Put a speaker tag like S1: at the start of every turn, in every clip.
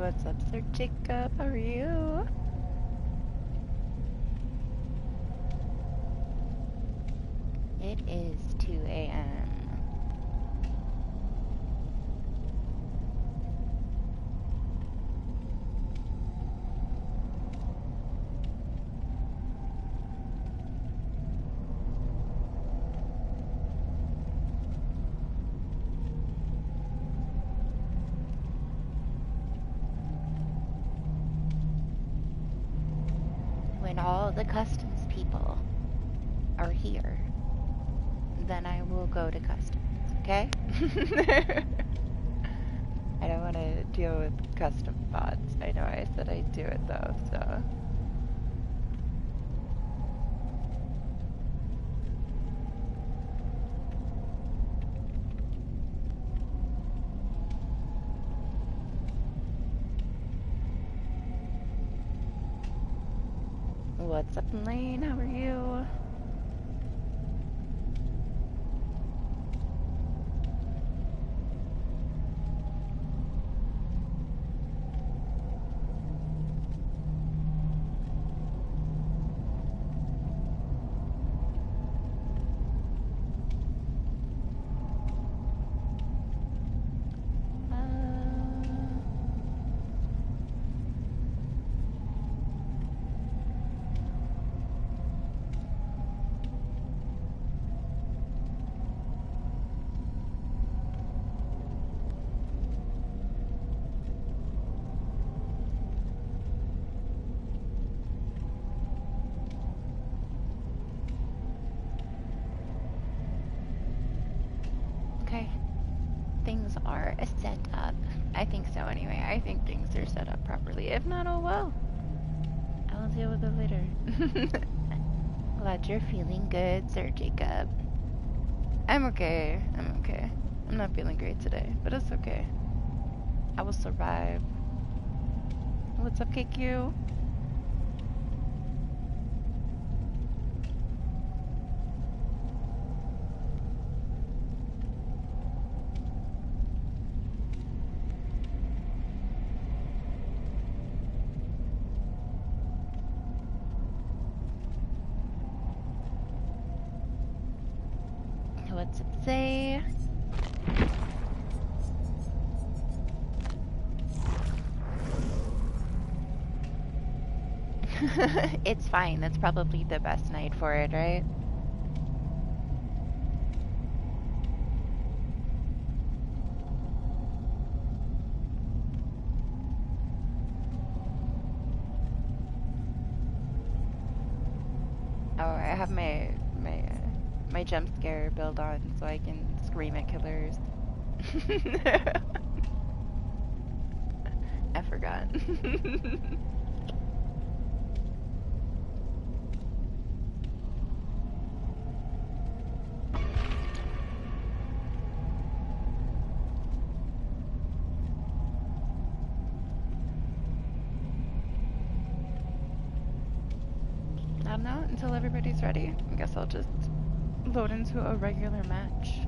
S1: What's up, Sir Jacob? How are you? It is 2 a.m. When all the customs people are here, then I will go to customs, okay? I don't want to deal with custom bots. I know I said I'd do it though, so. What's up, Lane? How are you? Okay. Things are set up. I think so anyway. I think things are set up properly. If not, oh well. I'll deal with it later. Glad you're feeling good, Sir Jacob. I'm okay. I'm okay. I'm not feeling great today, but it's okay. I will survive. What's up, KQ? What's it say? It's fine. That's probably the best night for it, right? Oh, I have my jump scare build on so I can scream at killers. I forgot. I don't know until everybody's ready. I guess I'll just load into a regular match.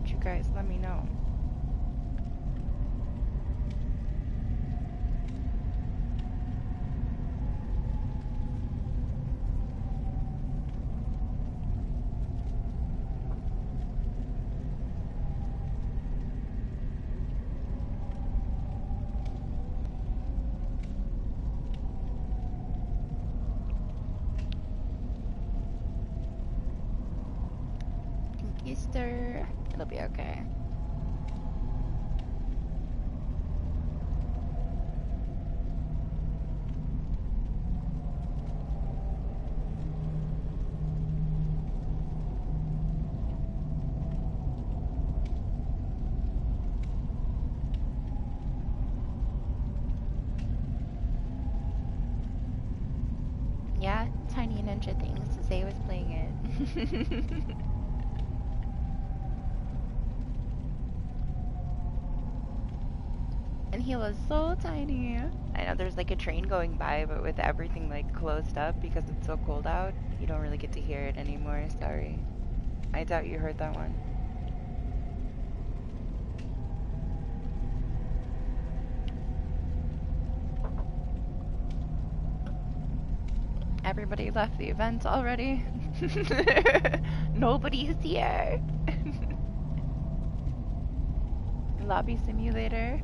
S1: You guys let me know. Easter. It'll be okay. Yeah, Tiny Ninja things. Zay was playing it. And he was so tiny. I know there's like a train going by, but with everything like closed up because it's so cold out, you don't really get to hear it anymore. Sorry. I doubt you heard that one. Everybody left the event already. Nobody's here. Lobby simulator.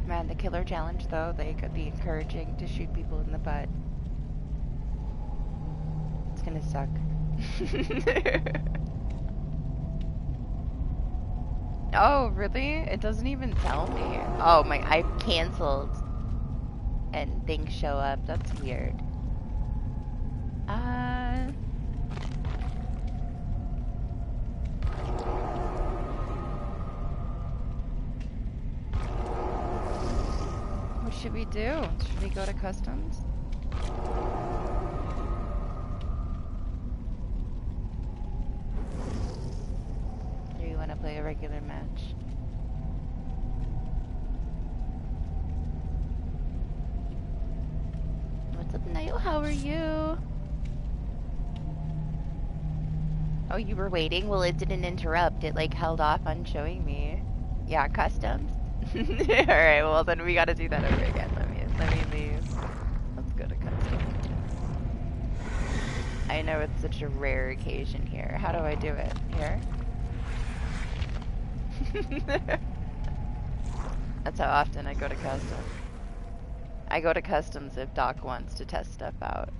S1: Man, the killer challenge though, they could be encouraging to shoot people in the butt. It's gonna suck. Oh, really? It doesn't even tell me. Oh my, I've canceled and things show up. That's weird. What should we do? Should we go to customs? Or you want to play a regular match? What's up, Niall? How are you? Oh, you were waiting? Well, it didn't interrupt. It, like, held off on showing me. Yeah, customs? Alright, well, then we gotta do that over again. Let me leave. Let's go to customs. I know it's such a rare occasion here. How do I do it? Here? That's how often I go to customs. I go to customs if Doc wants to test stuff out.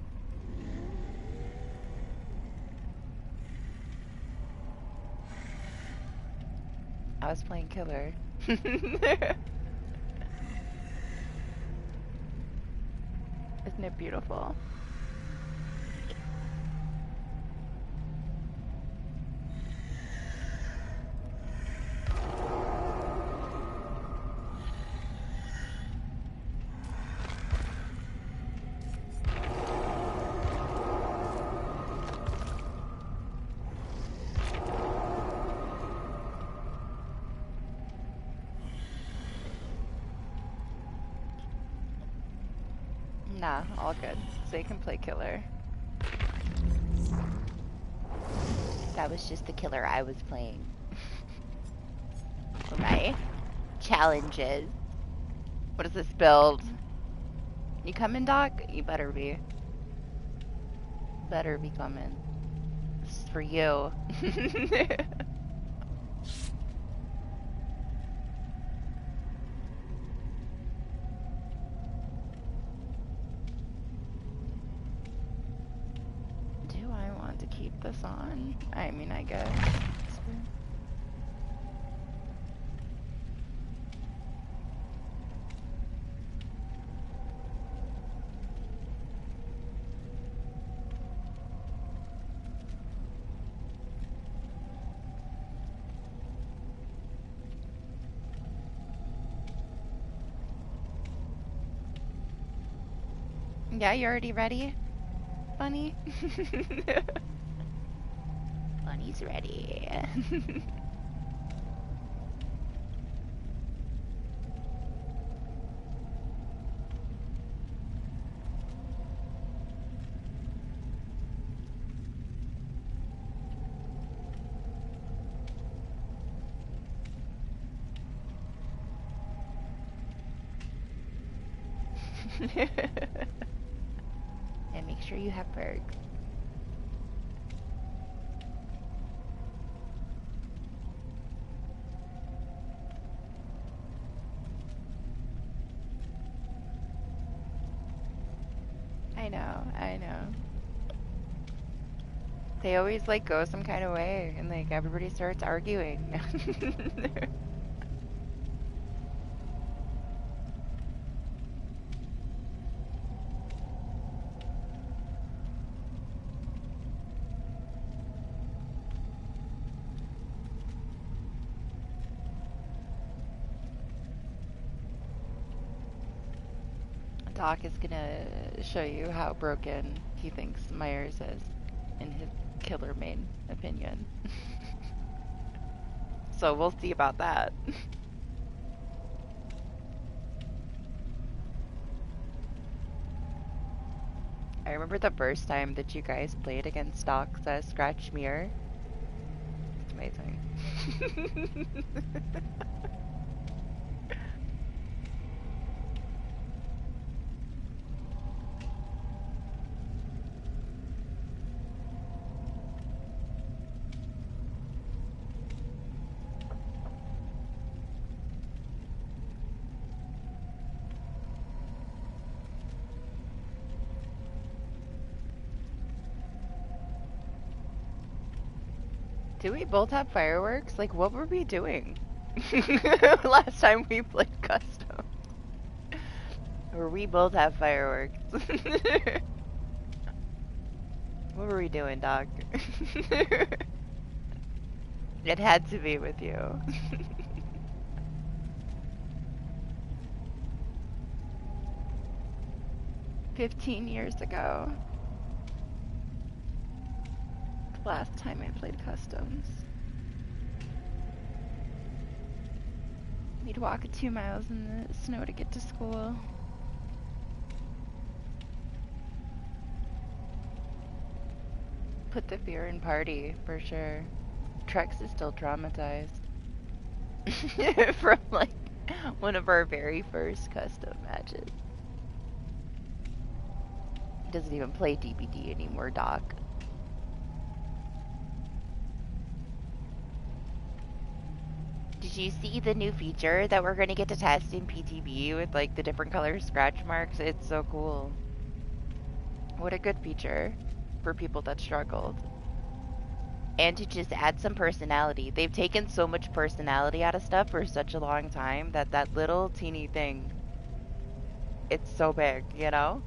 S1: I was playing killer. Isn't it beautiful? Nah, all good. So you can play killer. That was just the killer I was playing. For my challenges. What is this build? You coming, Doc? You better be. Better be coming. This is for you. This on? I mean, I guess. Yeah, you already ready, Bunny? Bunny's ready. And make sure you have perks. I know. They always like go some kind of way and like everybody starts arguing. Doc is gonna show you how broken he thinks Myers is, in his killer main opinion. So we'll see about that. I remember the first time that you guys played against Doc's Scratch Mirror. It's amazing. Do we both have fireworks? Like, what were we doing last time we played custom? Or we both have fireworks. What were we doing, Doc? It had to be with you. 15 years ago. The last time I played customs. We'd walk 2 miles in the snow to get to school. Put the fear in party, for sure. Trex is still traumatized. From, like, one of our very first custom matches. He doesn't even play DBD anymore, Doc. Did you see the new feature that we're gonna get to test in PTB with, like, the different color scratch marks? It's so cool. What a good feature for people that struggled. And to just add some personality. They've taken so much personality out of stuff for such a long time that that little teeny thing, it's so big, you know?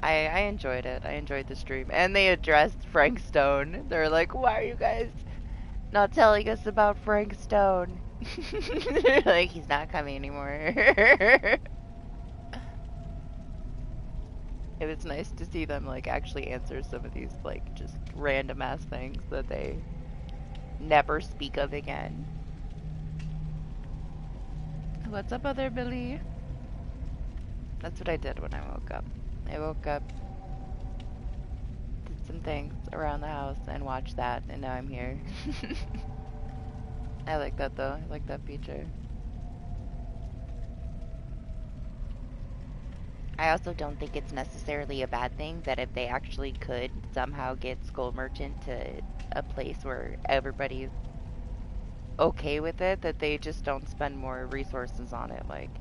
S1: I enjoyed it. I enjoyed the stream. And they addressed Frank Stone. They're like, why are you guys not telling us about Frank Stone? Like, he's not coming anymore. It was nice to see them, like, actually answer some of these, like, just random ass things that they never speak of again. What's up, other Billy? That's what I did when I woke up. I woke up, did some things around the house, and watched that, and now I'm here. I like that, though. I like that feature. I also don't think it's necessarily a bad thing that if they actually could somehow get Skull Merchant to a place where everybody's okay with it, that they just don't spend more resources on it. Like,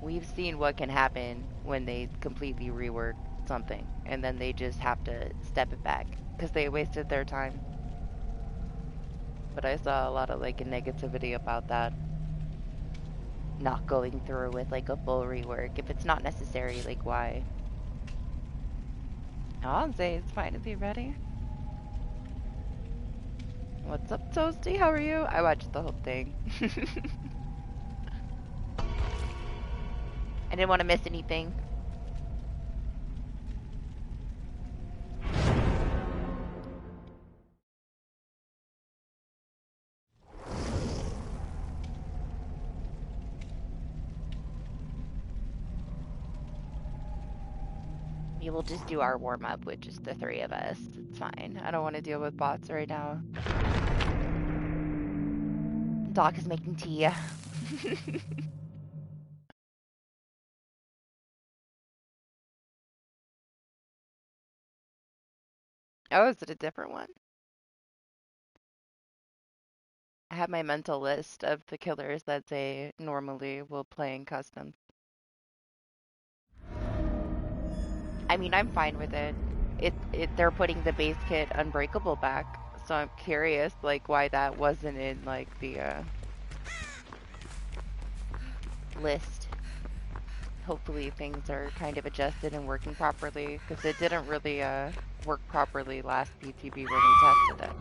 S1: we've seen what can happen when they completely rework something and then they just have to step it back because they wasted their time. But I saw a lot of, like, negativity about that. Not going through with, like, a full rework. If it's not necessary, like, why? I'll say it's fine to be ready. What's up, Toasty? How are you? I watched the whole thing. I didn't want to miss anything. We will just do our warm-up with just the 3 of us. It's fine. I don't want to deal with bots right now. Doc is making tea. Oh, is it a different one? I have my mental list of the killers that they normally will play in custom. I mean, I'm fine with it. They're putting the base kit Unbreakable back, so I'm curious, like, why that wasn't in, like, the, list. Hopefully things are kind of adjusted and working properly, because it didn't really, work properly last PTB when we tested it.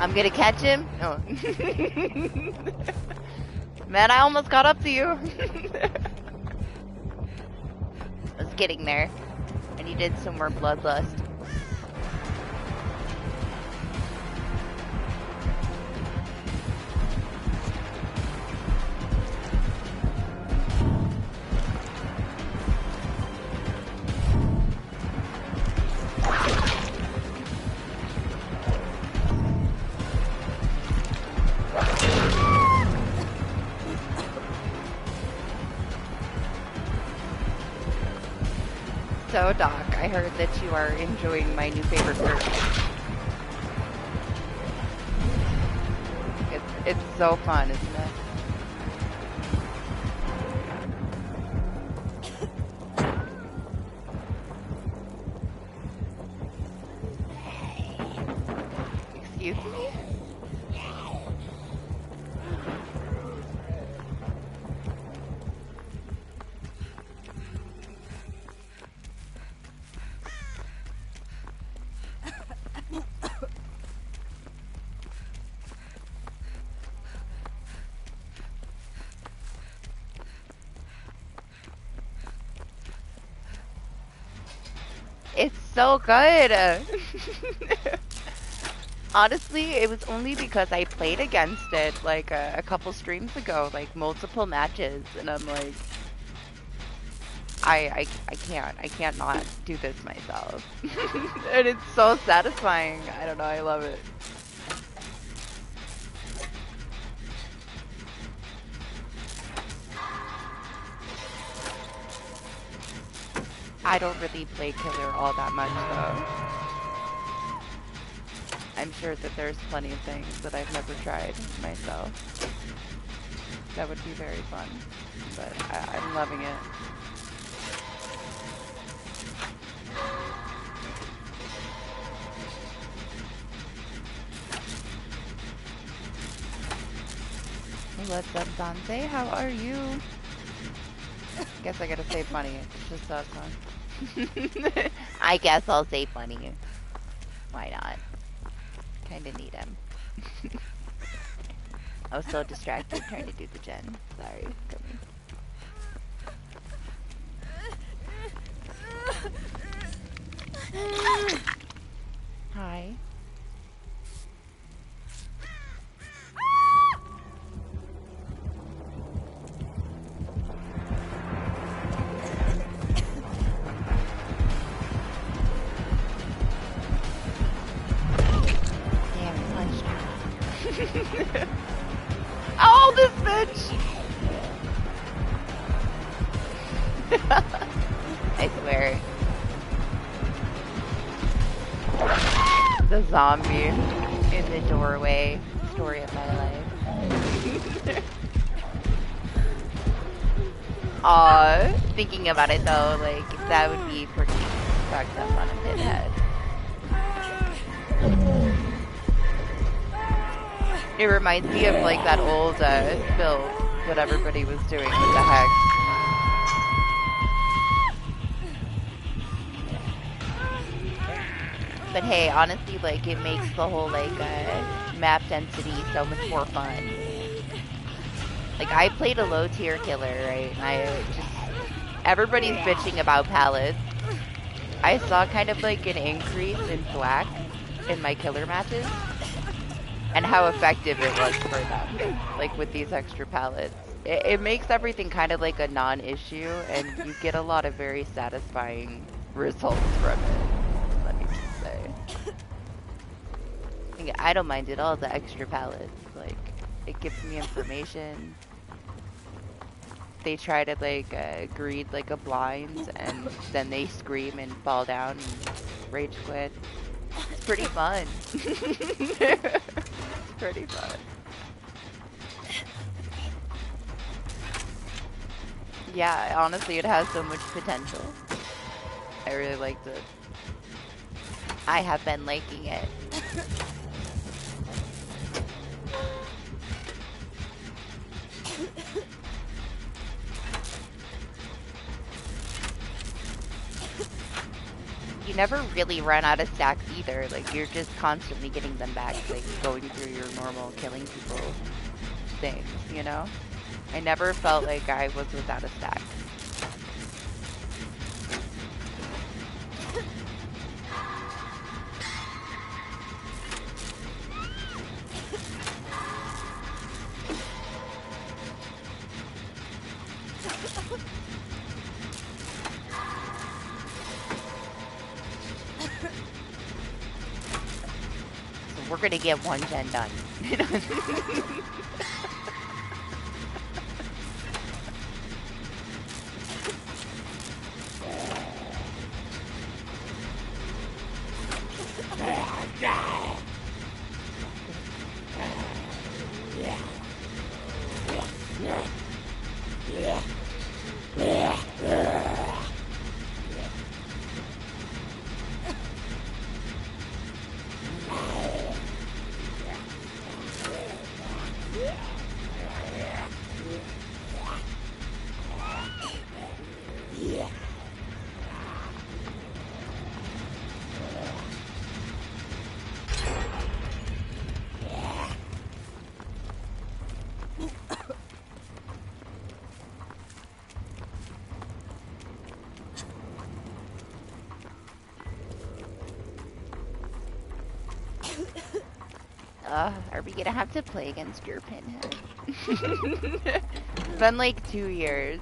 S1: I'm gonna catch him. Oh. Man, I almost got up to you. I was getting there. I needed some more bloodlust. So, Doc, I heard that you are enjoying my new favorite bird. It's so fun, isn't it? Excuse me? It's so good. Honestly, it was only because I played against it like a couple streams ago, like multiple matches, and I'm like, I can't not do this myself. And it's so satisfying. I don't know, I love it. I don't really play killer all that much though. I'm sure that there's plenty of things that I've never tried myself. That would be very fun, but I'm loving it. What's up, Dante? How are you? Guess I gotta save money. It's just us, huh? I guess I'll save money. Why not? Kinda need him. I was so distracted trying to do the gen. Sorry. Hi. Oh, this bitch! I swear. The zombie in the doorway. Story of my life. Aw, thinking about it though, like, that would be pretty fucked up on a pinhead. It reminds me of like that old build that everybody was doing. What the heck? But hey, honestly, like it makes the whole like map density so much more fun. Like I played a low tier killer, right? And I just everybody's bitching about pallets. I saw kind of like an increase in thwack in my killer matches. And how effective it was for them, like with these extra pallets. It makes everything kind of like a non-issue, and you get a lot of very satisfying results from it, let me just say. I don't mind at all the extra pallets, like, it gives me information. They try to like greed like a blind, and then they scream and fall down and rage quit. It's pretty fun. It's pretty fun. Yeah, honestly, it has so much potential. I really liked it. I have been liking it. You never really run out of stacks either. Like, you're just constantly getting them back, like, going through your normal killing people things, you know? I never felt like I was without a stack. So we're gonna get 1 gen done. Are we gonna have to play against your pinhead? It's been like 2 years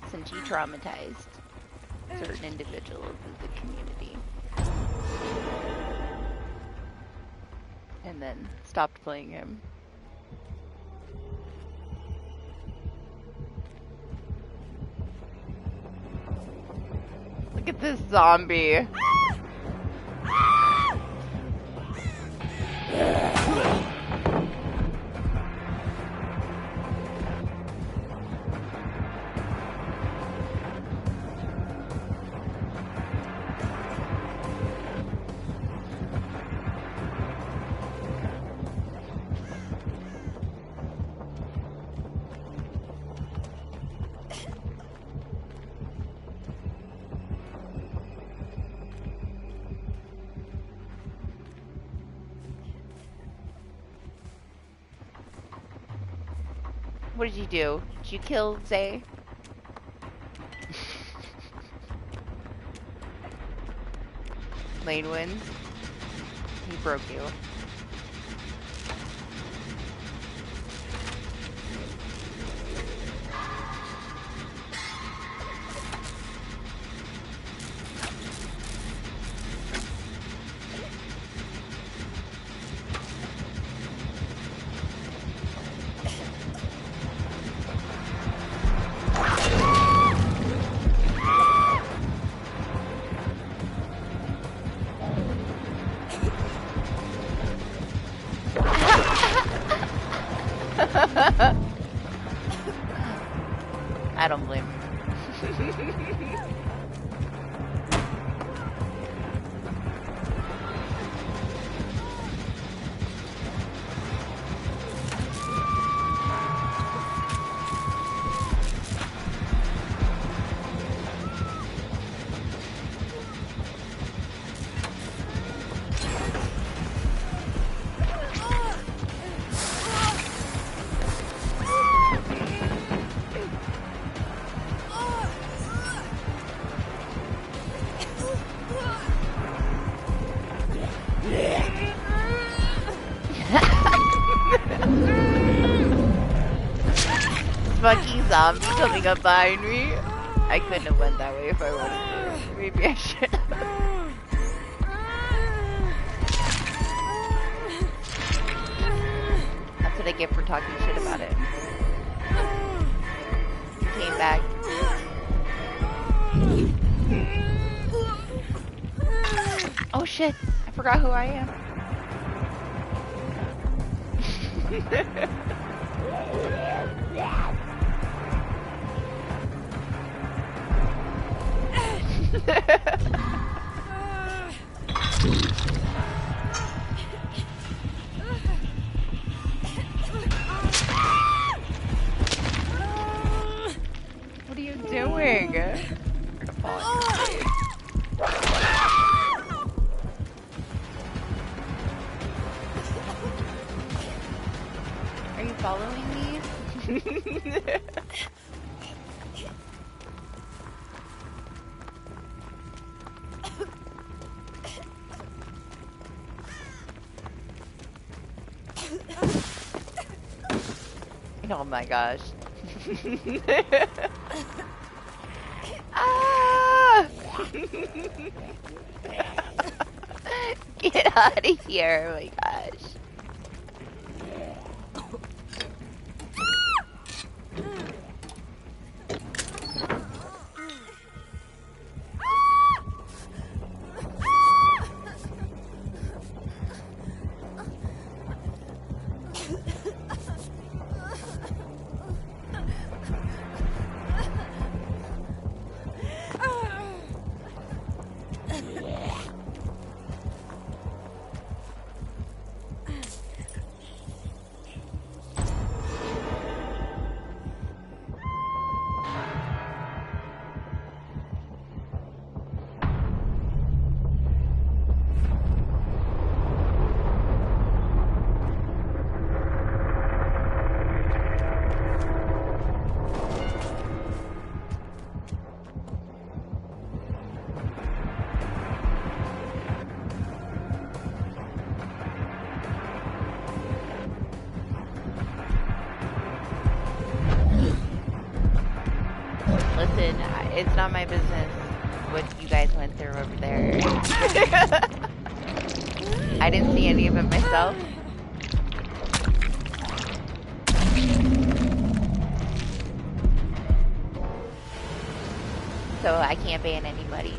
S1: since you traumatized certain individuals of the community. And then stopped playing him. Look at this zombie. What did you do? Did you kill Zay? Lane wins. He broke you. I don't blame you. Fucking zombie coming up behind me. I couldn't have went that way if I wanted to. Maybe I should have. That's what I get for talking shit about it. He came back. Oh shit, I forgot who I am. What are you doing? You're gonna fall on your face. Oh my gosh. Ah! Get out of here, oh my gosh. Listen, it's not my business what you guys went through over there. I didn't see any of it myself. So I can't ban anybody.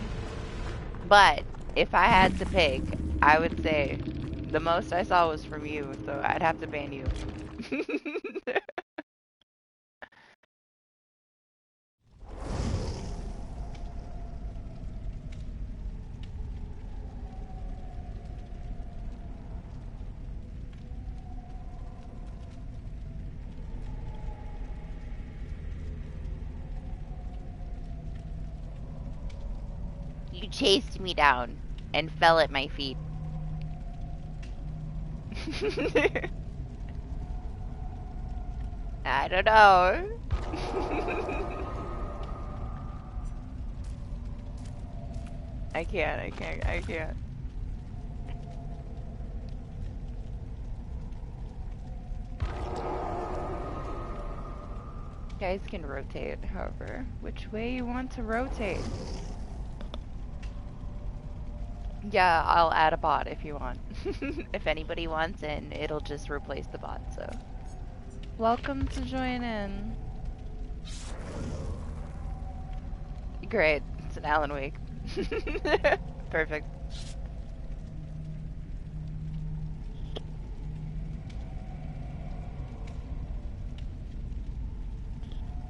S1: But if I had to pick, I would say the most I saw was from you, so I'd have to ban you. You chased me down and fell at my feet. I don't know. I can't. You guys can rotate, however, which way you want to rotate. Yeah, I'll add a bot if you want. If anybody wants in, it'll just replace the bot, so. Welcome to join in. Great, it's an Alan Wake. Perfect.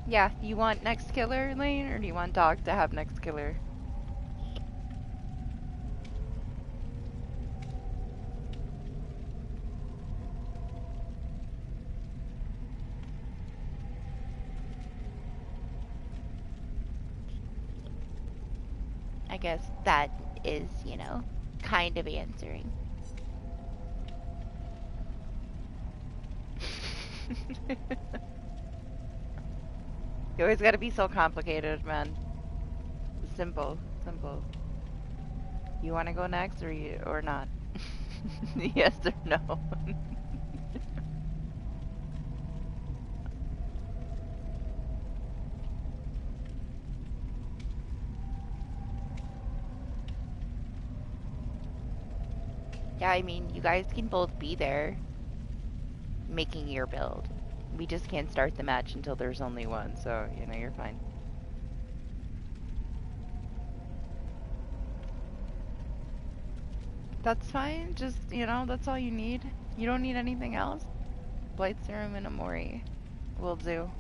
S1: Yeah, you want next killer lane, or do you want dog to have next killer? I guess that is, you know, kind of answering. You always gotta be so complicated, man. Simple. You wanna go next or not? Yes or no? Yeah, I mean, you guys can both be there making your build. We just can't start the match until there's only one, so, you know, you're fine. That's fine, just, you know, that's all you need. You don't need anything else. Blight, Serum, and Amori will do.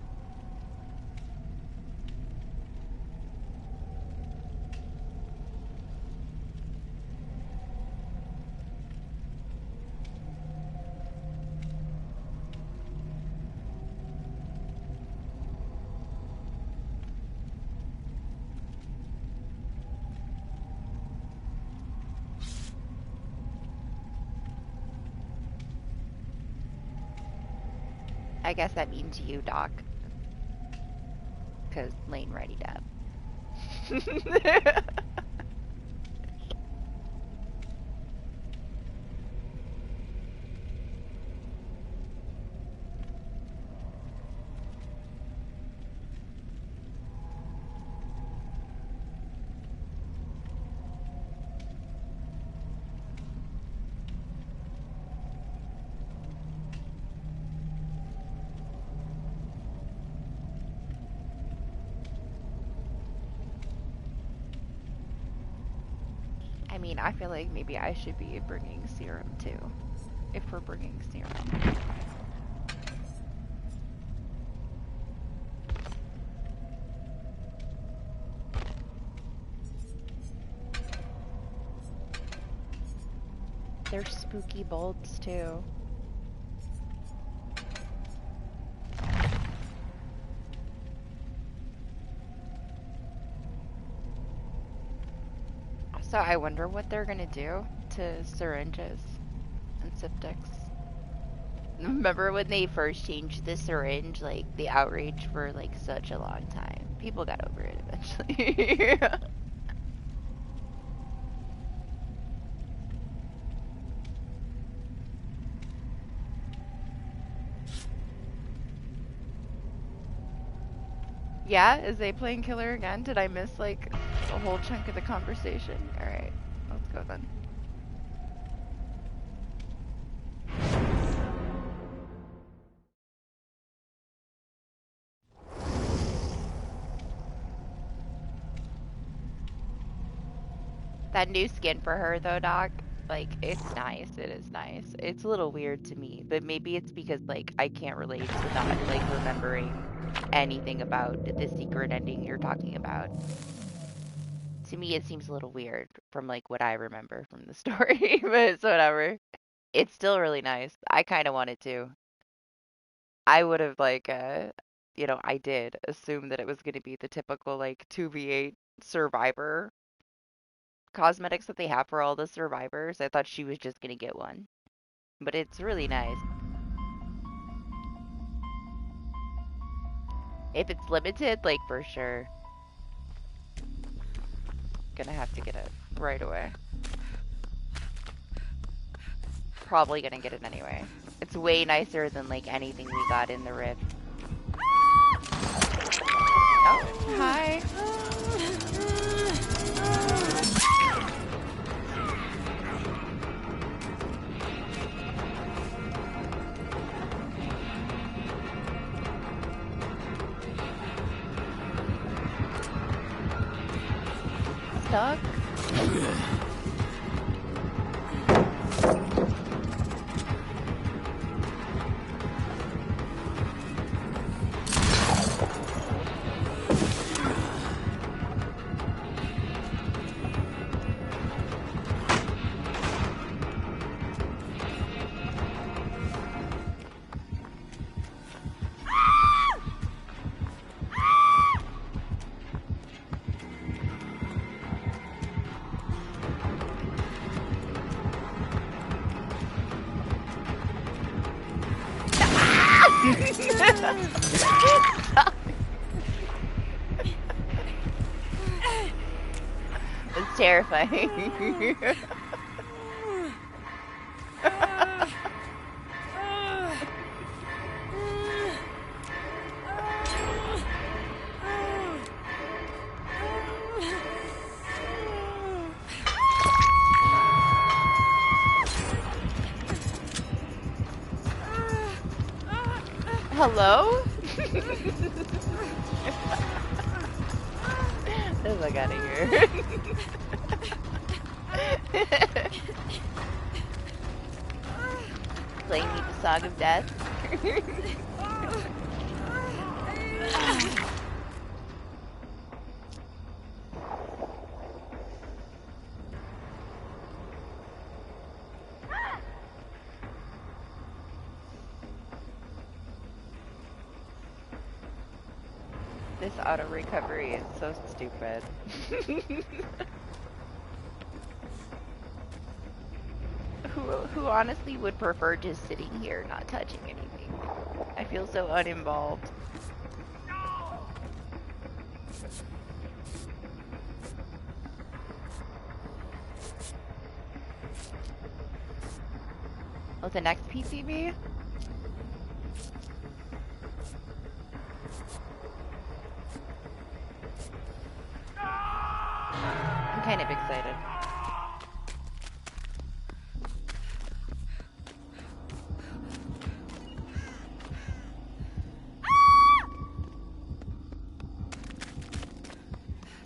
S1: I guess that means you, Doc. because Lane ready dab. I mean, I feel like maybe I should be bringing Serum too, if we're bringing Serum. They're spooky bulbs too. So I wonder what they're gonna do to syringes and Siptics. Remember when they first changed the syringe, like the outrage for like such a long time. People got over it eventually. Yeah, is they playing killer again? Did I miss like a whole chunk of the conversation? Alright, let's go then. That new skin for her though, Doc, like it's nice. It is nice. It's a little weird to me, but maybe it's because like I can't relate to not like remembering anything about the secret ending you're talking about. To me, it seems a little weird from like what I remember from the story, but it's whatever. It's still really nice. I kind of wanted to. I would have like I did assume that it was going to be the typical like 2v8 survivor cosmetics that they have for all the survivors. I thought she was just going to get one. But it's really nice. If it's limited, like for sure. Gonna have to get it right away. Probably gonna get it anyway. It's way nicer than like anything we got in the Rift. Oh, hi. Stuck? It's terrifying. Hello? Get the fuck out of here. Playing me the Song of Death. This auto recovery is so stupid. Who honestly would prefer just sitting here not touching anything? I feel so uninvolved. Oh, the next PCB? I'm kind of excited.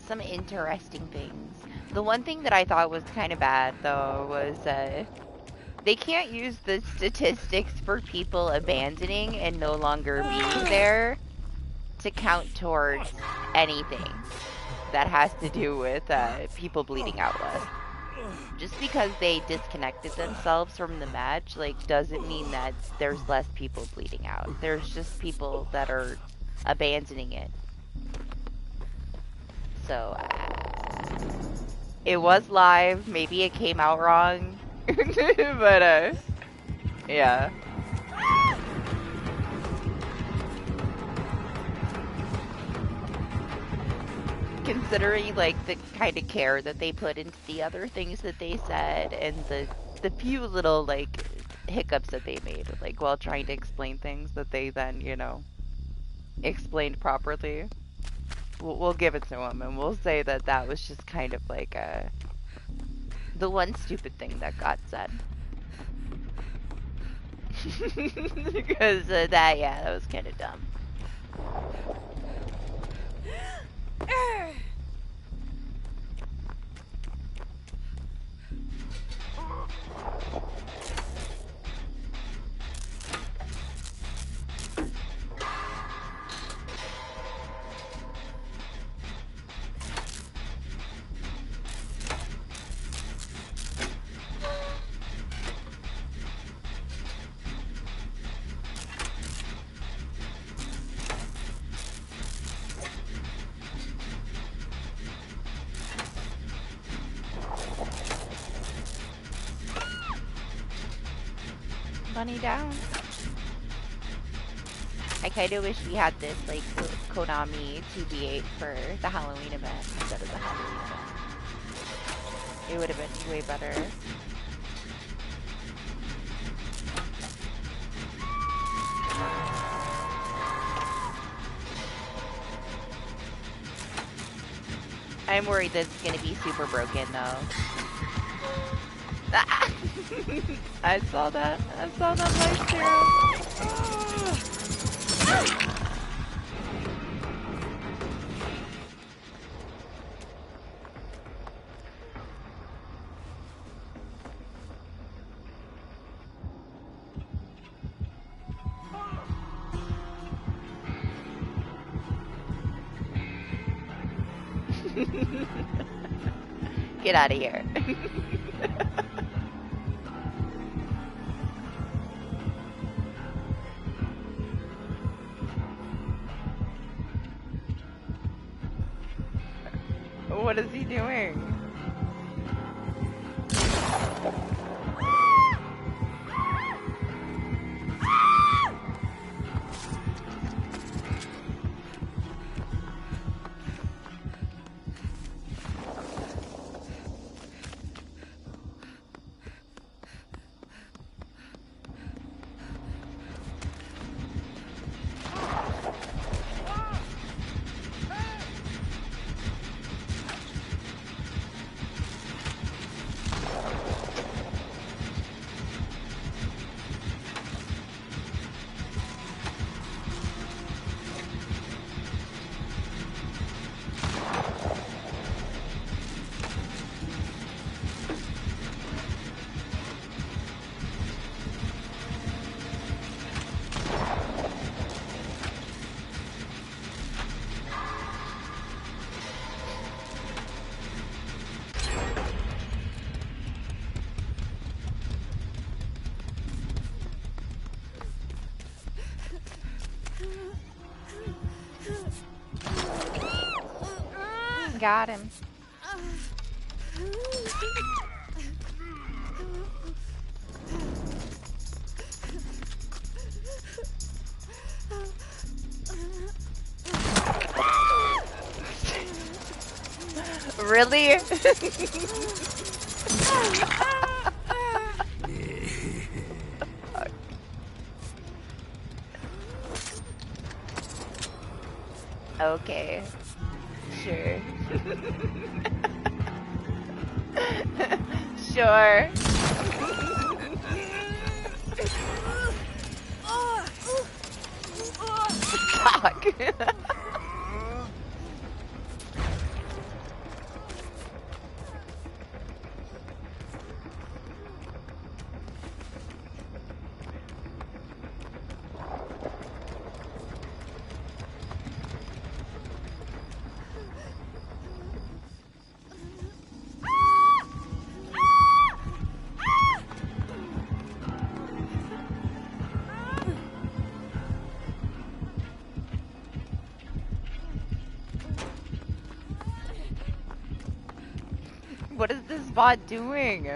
S1: Some interesting things. The one thing that I thought was kind of bad, though, was they can't use the statistics for people abandoning and no longer being there to count towards anything that has to do with people bleeding out less. Just because they disconnected themselves from the match, like, doesn't mean that there's less people bleeding out. There's just people that are abandoning it. So, it was live. Maybe it came out wrong. But, yeah. Considering, like, the kind of care that they put into the other things that they said and the few little, like, hiccups that they made, like, while trying to explain things that they then, you know, explained properly. We'll give it to them, and we'll say that that was just kind of like the one stupid thing that got said. Because that was kind of dumb. Bunny down. I kind of wish we had this, like, Konami 2v8 for the Halloween event instead of the Halloween event. It would have been way better. I'm worried this is going to be super broken, though. I saw that. I saw that live Serum. Get out of here. What is he doing? Got him. Really? Okay. Sure. Sure. Fuck. What is this bot doing?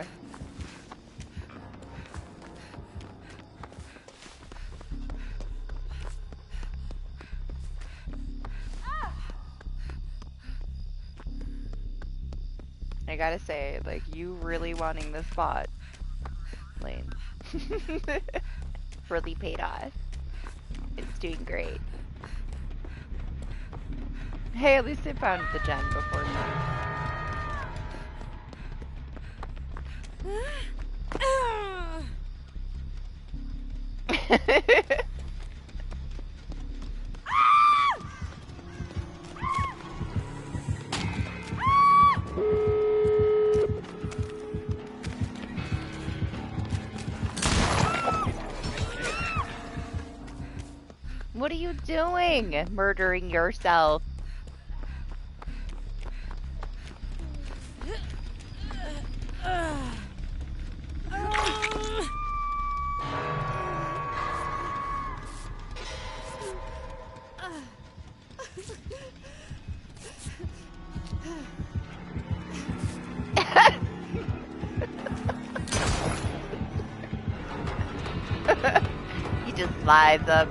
S1: I gotta say, like, you really wanting this bot, Lane, really paid off. It's doing great. Hey, at least I found the gem before me. What are you doing? Murdering yourself. He just slides up.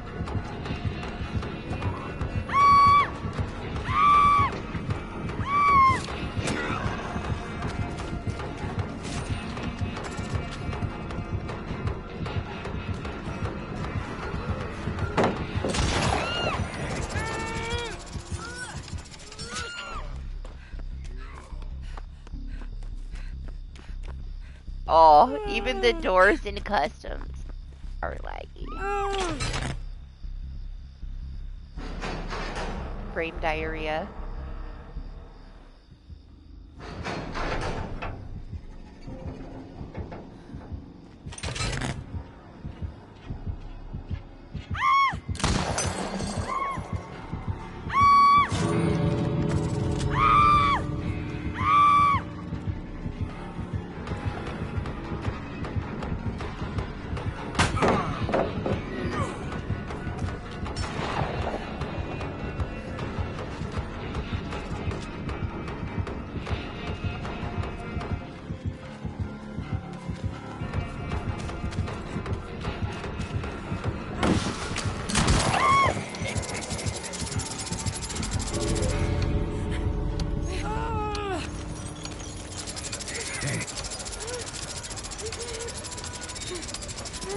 S1: Oh, even the doors in customs are laggy. Frame diarrhea.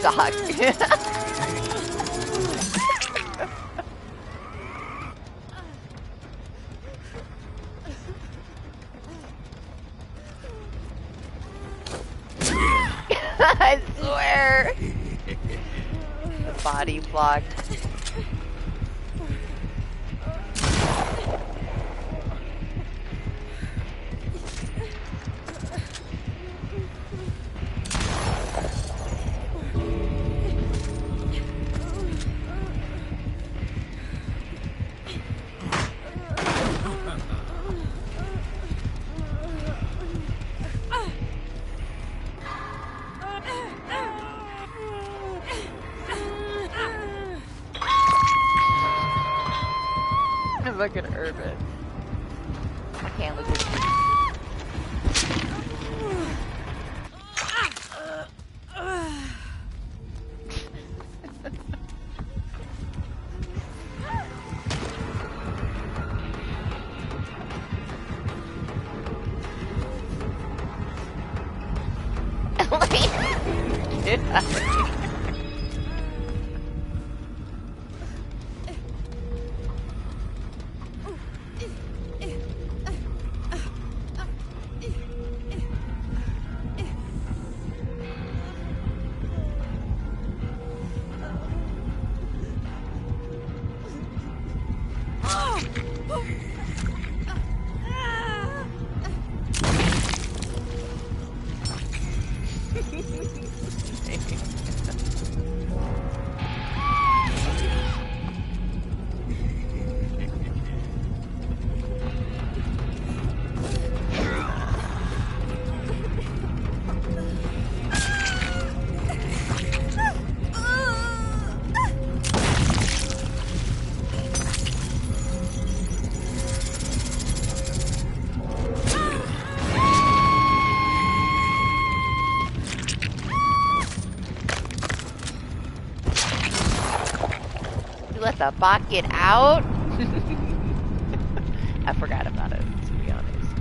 S1: Suck. I swear. The body blocked. Fucking urban. I can't look at you. Get out of here. the bucket out. I forgot about it, to be honest.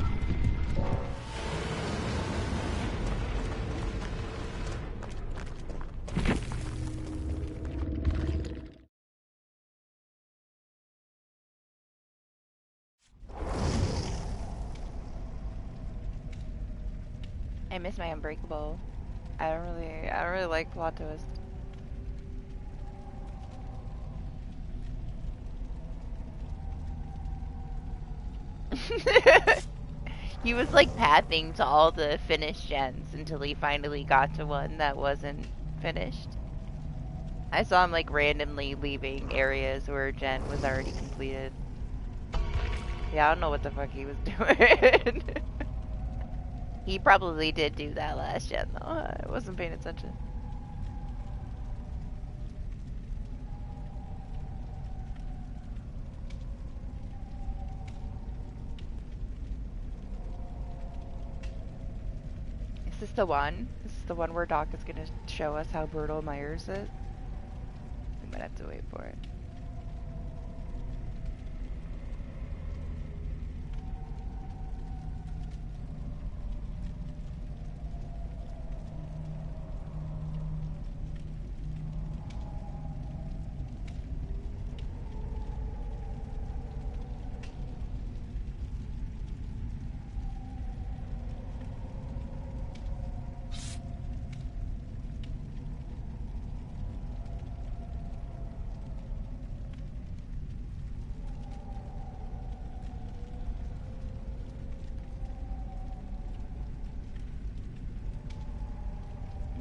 S1: I miss my Unbreakable. I don't really like plot twist. He was like pathing to all the finished gens until he finally got to one that wasn't finished. I saw him like randomly leaving areas where a gen was already completed. Yeah, I don't know what the fuck he was doing. He probably did do that last gen though. I wasn't paying attention. Is this the one? This is the one where Doc is gonna show us how brutal Myers is? We might have to wait for it.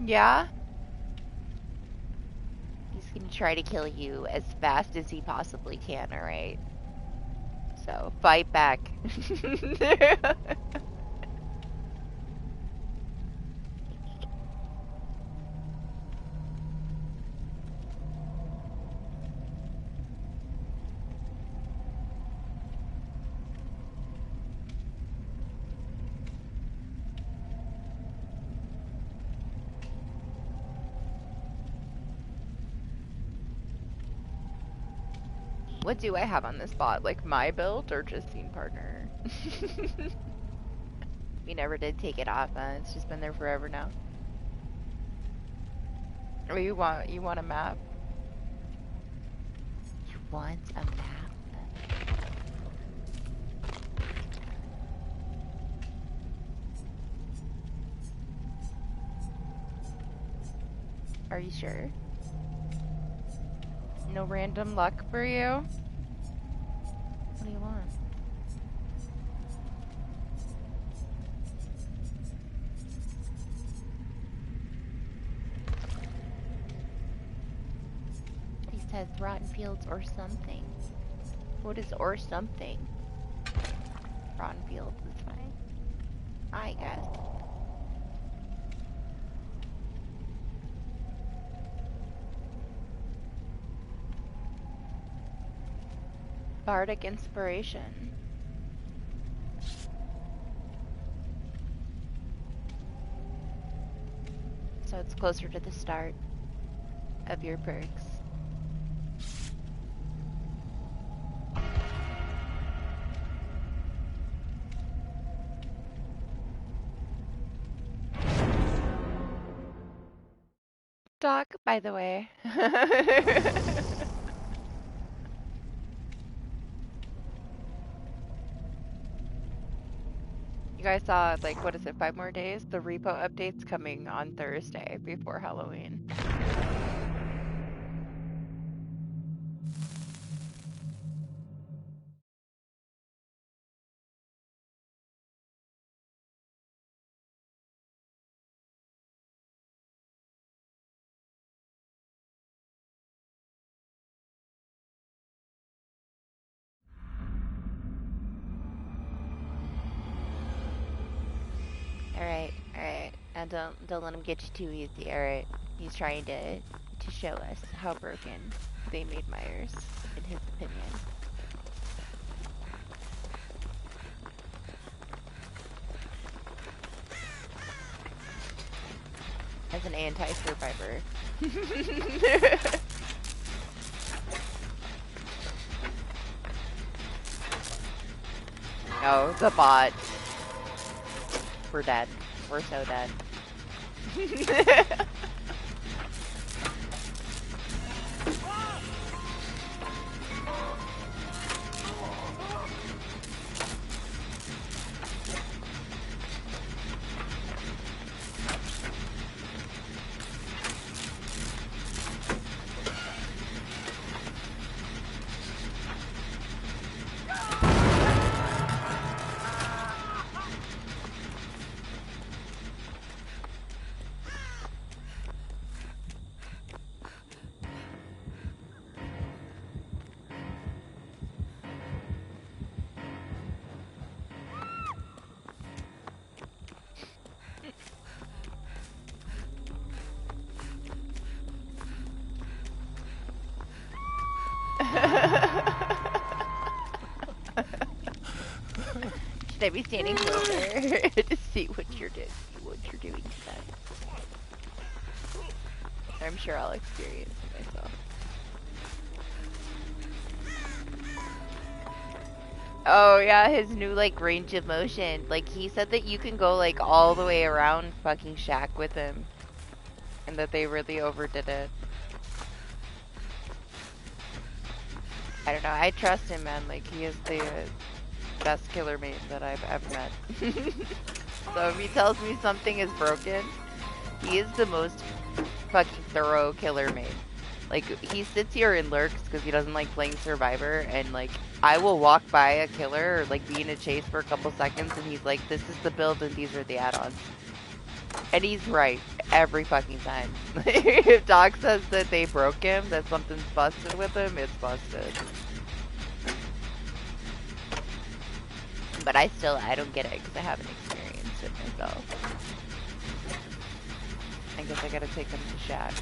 S1: Yeah? He's gonna try to kill you as fast as he possibly can, alright? So, fight back. What do I have on this bot? Like my build or just scene partner? We never did take it off, it's just been there forever now. Or you want a map? You want a map? Are you sure? No random luck for you? What do you want? He says rotten fields or something. What is or something? Rotten fields is fine. I guess. Bardic inspiration. So it's closer to the start of your perks. Doc, by the way. You guys saw, like, what is it, 5 more days? The repo update's coming on Thursday before Halloween. Alright. And don't let him get you too easy, alright? He's trying to show us how broken they made Myers, in his opinion. As an anti-survivor. Oh, the bot. We're dead. We're so dead. Should I be standing closer to see what you're doing? What you're doing to that? I'm sure I'll experience it myself. Oh yeah, his new like range of motion. Like he said that you can go like all the way around fucking Shack with him, and that they really overdid it. I don't know. I trust him, man. Like he is the best killer mate that I've ever met. So if he tells me something is broken, he is the most fucking thorough killer mate. Like he sits here and lurks because he doesn't like playing Survivor, and like I will walk by a killer or like be in a chase for a couple seconds, and he's like, "This is the build and these are the add-ons," and he's right every fucking time. If Doc says that they broke him, that something's busted with him, it's busted. But I don't get it because I haven't experienced it myself. I guess I gotta take him to Shack.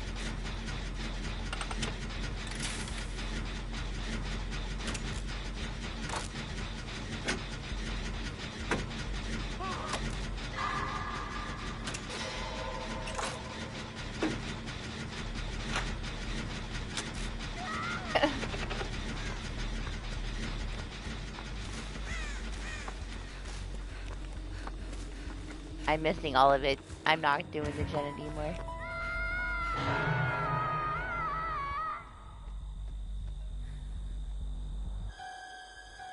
S1: I'm missing all of it. I'm not doing the gen anymore.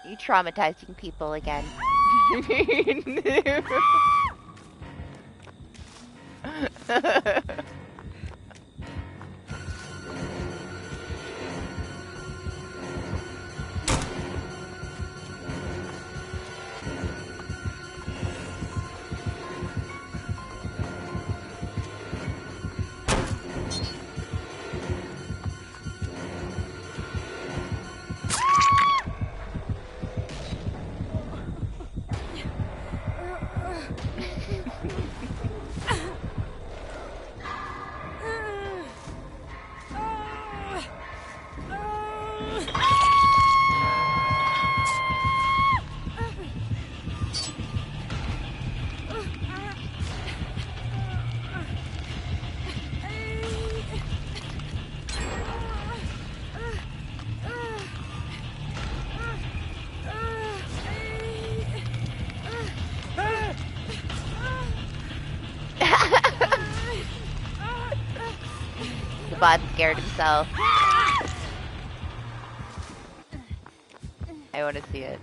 S1: You traumatizing people again. The bot scared himself. I want to see it.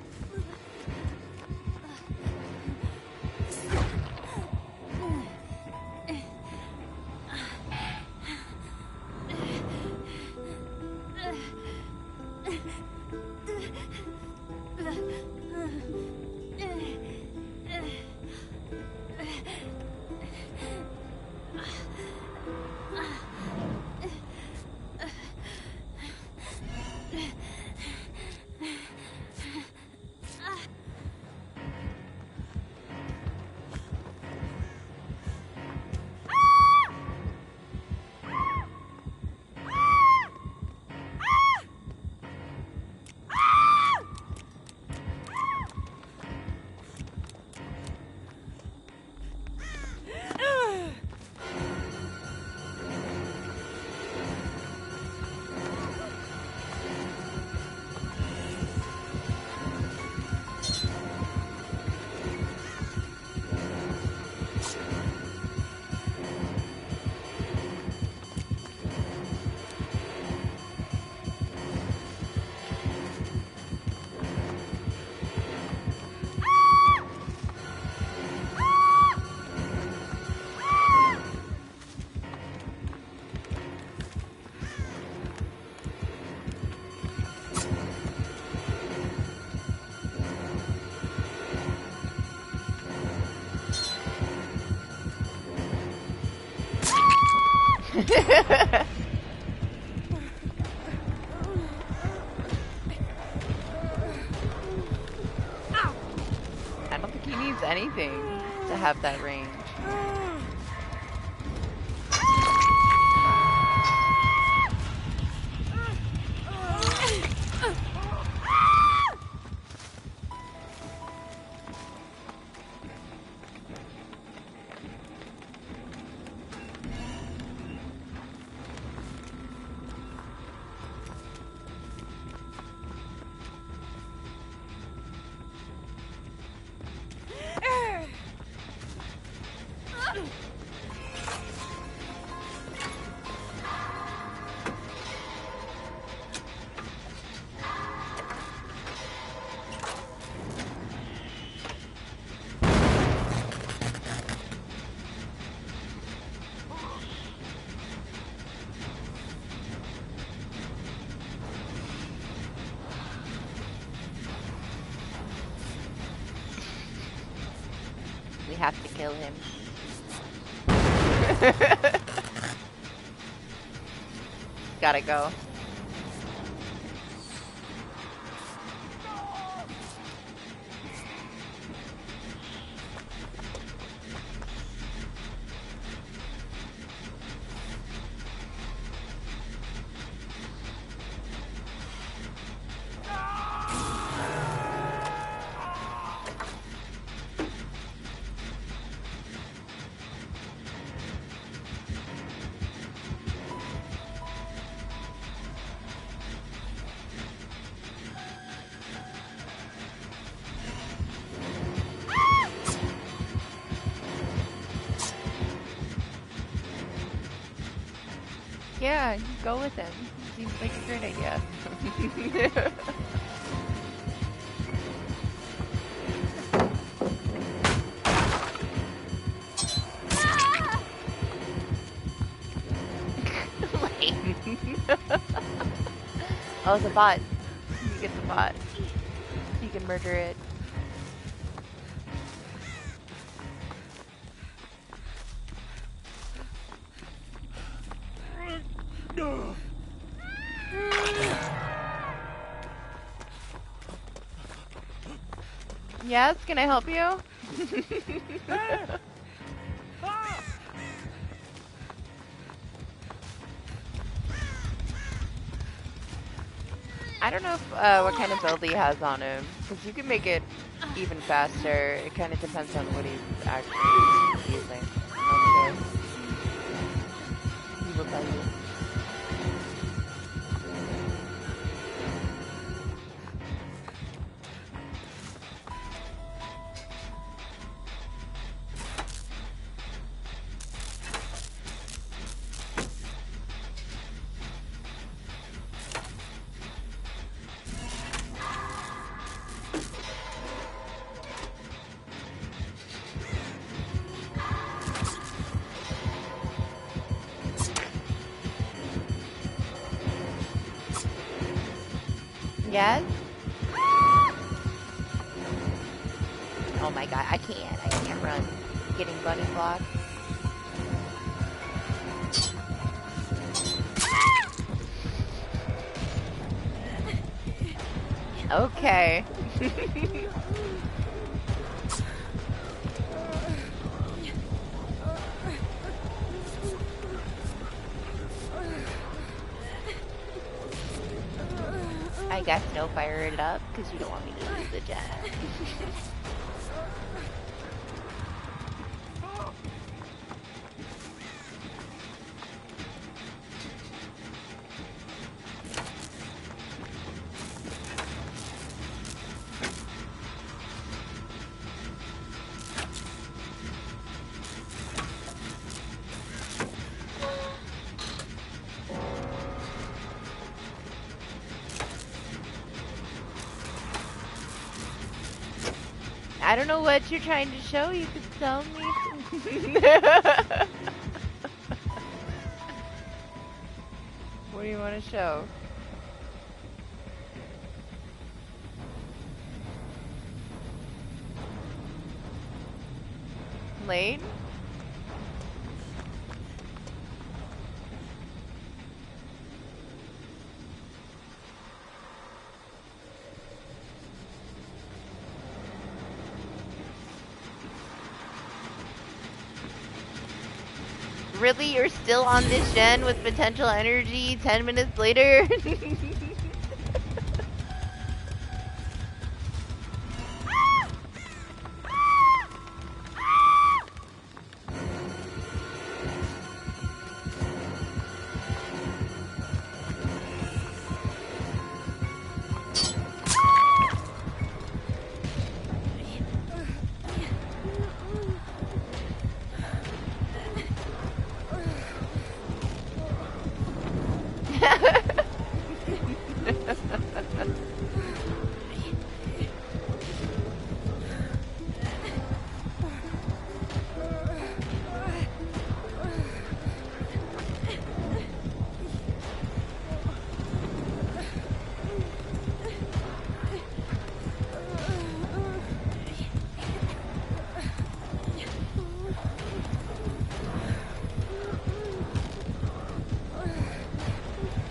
S1: I don't think he needs anything to have that range. We have to kill him. Gotta go. Yeah, go with him. Seems like a great idea. Oh, it's a bot. You get the bot. You can murder it. Yes, can I help you? I don't know if, what kind of build he has on him, because you can make it even faster. It kind of depends on what he's actually using. I'm not sure. He will tell you. Yes? Oh my god, I can't run. Getting bunny blocked. Okay. I guess no, fire it up, because you don't want me to use the jet. I don't know what you're trying to show. You could tell me. What do you want to show? Lane? Really? You're still on this gen with potential energy 10 minutes later?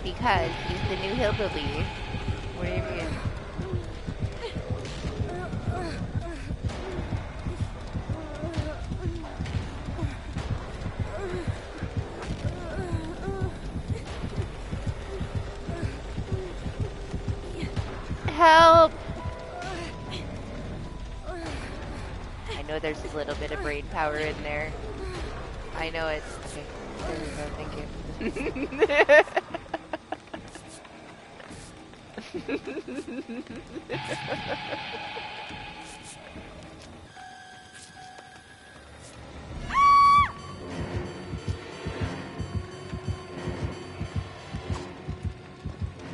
S1: Because he's the new hillbilly. What do you mean? Help! I know there's a little bit of brain power in there. I know it's... Okay, there we go, thank you.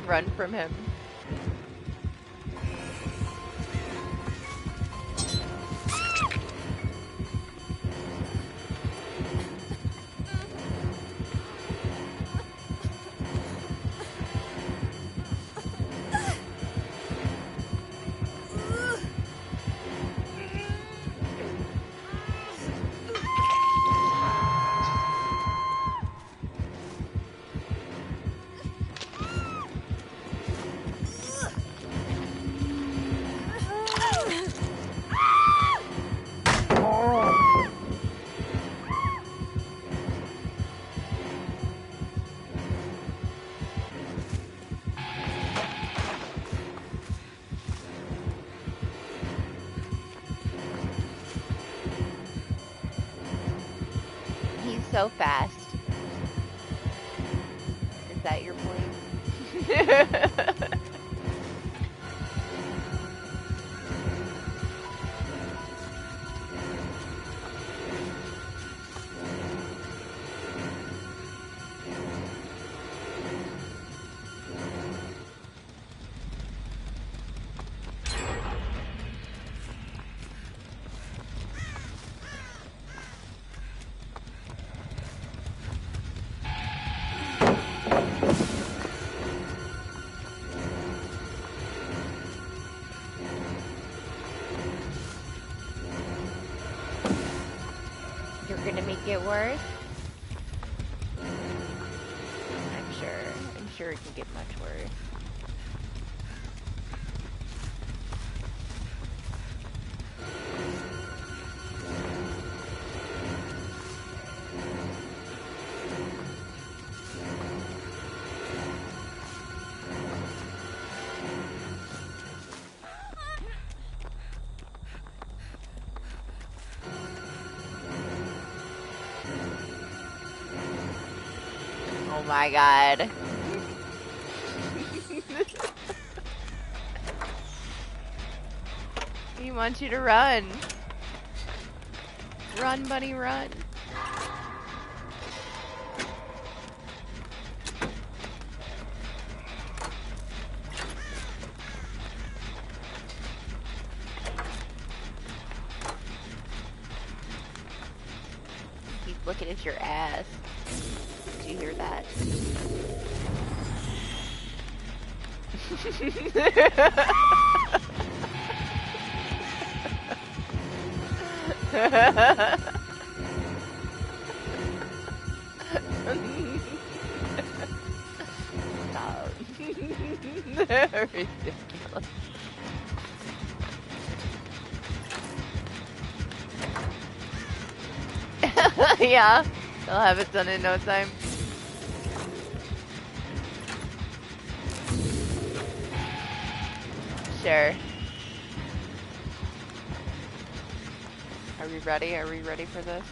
S1: Run from him. So fast. Is that your point? Get worse? I'm sure it can get much worse. Oh my god. He wants you to run. Run, bunny, run. He's looking at your ass. Did you hear that? Stop. Ridiculous. Yeah. I'll have it done in no time. Sure. Are we ready? Are we ready for this?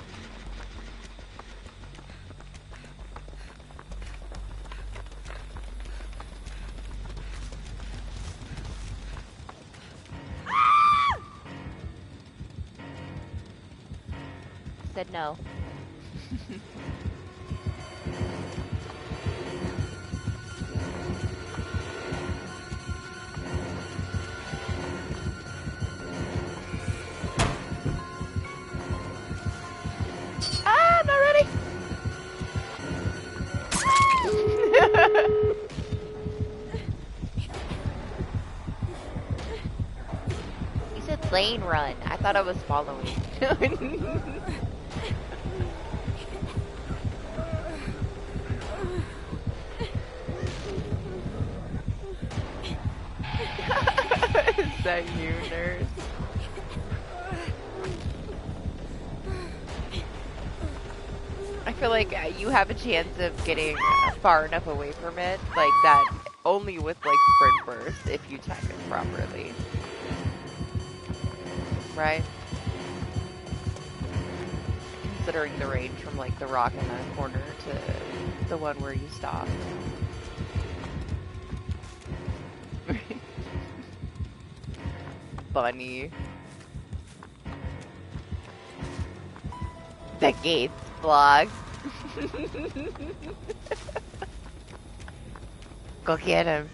S1: Said no. Ah, I'm not ready. You said lane run. I thought I was following. Is that you, nurse? I feel like you have a chance of getting far enough away from it, like that, only with like sprint burst if you time it properly. Right? Considering the range from like the rock in that corner to the one where you stopped. Bunny. The gates blocked. Go get him.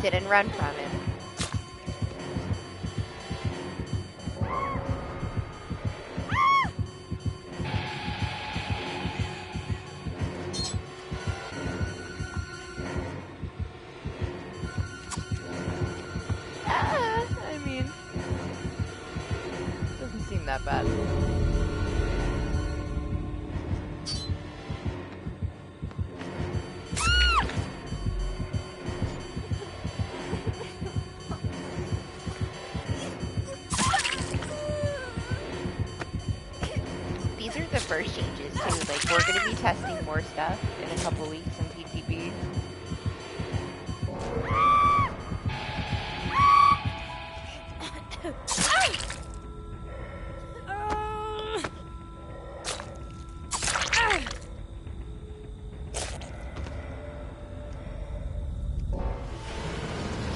S1: Didn't run from him. I mean, doesn't seem that bad. These are the first changes too. Like, we're gonna be testing more stuff in a couple weeks in PTB.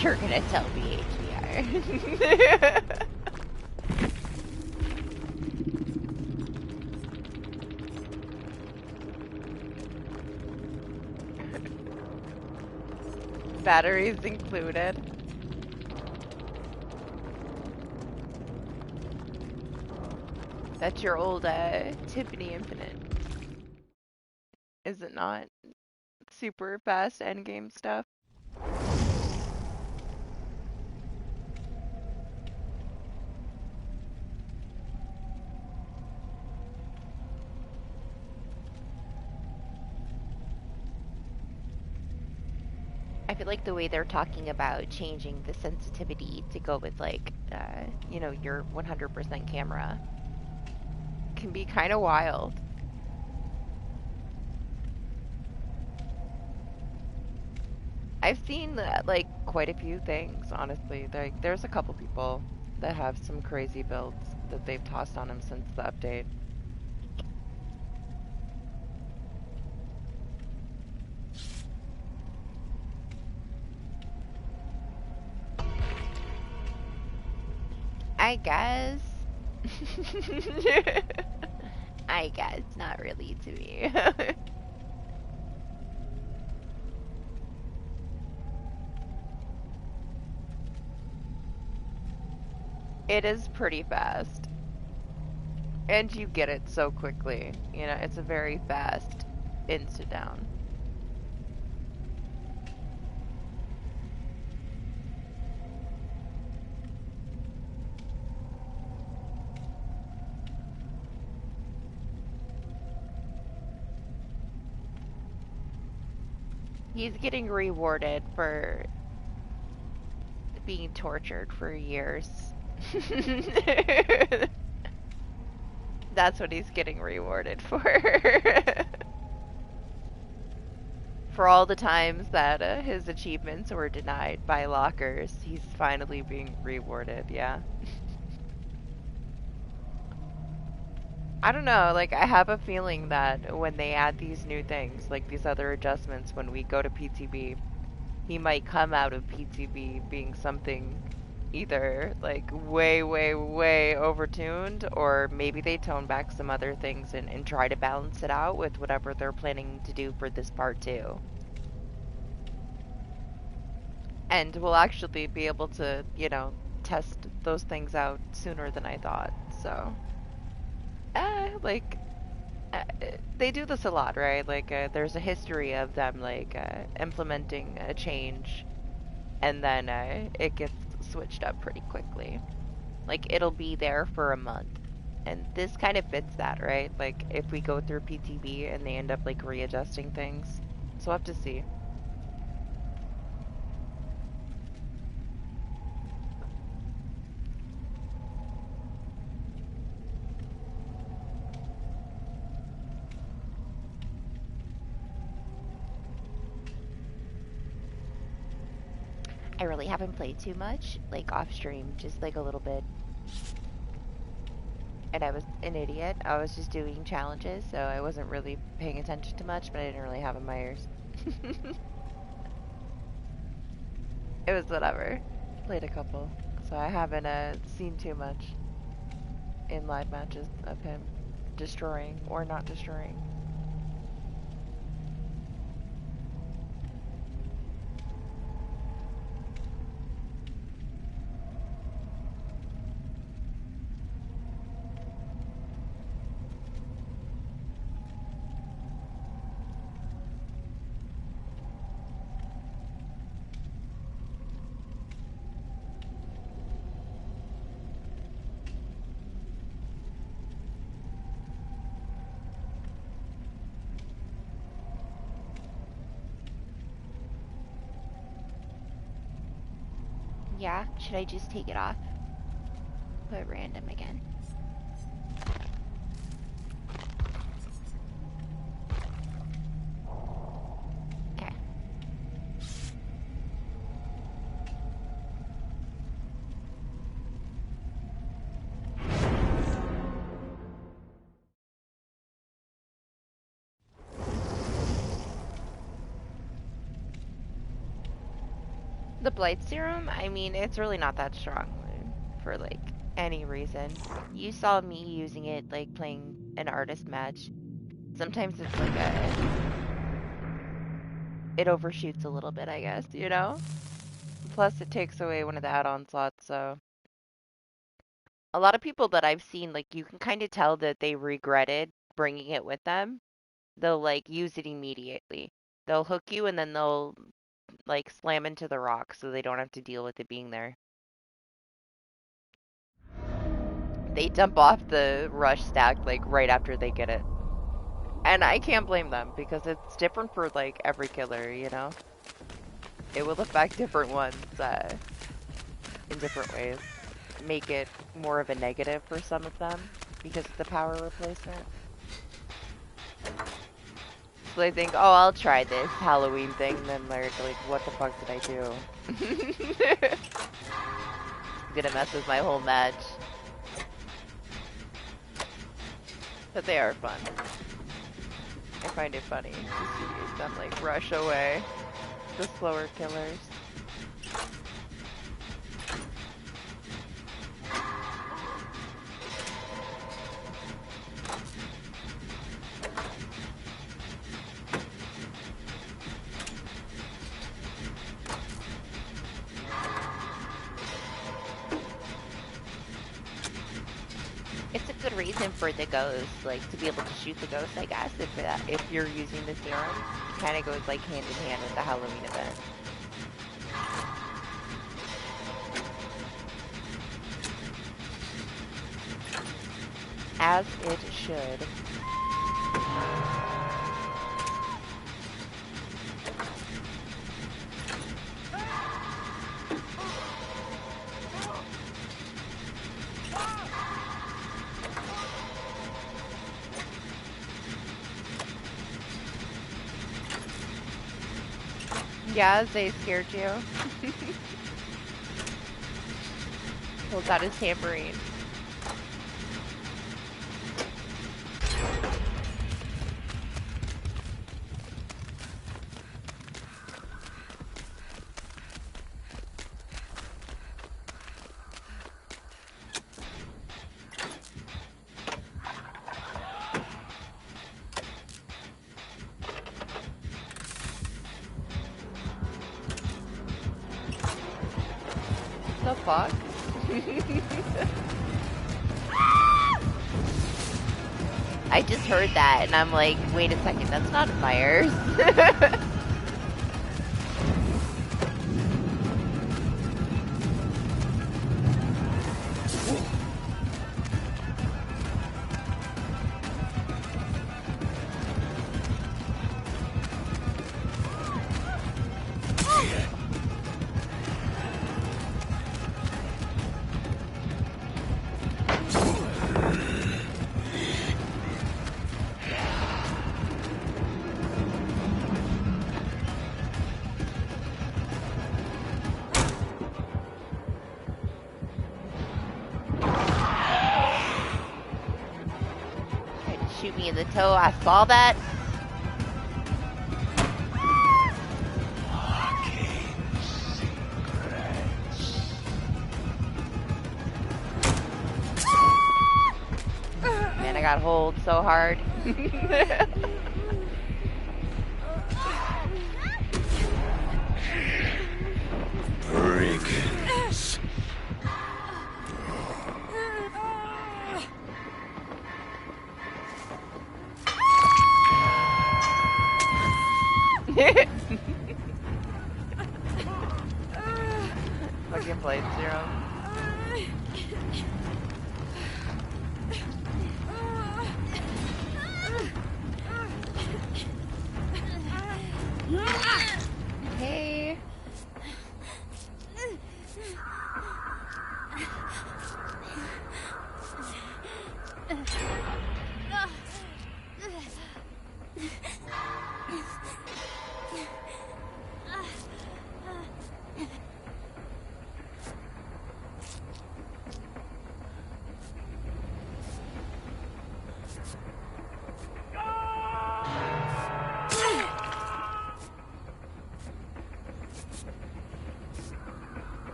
S1: You're gonna tell me HDR. Batteries included. That's your old Tiffany Infinite. Is it not? Super fast endgame stuff. I feel like the way they're talking about changing the sensitivity to go with like, you know, your 100% camera can be kind of wild. I've seen like quite a few things, honestly. Like, there's a couple people that have some crazy builds that they've tossed on them since the update. I guess. I guess, not really to me. It is pretty fast. And you get it so quickly. You know, it's a very fast insta down. He's getting rewarded for being tortured for years. That's what he's getting rewarded for. For all the times that his achievements were denied by lockers, he's finally being rewarded, yeah. I don't know, like, I have a feeling that when they add these new things, like these other adjustments when we go to PTB, he might come out of PTB being something either, like, way, way, way overtuned, or maybe they tone back some other things and try to balance it out with whatever they're planning to do for this part 2. And we'll actually be able to, you know, test those things out sooner than I thought, so. Like, they do this a lot, right? Like, there's a history of them, like, implementing a change, and then it gets switched up pretty quickly. Like, it'll be there for a month. And this kind of fits that, right? Like, if we go through PTB and they end up, like, readjusting things. So we'll have to see. I really haven't played too much, like off stream, just like a little bit. And I was an idiot. I was just doing challenges, so I wasn't really paying attention to much, but I didn't really have in my ears. It was whatever. Played a couple, so I haven't seen too much in live matches of him destroying or not destroying. Yeah, should I just take it off? Put random again. Okay. The Blight Serum, I mean, it's really not that strong for, like, any reason. You saw me using it, like, playing an artist match. Sometimes it's like it overshoots a little bit, I guess, you know? Plus, it takes away one of the add-on slots, so. A lot of people that I've seen, like, you can kind of tell that they regretted bringing it with them. They'll, like, use it immediately. They'll hook you and then they'll, like, slam into the rock so they don't have to deal with it being there. They dump off the rush stack, like, right after they get it. And I can't blame them, because it's different for, like, every killer, you know? It will affect different ones, in different ways. Make it more of a negative for some of them, because of the power replacement. So they think, oh, I'll try this Halloween thing, and then they're like, what the fuck did I do? It's gonna mess with my whole match. But they are fun. I find it funny to see them, like, rush away. The slower killers. reason for the ghost, like to be able to shoot the ghost, I guess, if you're using the serum. It kind of goes like hand in hand with the Halloween event. As it should. Yeah, they scared you. Pulls out his tambourine. The fuck? I just heard that and I'm like, wait a second, that's not Myers. Shoot me in the toe. I saw that. Man, I got hold so hard. Fucking Blight Serum. Hey.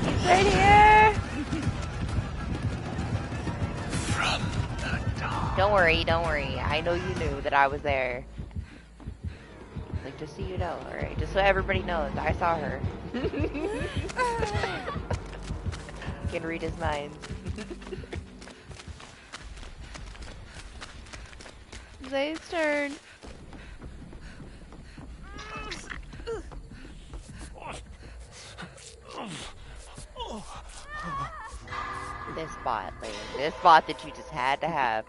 S1: He's right here.
S2: From the dawn.
S1: Don't worry, don't worry. I know you knew that I was there. Like, just so you know, alright? Just so everybody knows, I saw her. Can read his mind. Zay's turn. This bot, Lane. This bot that you just had to have.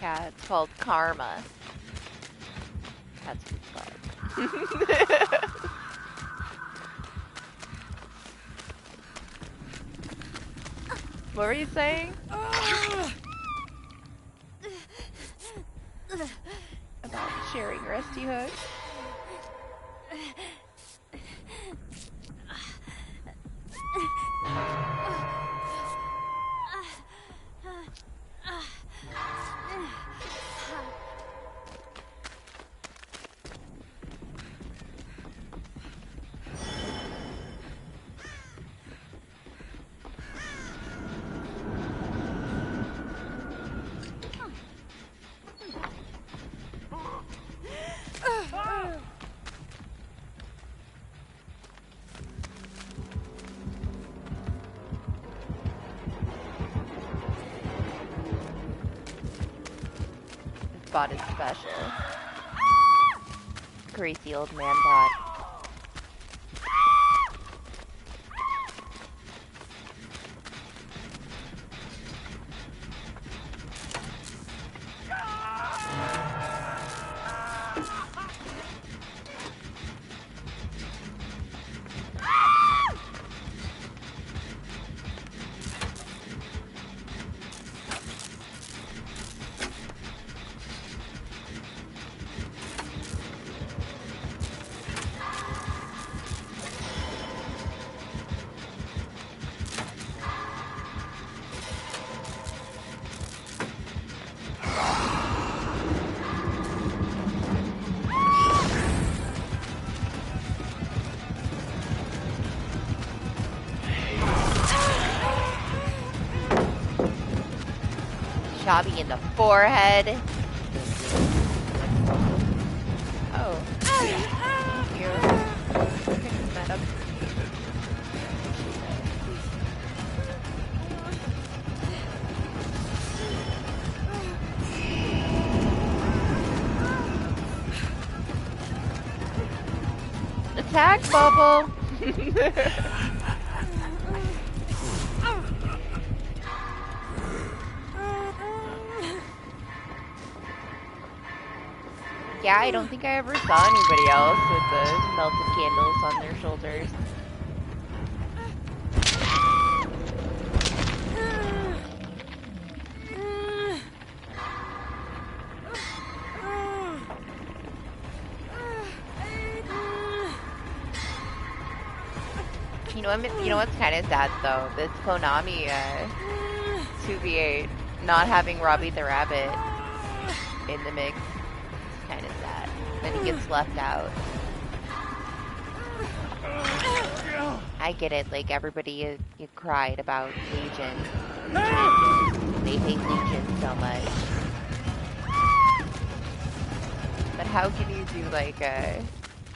S1: Yeah, it's called karma. That's what it's called. What were you saying? About sharing Rusty Hook. Bot is special. Crazy old man bot. Shabby in the forehead. Oh, thank you. Picking that up. Attack, Bubble. Yeah, I don't think I ever saw anybody else with the melted candles on their shoulders. You know what's kind of sad though? This Konami 2v8 not having Robbie the Rabbit in the mix. Kind of sad. Then he gets left out. I get it, like everybody you cried about Legion. They hate Legion so much. But how can you do like a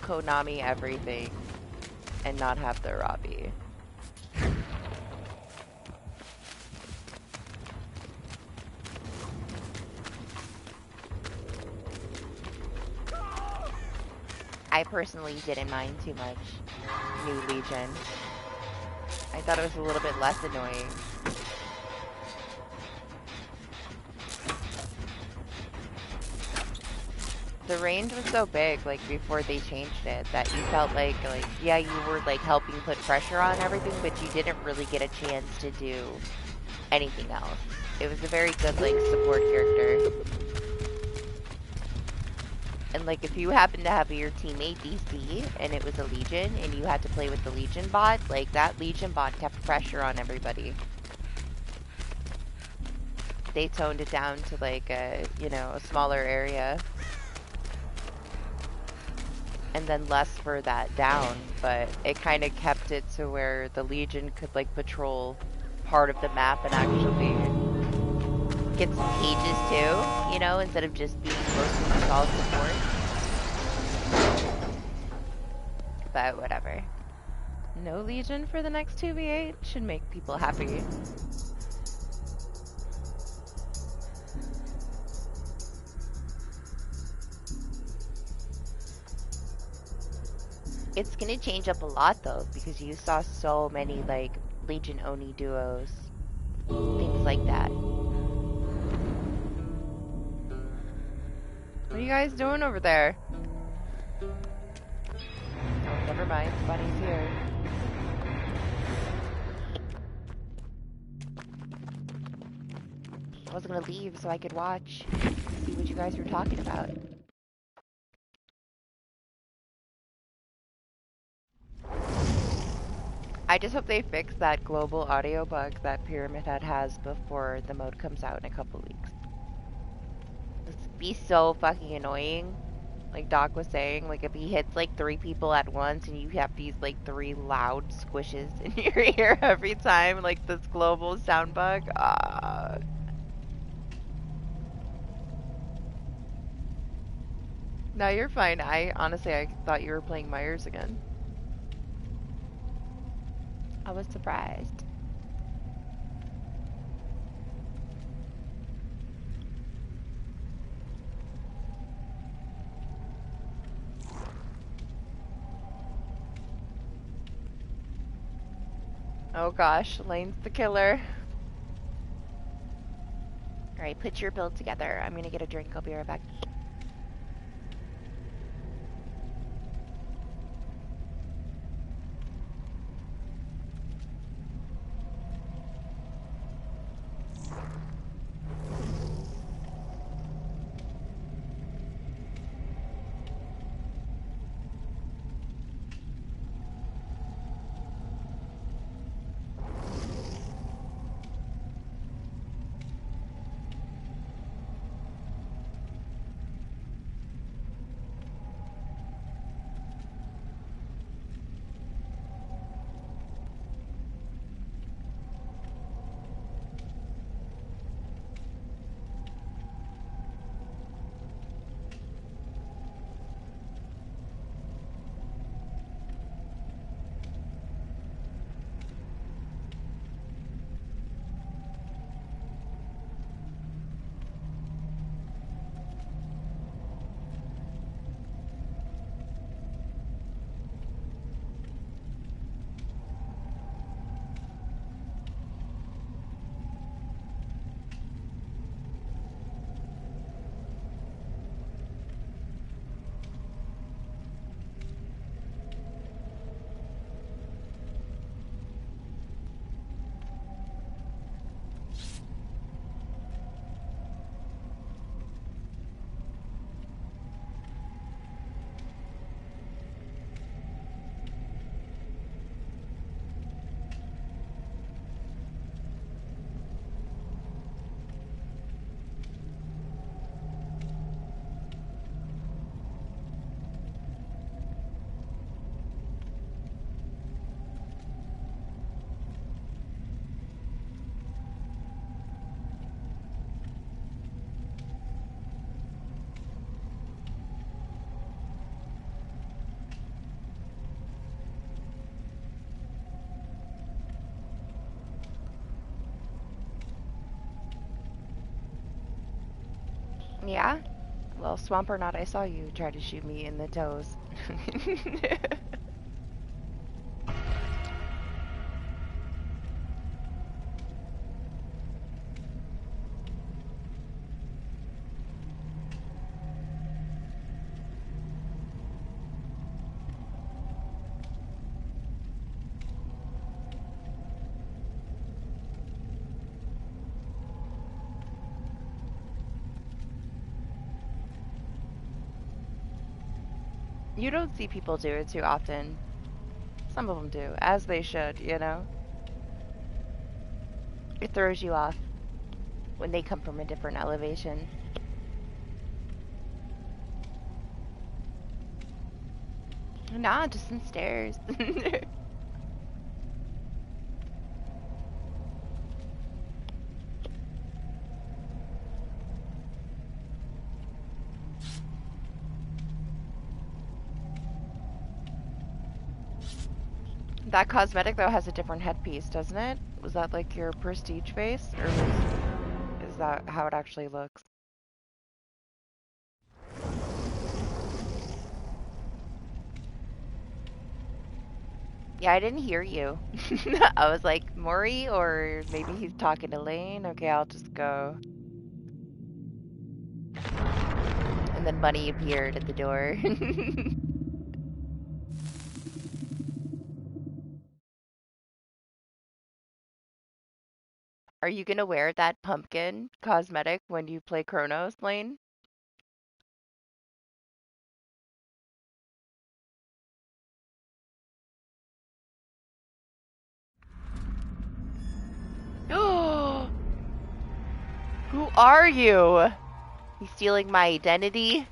S1: Konami everything and not have the Robbie? I personally didn't mind too much New Legion. I thought it was a little bit less annoying. The range was so big, like, before they changed it, that you felt like, yeah, you were, like, helping put pressure on everything, but you didn't really get a chance to do anything else. It was a very good, like, support character. And, like, if you happen to have your teammate DC, and it was a Legion, and you had to play with the Legion bot, like, that Legion bot kept pressure on everybody. They toned it down to, like, a smaller area. And then less for that down, but it kind of kept it to where the Legion could, like, patrol part of the map and actually get some cages too, you know, instead of just being mostly all support. But whatever. No Legion for the next 2v8 should make people happy. It's gonna change up a lot though, because you saw so many like Legion Oni duos, things like that. What are you guys doing over there? Oh, never mind, Bunny's here. I was gonna leave so I could watch, see what you guys were talking about. I just hope they fix that global audio bug that Pyramid Head has before the mode comes out in a couple weeks. This would be so fucking annoying. Like Doc was saying, like if he hits like 3 people at once and you have these like 3 loud squishes in your ear every time, like this global sound bug. No, you're fine. I thought you were playing Myers again. I was surprised. Oh gosh, Lane's the killer. Alright, put your build together. I'm gonna get a drink. I'll be right back. Yeah? Well, swamp or not, I saw you try to shoot me in the toes. You don't see people do it too often. Some of them do, as they should, you know? It throws you off when they come from a different elevation. Nah, just some stairs. That cosmetic, though, has a different headpiece, doesn't it? Was that like your prestige face, or is that how it actually looks? Yeah, I didn't hear you. I was like, Maury, or maybe he's talking to Lane. Okay, I'll just go. And then Bunny appeared at the door. Are you gonna wear that pumpkin cosmetic when you play Chronos, Lane?
S3: are you? You stealing my identity?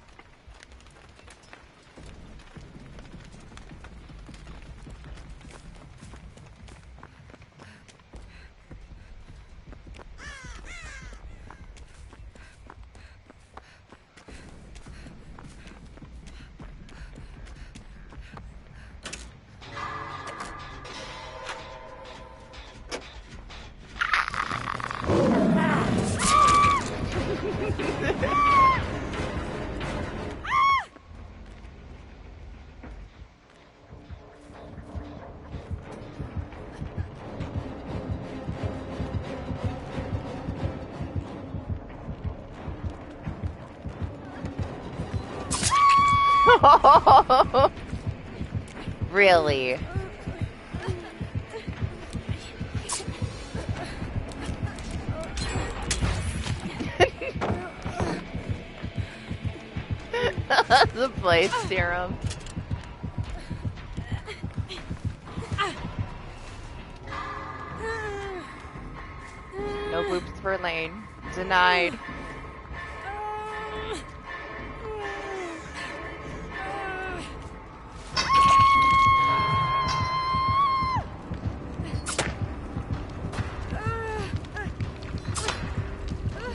S3: Really? The Blight Serum. No boops for Lane. Denied.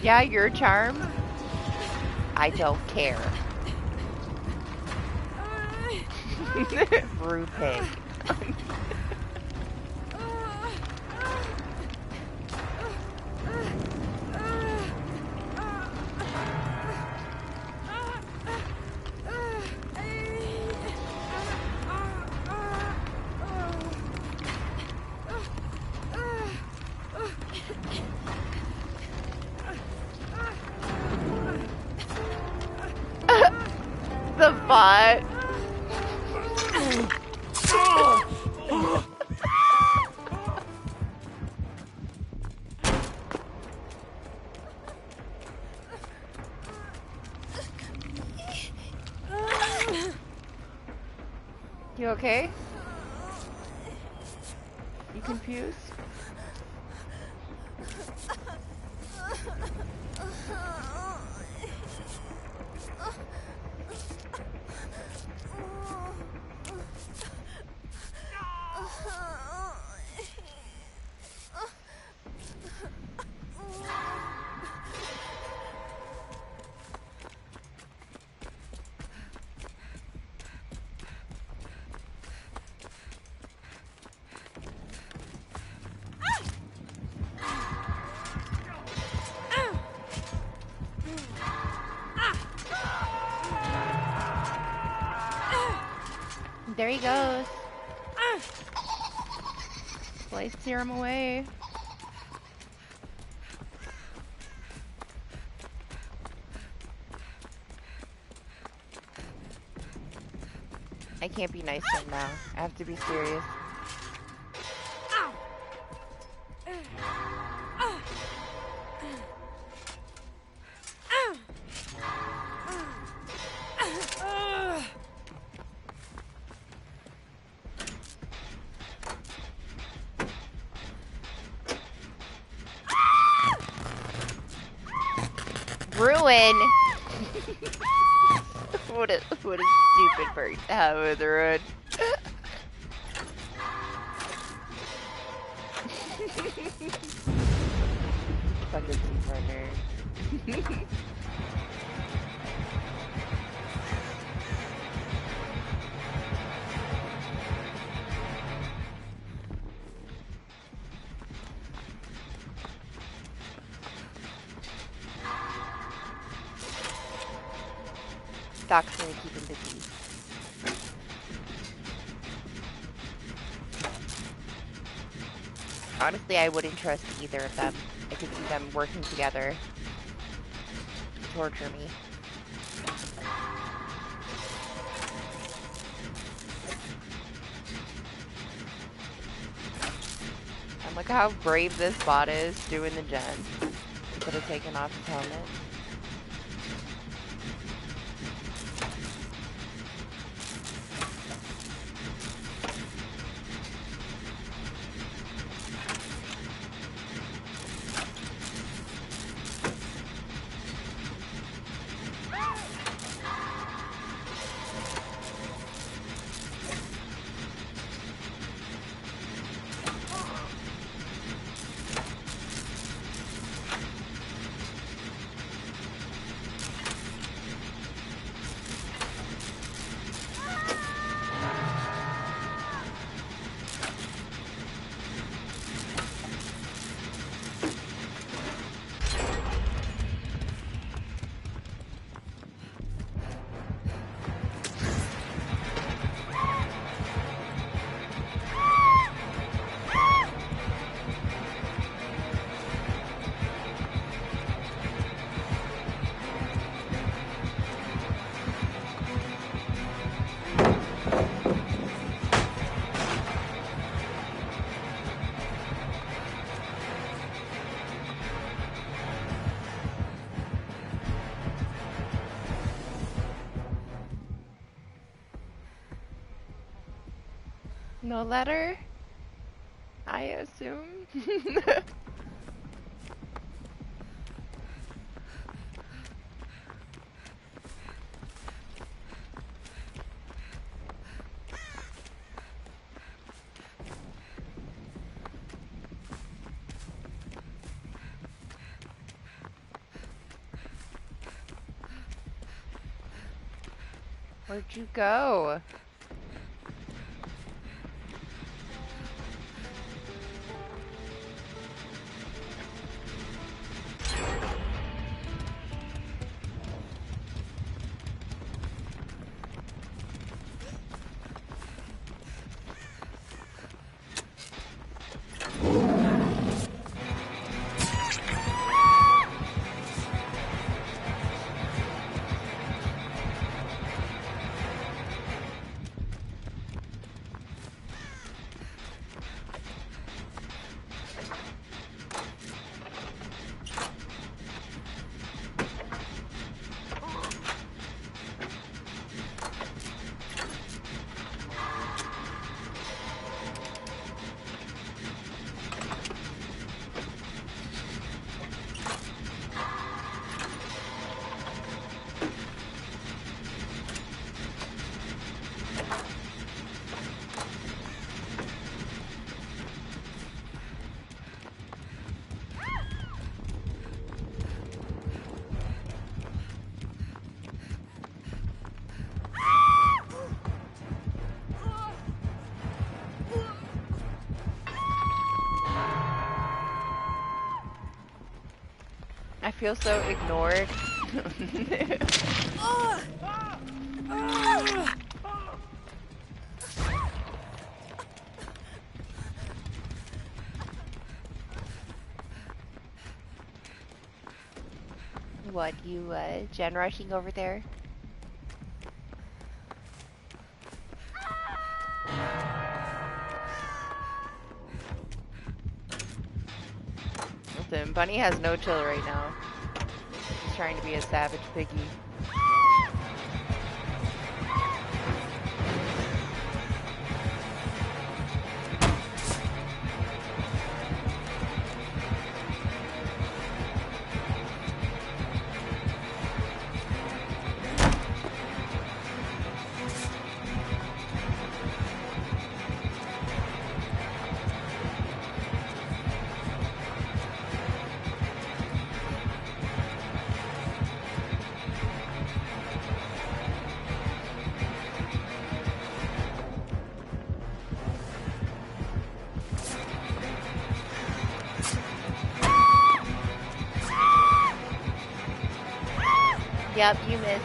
S3: Yeah, your charm. I don't care. Brew pig. The bot. You okay? You confused? There he goes. Place Serum away. I can't be nice to him now. I have to be serious. Ruin. What a stupid bird to have with the road. Fucking partner. Doc's gonna keep him busy. Honestly, I wouldn't trust either of them. I could see them working together to torture me. And look how brave this bot is doing the gen. Instead of taking off his helmet.
S1: No letter? I assume. Where'd you go? I feel so ignored.
S3: What, you, gen rushing over there?
S1: Listen, Bunny has no chill right now. He's trying to be a savage piggy. Yep, you missed.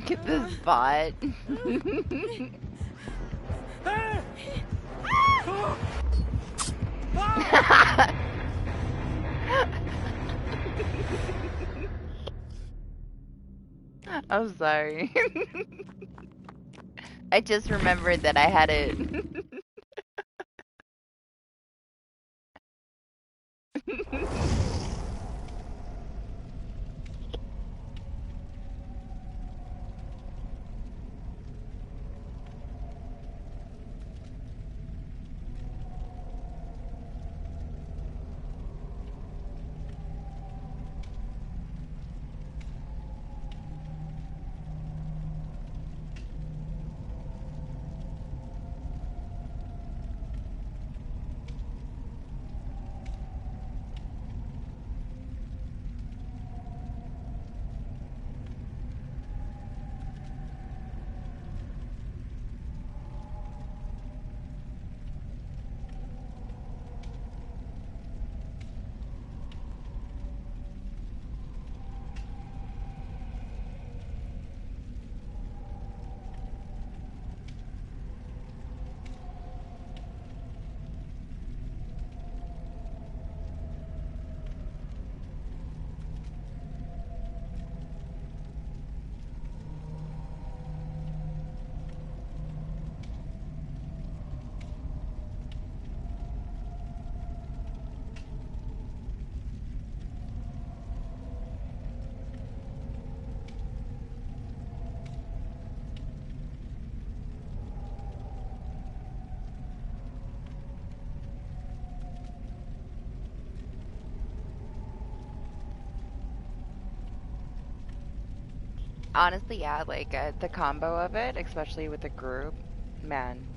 S1: Get this bot. I'm sorry. I just remembered that I had it. Honestly, yeah, like the combo of it, especially with a group, man,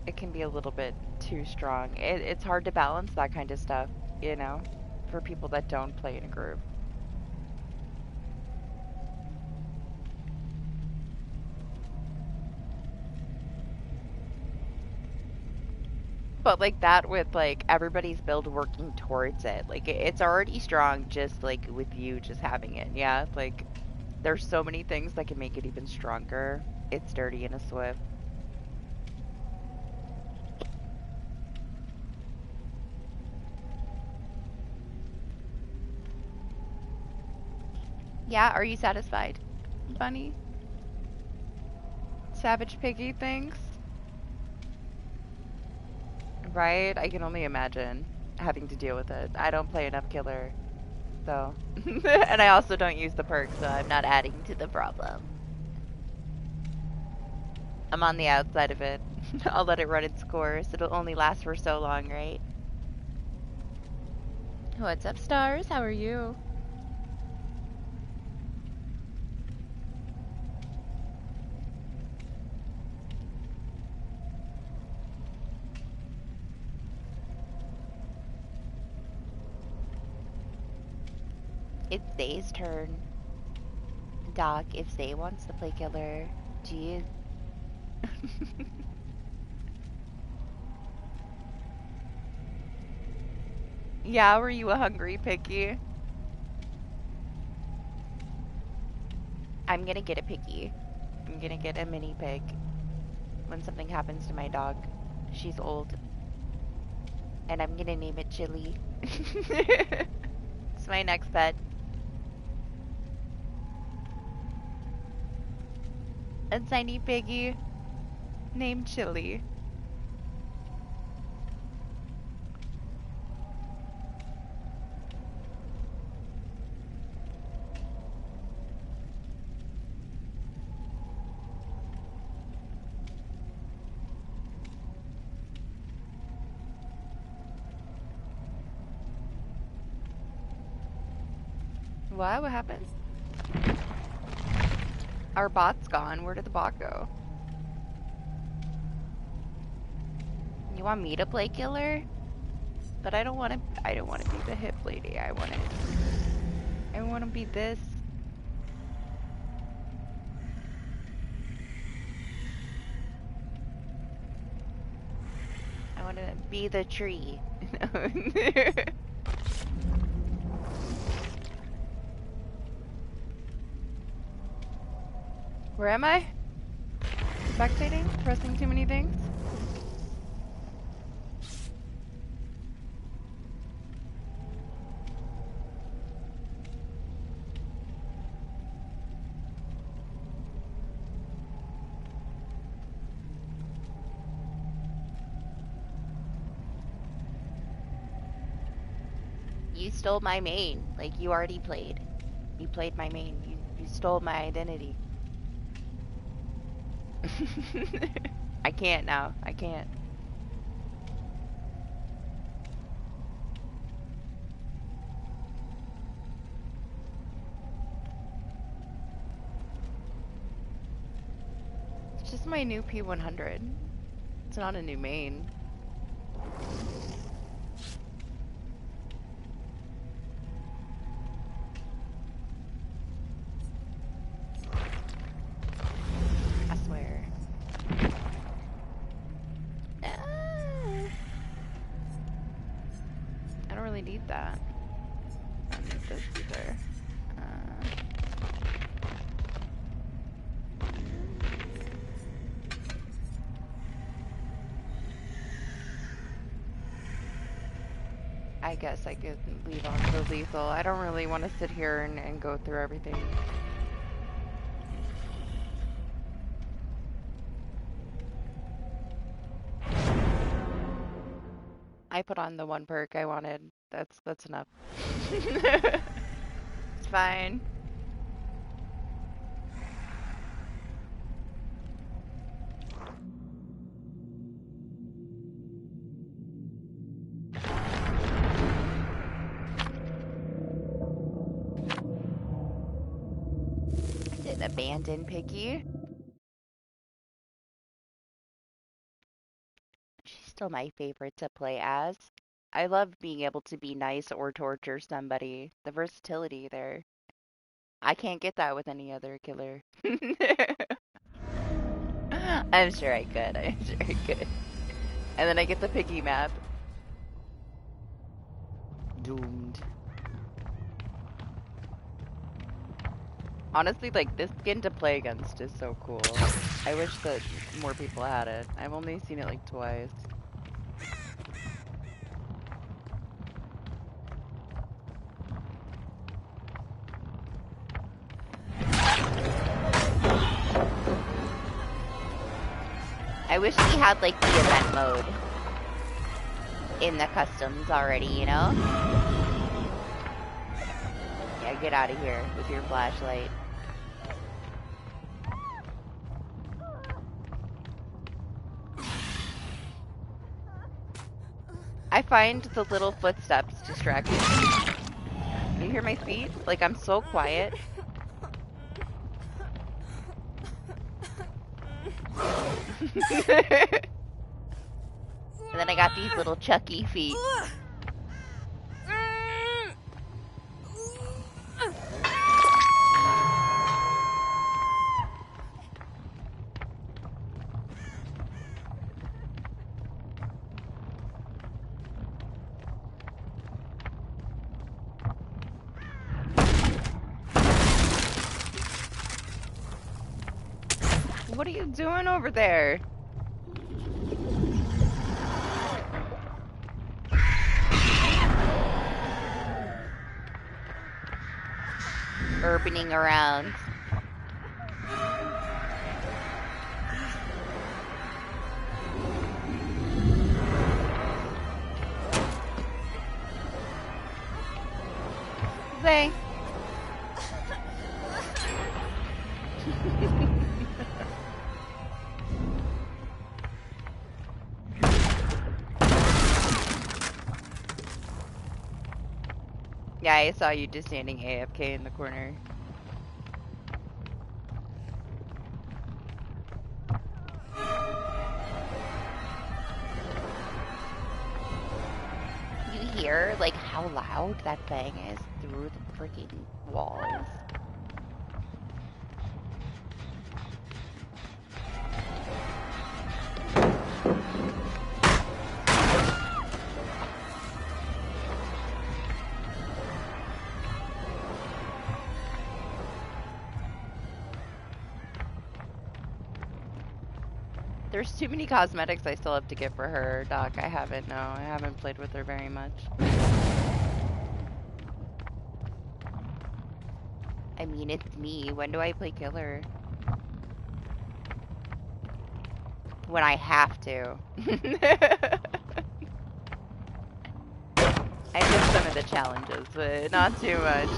S1: it can be a little bit too strong. It's hard to balance that kind of stuff, you know, for people that don't play in a group. But like that with like everybody's build working towards it, like it's already strong just like with you just having it, yeah? Like there's so many things that can make it even stronger. It's sturdy and a swift. Yeah, are you satisfied, Bunny? Savage Piggy, thanks. Right? I can only imagine having to deal with it. I don't play enough killer, so. And I also don't use the perk, so I'm not adding to the problem. I'm on the outside of it. I'll let it run its course. It'll only last for so long, right? What's up, Stars? How are you? It's Zay's turn. Doc, if Zay wants to play killer, geez. Yeah, were you a hungry piggy? I'm gonna get a piggy. I'm gonna get a mini pig when something happens to my dog. She's old. And I'm gonna name it Chili. It's my next pet. A tiny piggy named Chili. What happened? Our bot's gone. Where did the bot go? You want me to play killer? But I don't want to be the hip lady. I want to be this. I want to be the tree. Where am I? Spectating? Pressing too many things?
S3: you stole my main. Like, you already played. You played my main. You stole my identity. I can't now. I can't.
S1: It's just my new P100. It's not a new main. I swear. I don't really need that. I don't need this either. I guess I could leave on the lethal. I don't really want to sit here and go through everything. I put on the one perk I wanted. That's enough. It's fine.
S3: An abandoned piggy. She's still my favorite to play as. I love being able to be nice or torture somebody. The versatility there. I can't get that with any other killer. I'm sure I could. I'm sure I could. And then I get the piggy map. Doomed. Honestly, like, this skin to play against is so cool. I wish that more people had it. I've only seen it like twice. I wish we had like the event mode in the customs already, you know? Yeah, get out of here with your flashlight. I find the little footsteps distracting. You hear my feet? Like, I'm so quiet. And then I got these little Chucky feet. What are you doing over there? Urbaning around. Zay. Yeah, I saw you just standing AFK in the corner. You hear, like, how loud that bang is through the freaking walls? There's too many cosmetics I still have to get for her, Doc. I haven't played with her very much. I mean, it's me. When do I play killer? When I have to. I just am the challenges, but not too much.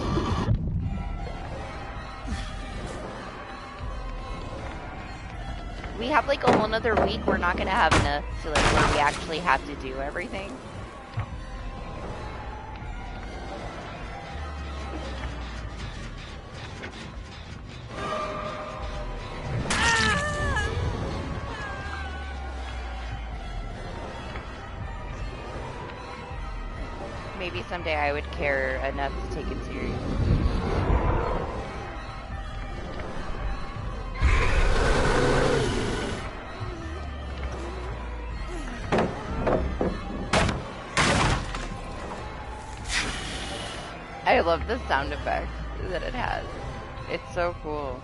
S3: We have like a whole nother week. We're not gonna have enough to like where we actually have to do everything. Maybe someday I would care enough to take it serious. I love the sound effect that it has. It's so cool.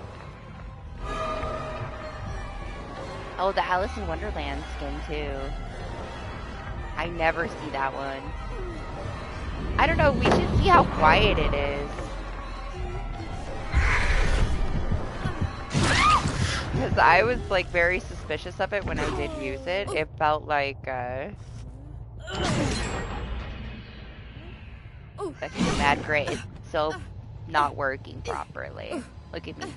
S3: Oh, the Alice in Wonderland skin too. I never see that one. I don't know, we should see how quiet it is. Because I was like very suspicious of it when I did use it. It felt like that's the mad grit. It's still not working properly. Look at me.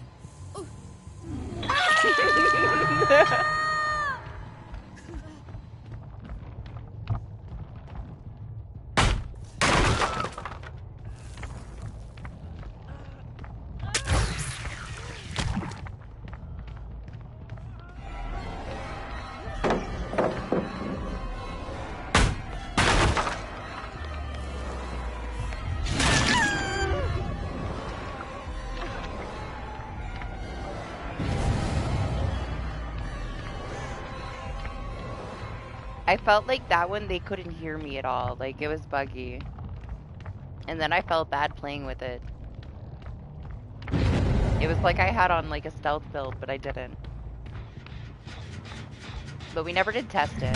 S3: I felt like that one, they couldn't hear me at all. Like, it was buggy. And then I felt bad playing with it. It was like I had on, like, a stealth build, but I didn't. But we never did test it.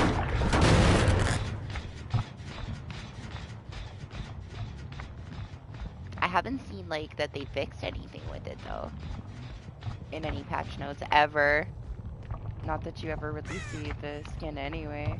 S3: I haven't seen, like, that they fixed anything with it, though. In any patch notes, ever. Not that you ever really see the skin anyway.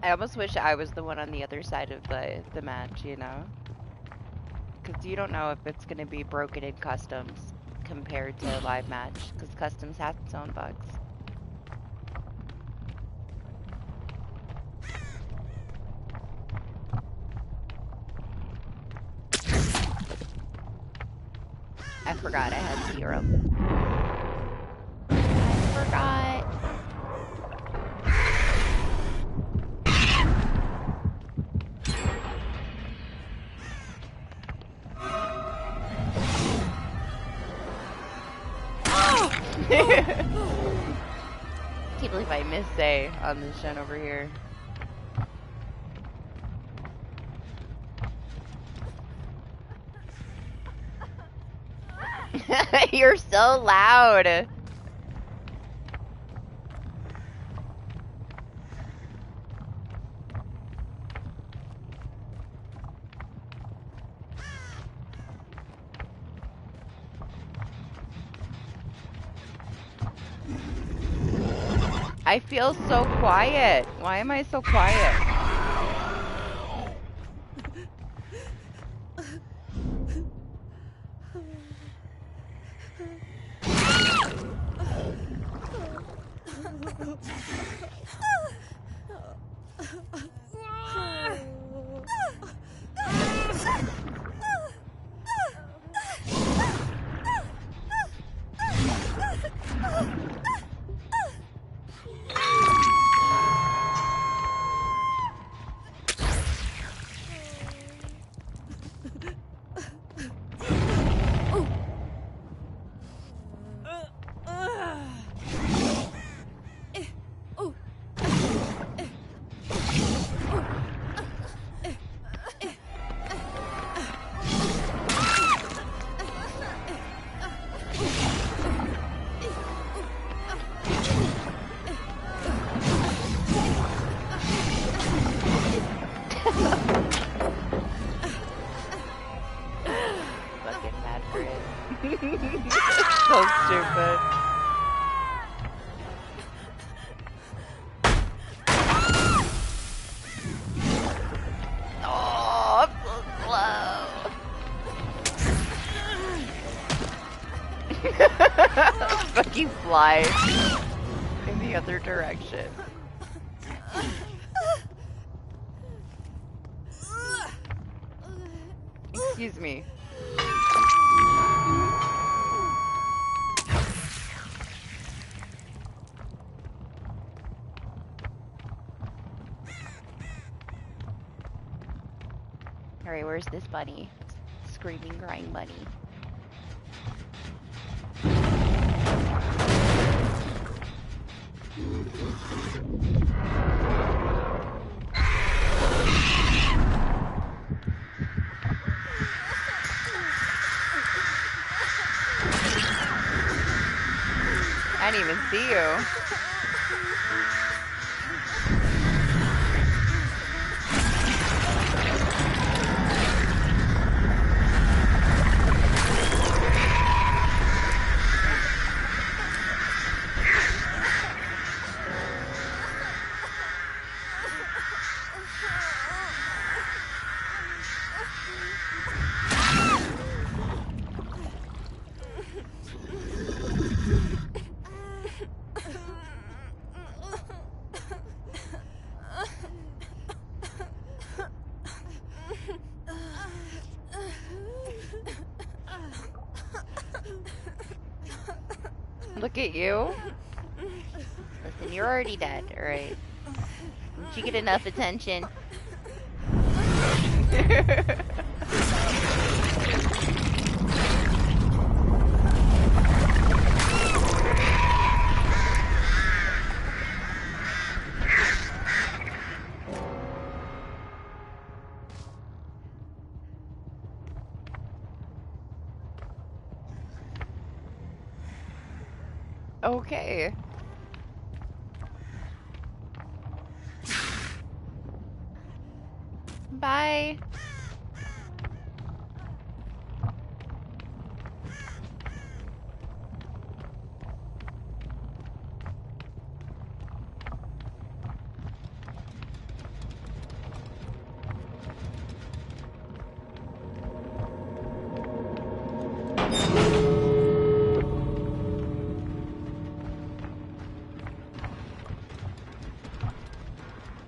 S3: I almost wish I was the one on the other side of the match, you know? Because you don't know if it's going to be broken in customs compared to a live match, because customs has its own bugs. I forgot I had Serum.
S1: I forgot.
S3: Can't believe I missed A on this gen over here. You're so loud. I feel so quiet. Why am I so quiet? stupid. Oh, I'm so slow. Fucking fly in the other direction. Excuse me. Alright, where's this bunny? Screaming, crying bunny. I didn't even see you. Look at you. Listen, you're already dead, alright? Did you get enough attention? Okay. Bye.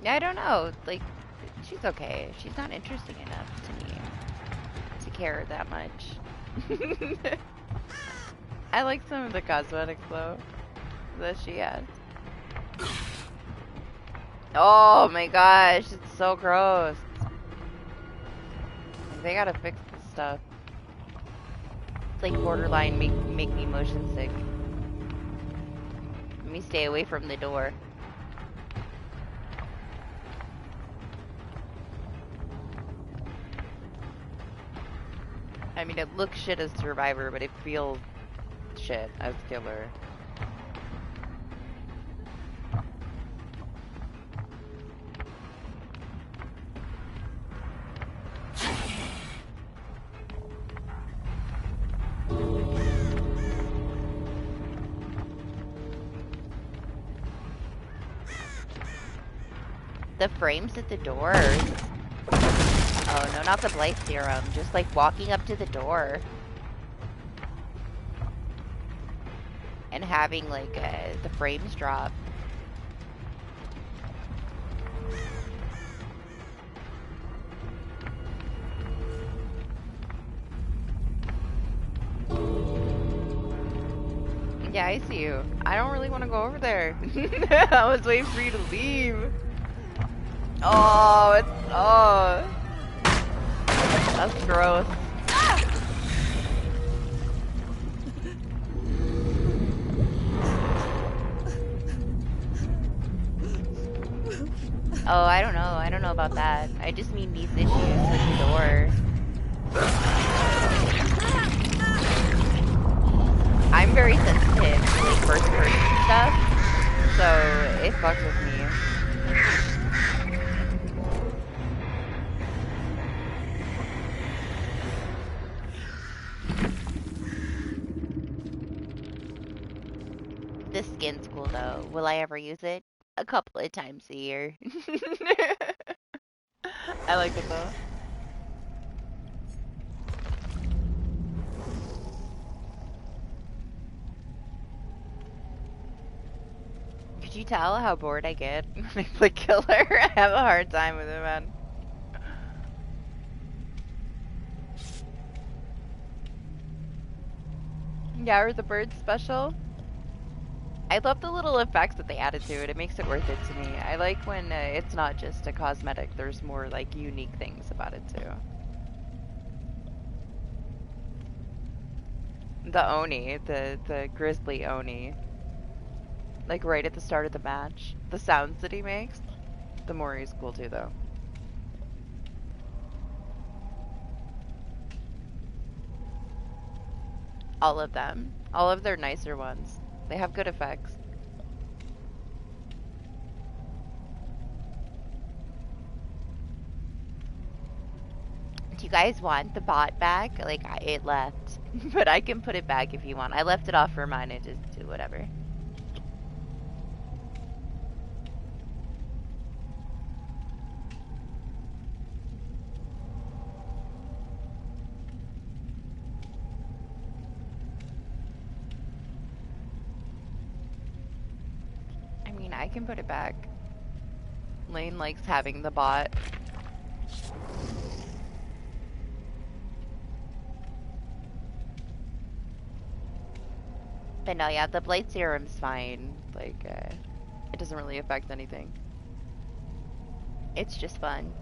S3: I don't know, like, she's okay. She's not interesting enough to me to care that much. I like some of the cosmetics, though, that she has. Oh my gosh, it's so gross. They gotta fix this stuff. It's like borderline make me motion sick. Let me stay away from the door. I mean, it looks shit as Survivor, but it feels shit as Killer. The frames at the doors. Oh, no, not the Blight Serum. Just, like, walking up to the door. And having, like, the frames drop. Yeah, I see you. I don't really want to go over there. I was waiting for you to leave. Oh, it's... Oh... That's gross. Oh, I don't know. I don't know about that. I just mean these issues with the door. I'm very sensitive to like first person stuff, so it fucks with me.
S1: This skin's cool though. Will I ever use it? A couple of times a year. I like it though. Could you tell how bored I get when I play killer? I have a hard time with it, man. Yeah, or the bird special. I love the little effects that they added to it. It makes it worth it to me. I like when it's not just a cosmetic. There's more like unique things about it too. The Oni, the grizzly Oni. Like right at the start of the match. The sounds that he makes. The Mori's cool too though. All of them. All of their nicer ones. They have good effects. Do you guys want the bot back? Like, it left. But I can put it back if you want. I left it off for mine and just do whatever. I mean, I can put it back. Lane likes having the bot. But no, yeah, the Blight Serum's fine. Like, it doesn't really affect anything. It's just fun.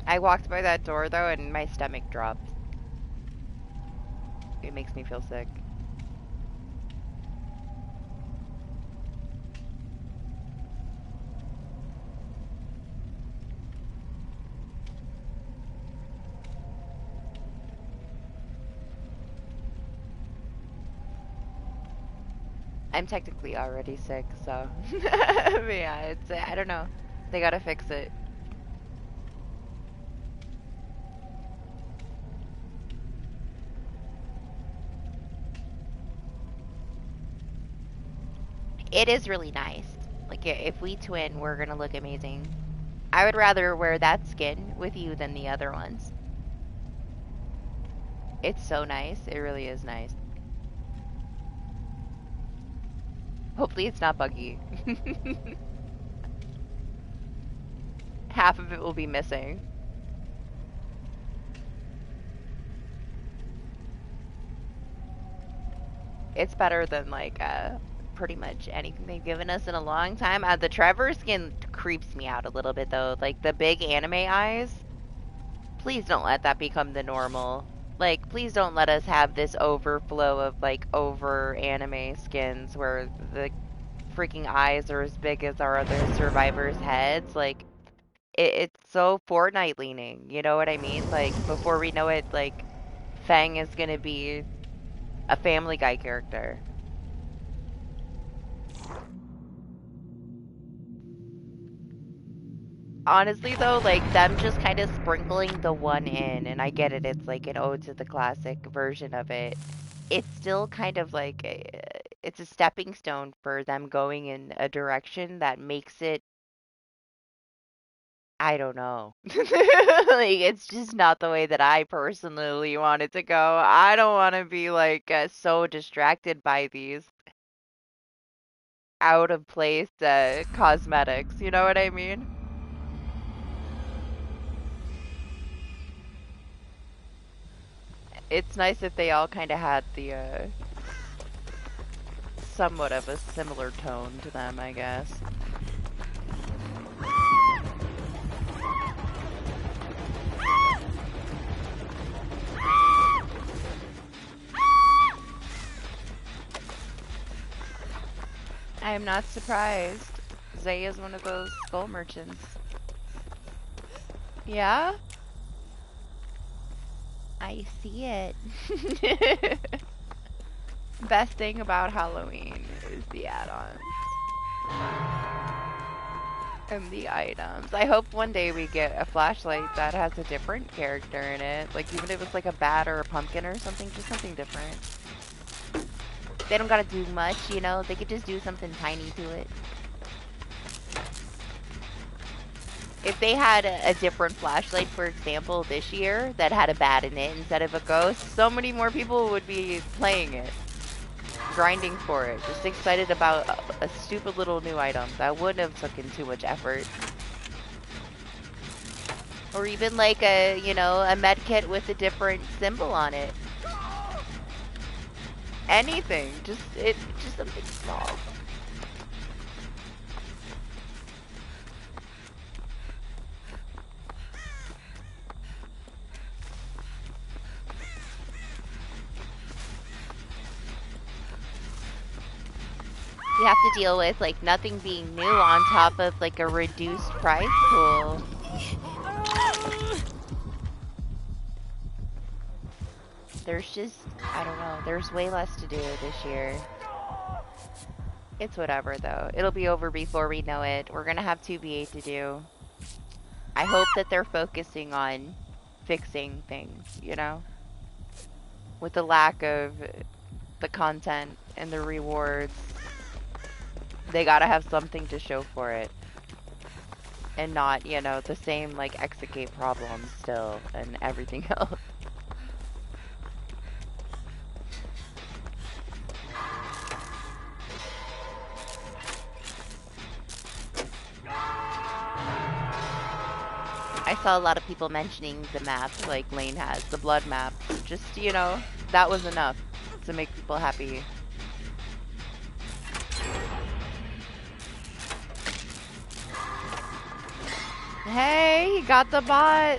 S1: I walked by that door though and my stomach dropped. It makes me feel sick. I'm technically already sick, so yeah, it's I don't know. They gotta fix it. It is really nice. Like, if we twin, we're gonna look amazing. I would rather wear that skin with you than the other ones. It's so nice. It really is nice. Hopefully it's not buggy. Half of it will be missing. It's better than, like, pretty much anything they've given us in a long time. The Trevor skin creeps me out a little bit, though. Like, the big anime eyes. Please don't let that become the normal. Like, please don't let us have this overflow of, like, over anime skins where the freaking eyes are as big as our other survivors' heads. Like, it's so Fortnite leaning. You know what I mean? Like, before we know it, like, Fang is gonna be a Family Guy character. Honestly, though, like, them just kind of sprinkling the one in, and I get it, it's like an ode to the classic version of it. It's still kind of like, it's a stepping stone for them going in a direction that makes it, I don't know. Like, it's just not the way that I personally want it to go. I don't want to be, like, so distracted by these out of place cosmetics, you know what I mean? It's nice if they all kind of had the, somewhat of a similar tone to them, I guess. I am not surprised. Zay is one of those skull merchants. Yeah? I see it. Best thing about Halloween is the add-ons.
S3: And the items. I hope one day we get a flashlight that has a different character in it. Like, even if it's like a bat or a pumpkin or something, just something different. They don't gotta do much, you know? They could just do something tiny to it. If they had a different flashlight, for example, this year, that had a bat in it instead of a ghost, so many more people would be playing it. Grinding for it. Just excited about a stupid little new item that wouldn't have taken too much effort. Or even like a, you know, a med kit with a different symbol on it. Anything. Just something small. You have to deal with like nothing being new on top of like a reduced price pool. There's just, I don't know, there's way less to do this year. It's whatever though. It'll be over before we know it. We're gonna have 2B8 to do. I hope that they're focusing on fixing things, you know? With the lack of the content and the rewards. They gotta have something to show for it. And not, you know, the same, like, execute problems still and everything else. I saw a lot of people mentioning the map, like Lane has, the blood map. Just, you know, that was enough to make people happy. Hey, he got the bot.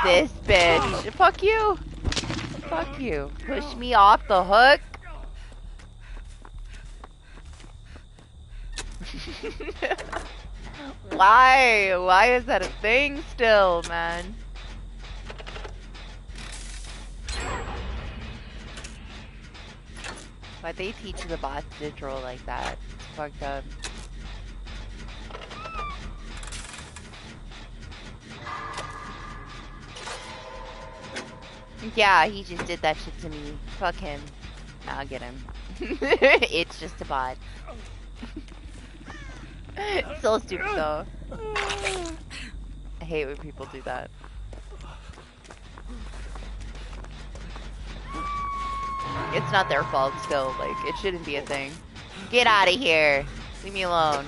S3: This bitch. Fuck you. Fuck you. Push me off the hook. Why? Why is that a thing still, man? Why'd they teach the bots to troll like that? It's fucked up. Yeah, he just did that shit to me. Fuck him. Nah, I'll get him. It's just a bot. So stupid though. I hate when people do that. It's not their fault still, like, it shouldn't be a thing. Get out of here. Leave me alone.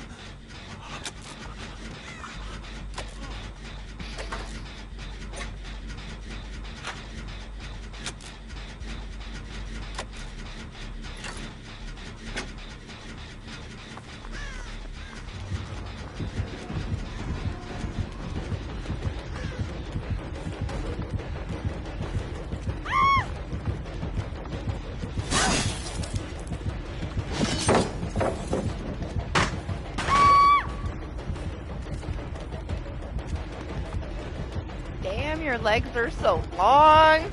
S3: Your legs are so long.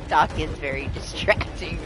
S3: Doc is very distracting.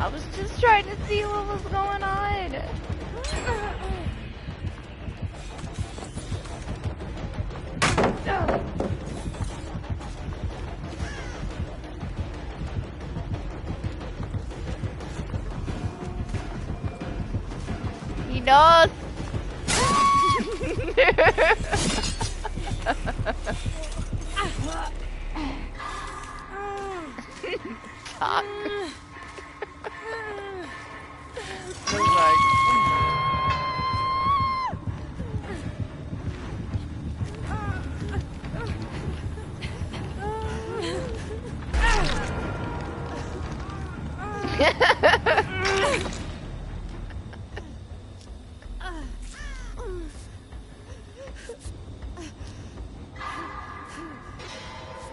S1: I was just trying to see what was going on. He knows. Talk.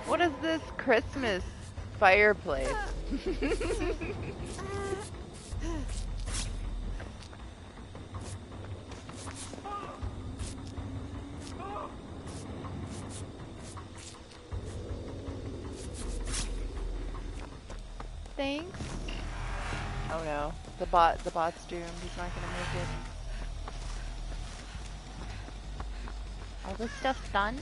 S1: What is this Christmas fireplace? Thanks. Oh no, the bot's doomed. He's not gonna make it. All this stuff's done?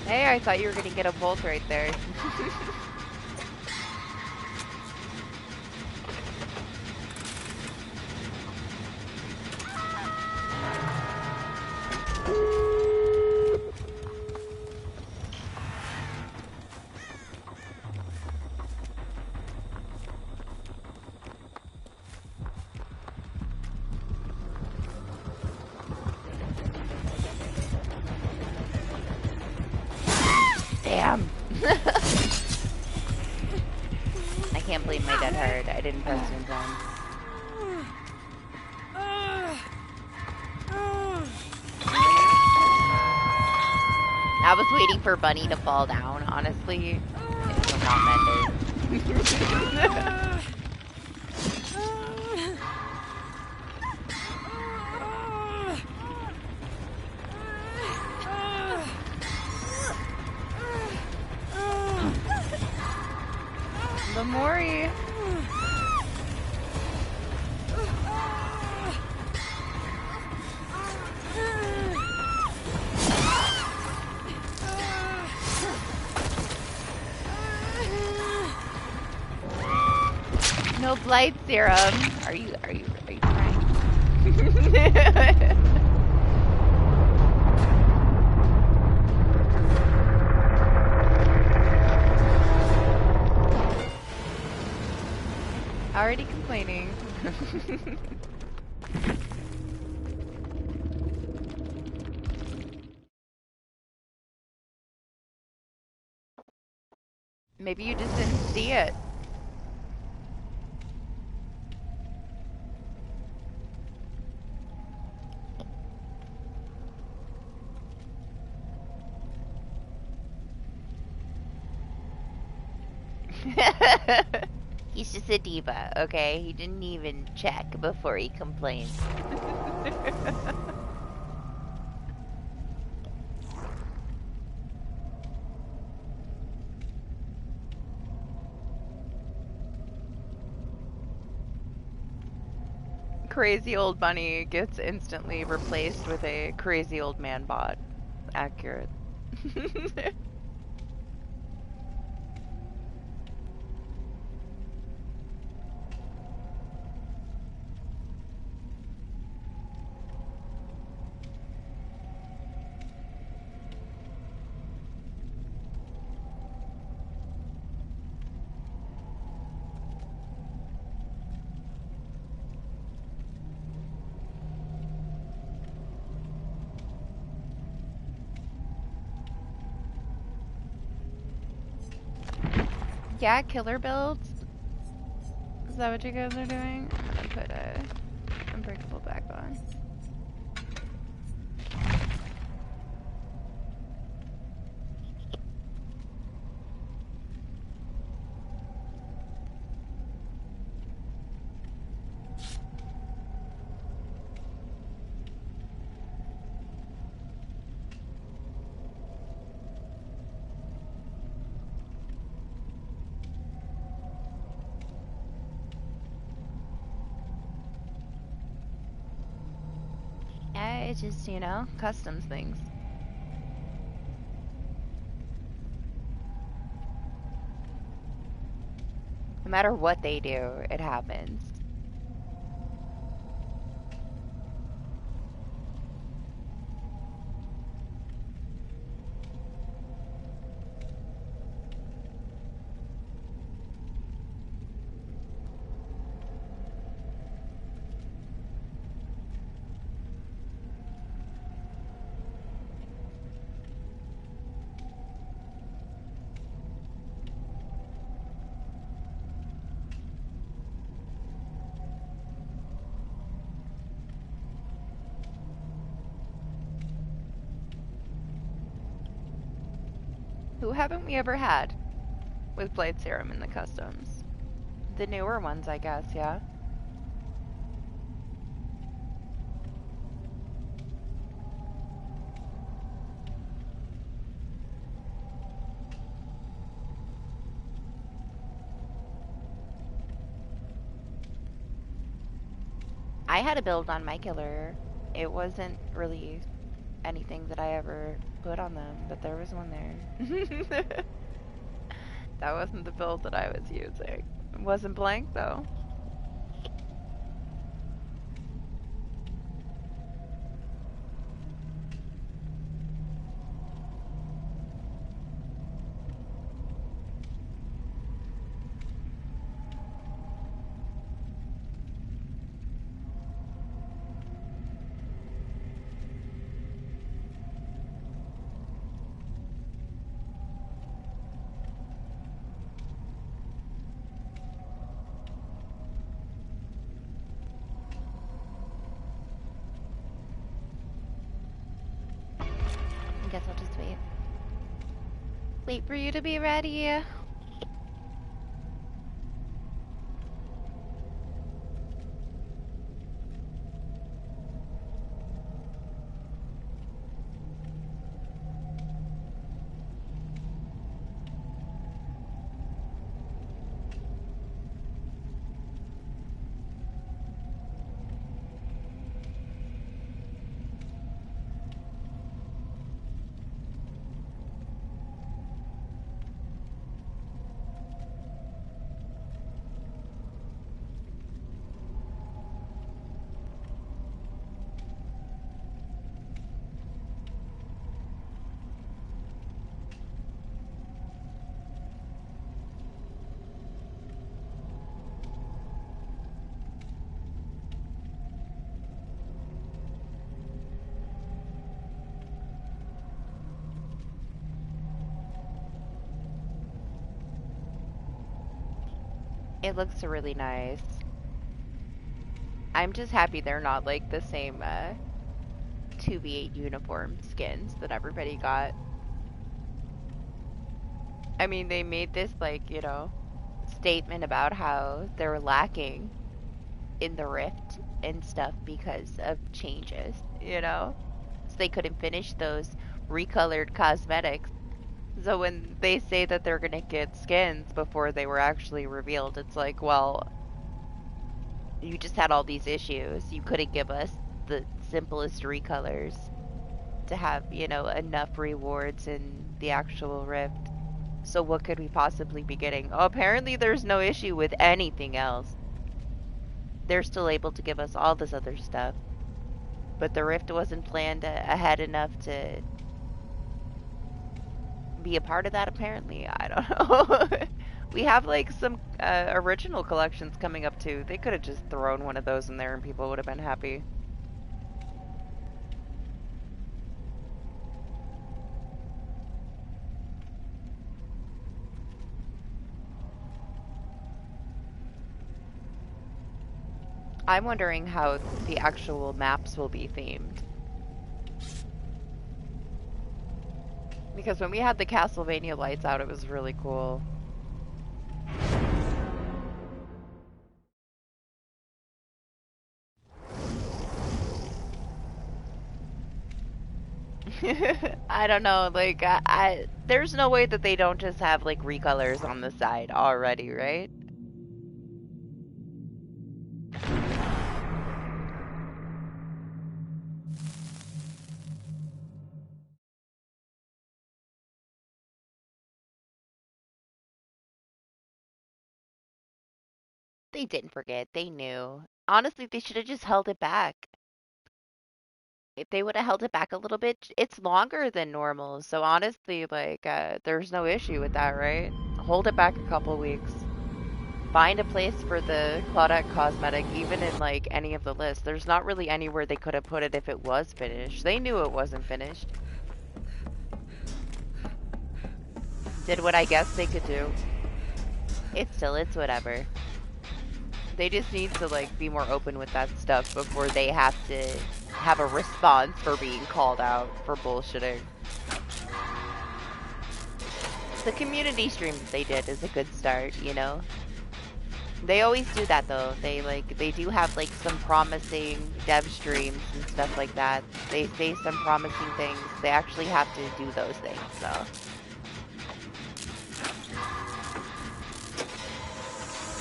S1: Hey, I thought you were gonna get a bolt right there. Damn! I can't blame my dead hard. I didn't press it in time. I was waiting for Bunny to fall down, honestly. It was not meant Lamori. No Blight Serum. Are you trying? Already complaining. Maybe you just didn't see it.
S3: He's just a diva, okay? He didn't even check before he complained. Crazy old bunny gets instantly replaced with a crazy old man bot. Accurate.
S1: Yeah, killer builds. Is that what you guys are doing? I'm gonna put a unbreakable back on. Yeah, it's just, you know, customs things.
S3: No matter what they do, it happens.
S1: Who haven't we ever had with Blight Serum in the customs?
S3: The newer ones, I guess, yeah. I had a build on my killer. It wasn't really anything that I ever put on them, but there was one there.
S1: That wasn't the build that I was using.
S3: It wasn't blank, though.
S1: I guess I'll just wait. Wait for you to be ready.
S3: It looks really nice. I'm just happy they're not like the same 2v8 uniform skins that everybody got. I mean, they made this like, you know, statement about how they're lacking in the Rift and stuff because of changes, you know? So they couldn't finish those recolored cosmetics. So when they say that they're gonna get skins before they were actually revealed, it's like, well, you just had all these issues. You couldn't give us the simplest recolors to have, you know, enough rewards in the actual Rift. So what could we possibly be getting? Oh, apparently there's no issue with anything else. They're still able to give us all this other stuff. But the Rift wasn't planned ahead enough to be a part of that, apparently. I don't know. We have like some original collections coming up too. They could have just thrown one of those in there and people would have been happy. I'm wondering how the actual maps will be themed. Because when we had the Castlevania lights out, it was really cool. I don't know, like, there's no way that they don't just have, like, recolors on the side already, right? They didn't forget. They knew. Honestly, they should have just held it back. If they would have held it back a little bit, it's longer than normal. So honestly, like, there's no issue with that, right? Hold it back a couple weeks. Find a place for the Claudette cosmetic, even in, like, any of the lists. There's not really anywhere they could have put it if it was finished. They knew it wasn't finished. Did what I guess they could do. It's whatever. They just need to, like, be more open with that stuff before they have to have a response for being called out for bullshitting. The community stream that they did is a good start, you know? They always do that, though. They do have, like, some promising dev streams and stuff like that. They say some promising things. They actually have to do those things, so...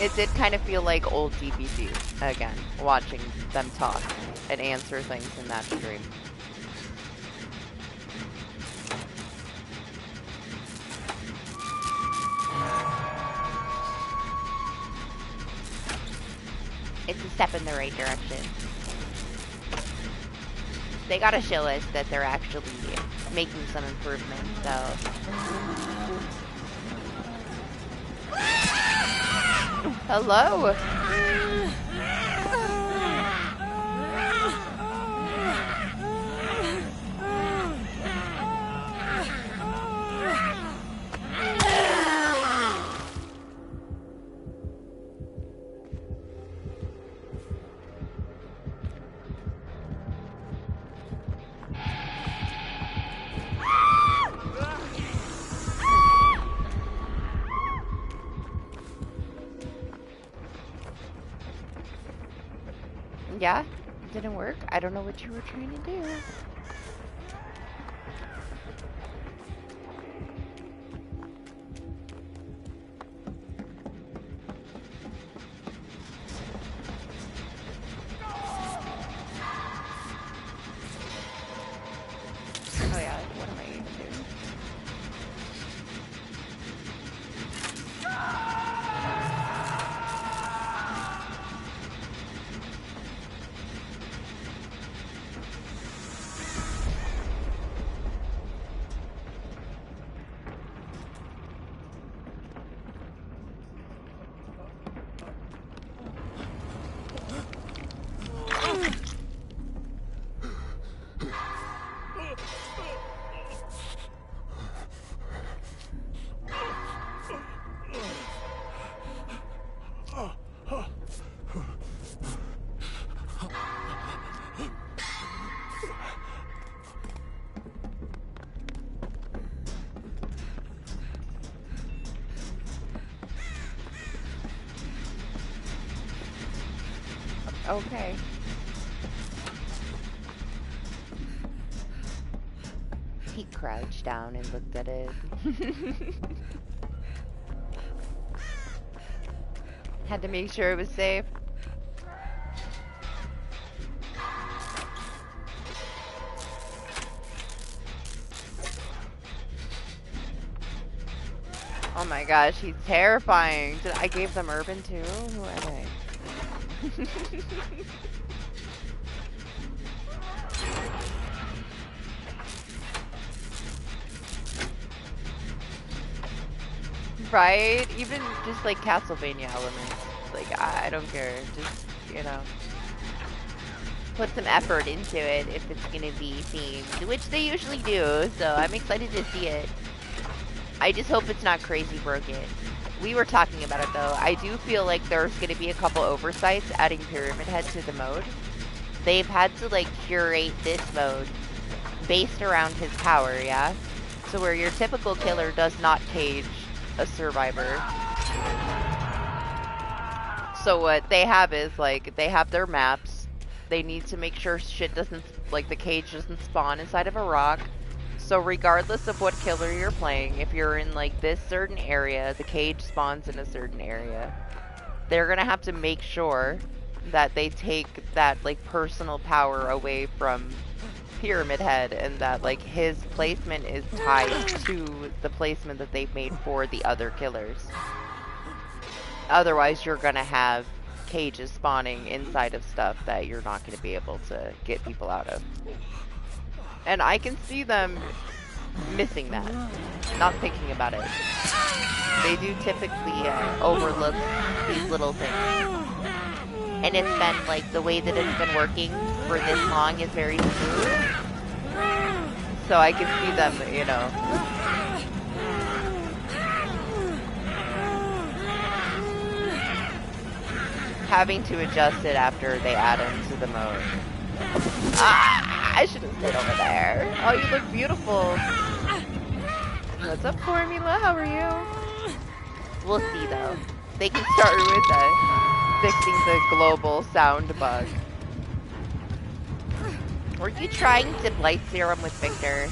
S3: It did kind of feel like old DBD, again, watching them talk and answer things in that stream. It's a step in the right direction. They gotta show us that they're actually making some improvements, so... Hello! Yeah, it didn't work. I don't know what you were trying to do. Oh yeah, what am I doing? Okay. He crouched down and looked at it. Had to make sure it was safe. Oh my gosh, he's terrifying. I gave them urban too? Who are they? Right? Even just like Castlevania elements. Like, I don't care. Just, you know. Put some effort into it if it's gonna be themed, which they usually do, so I'm excited to see it. I just hope it's not crazy broken. We were talking about it though. I do feel like there's gonna be a couple oversights adding Pyramid Head to the mode. They've had to like curate this mode based around his power, yeah? So where your typical killer does not cage a survivor. So what they have is like, they have their maps. They need to make sure shit doesn't, like the cage doesn't spawn inside of a rock. So regardless of what killer you're playing, if you're in like this certain area, the cage spawns in a certain area. They're gonna have to make sure that they take that like personal power away from Pyramid Head, and that like his placement is tied to the placement that they've made for the other killers. Otherwise you're gonna have cages spawning inside of stuff that you're not gonna be able to get people out of. And I can see them missing that, not thinking about it. They do typically overlook these little things. And it's been like, the way that it's been working for this long is very smooth. So I can see them, you know. Having to adjust it after they add them to the mode. Ah, I should have stayed over there. Oh, you look beautiful. What's up, Formula? How are you? We'll see, though. They can start with fixing the global sound bug. Were you trying to Blight Serum with Victor?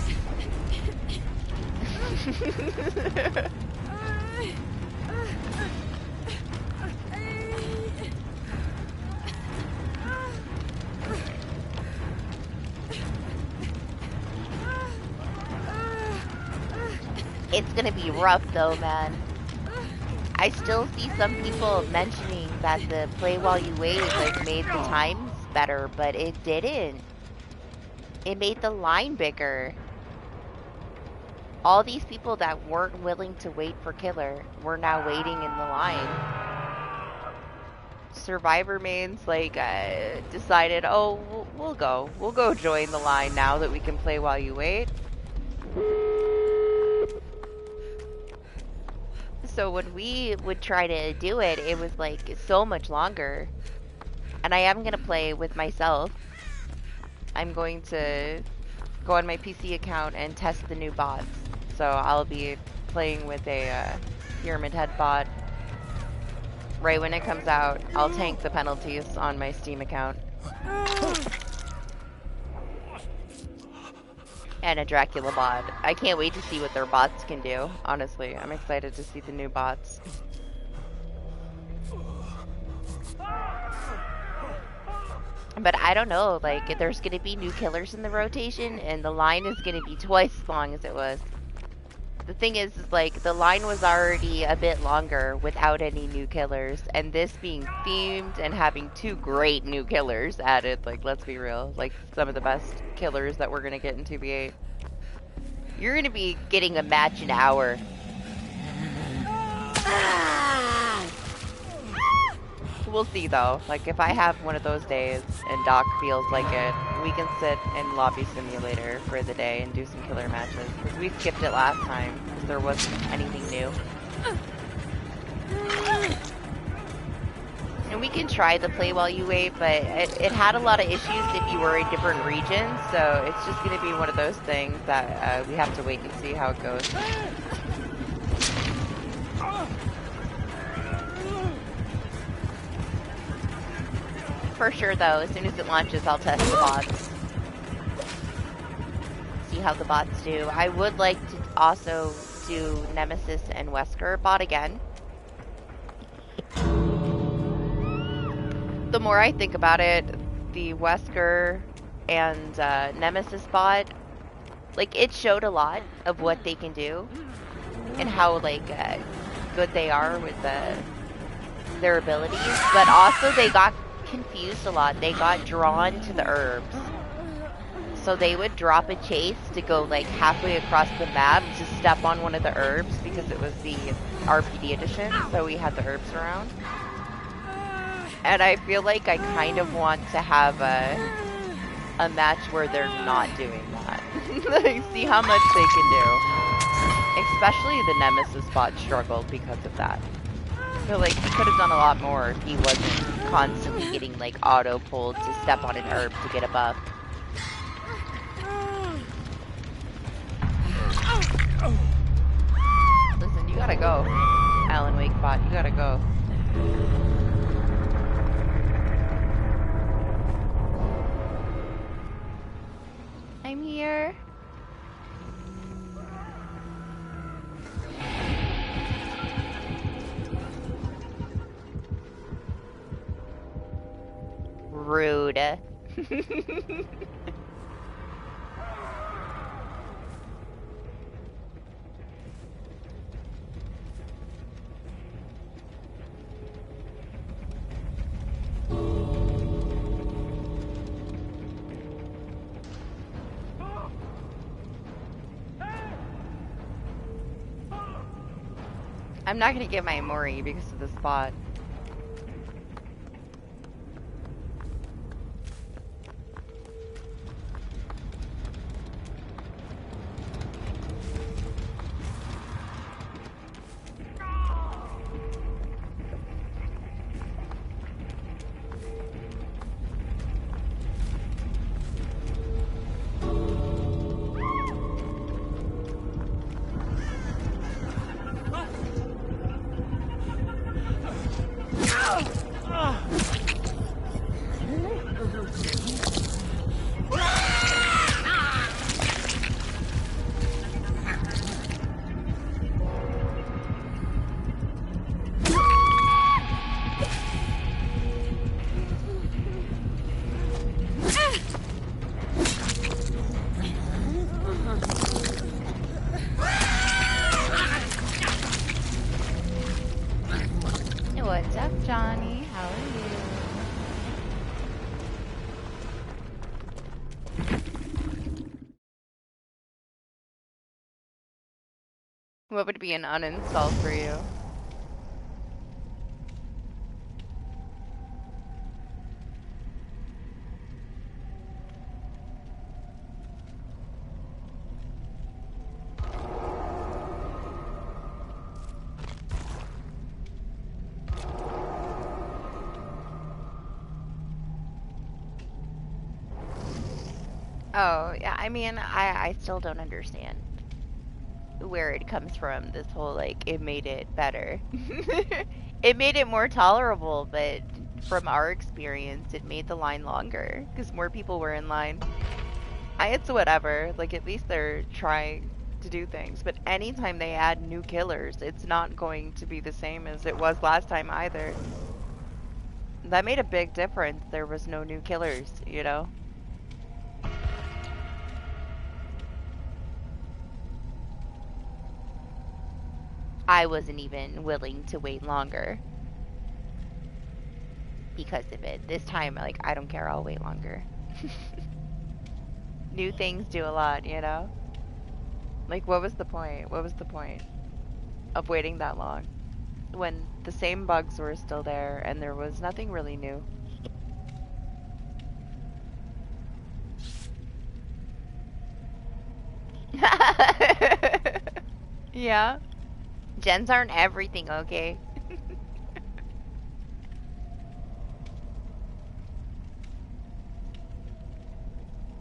S3: It's gonna be rough though, man. I still see some people mentioning that the play while you wait like made the times better, but it didn't. It made the line bigger. All these people that weren't willing to wait for killer were now waiting in the line. Survivor mains like decided, oh, we'll go join the line now that we can play while you wait. So when we would try to do it, it was like so much longer. And I am gonna play with myself. I'm going to go on my PC account and test the new bots. So I'll be playing with a Pyramid Head bot. Right when it comes out, I'll tank the penalties on my Steam account. And a Dracula bot. I can't wait to see what their bots can do, honestly. I'm excited to see the new bots. But I don't know, like, there's gonna be new killers in the rotation, and the line is gonna be twice as long as it was. The thing is like, the line was already a bit longer without any new killers, and this being themed and having 2 great new killers added, like, let's be real, like, some of the best killers that we're gonna get in 2v8. You're gonna be getting a match an hour. We'll see though, like if I have one of those days and Doc feels like it, we can sit in Lobby Simulator for the day and do some killer matches. Because we skipped it last time, because there wasn't anything new. And we can try the play while you wait, but it had a lot of issues if you were in different regions, so it's just going to be one of those things that we have to wait and see how it goes. For sure, though, as soon as it launches, I'll test the bots. See how the bots do. I would like to also do Nemesis and Wesker bot again. The more I think about it, the Wesker and Nemesis bot, like, it showed a lot of what they can do and how, like, good they are with their abilities, but also they got confused a lot. They got drawn to the herbs. So they would drop a chase to go, like, halfway across the map to step on one of the herbs because it was the RPD edition, so we had the herbs around. And I feel like I kind of want to have a match where they're not doing that. Like, see how much they can do. Especially the Nemesis bot struggled because of that. I feel like he could have done a lot more if he wasn't constantly getting, like, auto-pulled to step on an herb to get a buff. Listen, you gotta go. Alan Wake bot, you gotta go.
S1: I'm here.
S3: Rude. I'm not gonna get my Mori because of the spot.
S1: What's up, Johnny? How are you?
S3: What would be an uninstall for you? Oh, yeah, I mean, I still don't understand where it comes from, this whole, like, it made it better. It made it more tolerable, but from our experience, it made the line longer, because more people were in line. It's whatever, like, at least they're trying to do things, but anytime they add new killers, it's not going to be the same as it was last time either. That made a big difference, there was no new killers, you know? I wasn't even willing to wait longer because of it. This time, like, I don't care, I'll wait longer. New things do a lot, you know? Like, what was the point? What was the point of waiting that long? When the same bugs were still there and there was nothing really new. Yeah. Gens aren't everything, okay?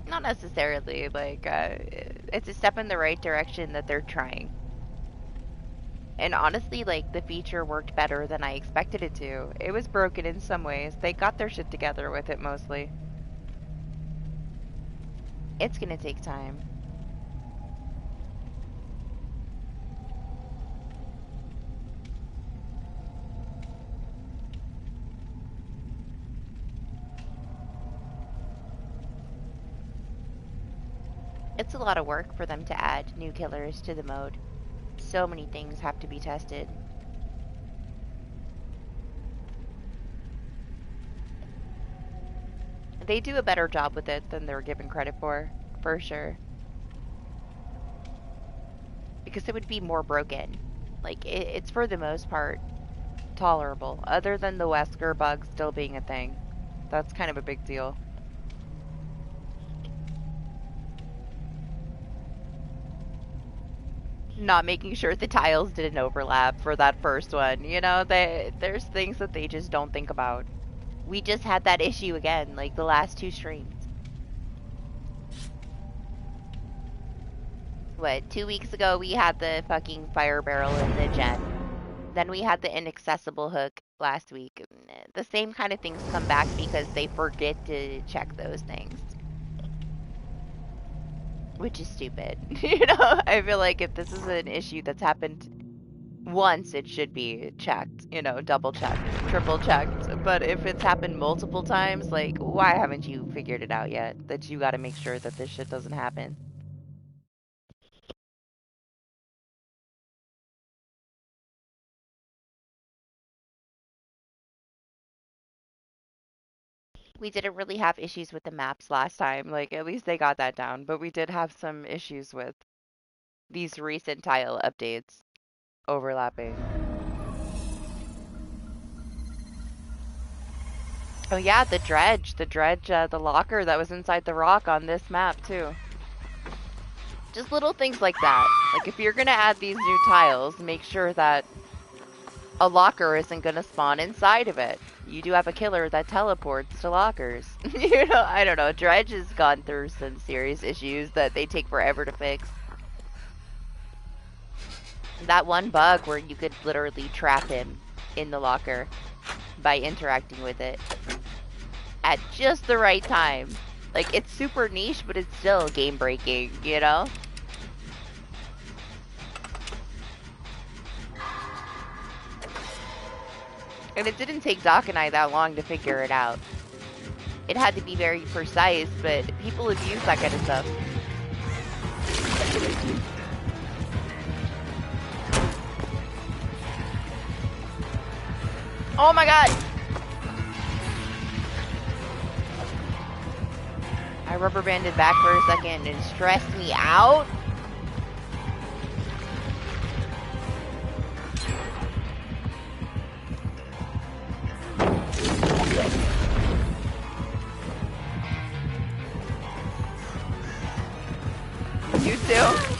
S3: Not necessarily, like, it's a step in the right direction that they're trying. And honestly, like, the feature worked better than I expected it to. It was broken in some ways. They got their shit together with it mostly. It's gonna take time. It's a lot of work for them to add new killers to the mode. So many things have to be tested. They do a better job with it than they're given credit for sure. Because it would be more broken. Like, it's for the most part tolerable, other than the Wesker bug still being a thing. That's kind of a big deal. Not making sure the tiles didn't overlap for that first one. You know, there's things that they just don't think about. We just had that issue again, like the last 2 streams. What, 2 weeks ago we had the fucking fire barrel in the gen. Then we had the inaccessible hook last week. The same kind of things come back because they forget to check those things. Which is stupid. You know, I feel like if this is an issue that's happened once, it should be checked. You know, double checked, triple checked. But if it's happened multiple times, like, why haven't you figured it out yet? That you gotta make sure that this shit doesn't happen. We didn't really have issues with the maps last time. Like, at least they got that down. But we did have some issues with these recent tile updates overlapping. Oh yeah, the dredge, the locker that was inside the rock on this map too. Just little things like that. Like, if you're gonna add these new tiles, make sure that a locker isn't gonna spawn inside of it. You do have a killer that teleports to lockers. You know, I don't know. Dredge has gone through some serious issues that they take forever to fix. That one bug where you could literally trap him in the locker by interacting with it at just the right time. Like, it's super niche, but it's still game breaking, you know? And it didn't take Doc and I that long to figure it out. It had to be very precise, but people abuse that kind of stuff. Oh my god! I rubber banded back for a second and it stressed me out. You too?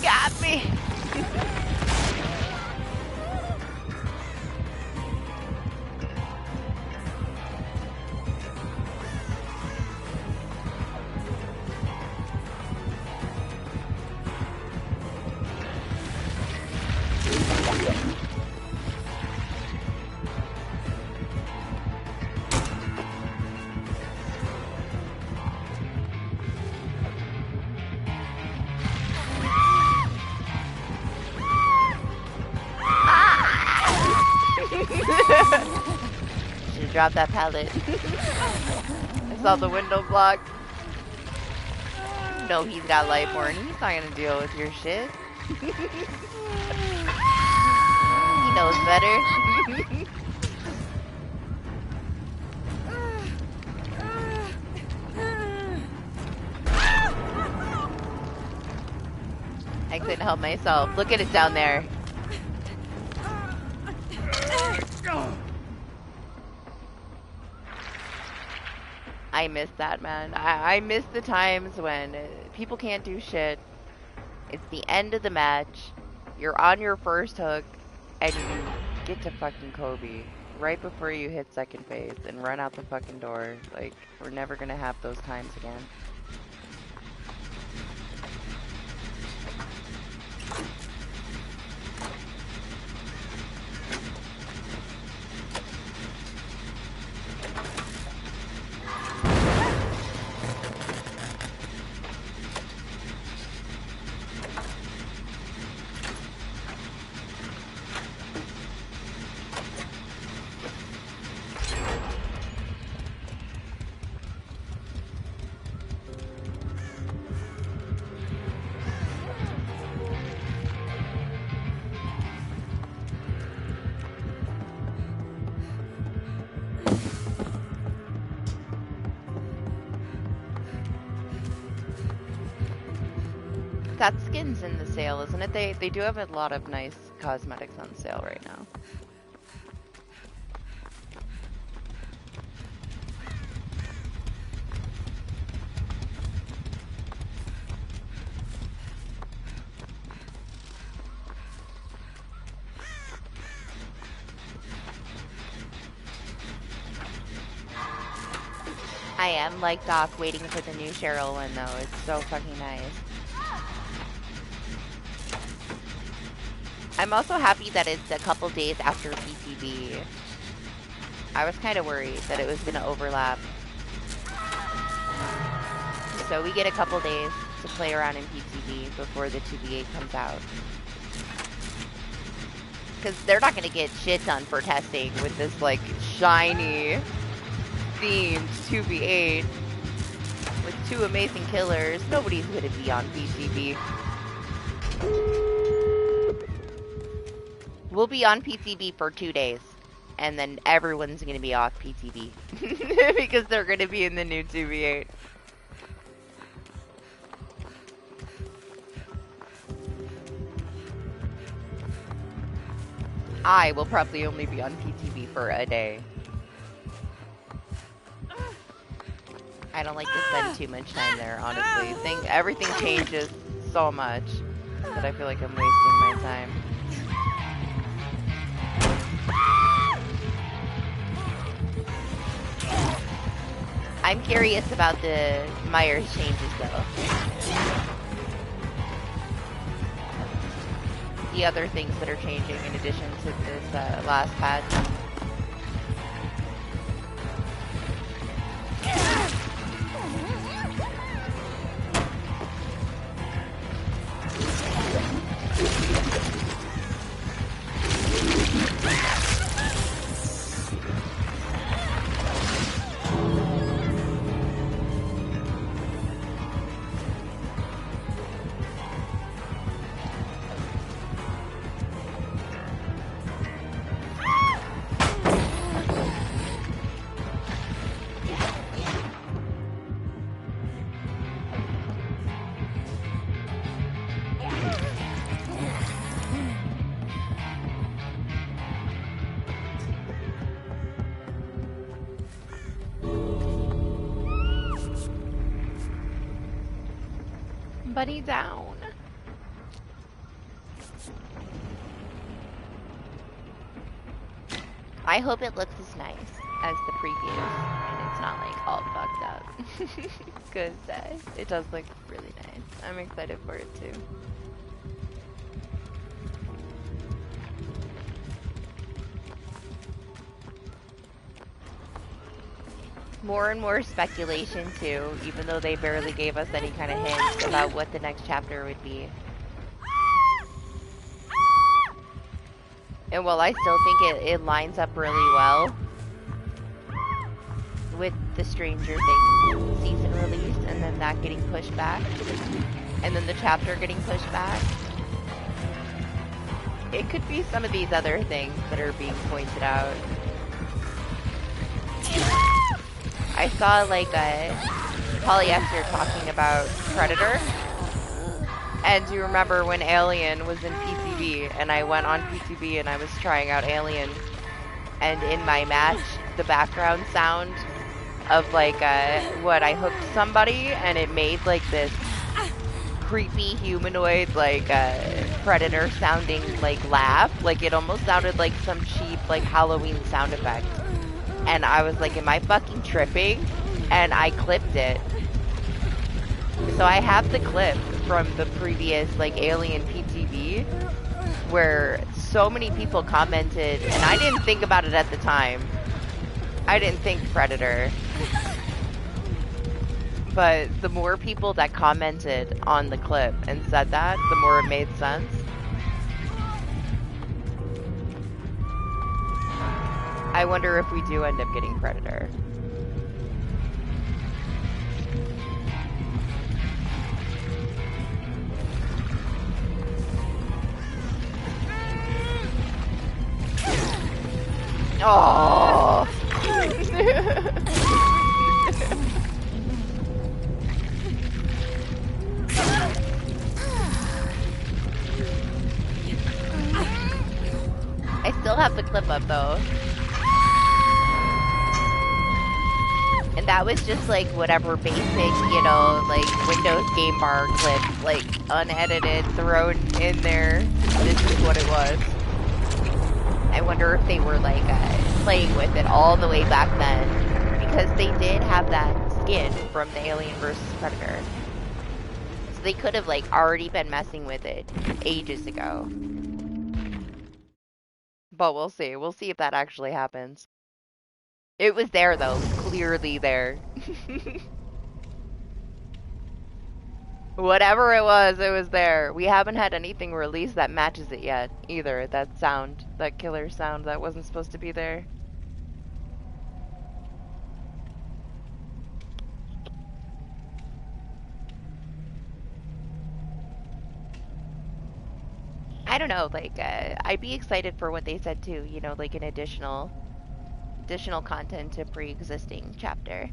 S3: Got me. drop that pallet. I saw the window blocked. No, he's got Lightborn. He's not gonna deal with your shit. He knows better. I couldn't help myself. Look at it down there. I miss that, man. I miss the times when people can't do shit. It's the end of the match. You're on your first hook, and you get to fucking Kobe right before you hit second phase and run out the fucking door. Like, we're never gonna have those times again. That skin's in the sale, isn't it? They do have a lot of nice cosmetics on sale right now. I am like Doc waiting for the new Cheryl one though. It's so fucking nice. I'm also happy that it's a couple days after PTB. I was kind of worried that it was going to overlap. So we get a couple days to play around in PTB before the 2v8 comes out. Because they're not going to get shit done for testing with this, like, shiny themed 2v8 with two amazing killers. Nobody's going to be on PTB. We'll be on PTB for 2 days, and then everyone's going to be off PTB because they're going to be in the new 2v8. I will probably only be on PTB for a day. I don't like to spend too much time there, honestly. Everything changes so much that I feel like I'm wasting my time. I'm curious about the Myers changes though. The other things that are changing in addition to this last patch. Buddy down. I hope it looks as nice as the previews and it's not like all fucked up. Because it does look really nice. I'm excited for it too. More and more speculation too, even though they barely gave us any kind of hints about what the next chapter would be. And while I still think it lines up really well, with the Stranger Things season release, and then that getting pushed back, and then the chapter getting pushed back. It could be some of these other things that are being pointed out. I saw like a polyester talking about Predator. And do you remember when Alien was in PTB and I went on PTB and I was trying out Alien, and in my match the background sound of like I hooked somebody and it made like this creepy humanoid like Predator sounding like laugh, like it almost sounded like some cheap like Halloween sound effect, and I was like, am I fucking tripping? And I clipped it. So I have the clip from the previous like Alien PTB where so many people commented, and I didn't think about it at the time. I didn't think Predator. But the more people that commented on the clip and said that, the more it made sense. I wonder if we do end up getting Predator. Oh. I still have the clip up though. And that was just like whatever basic, you know, like Windows Game Bar clip, like unedited, thrown in there. This is what it was. I wonder if they were like playing with it all the way back then, because they did have that skin from the Alien vs. Predator. So they could have like already been messing with it ages ago. But we'll see. We'll see if that actually happens. It was there though, clearly there. Whatever it was there. We haven't had anything released that matches it yet, either. That sound, that killer sound that wasn't supposed to be there. I don't know, like, I'd be excited for what they said too, you know, like an additional content to pre-existing chapter.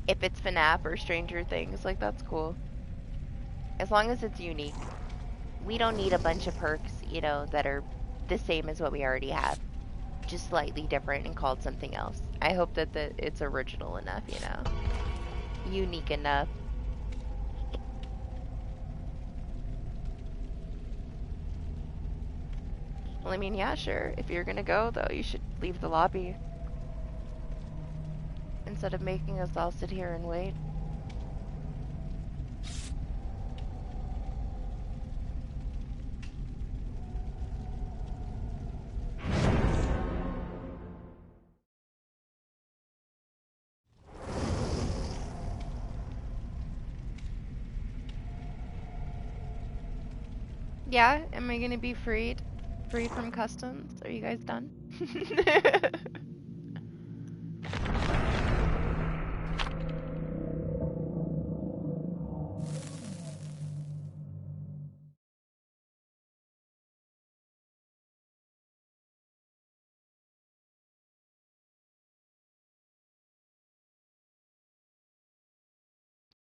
S3: If it's FNAF or Stranger Things, like, that's cool. As long as it's unique. We don't need a bunch of perks, you know, that are the same as what we already have. Just slightly different and called something else. I hope that it's original enough, you know. Unique enough. Well, I mean, yeah, sure. If you're gonna go, though, you should leave the lobby. Instead of making us all sit here and wait. Yeah, am I gonna be free from customs? Are you guys done?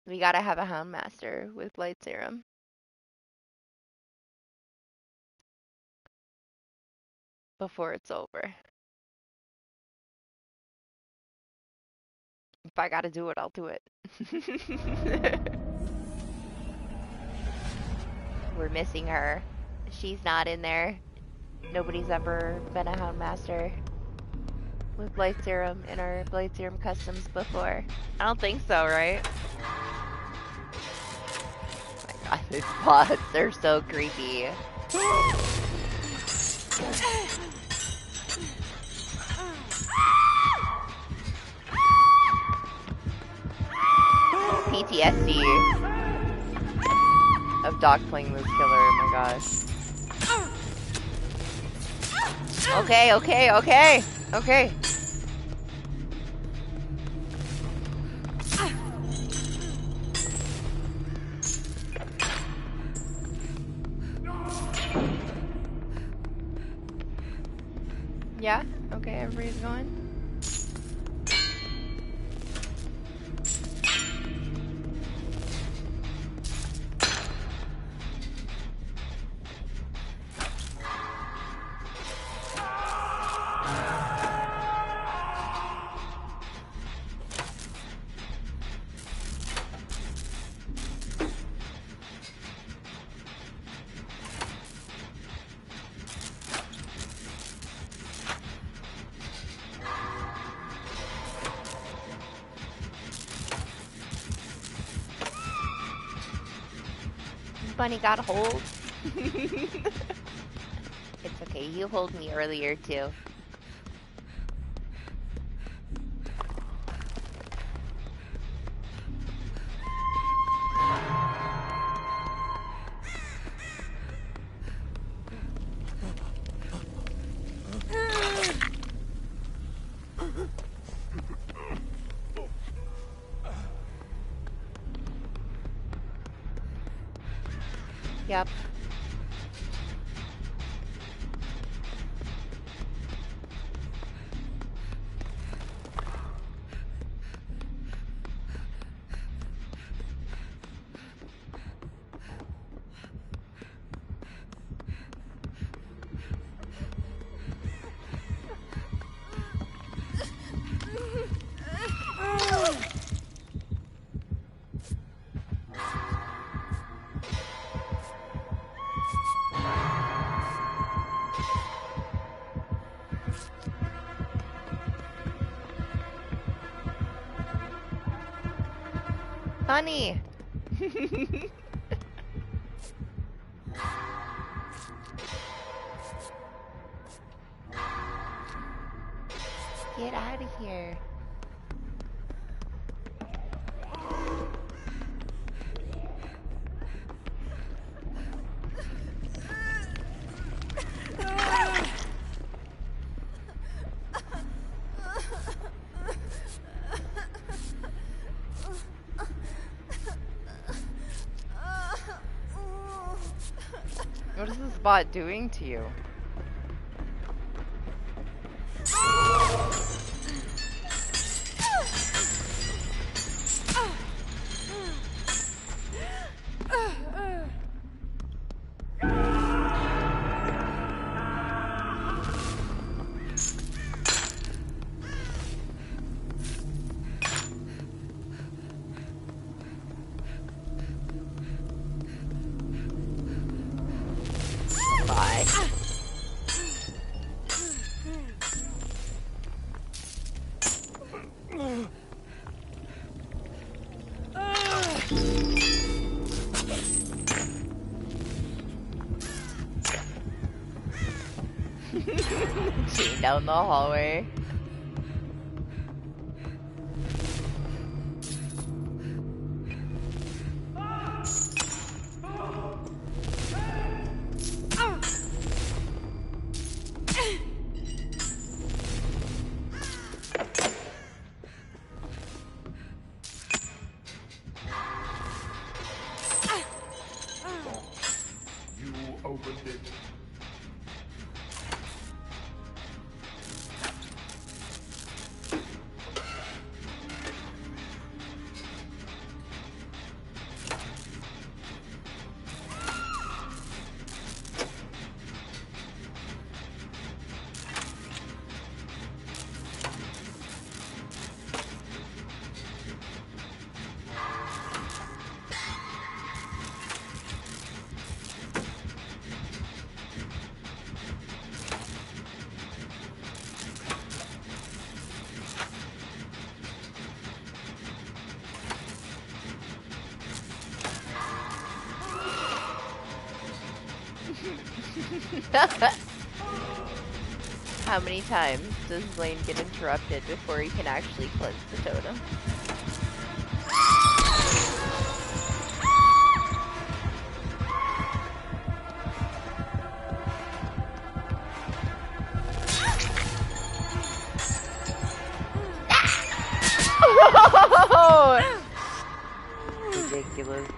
S3: We gotta have a Houndmaster with Blight Serum. Before it's over. If I gotta do it, I'll do it. We're missing her. She's not in there. Nobody's ever been a Houndmaster with Blight Serum in our Blight Serum customs before. I don't think so, right? Oh my god, these bots are so creepy. PTSD of Doc playing this killer, oh my gosh. Okay, okay, okay, okay. Yeah? Okay, everybody's going? Bunny got a hold. It's okay, you hold me earlier too. Yep. Bunny! Get out of here. What is this bot doing to you? Down the hallway.
S2: You opened it.
S3: How many times does Lane get interrupted before he can actually cleanse the totem? No! Ridiculous.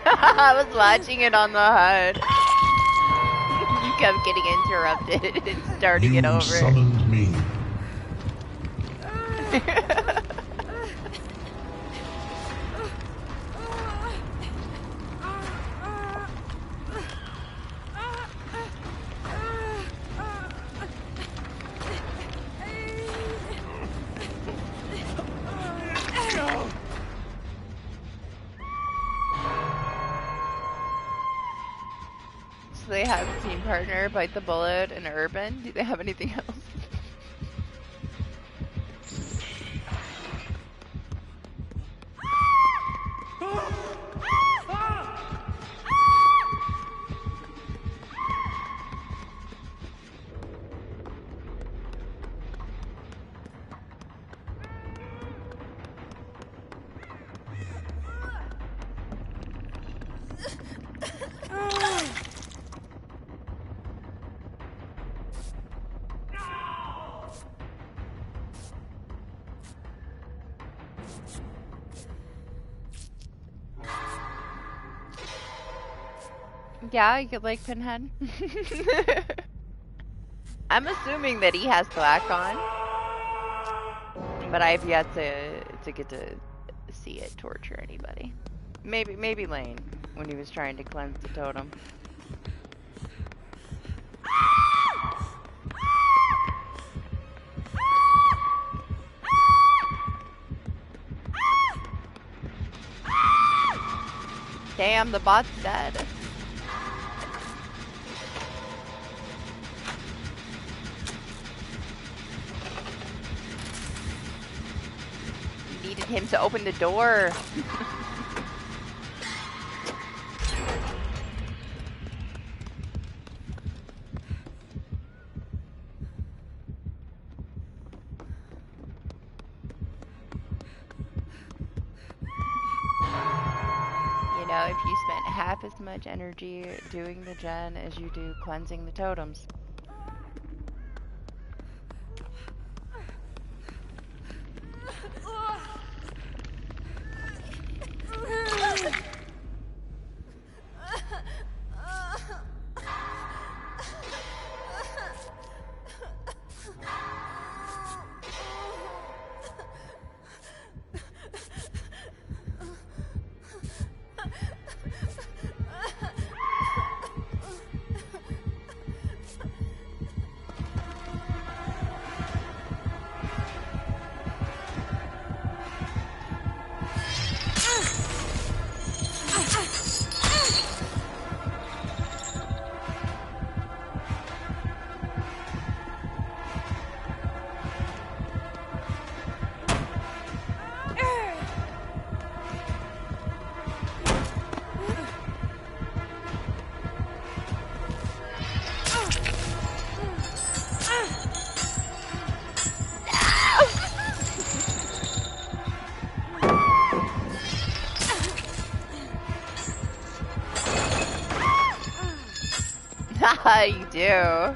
S3: I was watching it on the HUD. You kept getting interrupted and starting it over.
S2: You summoned me.
S3: So they have Team Partner, Bite the Bullet, and Urban. Do they have anything else? Yeah, you could like Pinhead. I'm assuming that he has black on, but I've yet to get to see it torture anybody. Maybe Lane when he was trying to cleanse the totem. Damn, the bot's dead. Needed him to open the door. You know, if you spent half as much energy doing the gen as you do cleansing the totems. You do.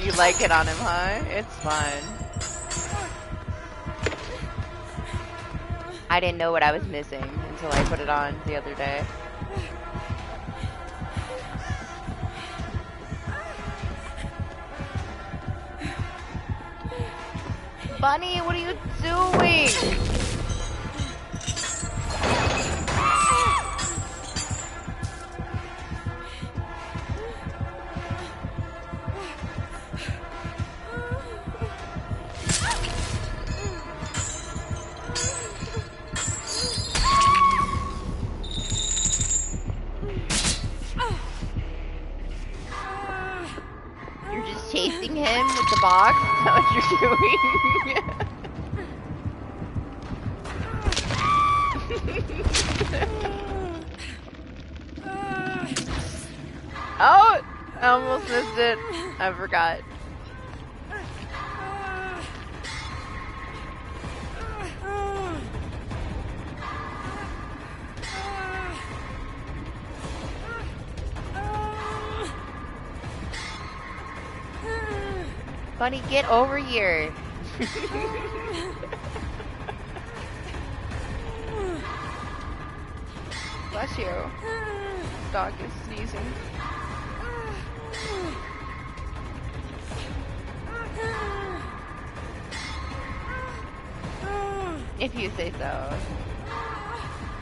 S3: You like it on him, huh? It's fun. I didn't know what I was missing until I put it on the other day. Bunny, what are you doing? Chasing him with the box? Is that what you're doing? Oh! I almost missed it. I forgot. Bunny, get over here. Bless you. Dog is sneezing. If you say so.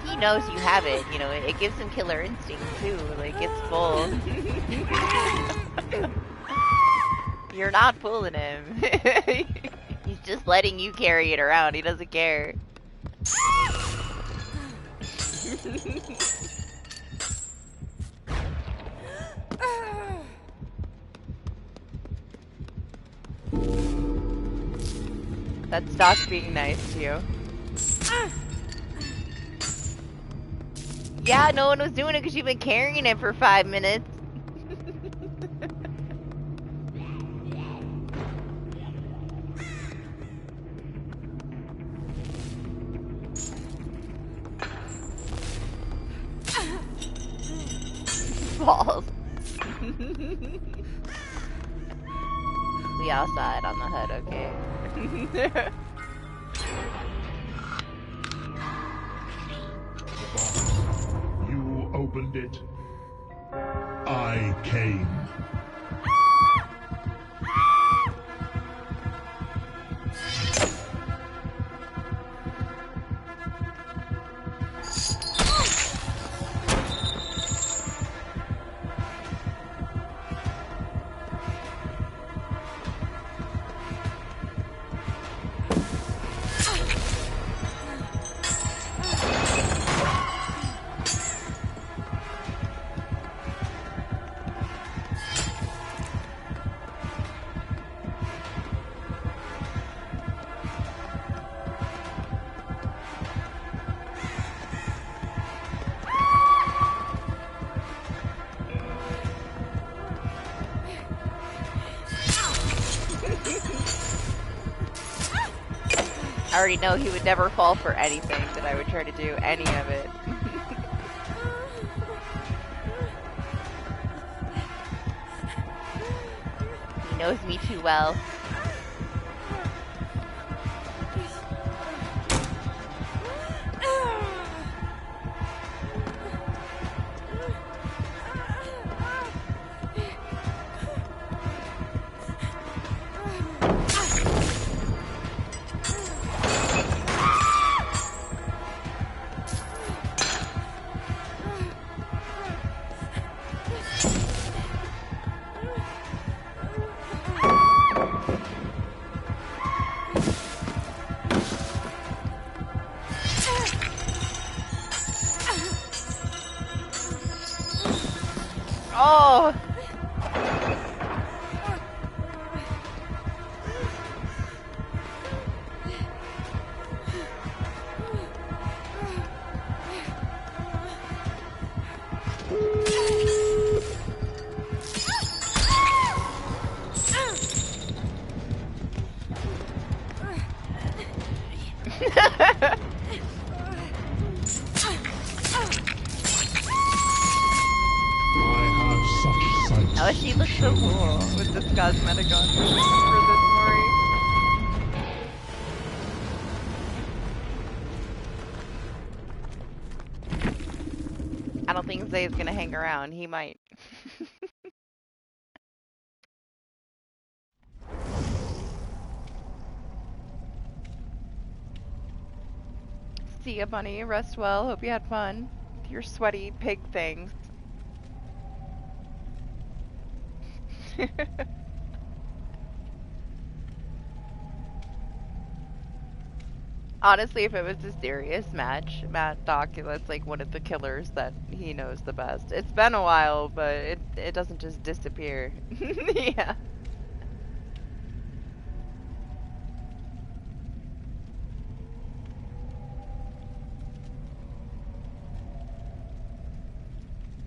S3: He knows you have it, you know, it gives him killer instinct too, like it's full. You're not fooling him. He's just letting you carry it around, he doesn't care. That's Doc being nice to you. Yeah, no one was doing it because you've been carrying it for 5 minutes. Balls. We all saw it on the hood, okay?
S2: You opened it. I came.
S3: I already know he would never fall for anything that I would try to do any of it. He knows me too well. Oh! Oh, she looks so cool with this cosmetic on for this Mori. I don't think Zay's gonna hang around. He might. See ya, Bunny. Rest well. Hope you had fun with your sweaty pig things. Honestly, if it was a serious match, Matt Docula's like one of the killers that he knows the best. It's been a while, but it doesn't just disappear. Yeah.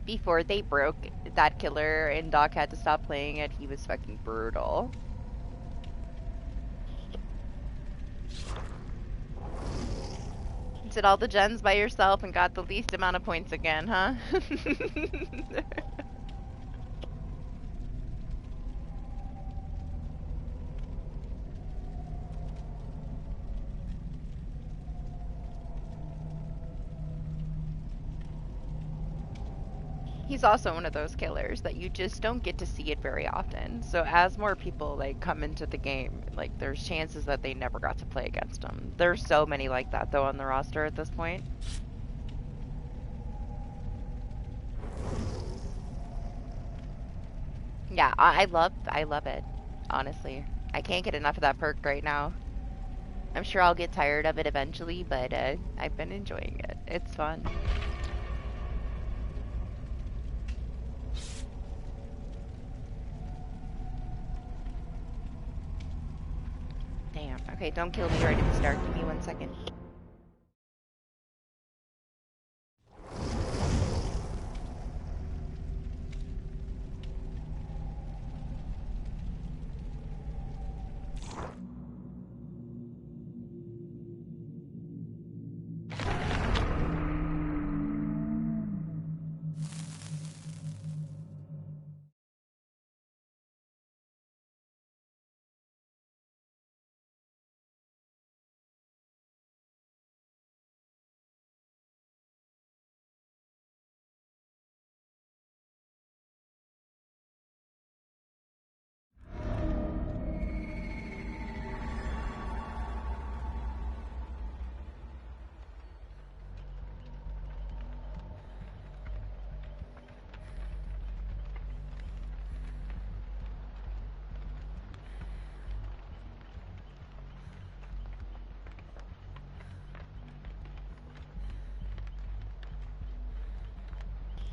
S3: Before they broke that killer and Doc had to stop playing it, he was fucking brutal. Did all the gens by yourself and got the least amount of points again, huh? he's also one of those killers that you just don't get to see it very often. So as more people like come into the game, like there's chances that they never got to play against him. There's so many like that though on the roster at this point. Yeah, I love it. Honestly, I can't get enough of that perk right now. I'm sure I'll get tired of it eventually, but I've been enjoying it. It's fun. Damn. Okay, don't kill me right at the start. Give me 1 second.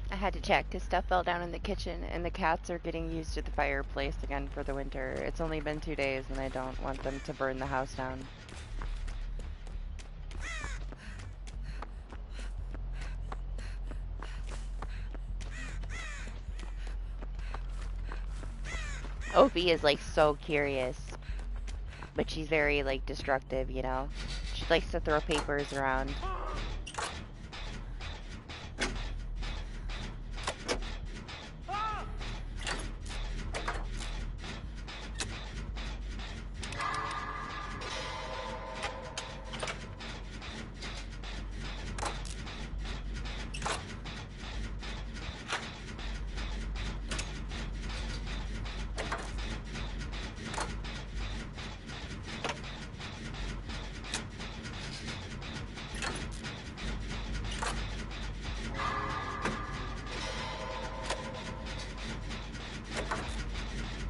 S3: I had to check because stuff fell down in the kitchen and the cats are getting used to the fireplace again for the winter. It's only been 2 days and I don't want them to burn the house down. Opie is like so curious, but she's very like destructive, you know? She likes to throw papers around.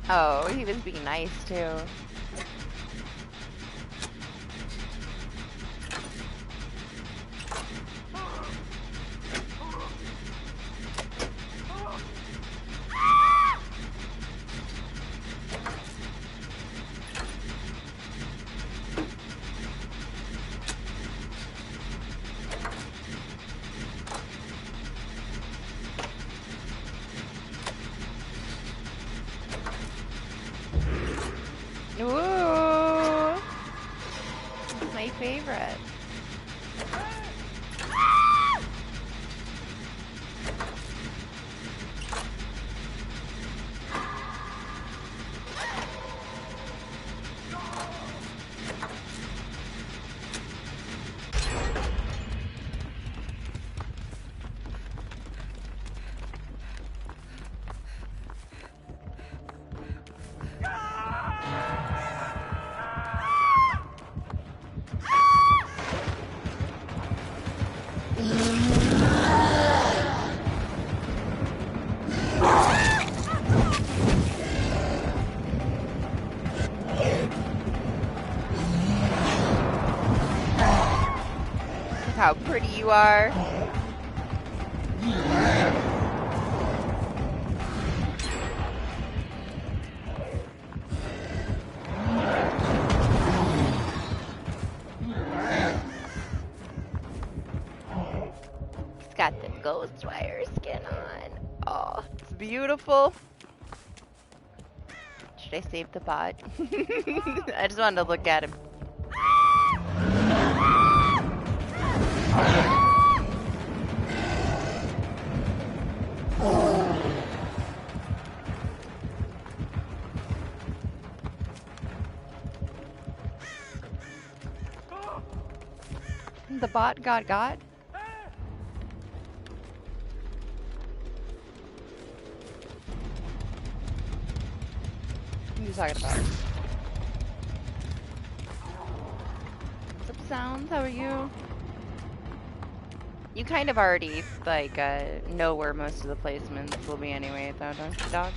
S3: Oh, he was being nice too. Ooh, my favorite. How pretty you are. It's got the Ghostwire skin on. Oh, it's beautiful. Should I save the bot? I just wanted to look at him. The bot got? you talking about? What's up, Sounds? How are you? You kind of already, like, know where most of the placements will be anyway, though, don't you, dog?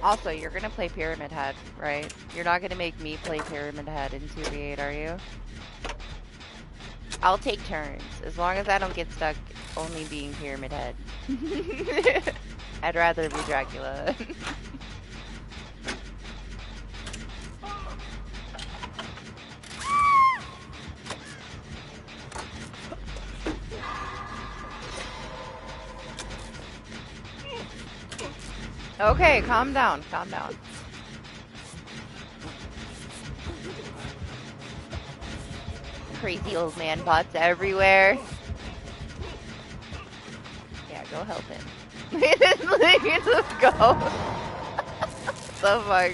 S3: Also, you're gonna play Pyramid Head, right? You're not gonna make me play Pyramid Head in 2v8, are you? I'll take turns, as long as I don't get stuck only being Pyramid Head. I'd rather be Dracula. Okay, calm down, calm down. Crazy old man bots everywhere. Yeah, go help him. Let's go. The fuck?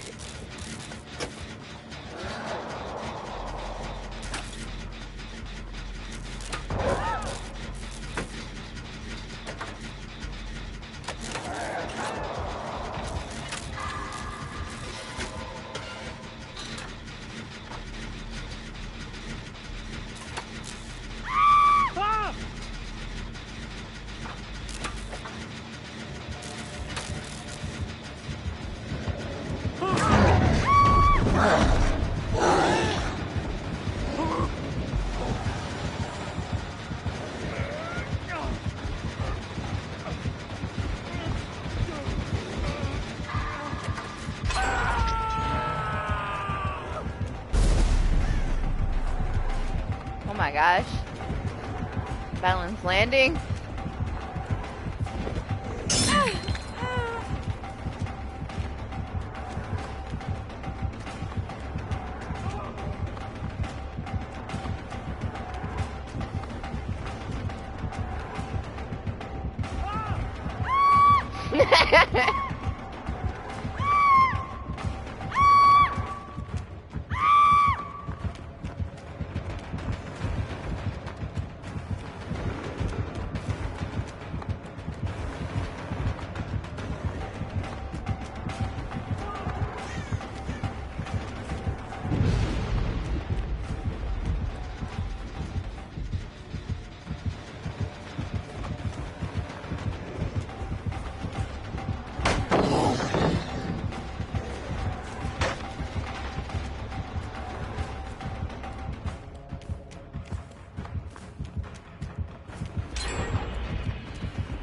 S3: Oh my gosh. Balance landing.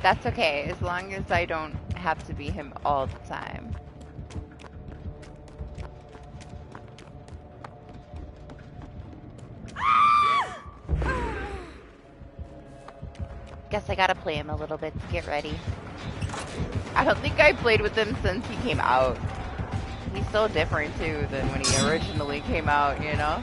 S3: That's okay, as long as I don't have to be him all the time. Guess I gotta play him a little bit to get ready. I don't think I played with him since he came out. He's so different too than when he originally came out, you know?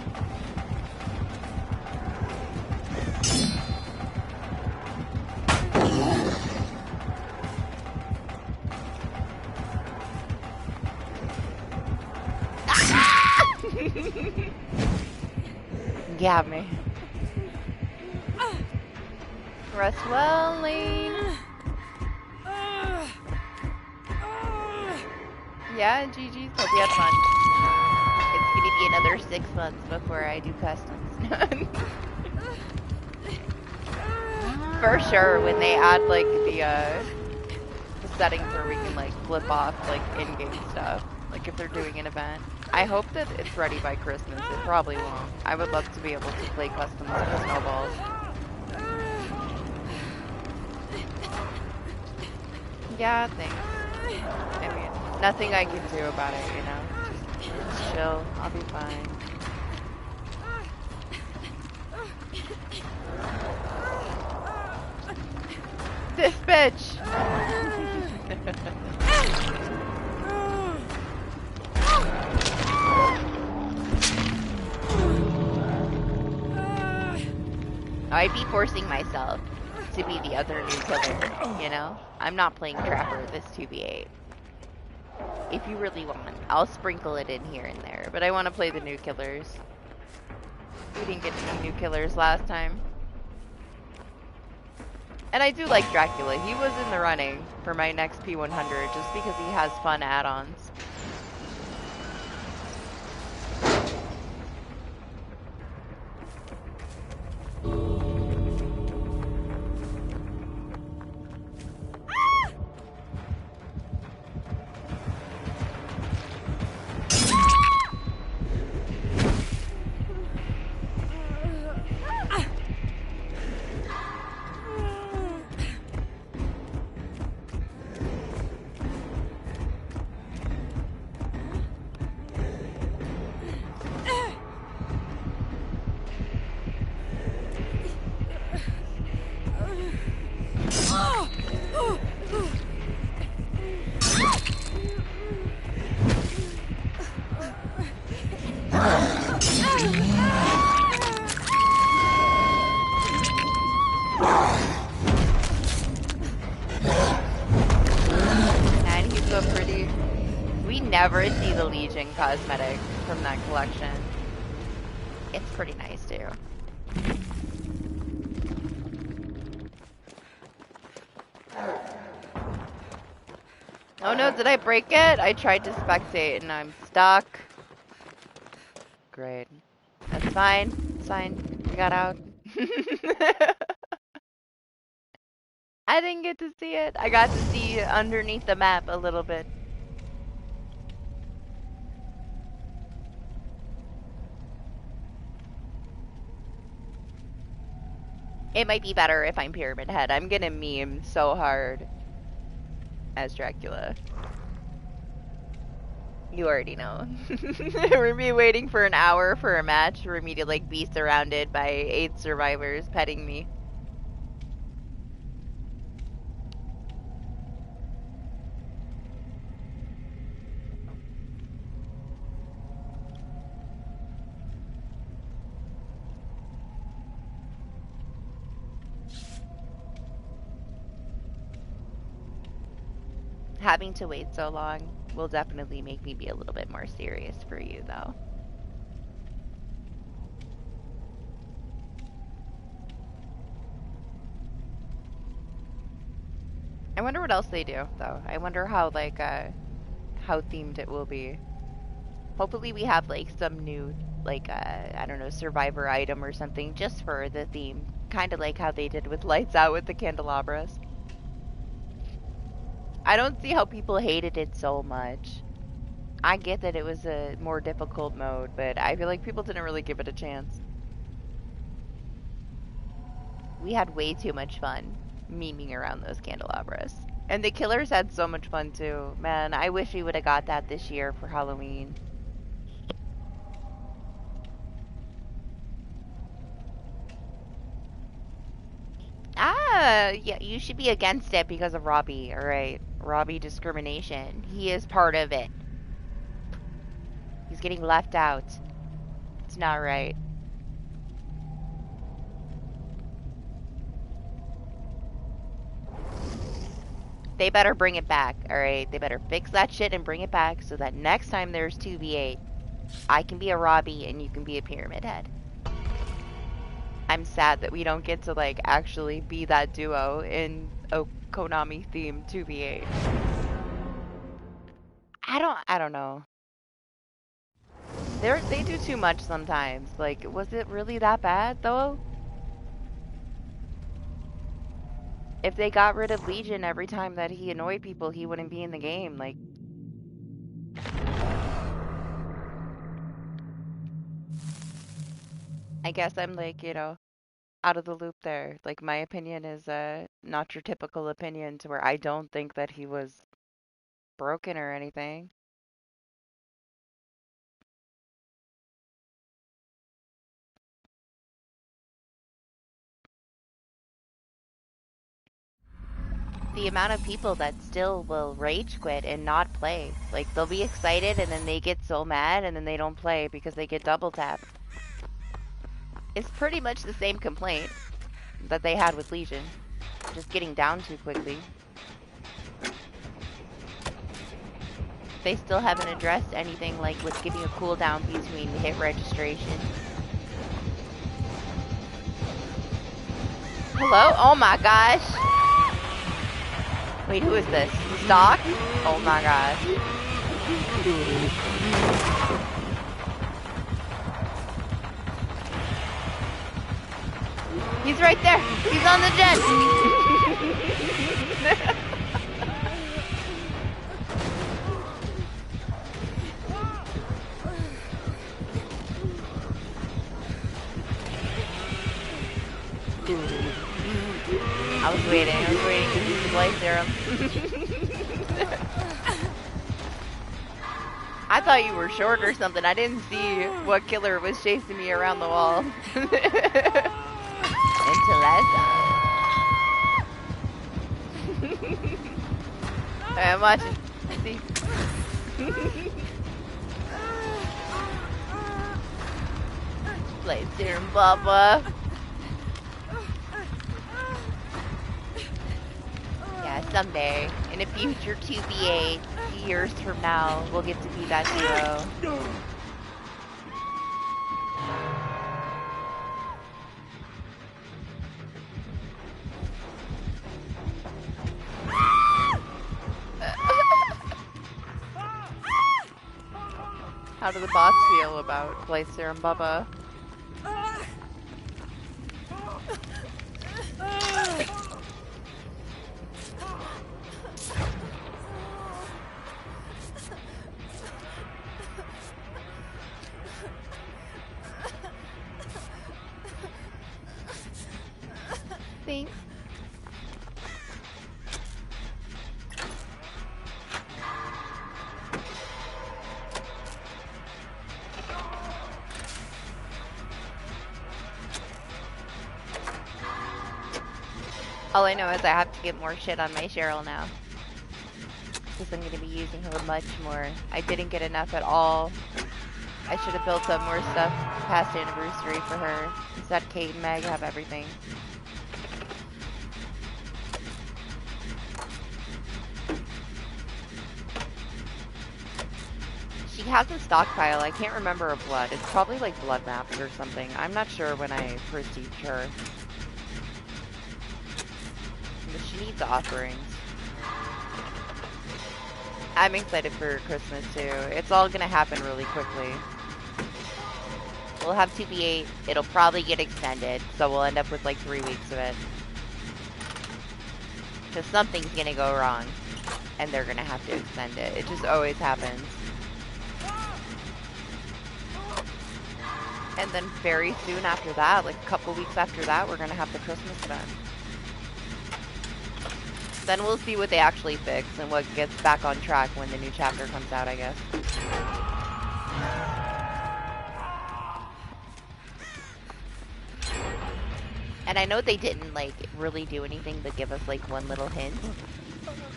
S3: Got me. Rest well, Lane. Yeah, GG's. Hope you have fun. It's gonna be another 6 months before I do customs. For sure, when they add like the settings where we can like flip off like in-game stuff, like if they're doing an event. I hope that it's ready by Christmas. It probably won't. I would love to be able to play customs with snowballs. Yeah, thanks. I mean, nothing I can do about it, you know? Just chill. I'll be fine. This bitch! I'd be forcing myself to be the other new killer, you know? I'm not playing Trapper this 2v8. If you really want, I'll sprinkle it in here and there, but I want to play the new killers. We didn't get any new killers last time. And I do like Dracula. He was in the running for my next P100 just because he has fun add-ons. And he's so pretty. We never see the Legion cosmetic from that collection. It's pretty nice too. Oh no, did I break it? I tried to spectate and I'm stuck. Great. That's fine. It's fine. We got out. I didn't get to see it. I got to see underneath the map a little bit. It might be better if I'm Pyramid Head. I'm gonna meme so hard as Dracula. You already know. We're be waiting for an hour for a match for me to like be surrounded by 8 survivors petting me. Having to wait so long will definitely make me be a little bit more serious for you, though. I wonder what else they do, though. I wonder how, like, how themed it will be. Hopefully we have, like, some new, like, I don't know, survivor item or something just for the theme. Kind of like how they did with Lights Out with the candelabras. I don't see how people hated it so much. I get that it was a more difficult mode, but I feel like people didn't really give it a chance. We had way too much fun memeing around those candelabras. And the killers had so much fun too. Man, I wish we would have got that this year for Halloween. Ah, yeah, you should be against it because of Robbie, alright? Robbie discrimination. He is part of it. He's getting left out. It's not right. They better bring it back, alright? They better fix that shit and bring it back so that next time there's 2v8, I can be a Robbie and you can be a Pyramid Head. I'm sad that we don't get to, like, actually be that duo in a Konami-themed 2v8. I don't know. They do too much sometimes. Like, was it really that bad, though? If they got rid of Legion every time that he annoyed people, he wouldn't be in the game, like... I guess I'm, like, you know, out of the loop there. Like, my opinion is, not your typical opinion to where I don't think that he was broken or anything. The amount of people that still will rage quit and not play. Like, they'll be excited and then they get so mad and then they don't play because they get double tapped. It's pretty much the same complaint that they had with Legion. Just getting down too quickly. They still haven't addressed anything like with giving a cooldown between hit registration. Hello? Oh my gosh. Wait, who is this? Stock? Oh my gosh. He's right there. He's on the jet. I was waiting to use the Blight Serum. I thought you were short or something. I didn't see what killer was chasing me around the wall. Until I saw. Alright, I'm watching. See. Blight Serum, Baba. Yeah, someday, in a future 2v8, years from now, we'll get to be that hero. How do the bots feel about Blight Serum, Bubba? Thanks. All I know is I have to get more shit on my Cheryl now. Because I'm going to be using her much more. I didn't get enough at all. I should have built up more stuff past anniversary for her. Instead, Kate and Meg have everything. She has a stockpile. I can't remember her blood. It's probably like blood maps or something. I'm not sure when I first used her. But she needs offerings. I'm excited for Christmas too. It's all gonna happen really quickly. We'll have 2v8. It'll probably get extended, so we'll end up with like 3 weeks of it. Because something's gonna go wrong, and they're gonna have to extend it. It just always happens. And then very soon after that, like a couple weeks after that, we're gonna have the Christmas event. Then we'll see what they actually fix and what gets back on track when the new chapter comes out, I guess. And I know they didn't, like, really do anything but give us, like, one little hint.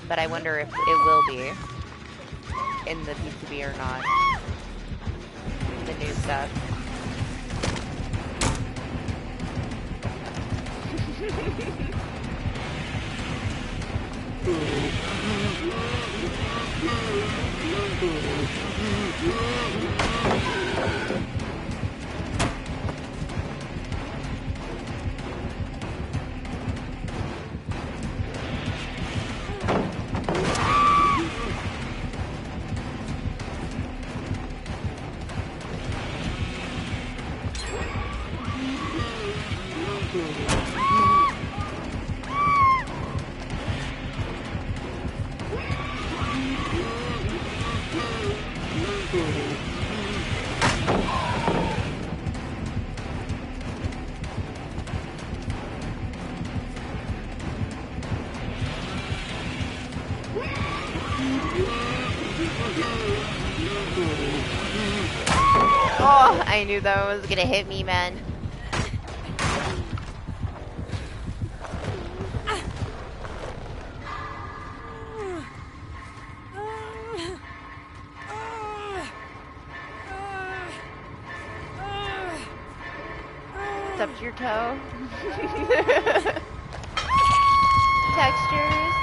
S3: But I wonder if it will be in the PCB or not. The new stuff. Oh, I knew that one was gonna hit me, man. It's up to your toe. Textures.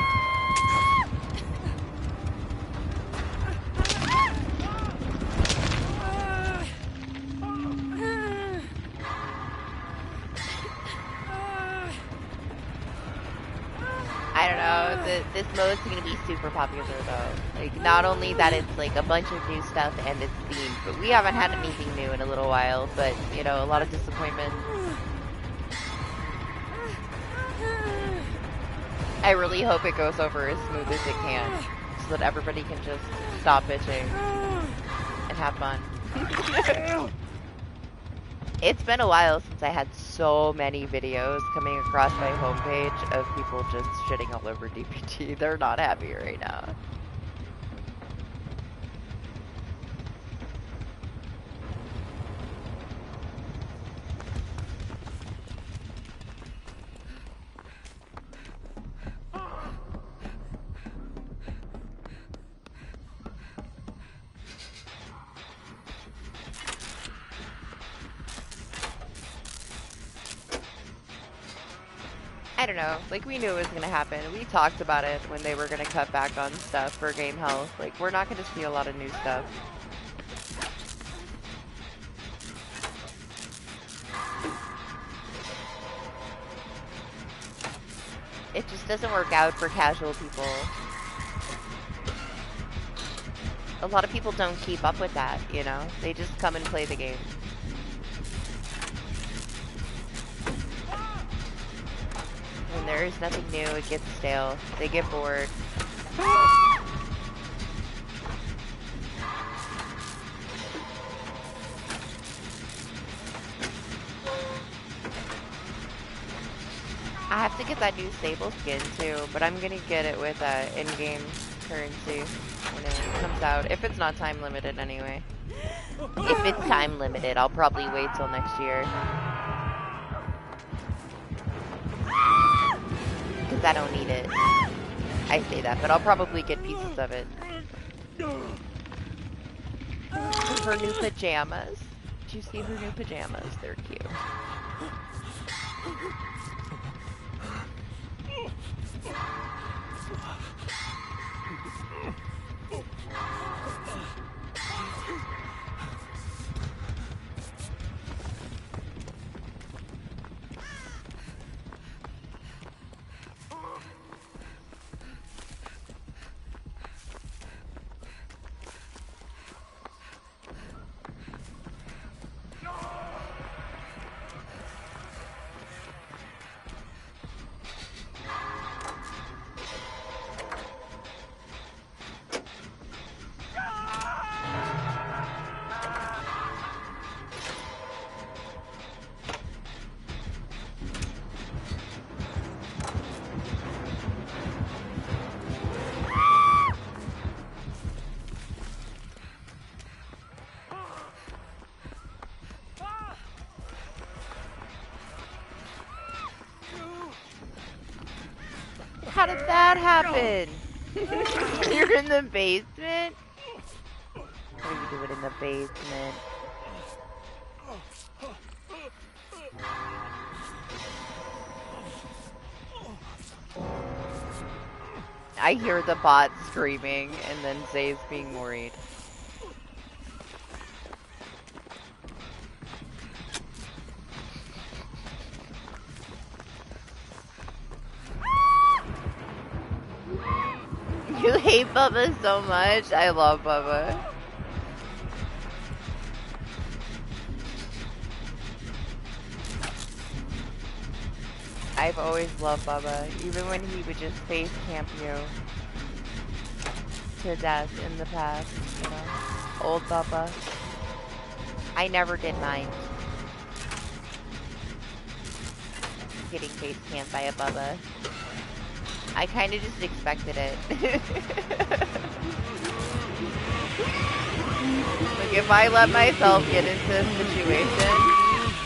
S3: know, this mode's gonna be super popular though. Like, not only that it's like a bunch of new stuff and it's themed, but we haven't had anything new in a little while, but, you know, a lot of disappointment. I really hope it goes over as smooth as it can, so that everybody can just stop bitching and have fun. It's been a while since I had so many videos coming across my homepage of people just shitting all over DBD. They're not happy right now. I don't know, like, we knew it was gonna happen. We talked about it when they were gonna cut back on stuff for game health. Like, we're not gonna see a lot of new stuff. It just doesn't work out for casual people. A lot of people don't keep up with that, you know? They just come and play the game. When there is nothing new, it gets stale. They get bored. I have to get that new stable skin too, but I'm gonna get it with in-game currency when it comes out. If it's not time limited anyway. If it's time limited, I'll probably wait till next year. Because I don't need it. I say that, but I'll probably get pieces of it. Her new pajamas. Did you see her new pajamas? They're cute. How did that happen? You're in the basement? What are you doing in the basement? I hear the bot screaming and then Zay's being worried. You hate Bubba so much. I love Bubba. I've always loved Bubba, even when he would just face camp you to death in the past, you know? Old Bubba. I never did mind getting face camped by a Bubba. I kind of just expected it. Like, if I let myself get into a situation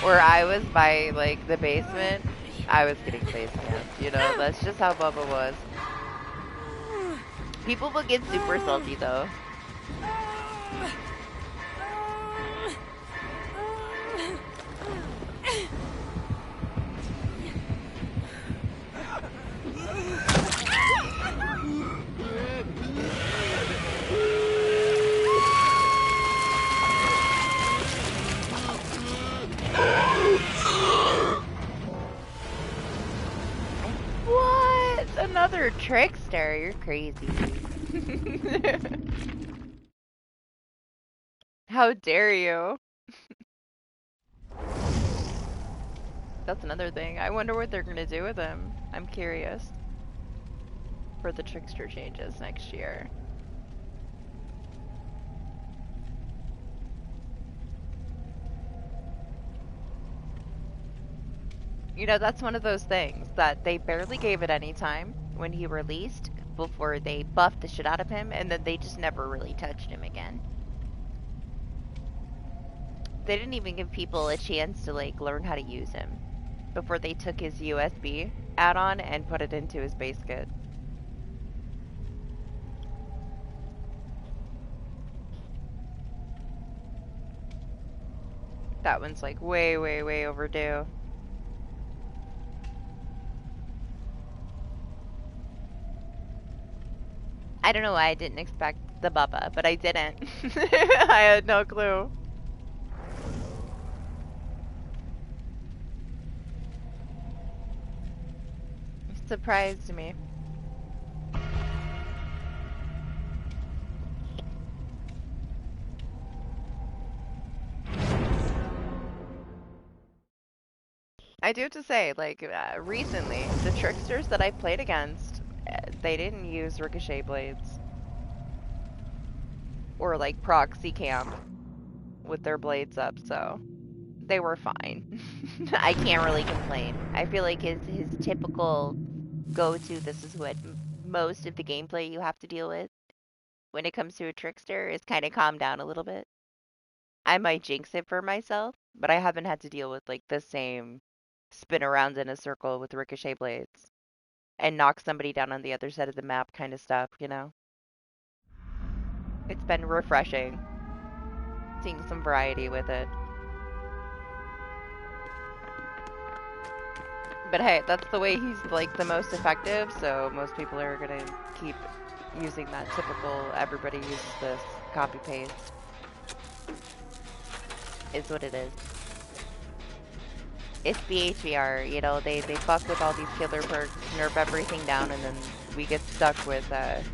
S3: where I was by, like, the basement, I was getting face camped, you know? That's just how Bubba was. People will get super salty, though. Another trickster, you're crazy. How dare you? That's another thing. I wonder what they're gonna do with him. I'm curious. For the trickster changes next year. You know, that's one of those things that they barely gave it any time when he released before they buffed the shit out of him, and then they just never really touched him again. They didn't even give people a chance to, like, learn how to use him before they took his USB add-on and put it into his base kit. That one's, like, way, way, way overdue. I don't know why I didn't expect the Bubba, but I didn't. I had no clue. It surprised me. I do have to say, like, recently, the tricksters that I played against, they didn't use ricochet blades. Or, like, proxy camp with their blades up, so they were fine. I can't really complain. I feel like his typical go-to, this is what most of the gameplay you have to deal with when it comes to a trickster, is kind of calm down a little bit. I might jinx it for myself, but I haven't had to deal with, like, the same spin around in a circle with ricochet blades and knock somebody down on the other side of the map kind of stuff, you know? It's been refreshing seeing some variety with it. But hey, that's the way he's, like, the most effective, so most people are gonna keep using that typical everybody uses this copy paste. Is what it is. It's the HBR, you know, they fuck with all these killer perks, nerf everything down, and then we get stuck with a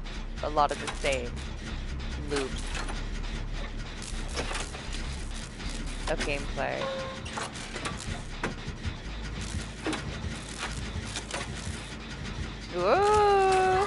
S3: lot of the same loop of gameplay. Whoa!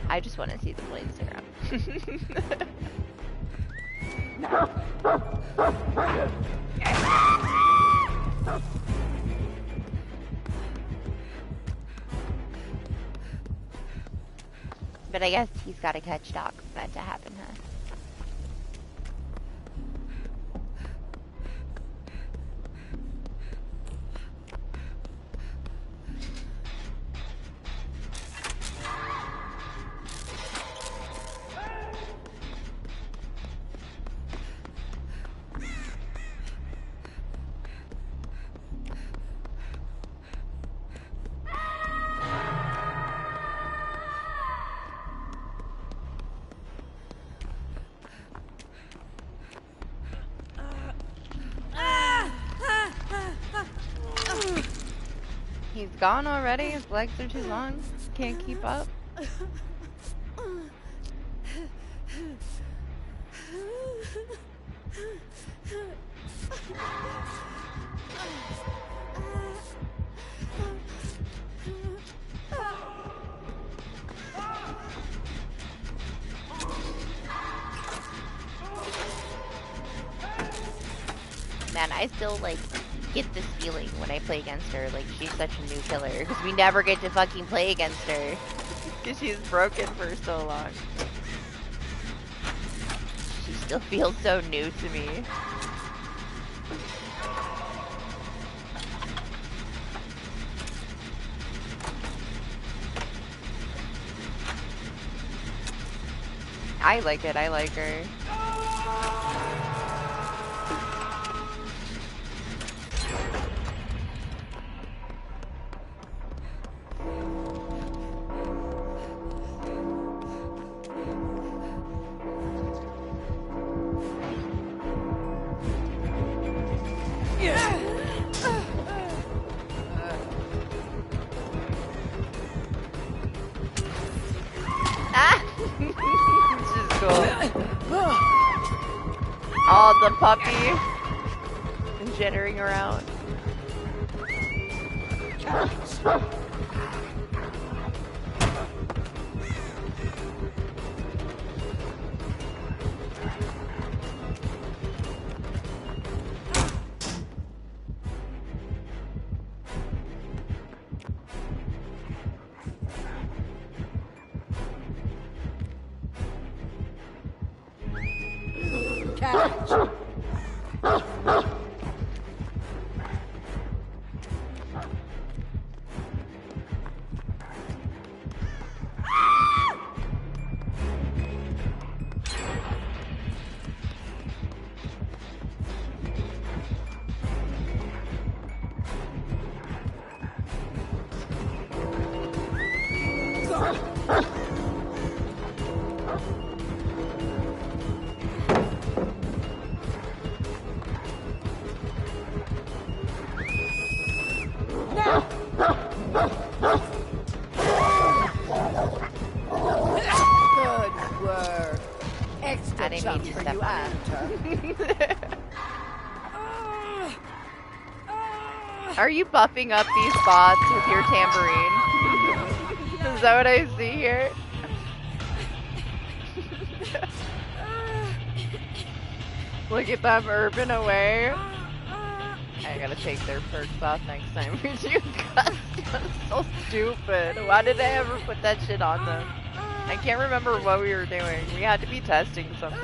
S3: I just want to see the Blight Serum. But I guess he's got to catch Doc for that to happen, huh? He's gone already? His legs are too long? Can't keep up? Man, I still, like, get this feeling when I play against her. Like, she's such a new killer. Because we never get to fucking play against her. Because she's broken for so long. She still feels so new to me. I like it, I like her. Oh, the puppy and jittering around.
S4: Catch.
S3: Are you buffing up these spots with your tambourine? Is that what I see here? Look at them urban away. I gotta take their perks off next time we do custom. So stupid. Why did I ever put that shit on them? I can't remember what we were doing. We had to be testing something.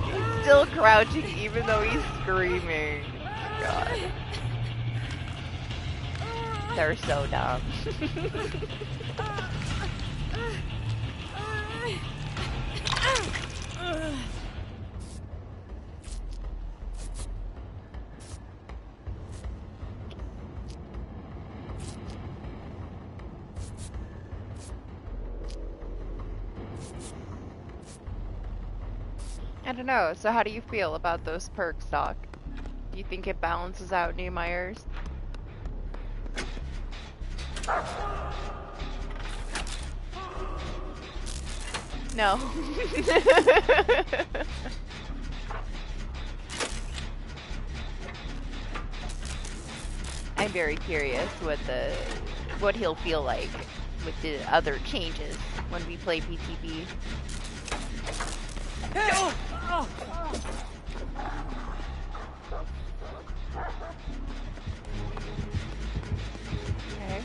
S3: He's still crouching even though he's screaming. God. They're so dumb. I don't know, so how do you feel about those perks, Doc? Do you think it balances out new Myers? No. I'm very curious what he'll feel like with the other changes when we play PTB. Okay.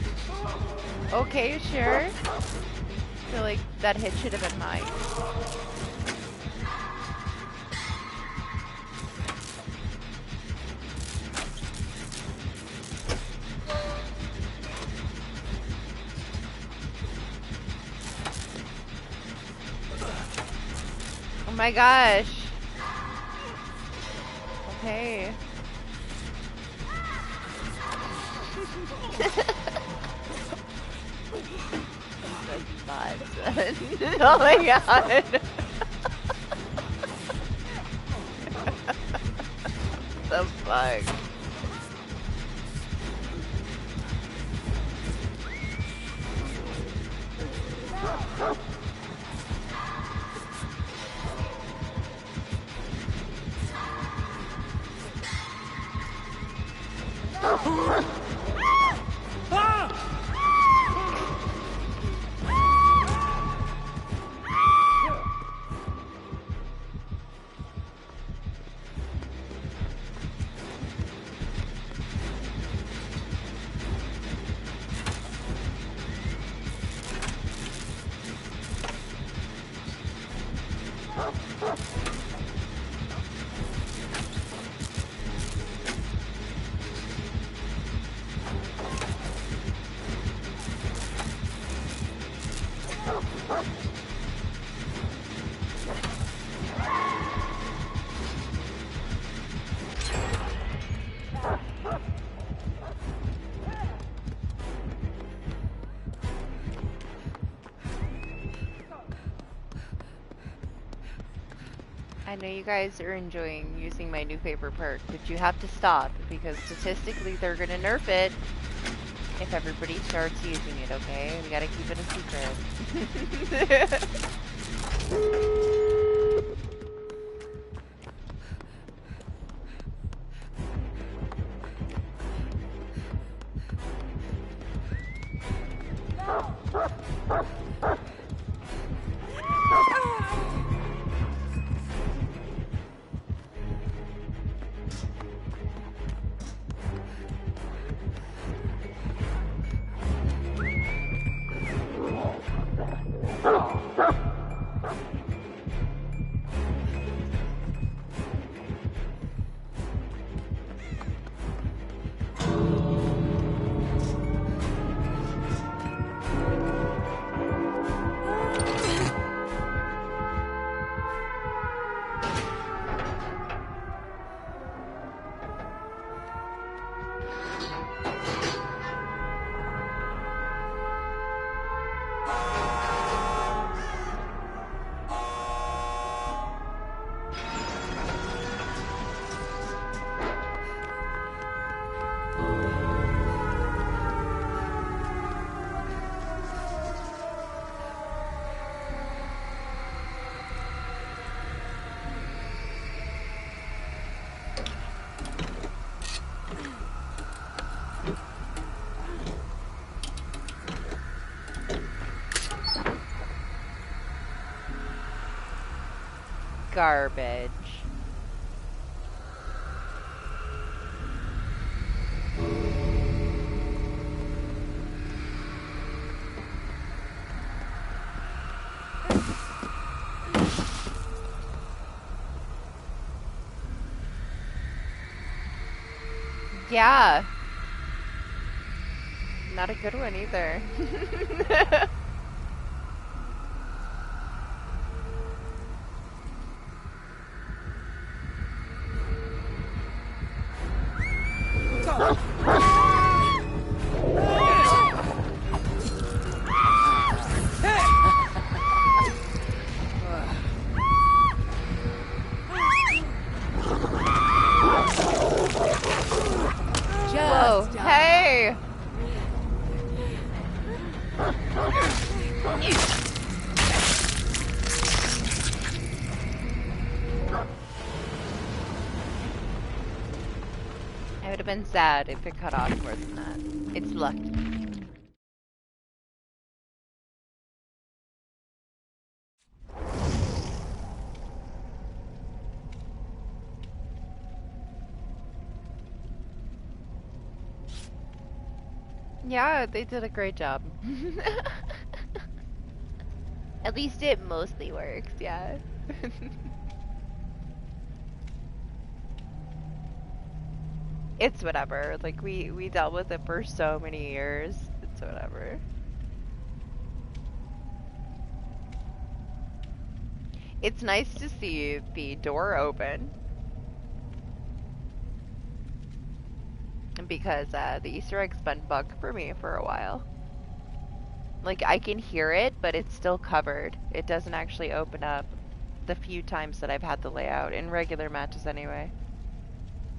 S3: Okay, sure. I feel like that hit should have been mine. Oh my gosh. Okay. Oh my god. The fuck? I know you guys are enjoying using my new favorite perk, but you have to stop because statistically they're gonna nerf it if everybody starts using it, okay? We gotta keep it a secret. Garbage. Yeah. Not a good one either. Whoa, hey! I would have been sad if it cut off more than that. It's luck. Yeah, they did a great job. At least it mostly works, yeah. It's whatever. Like, we dealt with it for so many years. It's whatever. It's nice to see the door open. Because the Easter egg's been bugged for me for a while. Like, I can hear it, but it's still covered. It doesn't actually open up the few times that I've had the layout, in regular matches anyway.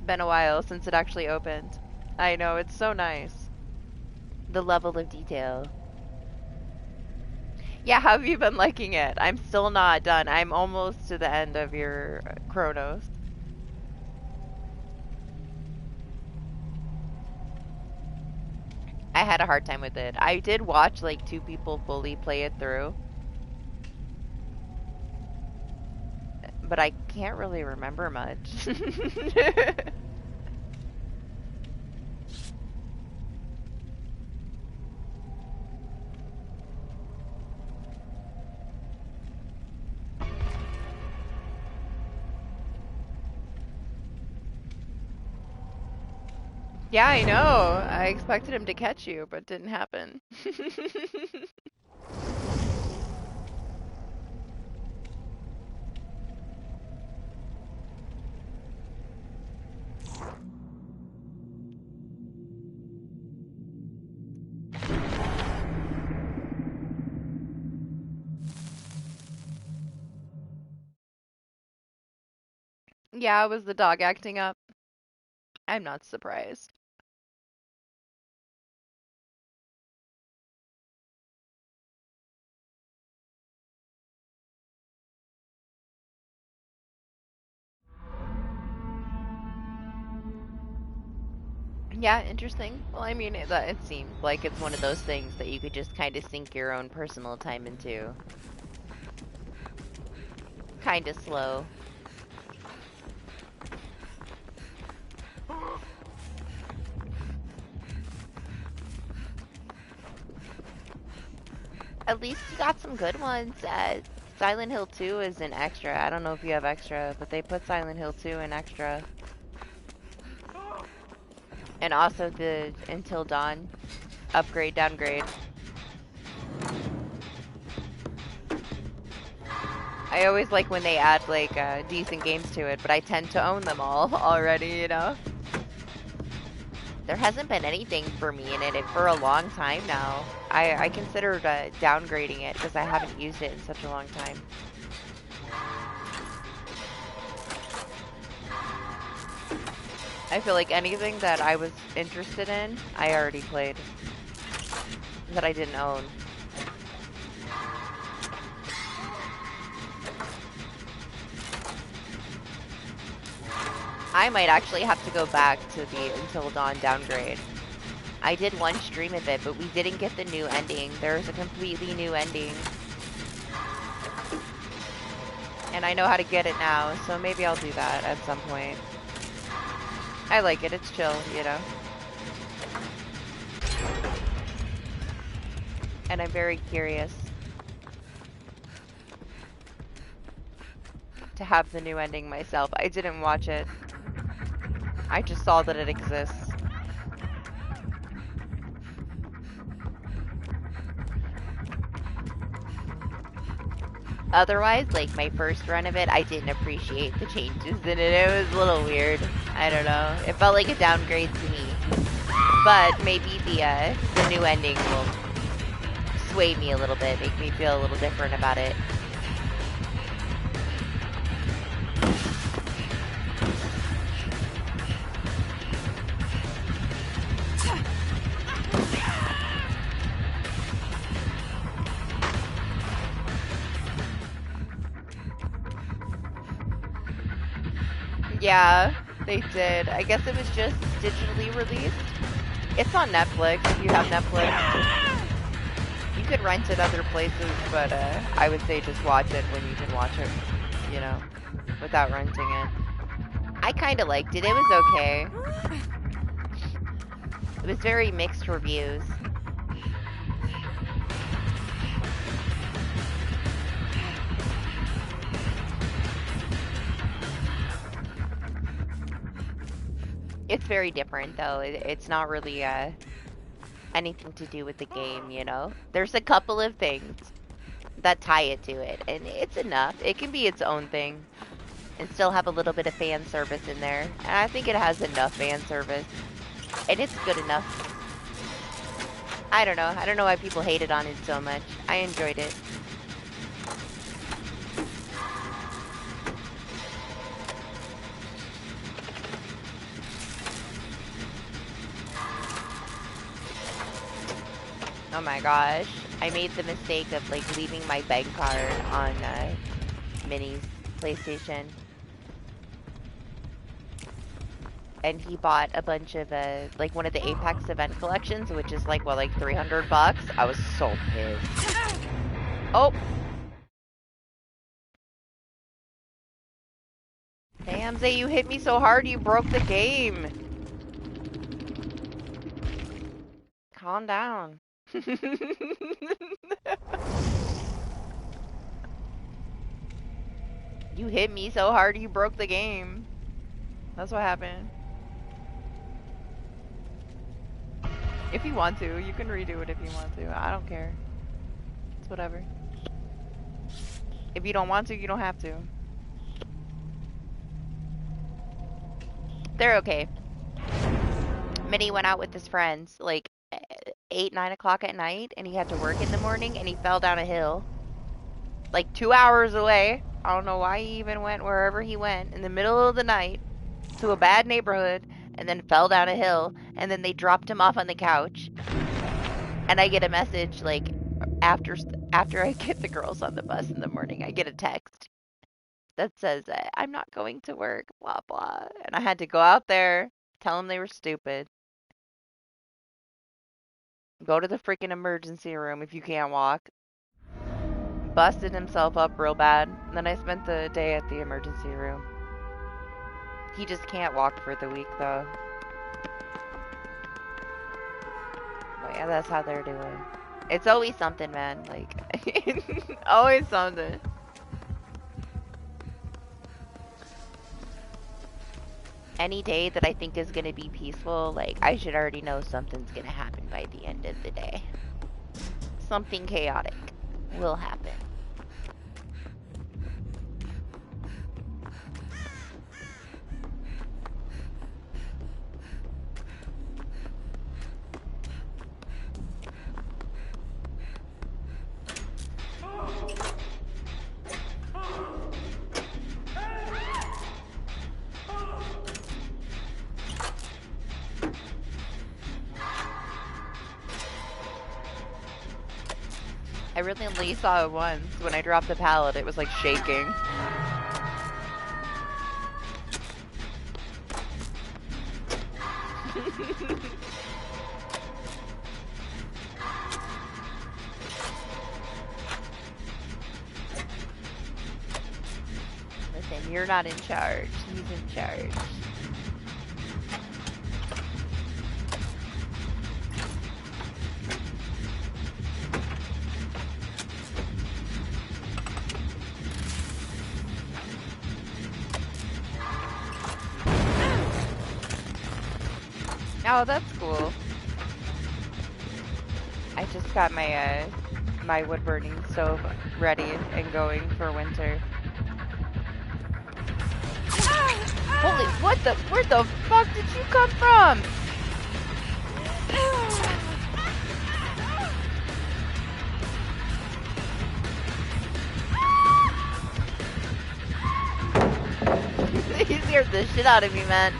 S3: Been a while since it actually opened. I know, it's so nice. The level of detail. Yeah, how have you been liking it? I'm still not done. I'm almost to the end of your Chronos. I had a hard time with it. I did watch like 2 people fully play it through. But I can't really remember much. Yeah, I know. I expected him to catch you, but it didn't happen.
S1: Yeah, was the dog acting up? I'm not surprised. Yeah, interesting. Well, I mean, it seems like it's one of those things that you could just kind of sink your own personal time into. Kind of slow. At least you got some good ones. Silent Hill 2 is an extra. I don't know if you have extra, but they put Silent Hill 2 in extra. And also the Until Dawn upgrade, downgrade. I always like when they add like decent games to it, but I tend to own them all already, you know? There hasn't been anything for me in it for a long time now. I considered downgrading it because I haven't used it in such a long time. I feel like anything that I was interested in, I already played. That I didn't own. I might actually have to go back to the Until Dawn downgrade. I did one stream of it, but we didn't get the new ending. There's a completely new ending. And I know how to get it now, so maybe I'll do that at some point. I like it, it's chill, you know? And I'm very curious to have the new ending myself. I didn't watch it. I just saw that it exists. Otherwise, like my first run of it, I didn't appreciate the changes in it. It was a little weird. I don't know. It felt like a downgrade to me. But maybe the new ending will sway me a little bit, make me feel a little different about it. Yeah, they did. I guess it was just digitally released. It's on Netflix if you have Netflix. You could rent it other places, but I would say just watch it when you can watch it, you know, without renting it. I kind of liked it. It was okay. It was very mixed reviews. It's very different, though. It's not really anything to do with the game, you know? There's a couple of things that tie it to it, and it's enough. It can be its own thing and still have a little bit of fan service in there. And I think it has enough fan service, and it's good enough. I don't know. I don't know why people hated on it so much. I enjoyed it. Oh my gosh. I made the mistake of like leaving my bank card on Minnie's PlayStation. And he bought a bunch of like one of the Apex event collections, which is like what, like $300. I was so pissed. Oh. Damn, Zay, you hit me so hard you broke the game. Calm down. You hit me so hard you broke the game. That's what happened. If you want to, you can redo it if you want to. I don't care. It's whatever. If you don't want to, you don't have to. They're okay. Minnie went out with his friends like 8, 9 o'clock at night, and he had to work in the morning, and he fell down a hill. Like 2 hours away.
S3: I don't know why he even went wherever he went in the middle of the night to a bad neighborhood and then fell down a hill and then they dropped him off on the couch. And I get a message like after I get the girls on the bus in the morning, I get a text that says I'm not going to work, blah blah. And I had to go out there, tell them they were stupid. Go to the freaking emergency room if you can't walk. Busted himself up real bad. And then I spent the day at the emergency room. He just can't walk for the week though. But yeah, that's how they're doing. It's always something, man. Like, always something. Any day that I think is going to be peaceful, like, I should already know something's going to happen by the end of the day. Something chaotic will happen. I really only saw it once. When I dropped the pallet, it was like shaking. Listen, you're not in charge. He's in charge. Oh, that's cool. I just got my my wood burning stove ready and going for winter. Holy, where the fuck did you come from? He scared the shit out of me, man.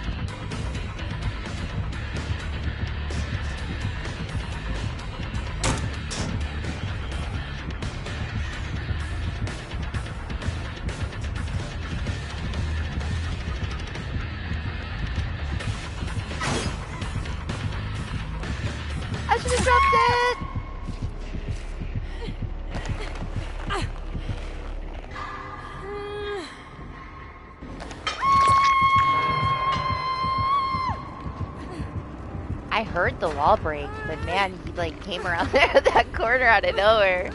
S3: I should have dropped it! I heard the wall break, but man, he like came around there at that corner out of nowhere.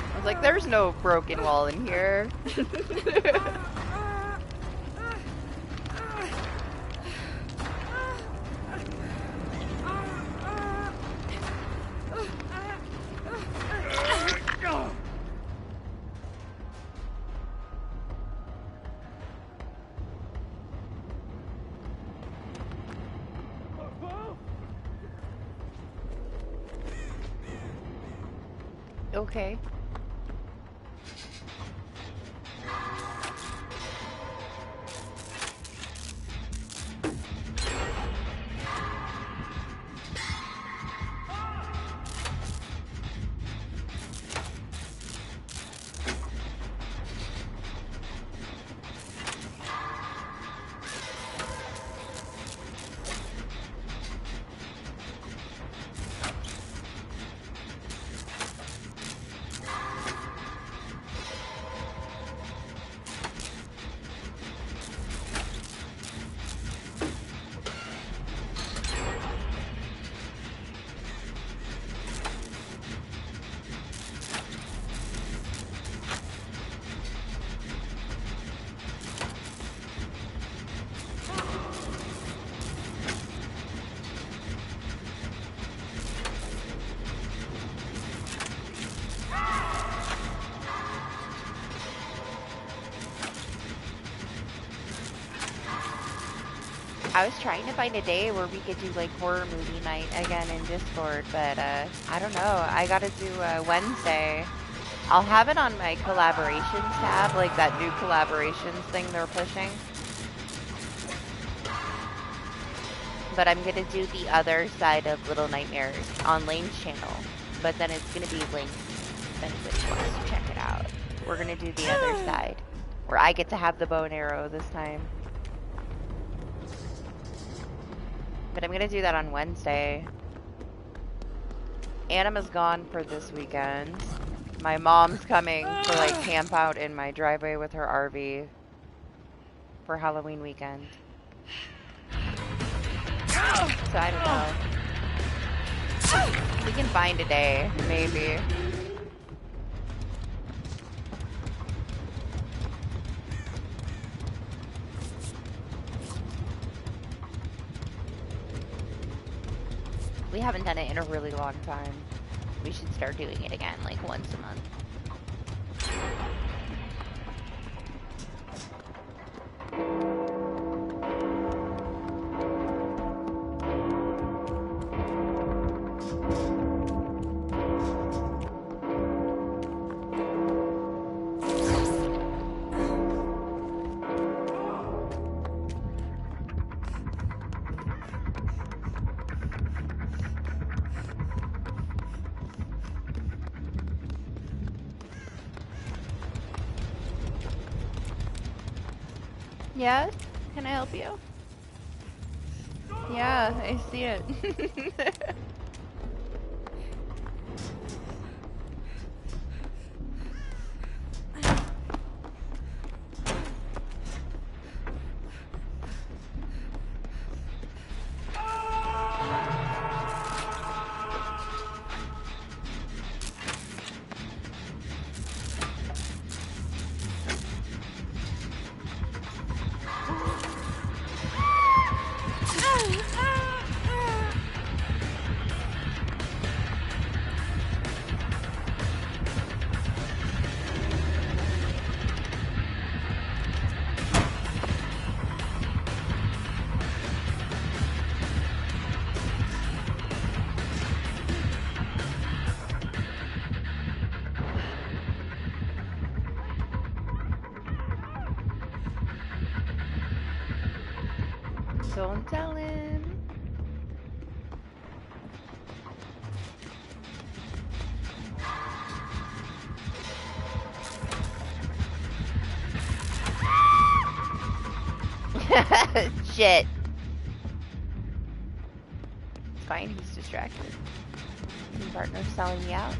S3: I was like, there's no broken wall in here. Okay. I was trying to find a day where we could do like horror movie night again in Discord, but I don't know. I gotta do Wednesday. I'll have it on my collaborations tab, like that new collaborations thing they're pushing. But I'm gonna do the other side of Little Nightmares on Lane's channel. But then it's gonna be linked if anybody wants to check it out. We're gonna do the other side, where I get to have the bow and arrow this time. But I'm gonna do that on Wednesday. Anima's gone for this weekend. My mom's coming to like camp out in my driveway with her RV for Halloween weekend. So I don't know. We can find a day, maybe. We haven't done it in a really long time. We should start doing it again, like once a month. Yes? Can I help you? Yeah, I see it. Don't tell him. Shit. It's fine, he's distracted. His partner's selling me out.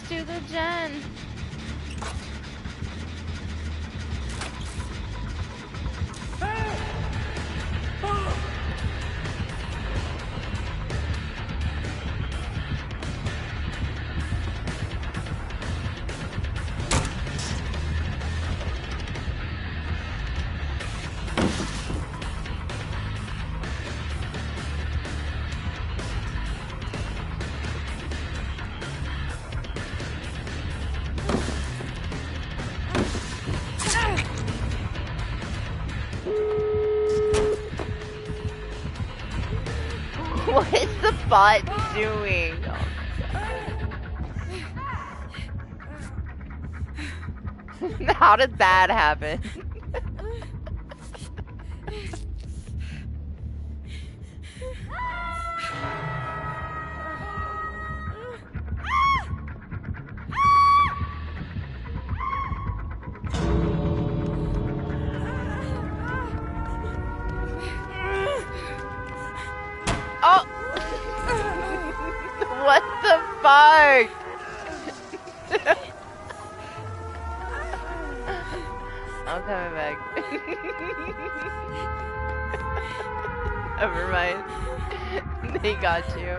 S3: Do the gen. What is the bot doing? Oh my god. How did that happen? Oh! What the fuck? I'm coming back. Never mind. They got you.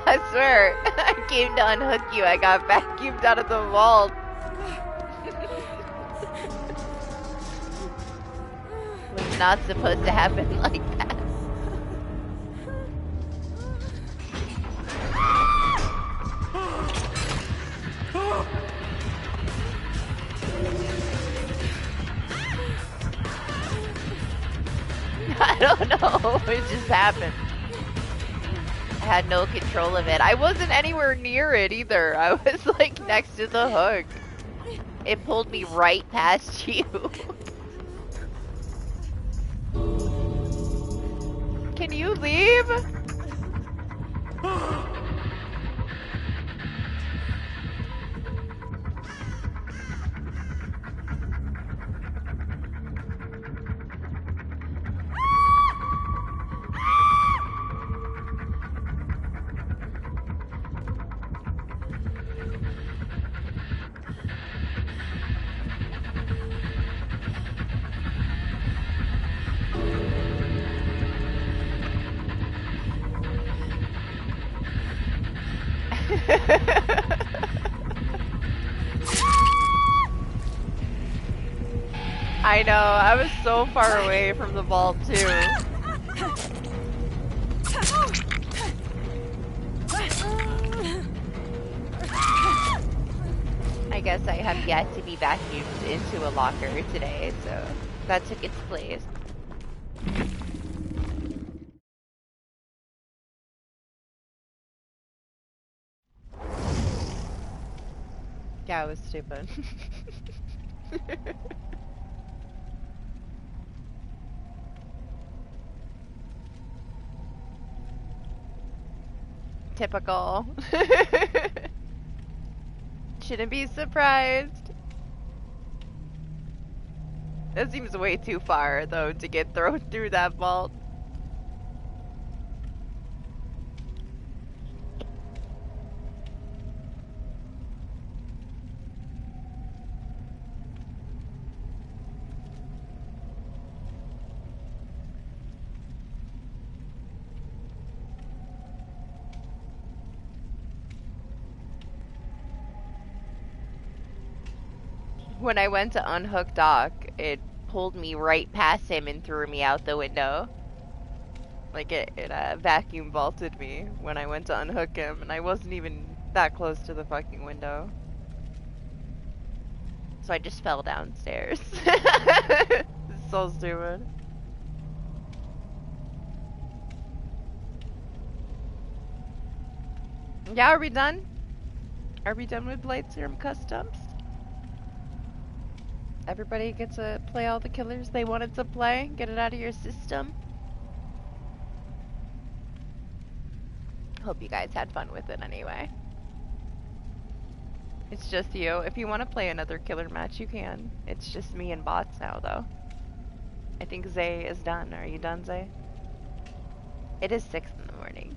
S3: I swear, I came to unhook you. I got vacuumed out of the vault. Was not supposed to happen like that. I don't know. It just happened. I had no control of it. I wasn't anywhere near it either. I was like next to the hook. It pulled me right past you. Can you leave? I know, I was so far away from the vault too. I guess I have yet to be vacuumed into a locker today, so that took its place. Yeah, it was stupid. Typical. Shouldn't be surprised. That seems way too far, though, to get thrown through that vault. When I went to unhook Doc, it pulled me right past him and threw me out the window. Like it vacuum vaulted me when I went to unhook him, and I wasn't even that close to the fucking window. So I just fell downstairs. It's so stupid. Yeah, are we done? Are we done with Blight Serum Customs? Everybody gets to play all the killers they wanted to play? Get it out of your system? Hope you guys had fun with it anyway. It's just you. If you want to play another killer match, you can. It's just me and bots now, though. I think Zay is done. Are you done, Zay? It is 6 in the morning.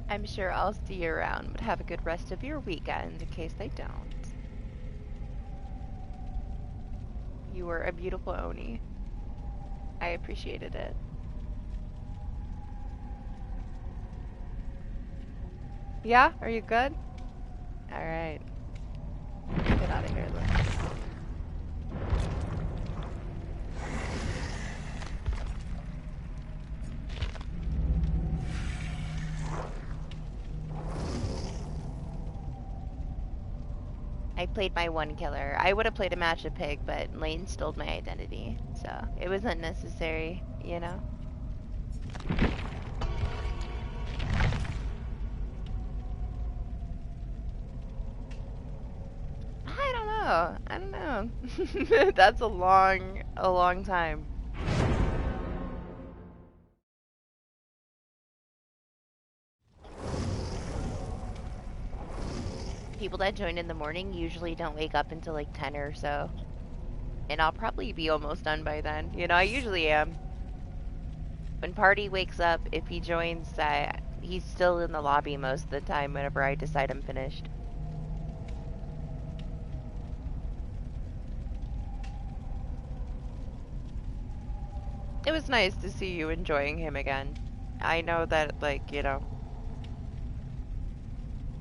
S3: I'm sure I'll see you around, but have a good rest of your weekend in case they don't. You were a beautiful Oni. I appreciated it. Yeah? Are you good? Alright. Get out of here, then. I played my one killer. I would have played a match of Pig, but Lane stole my identity, so it was unnecessary, you know? I don't know. That's a long time. People that join in the morning usually don't wake up until like 10 or so. And I'll probably be almost done by then. You know, I usually am. When Party wakes up, if he joins, he's still in the lobby most of the time whenever I decide I'm finished. It was nice to see you enjoying him again. I know that, like, you know,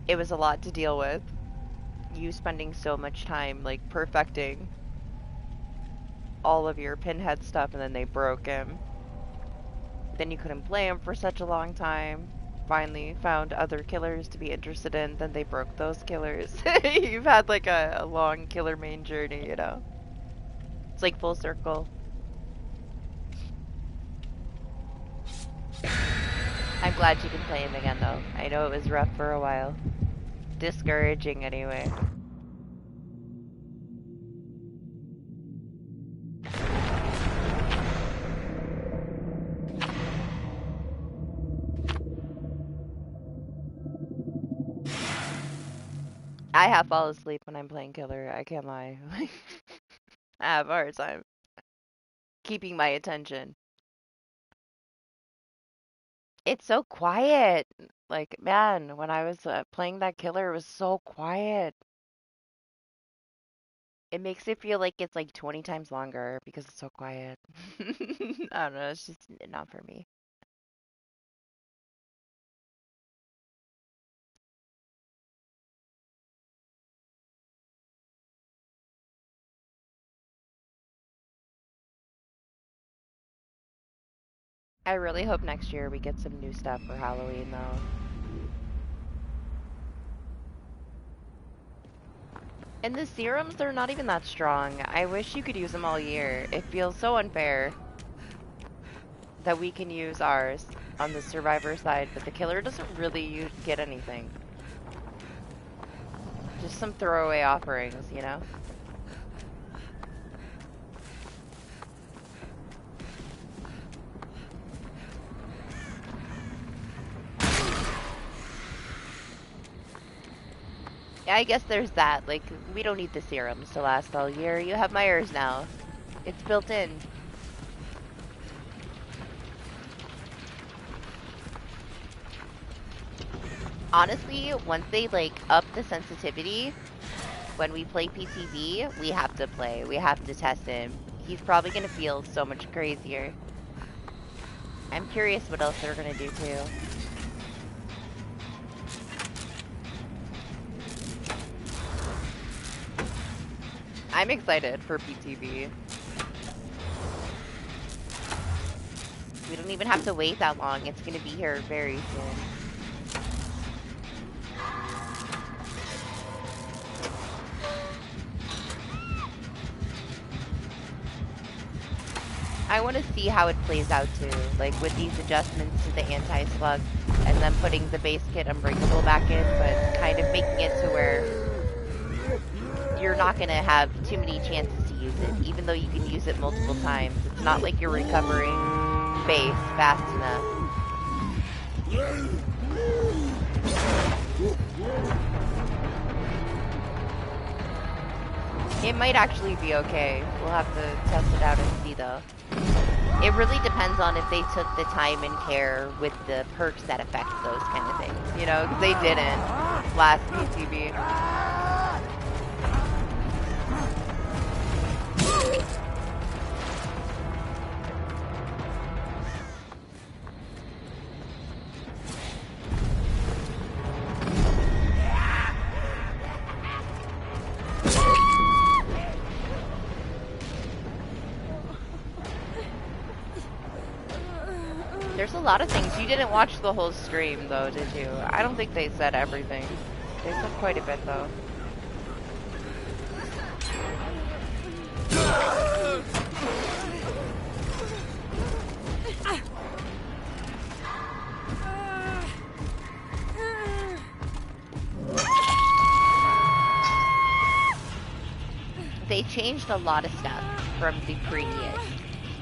S3: it was a lot to deal with. You spending so much time, like, perfecting all of your pinhead stuff, and then they broke him. Then you couldn't play him for such a long time. Finally found other killers to be interested in, then they broke those killers. You've had, like, a long killer main journey, you know? It's like full circle. I'm glad you can play him again, though. I know it was rough for a while. Discouraging, anyway. I half fall asleep when I'm playing killer, I can't lie. I have a hard time keeping my attention. It's so quiet. Like, man, when I was playing that killer, it was so quiet. It makes it feel like it's like 20 times longer because it's so quiet. I don't know, it's just not for me. I really hope next year we get some new stuff for Halloween, though. And the serums, they're not even that strong. I wish you could use them all year. It feels so unfair that we can use ours on the survivor side, but the killer doesn't really get anything. Just some throwaway offerings, you know? I guess there's that. Like, we don't need the serums to last all year. You have Myers now. It's built in. Honestly, once they, like, up the sensitivity, when we play PTV, we have to play. We have to test him. He's probably gonna feel so much crazier. I'm curious what else they're gonna do, too. I'm excited for PTV. We don't even have to wait that long. It's gonna be here very soon. I want to see how it plays out too, like with these adjustments to the anti-slug, and then putting the base kit unbreakable back in, but kind of making it to where you're not going to have too many chances to use it, even though you can use it multiple times. It's not like you're recovering base fast enough. It might actually be okay. We'll have to test it out and see though. It really depends on if they took the time and care with the perks that affect those kind of things, you know, because they didn't last PTB. There's a lot of things. You didn't watch the whole stream, though, did you? I don't think they said everything. They said quite a bit, though. They changed a lot of stuff from the previous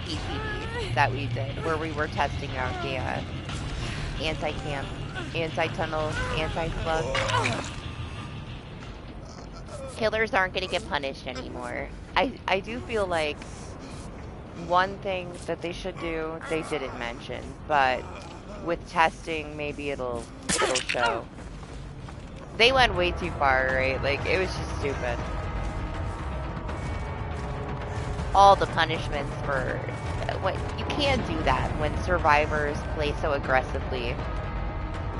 S3: PCB that we did, where we were testing out the anti-camp, anti-tunnel, anti-slug. Killers aren't going to get punished anymore. I do feel like one thing that they should do, they didn't mention, but with testing, maybe it'll show. They went way too far, right? Like, it was just stupid. All the punishments for... What, you can't do that when survivors play so aggressively. You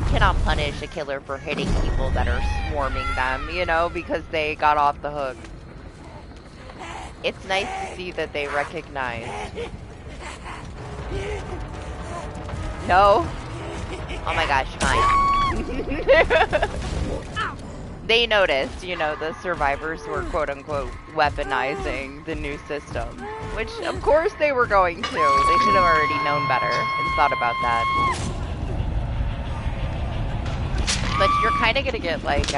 S3: cannot punish a killer for hitting people that are swarming them, you know, because they got off the hook. It's nice to see that they recognize. No? Oh my gosh, fine. They noticed, you know, the survivors were quote-unquote weaponizing the new system. Which, of course they were going to. They should have already known better and thought about that. But you're kind of going to get, like,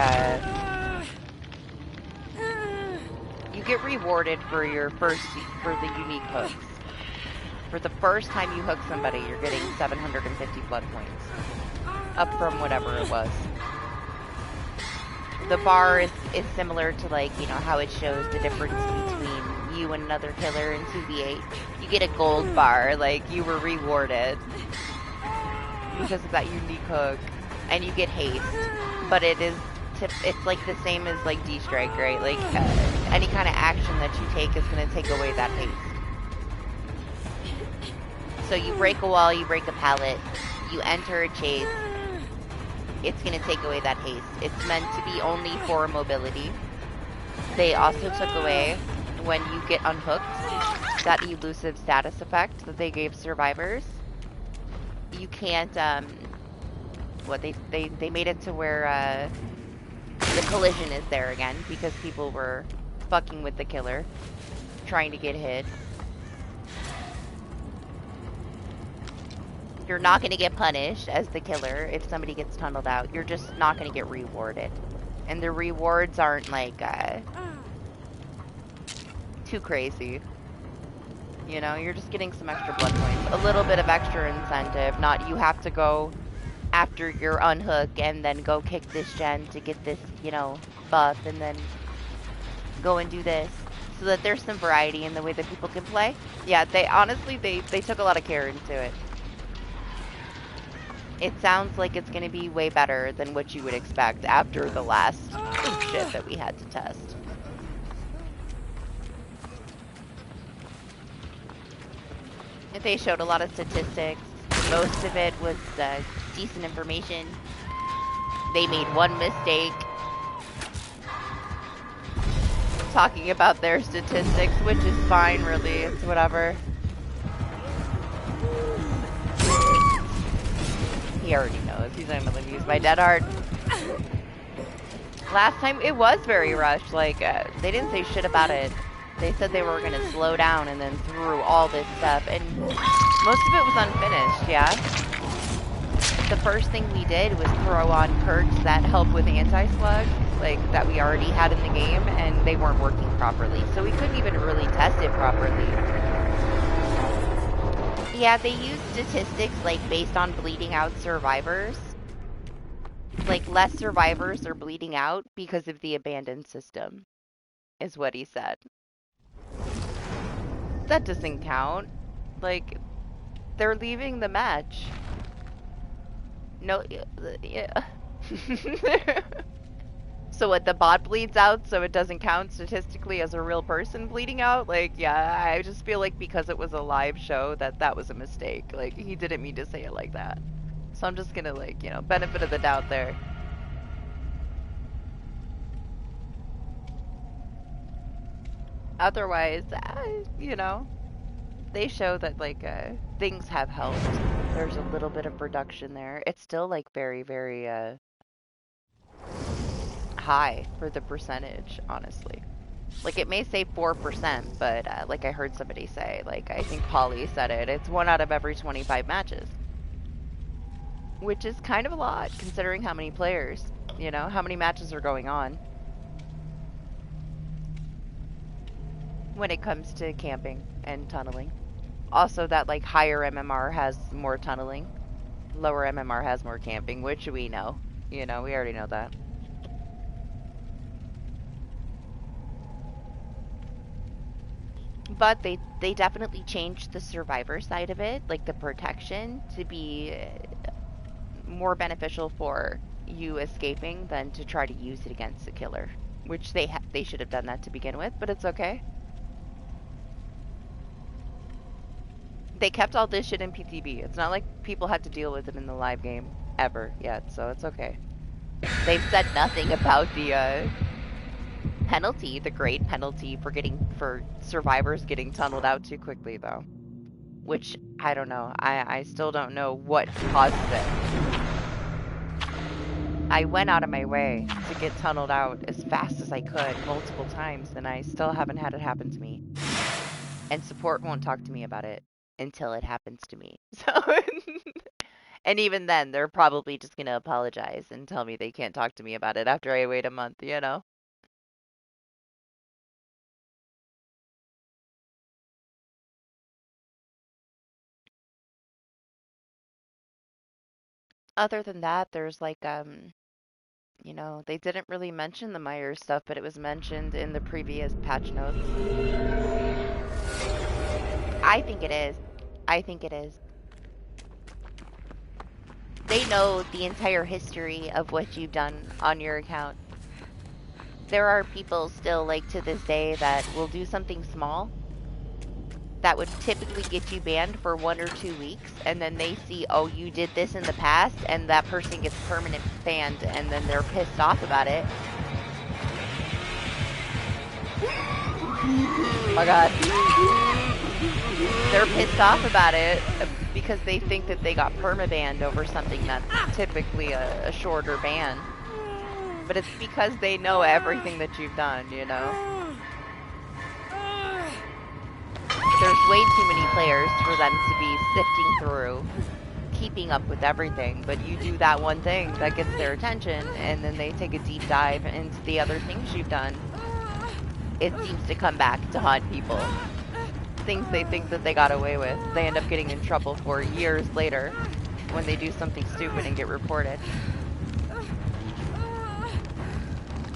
S3: you get rewarded for your for the unique hooks. For the first time you hook somebody, you're getting 750 blood points. Up from whatever it was. The bar is similar to, like, you know, how it shows the difference between you and another killer in 2v8. You get a gold bar, like, you were rewarded because of that unique hook. And you get haste. But it's like the same as, like, D-Strike, right? Like, any kind of action that you take is going to take away that haste. So you break a wall, you break a pallet, you enter a chase, it's going to take away that haste. It's meant to be only for mobility. They also took away, when you get unhooked, that elusive status effect that they gave survivors. You can't, they made it to where, the collision is there again, because people were fucking with the killer, trying to get hit. You're not going to get punished as the killer if somebody gets tunneled out. You're just not going to get rewarded. And the rewards aren't, like, too crazy. You know, you're just getting some extra blood points. A little bit of extra incentive. Not you have to go after your unhook and then go kick this gen to get this, you know, buff, and then go and do this. So that there's some variety in the way that people can play. Yeah, they honestly, they took a lot of care into it. It sounds like it's going to be way better than what you would expect after the last shit that we had to test. They showed a lot of statistics. Most of it was decent information. They made one mistake talking about their statistics, which is fine, really. It's whatever. He already knows. He's not gonna use my dead heart. Last time, it was very rushed. Like, they didn't say shit about it. They said they were gonna slow down and then through all this stuff. And most of it was unfinished, yeah? The first thing we did was throw on perks that help with anti-slug, like, that we already had in the game, and they weren't working properly. So we couldn't even really test it properly. Yeah, they use statistics, like, based on bleeding out survivors. Like, less survivors are bleeding out because of the abandoned system, is what he said. That doesn't count. Like, they're leaving the match. No, yeah. So what, the bot bleeds out so it doesn't count statistically as a real person bleeding out? Like, yeah, I just feel like because it was a live show that was a mistake. Like, he didn't mean to say it like that. So I'm just gonna, like, you know, benefit of the doubt there. Otherwise, you know, they show that, like, things have helped. There's a little bit of reduction there. It's still, like, very, very, high for the percentage, honestly. Like, it may say 4%, but, like I heard somebody say, like, I think Polly said it, it's 1 out of every 25 matches. Which is kind of a lot, considering how many players, you know, how many matches are going on. When it comes to camping and tunneling. Also that, like, higher MMR has more tunneling. Lower MMR has more camping, which we know. You know, we already know that. But they definitely changed the survivor side of it, like the protection, to be more beneficial for you escaping than to try to use it against the killer. Which they should have done that to begin with, but it's okay. They kept all this shit in PTB. It's not like people had to deal with it in the live game ever yet, so it's okay. They've said nothing about the penalty, the grade penalty for survivors getting tunneled out too quickly, though. Which I don't know. I still don't know what causes it. I went out of my way to get tunneled out as fast as I could multiple times, and I still haven't had it happen to me. And support won't talk to me about it until it happens to me. So, and even then, they're probably just gonna apologize and tell me they can't talk to me about it after I wait a month, you know? Other than that, there's like, you know, they didn't really mention the Myers stuff, but it was mentioned in the previous patch notes. I think it is. I think it is. They know the entire history of what you've done on your account. There are people still, like, to this day that will do something small that would typically get you banned for 1 or 2 weeks, and then they see, oh, you did this in the past, and that person gets permanent banned, and then they're pissed off about it. Oh my god. They're pissed off about it because they think that they got permabanned over something that's typically a shorter ban. But it's because they know everything that you've done, you know? There's way too many players for them to be sifting through, keeping up with everything. But you do that one thing that gets their attention, and then they take a deep dive into the other things you've done. It seems to come back to haunt people. Things they think that they got away with, they end up getting in trouble for years later when they do something stupid and get reported.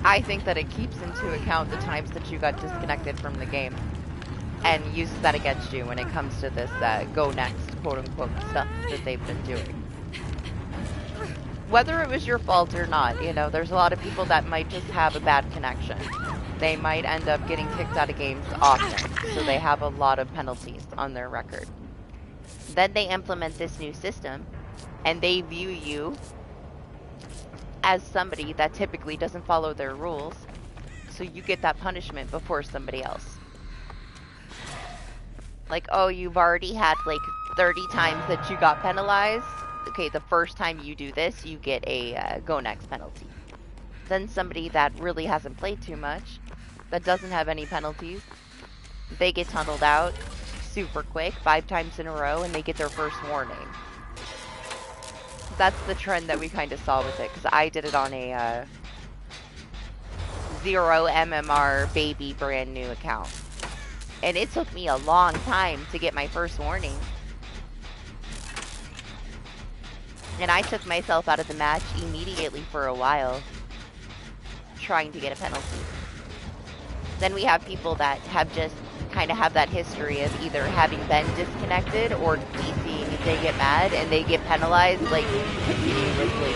S3: I think that it keeps into account the times that you got disconnected from the game and uses that against you when it comes to this go next quote-unquote stuff that they've been doing. Whether it was your fault or not, you know, there's a lot of people that might just have a bad connection. They might end up getting kicked out of games often, so they have a lot of penalties on their record. Then they implement this new system, and they view you as somebody that typically doesn't follow their rules, so you get that punishment before somebody else. Like, oh, you've already had like 30 times that you got penalized. Okay, the first time you do this, you get a go next penalty. Then somebody that really hasn't played too much, that doesn't have any penalties, they get tunneled out super quick 5 times in a row, and they get their first warning. That's the trend that we kind of saw with it, because I did it on a 0 MMR baby brand new account. And it took me a long time to get my first warning. And I took myself out of the match immediately for a while, trying to get a penalty. Then we have people that have just kind of have that history of either having been disconnected or DCing if they get mad and they get penalized like continuously.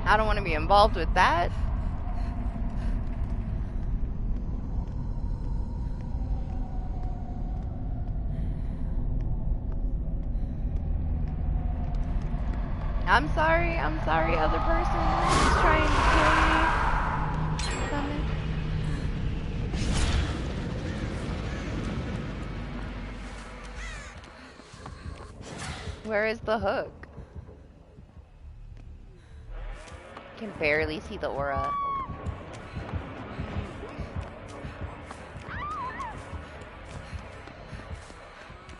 S3: I don't want to be involved with that. I'm sorry, other person who's trying to kill me. Coming. Where is the hook? Can barely see the aura.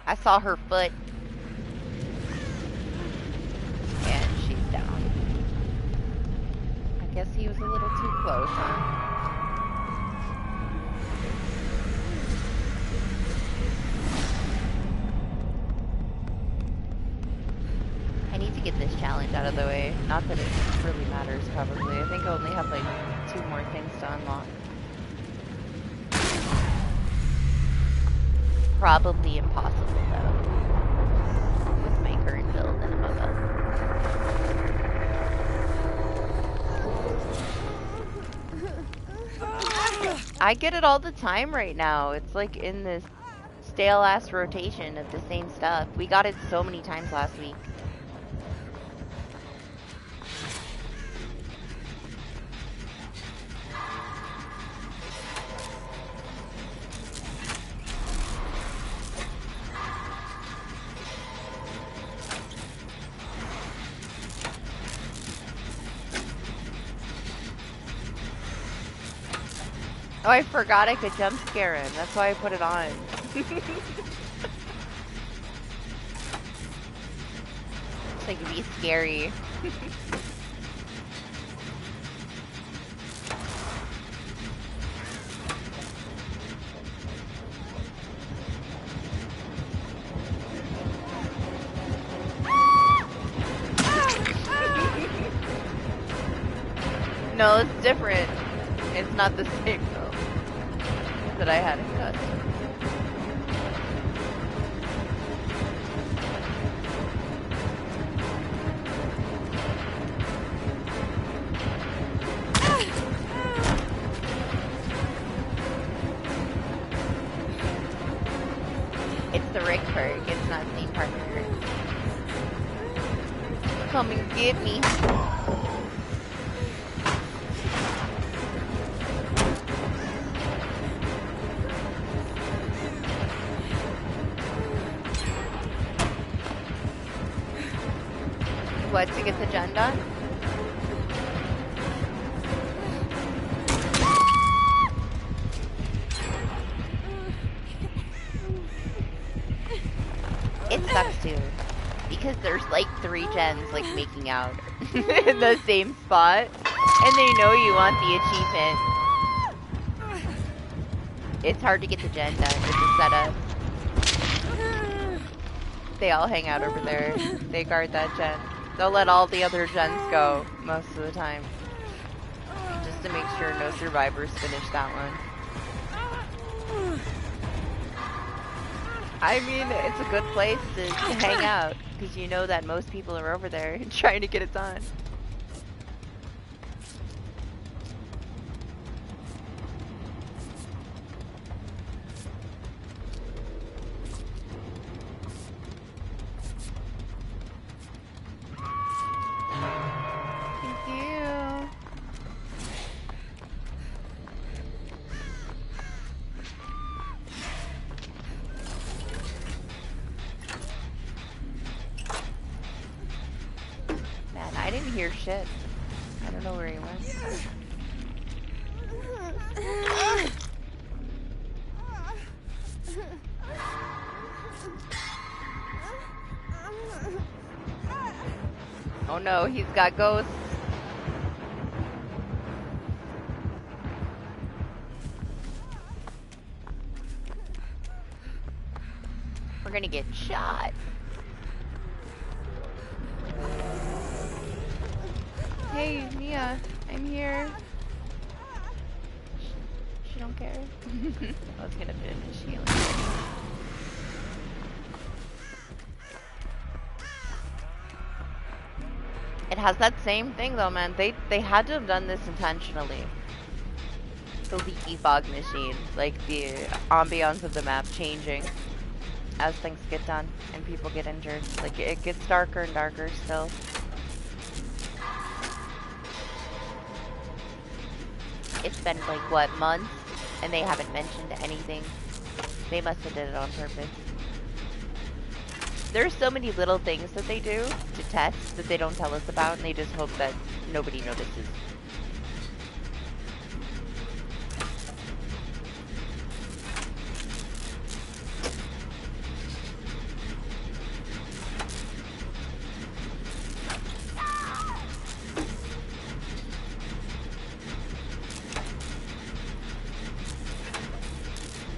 S3: I saw her foot. And she's down. I guess he was a little too close, huh? to get this challenge out of the way. Not that it really matters, probably. I think I only have like 2 more things to unlock. Probably impossible though, with my current build and above. I get it all the time right now. It's like in this stale ass rotation of the same stuff. We got it so many times last week. Oh, I forgot I could jump scare him. That's why I put it on. It's like it'd be scary. No, it's different. It's not the same though that I had in custom. It's the Rick perk, it's not Theme Park perk. Come and get me. What, to get the gen done? It sucks too, because there's like 3 gens like making out in the same spot, and they know you want the achievement. It's hard to get the gen done with the setup. They all hang out over there. They guard that gen. They'll let all the other gens go most of the time, just to make sure no survivors finish that one. I mean, it's a good place to hang out, because you know that most people are over there trying to get it done. Shit. I don't know where he went. Oh no, he's got ghosts. We're gonna get shot. Hey, Mia, I'm here. She don't care. I was gonna finish healing. It has that same thing though, man. They had to have done this intentionally. The leaky fog machine, like the ambiance of the map changing as things get done and people get injured. Like it gets darker and darker still. It's been like, what, months? And they haven't mentioned anything. They must have did it on purpose. There's so many little things that they do to test that they don't tell us about, and they just hope that nobody notices.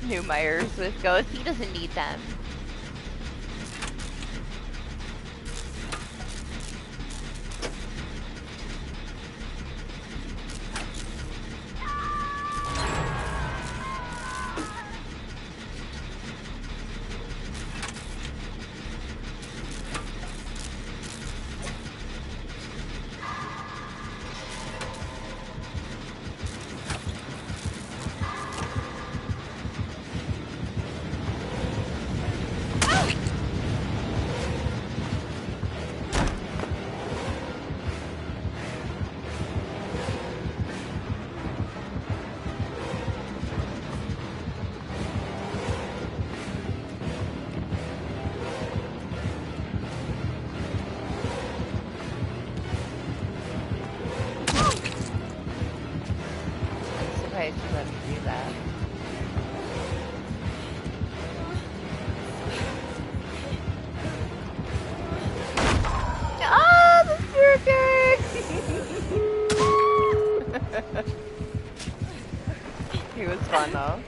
S3: New Myers with ghosts. He doesn't need them. He was fun though.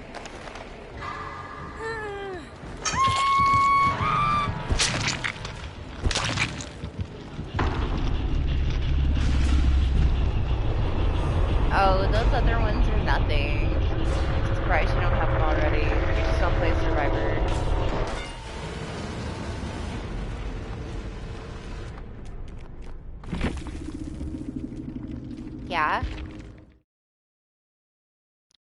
S3: Oh, those other ones are nothing. I'm surprised you don't have them already. You just don't play Survivor. Yeah.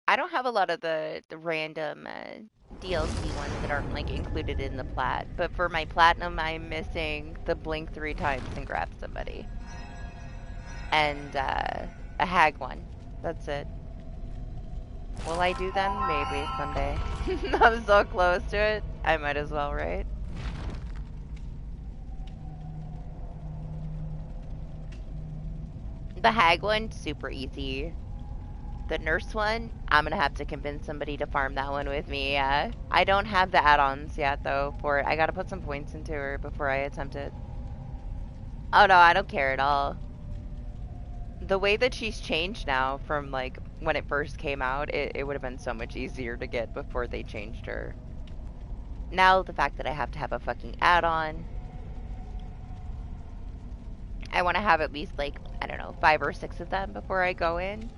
S3: I don't have a lot of the random DLC ones that aren't like included in the plat, but for my platinum, I'm missing the blink 3 times and grab somebody, and a hag one. That's it. Will I do them? Maybe someday. I'm so close to it. I might as well, right? The hag one, super easy. The nurse one, I'm gonna have to convince somebody to farm that one with me, yeah. I don't have the add-ons yet, though, for it. I gotta put some points into her before I attempt it. Oh, no, I don't care at all. The way that she's changed now from, like, when it first came out, it would have been so much easier to get before they changed her. Now, the fact that I have to have a fucking add-on, I want to have at least, like, I don't know, 5 or 6 of them before I go in.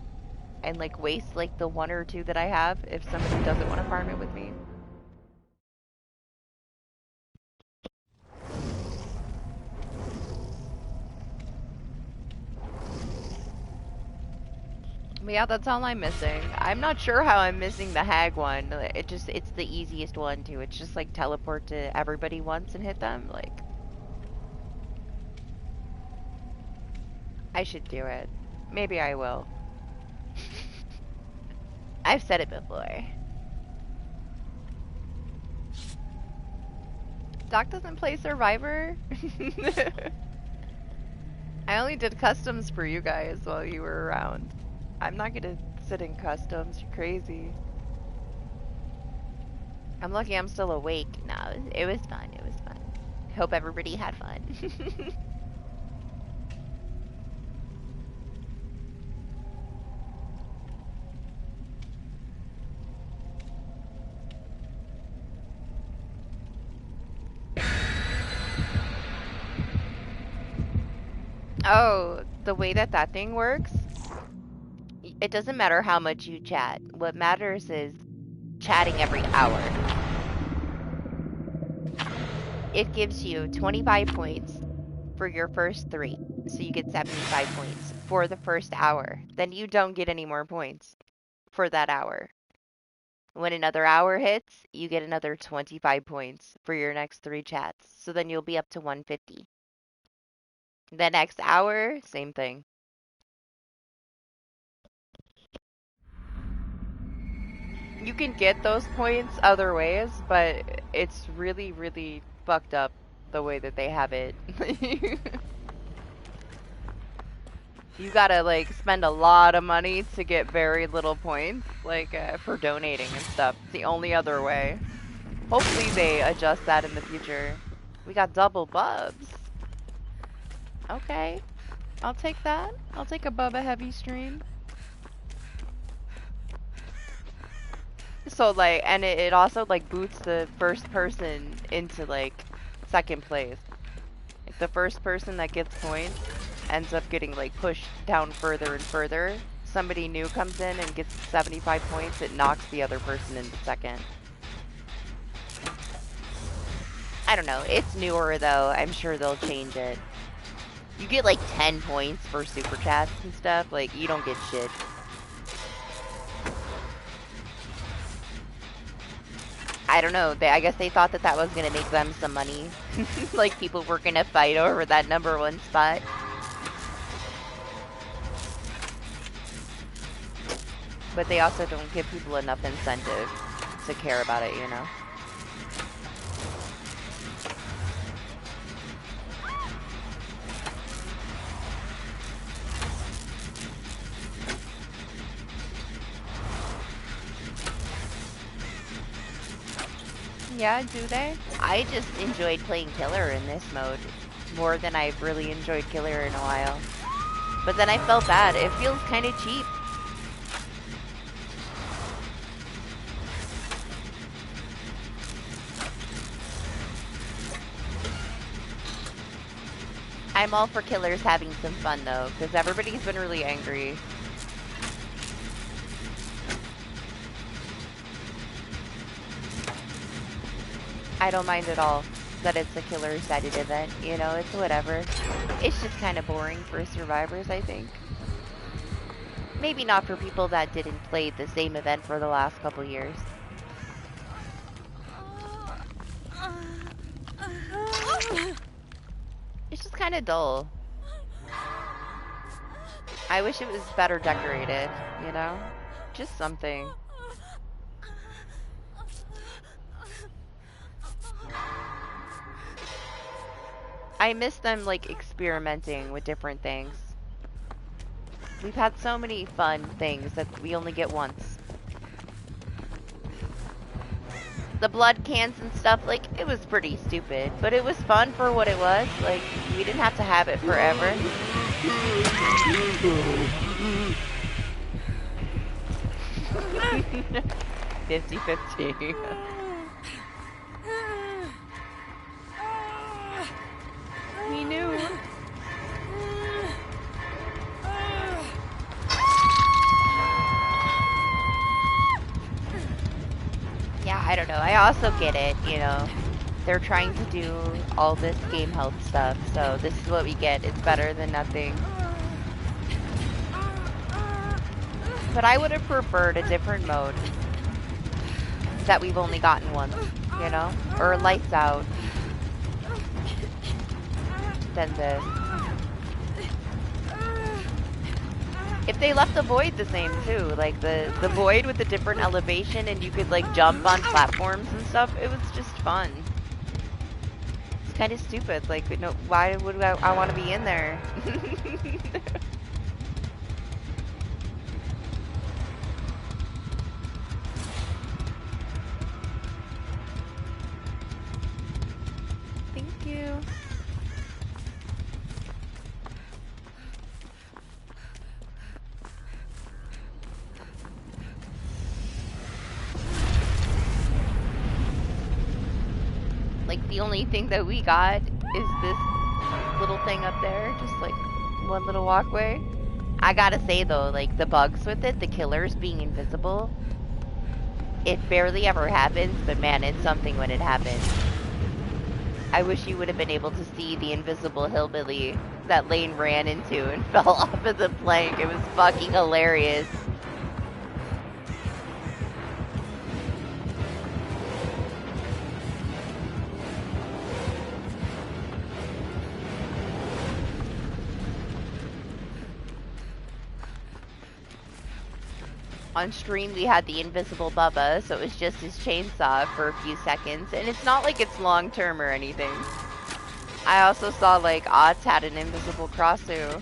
S3: And, like, waste, like, the 1 or 2 that I have if somebody doesn't want to farm it with me. But yeah, that's all I'm missing. I'm not sure how I'm missing the hag one. It's the easiest one, too. It's just, like, teleport to everybody once and hit them. Like, I should do it. Maybe I will. I've said it before. Doc doesn't play Survivor? I only did customs for you guys while you were around. I'm not gonna sit in customs. You're crazy. I'm lucky I'm still awake. No, it was fun. It was fun. Hope everybody had fun. Oh, the way that that thing works, it doesn't matter how much you chat. What matters is chatting every hour. It gives you 25 points for your first 3. So you get 75 points for the first hour. Then you don't get any more points for that hour. When another hour hits, you get another 25 points for your next 3 chats. So then you'll be up to 150. The next hour, same thing. You can get those points other ways, but it's really, really fucked up the way that they have it. You gotta, like, spend a lot of money to get very little points, like, for donating and stuff. It's the only other way. Hopefully they adjust that in the future. We got double bubs. Okay. I'll take that. I'll take a Bubba Heavy stream. So, like, and it also, like, boots the first person into, like, second place. Like, the first person that gets points ends up getting, like, pushed down further and further. Somebody new comes in and gets 75 points, it knocks the other person into second. I don't know. It's newer, though. I'm sure they'll change it. You get, like, 10 points for super chats and stuff. Like, you don't get shit. I don't know. I guess they thought that that was going to make them some money. Like, people were going to fight over that #1 spot. But they also don't give people enough incentive to care about it, you know? Yeah, do they? I just enjoyed playing Killer in this mode more than I've really enjoyed Killer in a while. But then I felt bad. It feels kind of cheap. I'm all for killers having some fun though, because everybody's been really angry. I don't mind at all that it's a killer-sided event, you know, it's whatever. It's just kind of boring for survivors, I think. Maybe not for people that didn't play the same event for the last couple years. It's just kind of dull. I wish it was better decorated, you know? Just something. I miss them, like, experimenting with different things. We've had so many fun things that we only get once. The blood cans and stuff, like, it was pretty stupid, but it was fun for what it was. Like, we didn't have to have it forever. 50-50. We knew. Yeah, I don't know. I also get it, you know. They're trying to do all this game health stuff, so this is what we get. It's better than nothing. But I would have preferred a different mode that we've only gotten once, you know? Or lights out than this. If they left the void the same too, like the void with the different elevation and you could like jump on platforms and stuff, it was just fun. It's kind of stupid, like, no, why would I want to be in there? Thank you. Like, the only thing that we got is this little thing up there, just like one little walkway. I gotta say though, like, the bugs with it, the killers being invisible, it barely ever happens, but man, it's something when it happens. I wish you would have been able to see the invisible hillbilly that Lane ran into and fell off of the plank. It was fucking hilarious. On stream, we had the invisible Bubba, so it was just his chainsaw for a few seconds. And it's not like it's long-term or anything. I also saw, like, Otz had an invisible Crossu.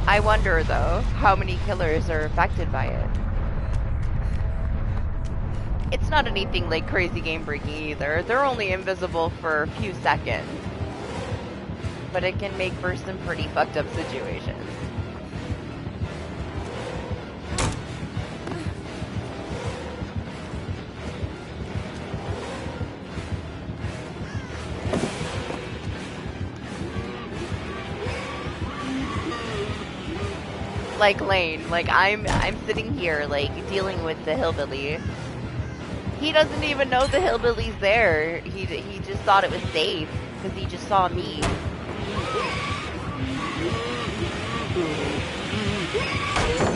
S3: I wonder, though, how many killers are affected by it. It's not anything like crazy game breaking either. They're only invisible for a few seconds. But it can make for some pretty fucked up situations. Like Lane, like I'm sitting here like dealing with the hillbilly. He doesn't even know the hillbilly's there. He just thought it was safe because he just saw me.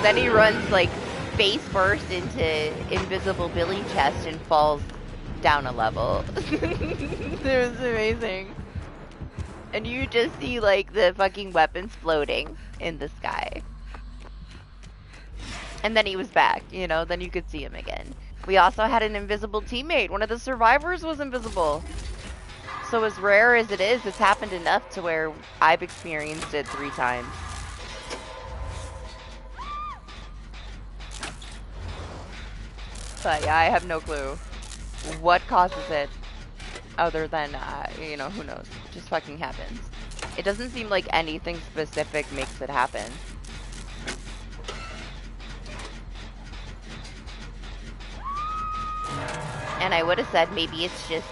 S3: Then he runs like face first into invisible Billy chest and falls down a level. It was amazing. And you just see like the fucking weapons floating in the sky. And then he was back, you know, then you could see him again. We also had an invisible teammate. One of the survivors was invisible. So as rare as it is, it's happened enough to where I've experienced it 3 times. But yeah, I have no clue what causes it other than, you know, who knows. It just fucking happens. It doesn't seem like anything specific makes it happen. And I would have said maybe it's just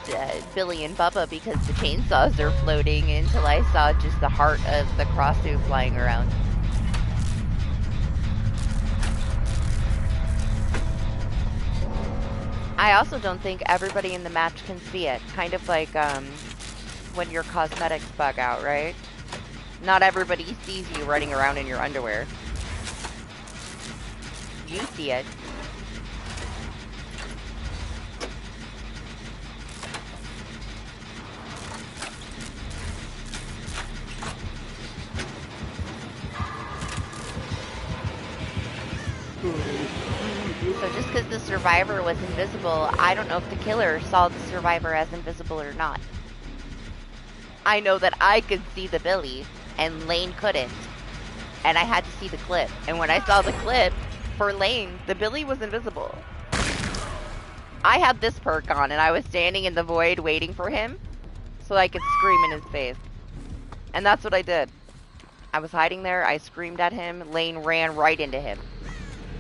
S3: Billy and Bubba because the chainsaws are floating until I saw just the heart of the crossu flying around. I also don't think everybody in the match can see it. Kind of like when your cosmetics bug out, right? Not everybody sees you running around in your underwear. You see it. So just because the survivor was invisible, I don't know if the killer saw the survivor as invisible or not. I know that I could see the Billy, and Lane couldn't. And I had to see the clip. And when I saw the clip, for Lane, the Billy was invisible. I had this perk on, and I was standing in the void waiting for him, so I could scream in his face. And that's what I did. I was hiding there, I screamed at him, Lane ran right into him.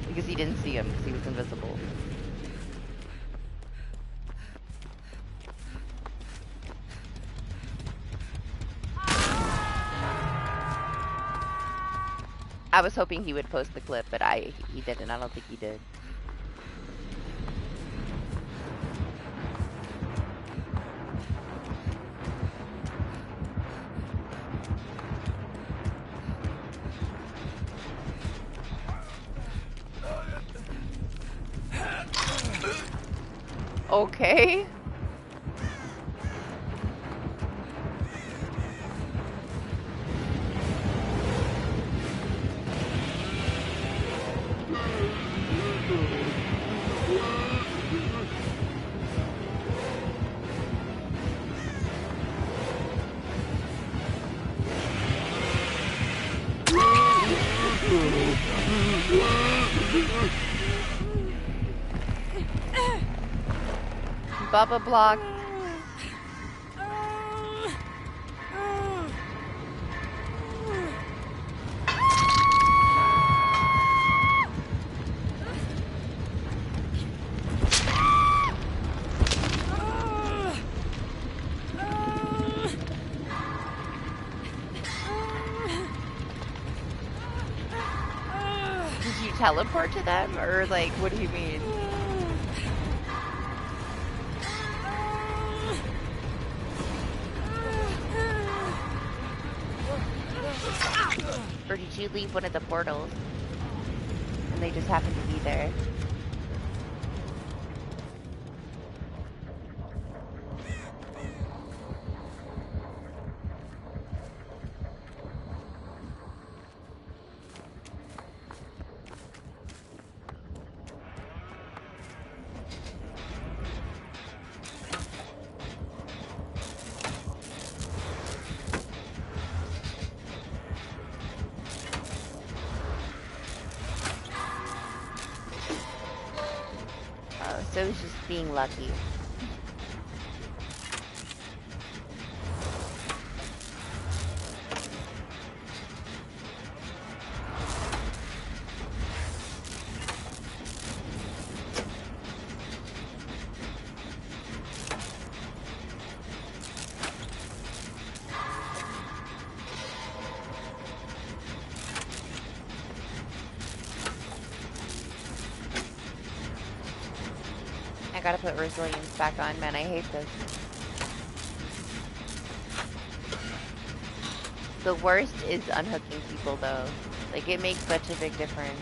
S3: Because he didn't see him, because he was invisible. I was hoping he would post the clip, but he didn't. I don't think he did. Okay. Bubba block. Did you teleport to them, or like, what do you mean? Or did you leave one of the portals and they just happened to be there? So he's just being lucky. I gotta put resilience back on, man. I hate this. The worst is unhooking people, though. Like, it makes such a big difference.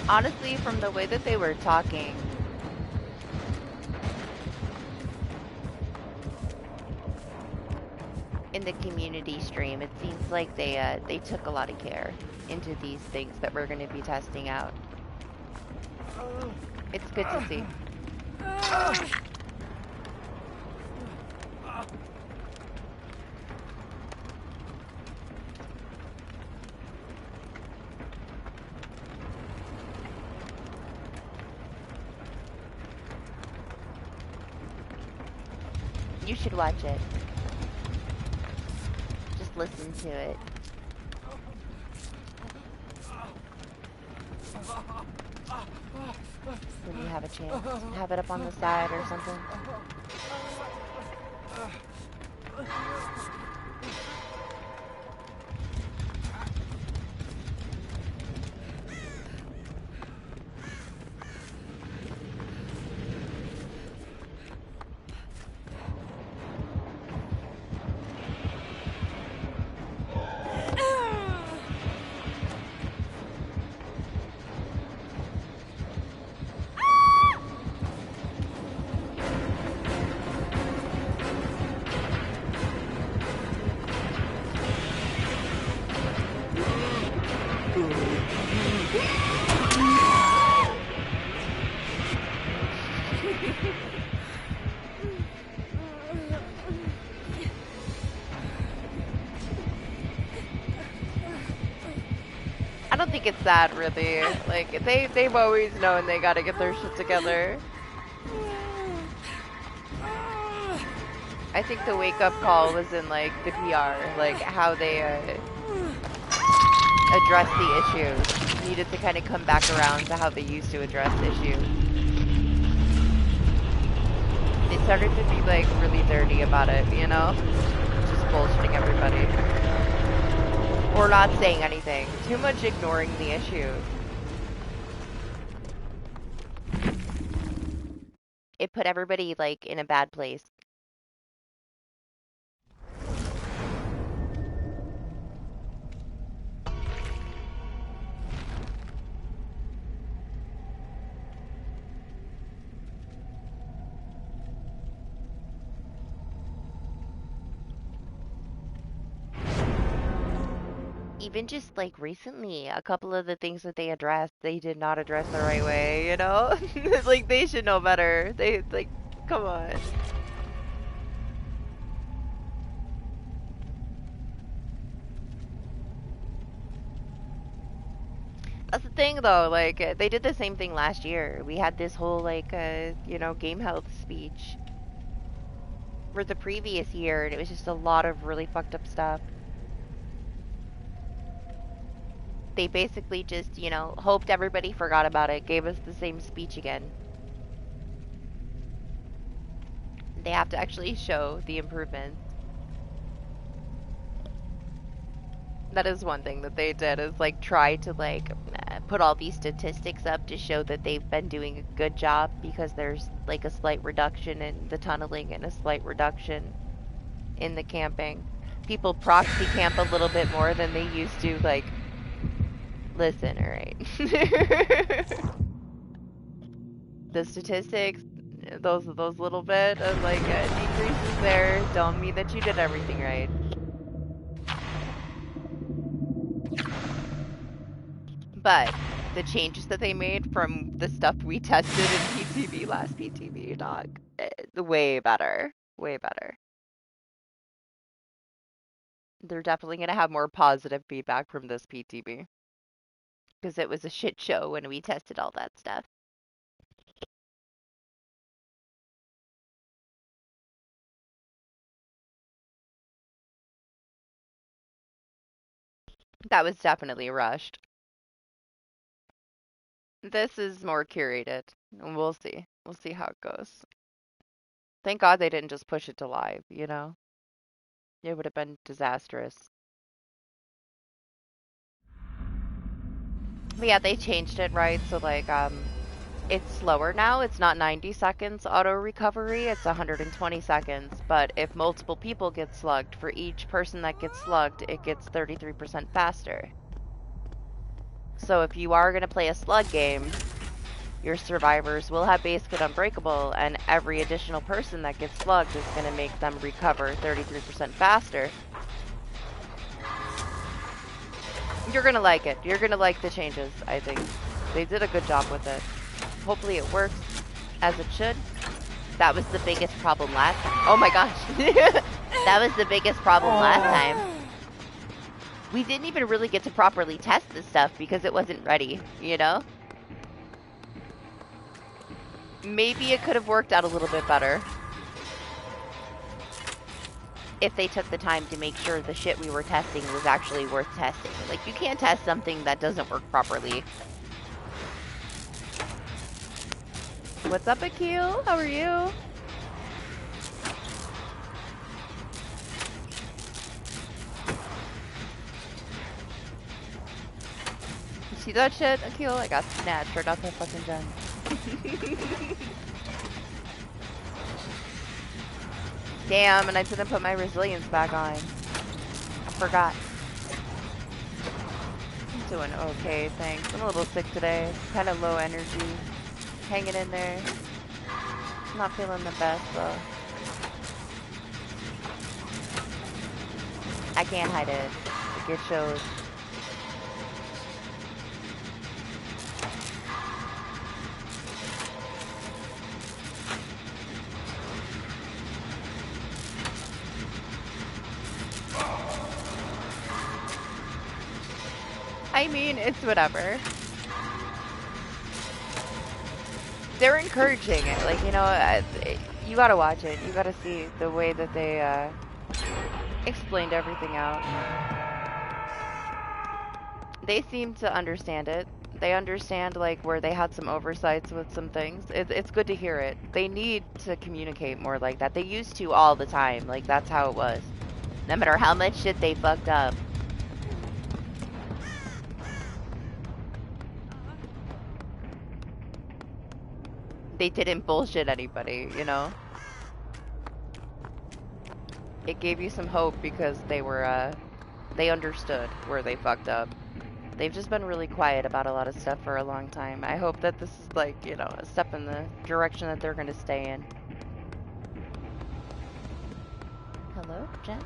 S3: Honestly, from the way that they were talking, in the community stream, it seems like they took a lot of care into these things that we're going to be testing out. It's good to see. You should watch it. Just listen to it. When you have a chance. Have it up on the side or something. I don't think it's that really. Like they've always known they gotta get their shit together. I think the wake up call was in like the PR, like how they address the issues. Needed to kind of come back around to how they used to address issues. They started to be like really dirty about it, you know? Just bullshitting everybody. Or not saying anything. Too much ignoring the issue. It put everybody like in a bad place. Even just like recently, a couple of the things that they addressed, they did not address the right way, you know? Like they should know better. They like, come on. That's the thing though, like they did the same thing last year. We had this whole like you know, game health speech for the previous year, and it was just a lot of really fucked up stuff. They basically just, you know, hoped everybody forgot about it, gave us the same speech again. They have to actually show the improvements. That is one thing that they did, is like try to like put all these statistics up to show that they've been doing a good job, because there's like a slight reduction in the tunneling and a slight reduction in the camping. People proxy camp a little bit more than they used to, like, listen, alright. The statistics, those little bit of like decreases there don't mean that you did everything right. But the changes that they made from the stuff we tested in PTB, last PTB, dog, way better. Way better. They're definitely going to have more positive feedback from this PTB. Because it was a shit show when we tested all that stuff. That was definitely rushed. This is more curated. And we'll see. We'll see how it goes. Thank God they didn't just push it to live, you know? It would have been disastrous. But yeah, they changed it, right? So like, it's slower now. It's not 90 seconds auto recovery, it's 120 seconds. But if multiple people get slugged, for each person that gets slugged, it gets 33% faster. So if you are going to play a slug game, your survivors will have base kit unbreakable, and every additional person that gets slugged is going to make them recover 33% faster. You're going to like it. You're going to like the changes, I think. They did a good job with it. Hopefully it works as it should. That was the biggest problem last time. Oh my gosh. That was the biggest problem last time. We didn't even really get to properly test this stuff because it wasn't ready, you know? Maybe it could have worked out a little bit better. if they took the time to make sure the shit we were testing was actually worth testing. Like, you can't test something that doesn't work properly. What's up, Akil? How are you? You see that shit, Akil? I got snatched right off the fucking gun. Damn, and I didn't put my resilience back on. I forgot. I'm doing okay, thanks. I'm a little sick today. Kind of low energy. Hanging in there. Not feeling the best, though. I can't hide it. Like, it shows. I mean, it's whatever. They're encouraging it, like, you know, you gotta watch it. You gotta see the way that they explained everything out. They seem to understand it. They understand, like, where they had some oversights with some things. It's good to hear it. They need to communicate more like that. They used to all the time. Like, that's how it was. No matter how much shit they fucked up. They didn't bullshit anybody, you know? It gave you some hope because they were, they understood where they fucked up. They've just been really quiet about a lot of stuff for a long time. I hope that this is, like, you know, a step in the direction that they're gonna stay in. Hello, Jen?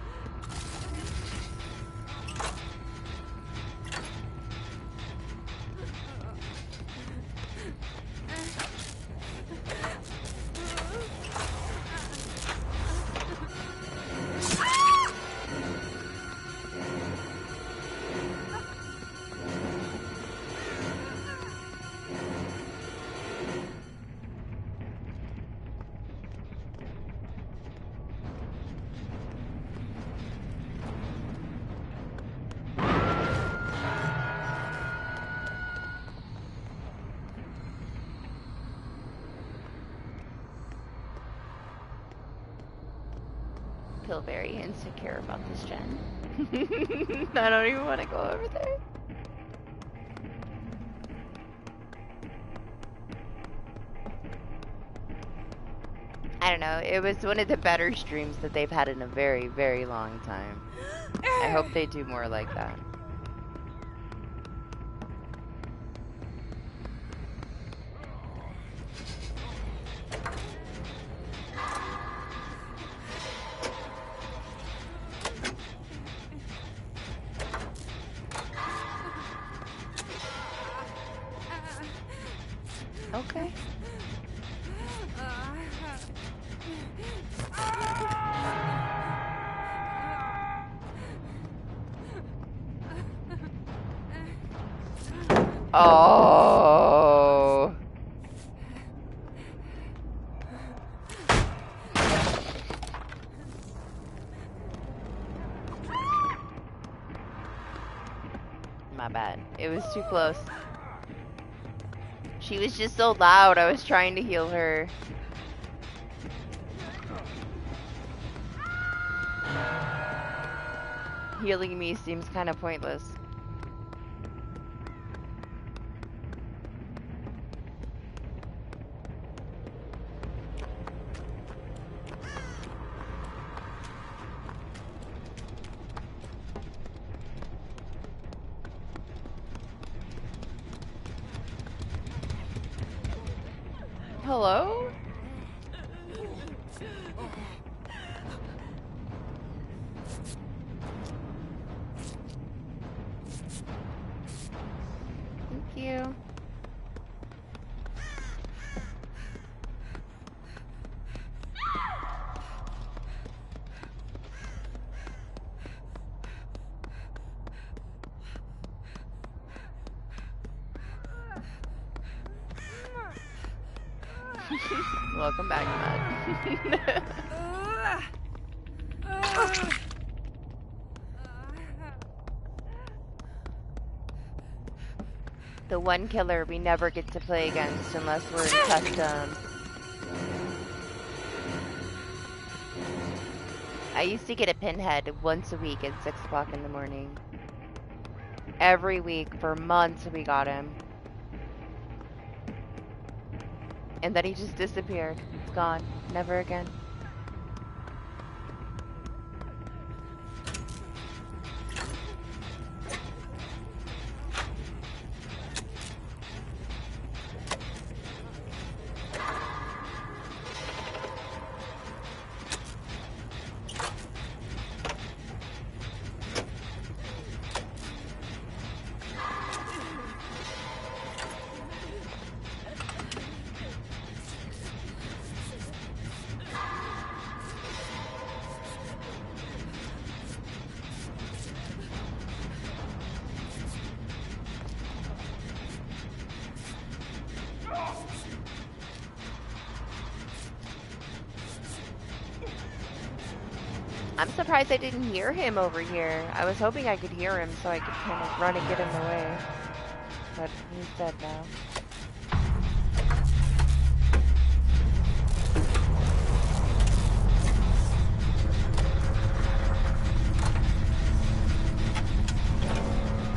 S3: Feel very insecure about this, Jen. I don't even want to go over there. I don't know. It was one of the better streams that they've had in a very, very long time. I hope they do more like that. Okay. Oh. My bad. It was too close. She was just so loud. I was trying to heal her. Healing me seems kind of pointless. Hello? Thank you. Welcome back, Matt. The one killer we never get to play against unless we're in custom. I used to get a pinhead once a week at 6 o'clock in the morning. Every week for months we got him. And then he just disappeared. It's gone. Never again. I'm surprised I didn't hear him over here. I was hoping I could hear him so I could kind of run and get him away. But he's dead now.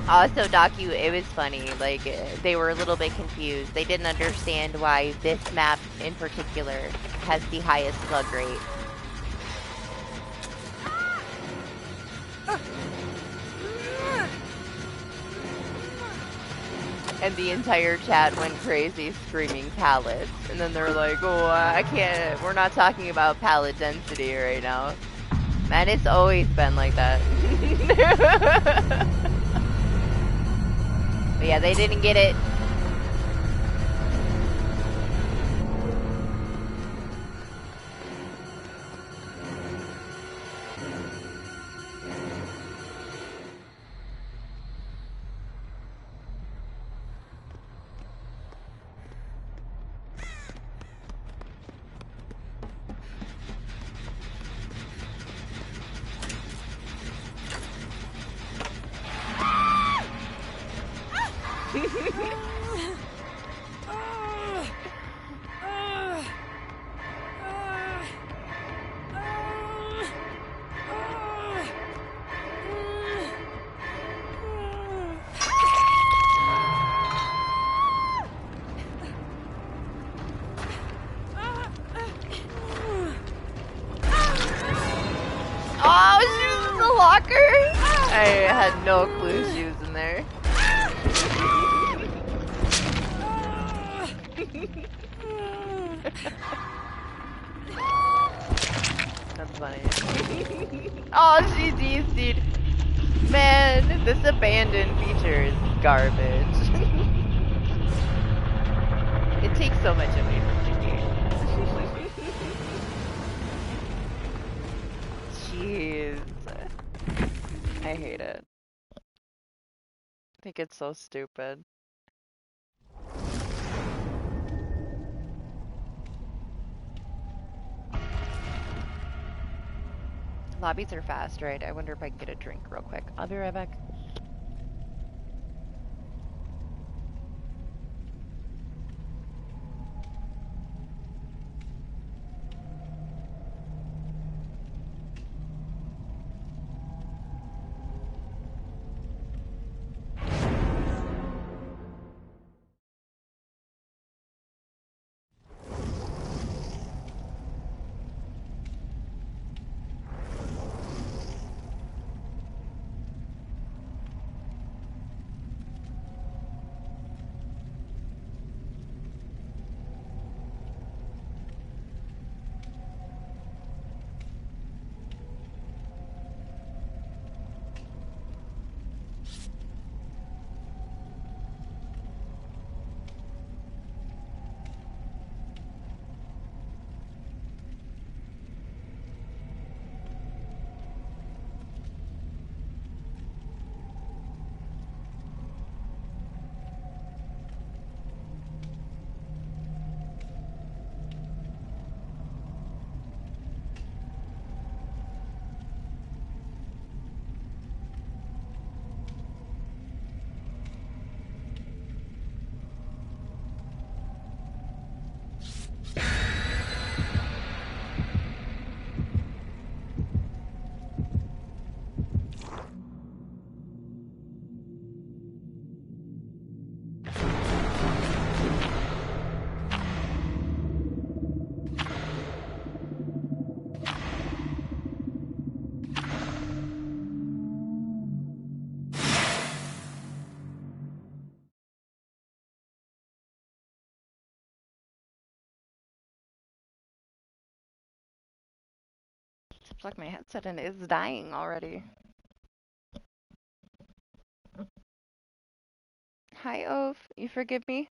S3: Also, Docu, it was funny. Like, they were a little bit confused. They didn't understand why this map in particular has the highest slug rate. And the entire chat went crazy screaming pallets. And then they're like, oh, I can't, we're not talking about pallet density right now. Man, it's always been like that. But yeah, they didn't get it. I had no clue she was in there. That's funny. Oh, she DC'd. Man, this abandoned feature is garbage. It takes so much away from the game. Jeez. I hate it. I think it's so stupid. Lobbies are fast, right? I wonder if I can get a drink real quick. I'll be right back. Plug my headset in. It's dying already. Hi, Ove. You forgive me?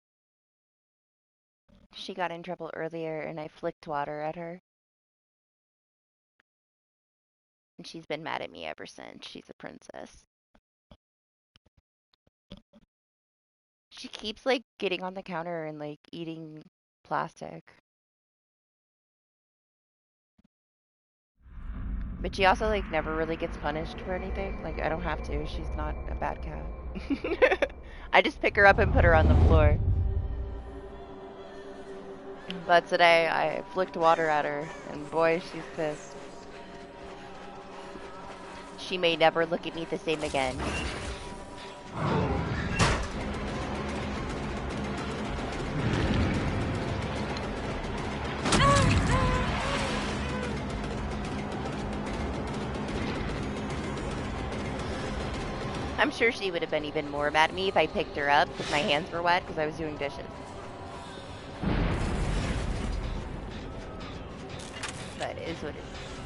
S3: She got in trouble earlier and I flicked water at her. And she's been mad at me ever since. She's a princess. She keeps, like, getting on the counter and, like, eating plastic. But she also, like, never really gets punished for anything. Like, I don't have to. She's not a bad cat. I just pick her up and put her on the floor. But today, I flicked water at her, and boy, she's pissed. She may never look at me the same again. I'm sure she would have been even more mad at me if I picked her up because my hands were wet because I was doing dishes. But it is what it is.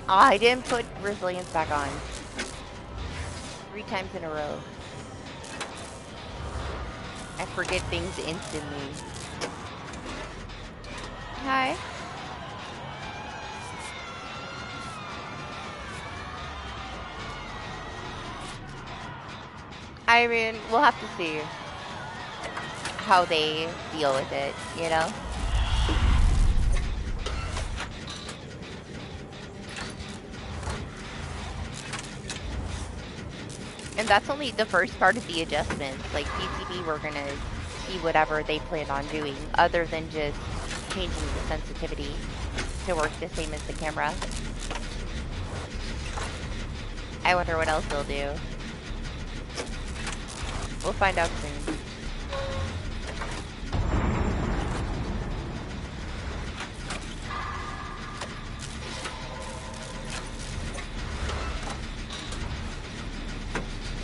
S3: Oh, I didn't put resilience back on. 3 times in a row. I forget things instantly. Hi. I mean, we'll have to see how they deal with it, you know? And that's only the first part of the adjustments. Like, PCB, we're gonna see whatever they plan on doing, other than just changing the sensitivity to work the same as the camera. I wonder what else they'll do. We'll find out soon.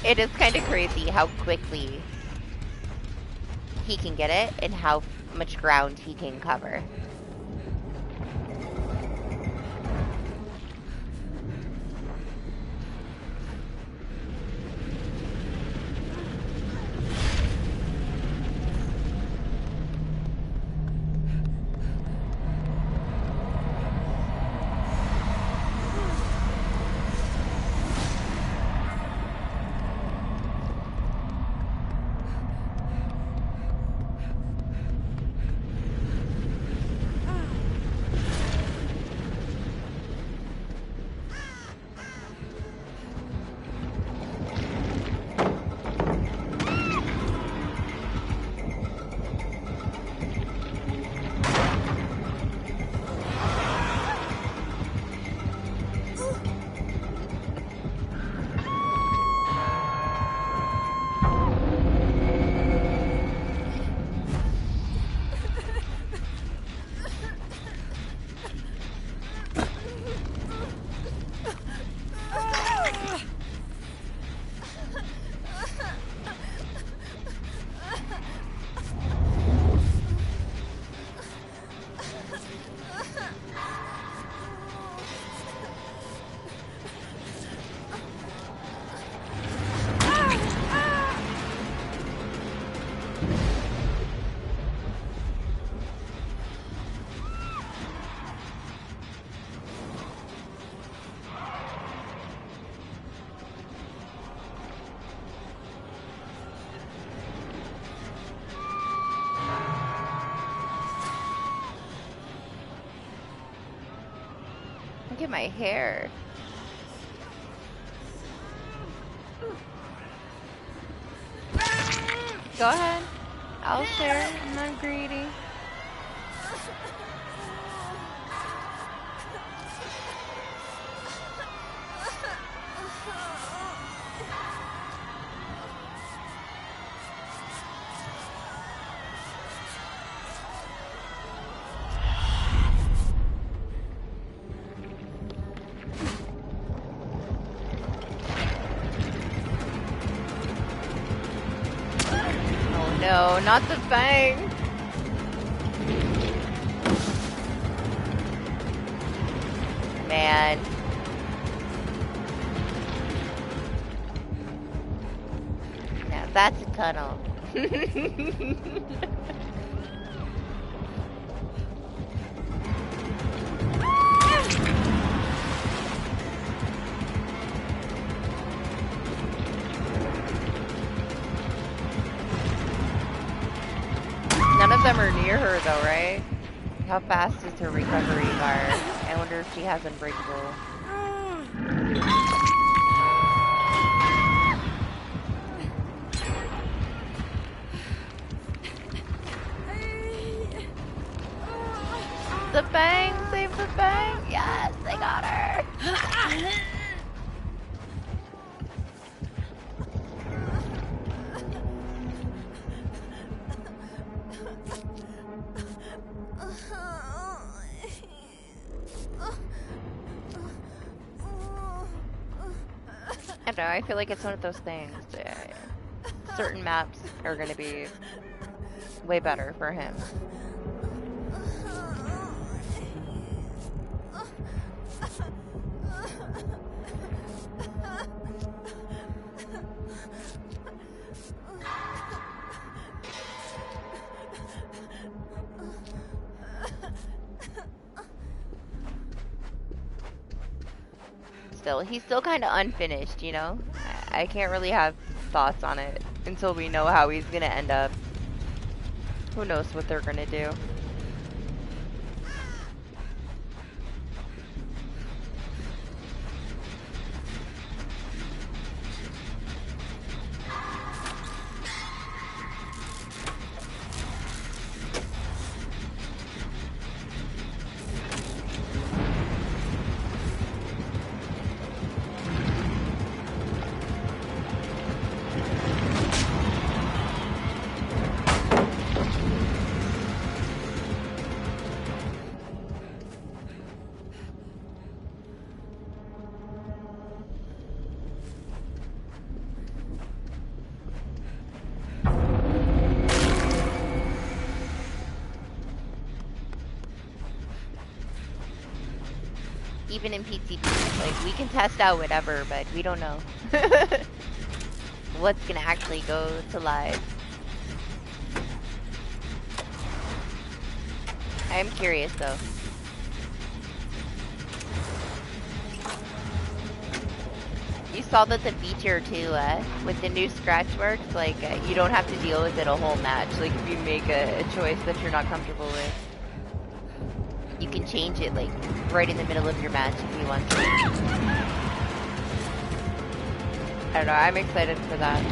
S3: It is kind of crazy how quickly he can get it and how much ground he can cover. Look at my hair. Go ahead. I'll share. I'm not greedy. No, not the fang. Man. That's a cuddle. None of them are near her though, right? How fast is her recovery bar? I wonder if she has Unbreakable. The bang! Save the bang! Yes, they got her! I don't know, I feel like it's one of those things. Certain maps are gonna be way better for him. He's still kind of unfinished, you know? I can't really have thoughts on it until we know how he's gonna end up. Who knows what they're gonna do. Even in PTB, like, we can test out whatever, but we don't know what's gonna actually go to live. I am curious, though. You saw that the feature, too, with the new scratch works, like, you don't have to deal with it a whole match. Like, if you make a choice that you're not comfortable with, you can change it, like, right in the middle of your match if you want to. I don't know, I'm excited for that.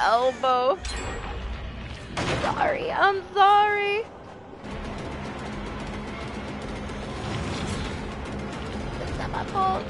S3: Elbow. Sorry, I'm sorry. It's not my fault.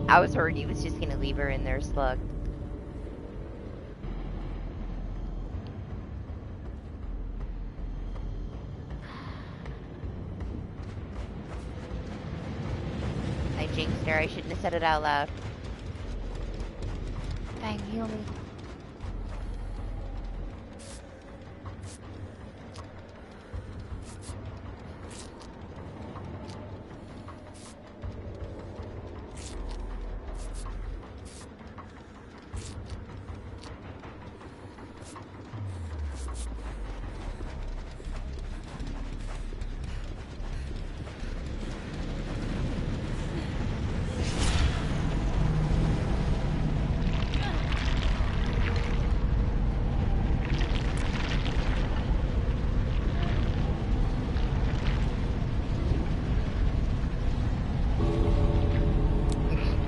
S3: I was worried he was just gonna leave her in there slugged. jinxed her. I shouldn't have said it out loud.
S1: Fang, heal me.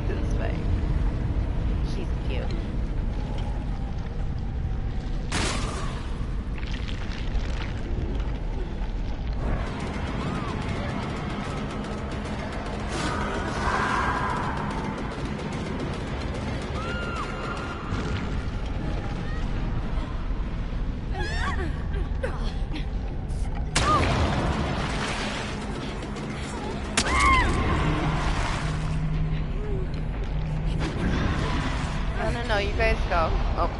S3: This way. She's cute. No, you guys go. Oh.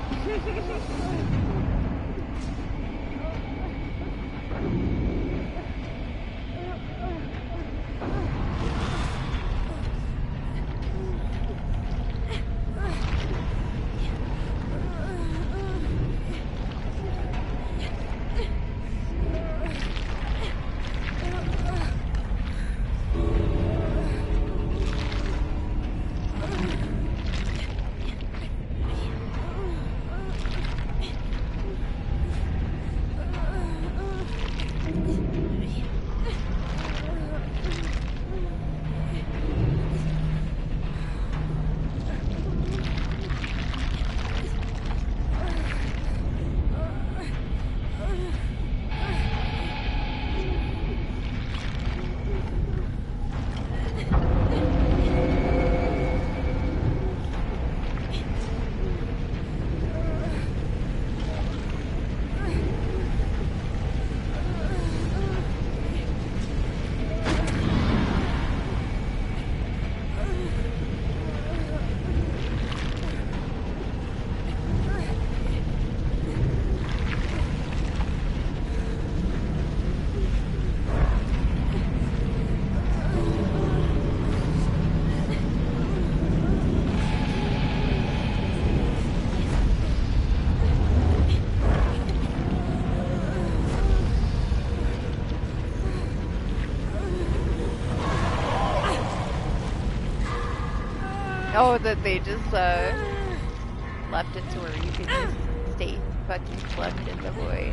S3: Oh, that they just left it to where you could just stay fucking plugged in the void.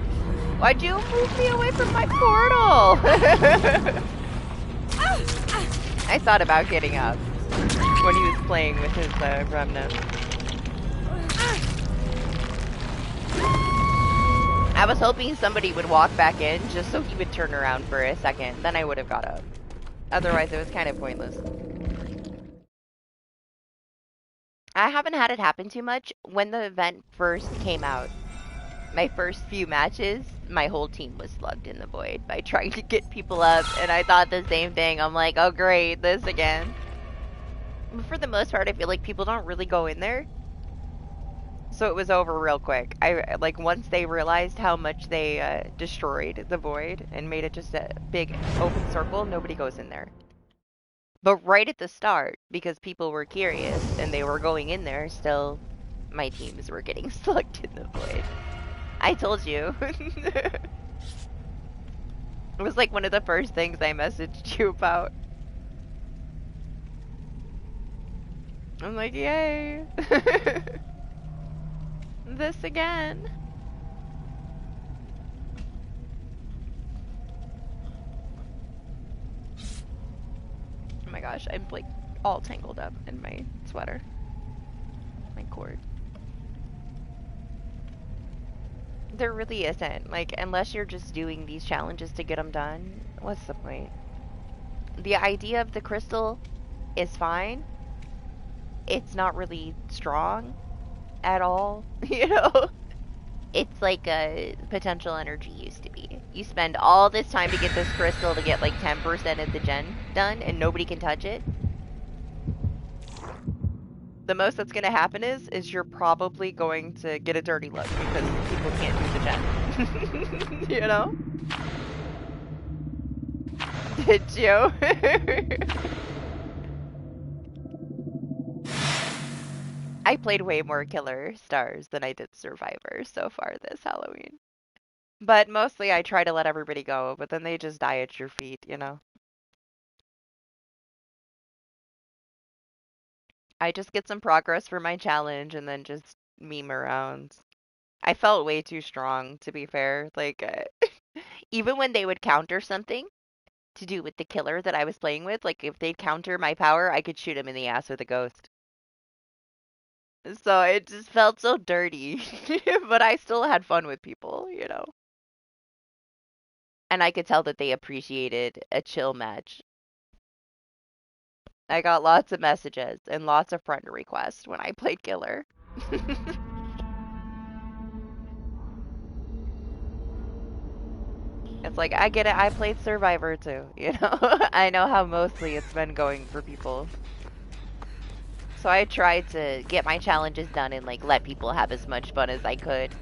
S3: Why'd you move me away from my portal? I thought about getting up when he was playing with his remnant. I was hoping somebody would walk back in just so he would turn around for a second. Then I would have got up. Otherwise, it was kind of pointless. I haven't had it happen too much. When the event first came out, my first few matches, my whole team was slugged in the void by trying to get people up, and I thought the same thing. I'm like, oh great, this again. But for the most part, I feel like people don't really go in there. So it was over real quick. Like, once they realized how much they destroyed the void and made it just a big open circle, nobody goes in there. But right at the start, because people were curious and they were going in there, still, my teams were getting slugged in the void. I told you. It was like one of the first things I messaged you about. I'm like, yay. This again. Oh my gosh, I'm like all tangled up in my sweater. My cord. There really isn't. Like, unless you're just doing these challenges to get them done, what's the point? The idea of the crystal is fine. It's not really strong at all, you know? It's like a potential energy used to be. You spend all this time to get this crystal to get like 10% of the gen done and nobody can touch it. The most that's gonna happen is you're probably going to get a dirty look because people can't do the gen. You know? Did you? I played way more Killer Stars than I did Survivor so far this Halloween. But mostly I try to let everybody go, but then they just die at your feet, you know? I just get some progress for my challenge and then just meme around. I felt way too strong, to be fair. Like, even when they would counter something to do with the killer that I was playing with, like if they'd counter my power, I could shoot him in the ass with a ghost. So it just felt so dirty, but I still had fun with people, you know? And I could tell that they appreciated a chill match. I got lots of messages and lots of friend requests when I played Killer. It's like, I get it, I played Survivor too, you know? I know how mostly it's been going for people. So I tried to get my challenges done and like let people have as much fun as I could.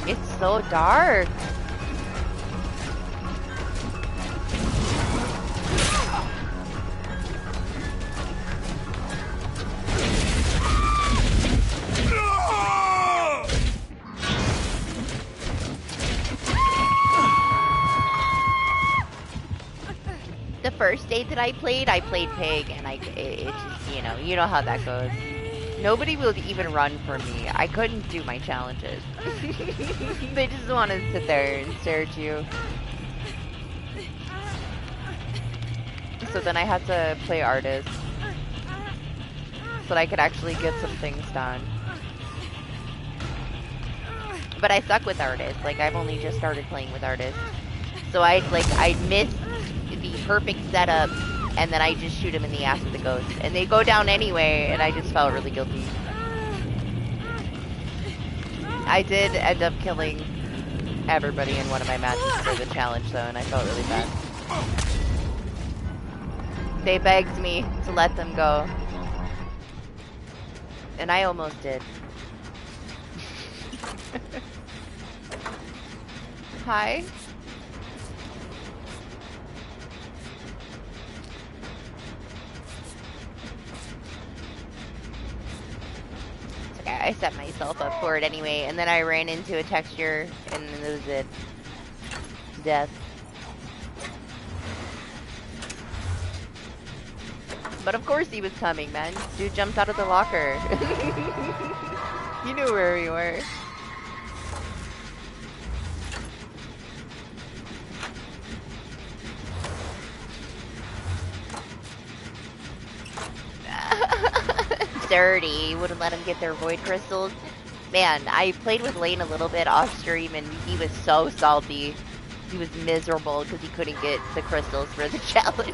S3: It's so dark. The first day that I played pig, and it just, you know how that goes. Nobody will even run for me. I couldn't do my challenges. They just want to sit there and stare at you. So then I had to play artist so that I could actually get some things done. But I suck with artist. Like, I've only just started playing with artist. So I missed the perfect setup, and then I just shoot him in the ass with a ghost. And they go down anyway, and I just felt really guilty. I did end up killing everybody in one of my matches for the challenge, though, and I felt really bad. They begged me to let them go. And I almost did. Hi. I set myself up for it anyway, and then I ran into a texture, and then it was it. Death. But of course he was coming, man. Dude jumped out of the locker. You knew where we were. Dirty. Wouldn't let him get their void crystals. Man, I played with Lane a little bit off stream, and he was so salty. He was miserable because he couldn't get the crystals for the challenge.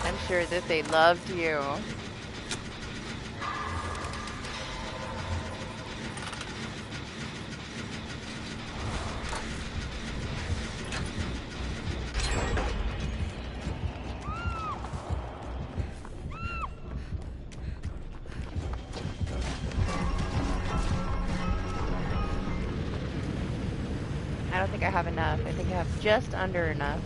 S3: I'm sure that they loved you. I don't think I have enough. I think I have just under enough.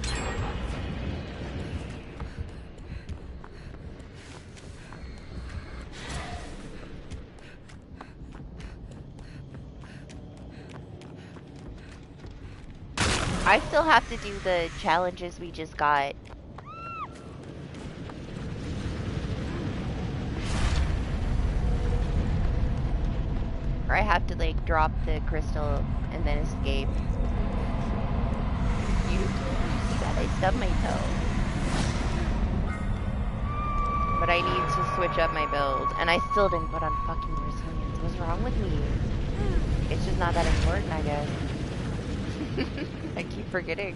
S3: I still have to do the challenges we just got. Or I have to like drop the crystal and then escape. You see that? I stubbed my toe. But I need to switch up my build, and I still didn't put on fucking resilience. What's wrong with me? It's just not that important, I guess. I keep forgetting.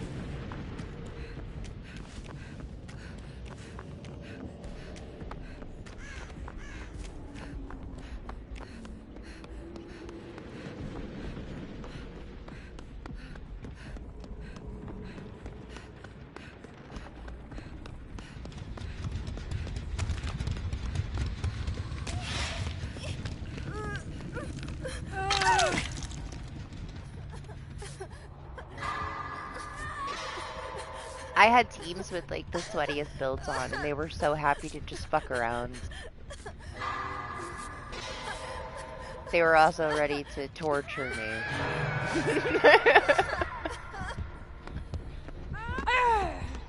S3: I had teams with like the sweatiest builds on, and they were so happy to just fuck around. They were also ready to torture me.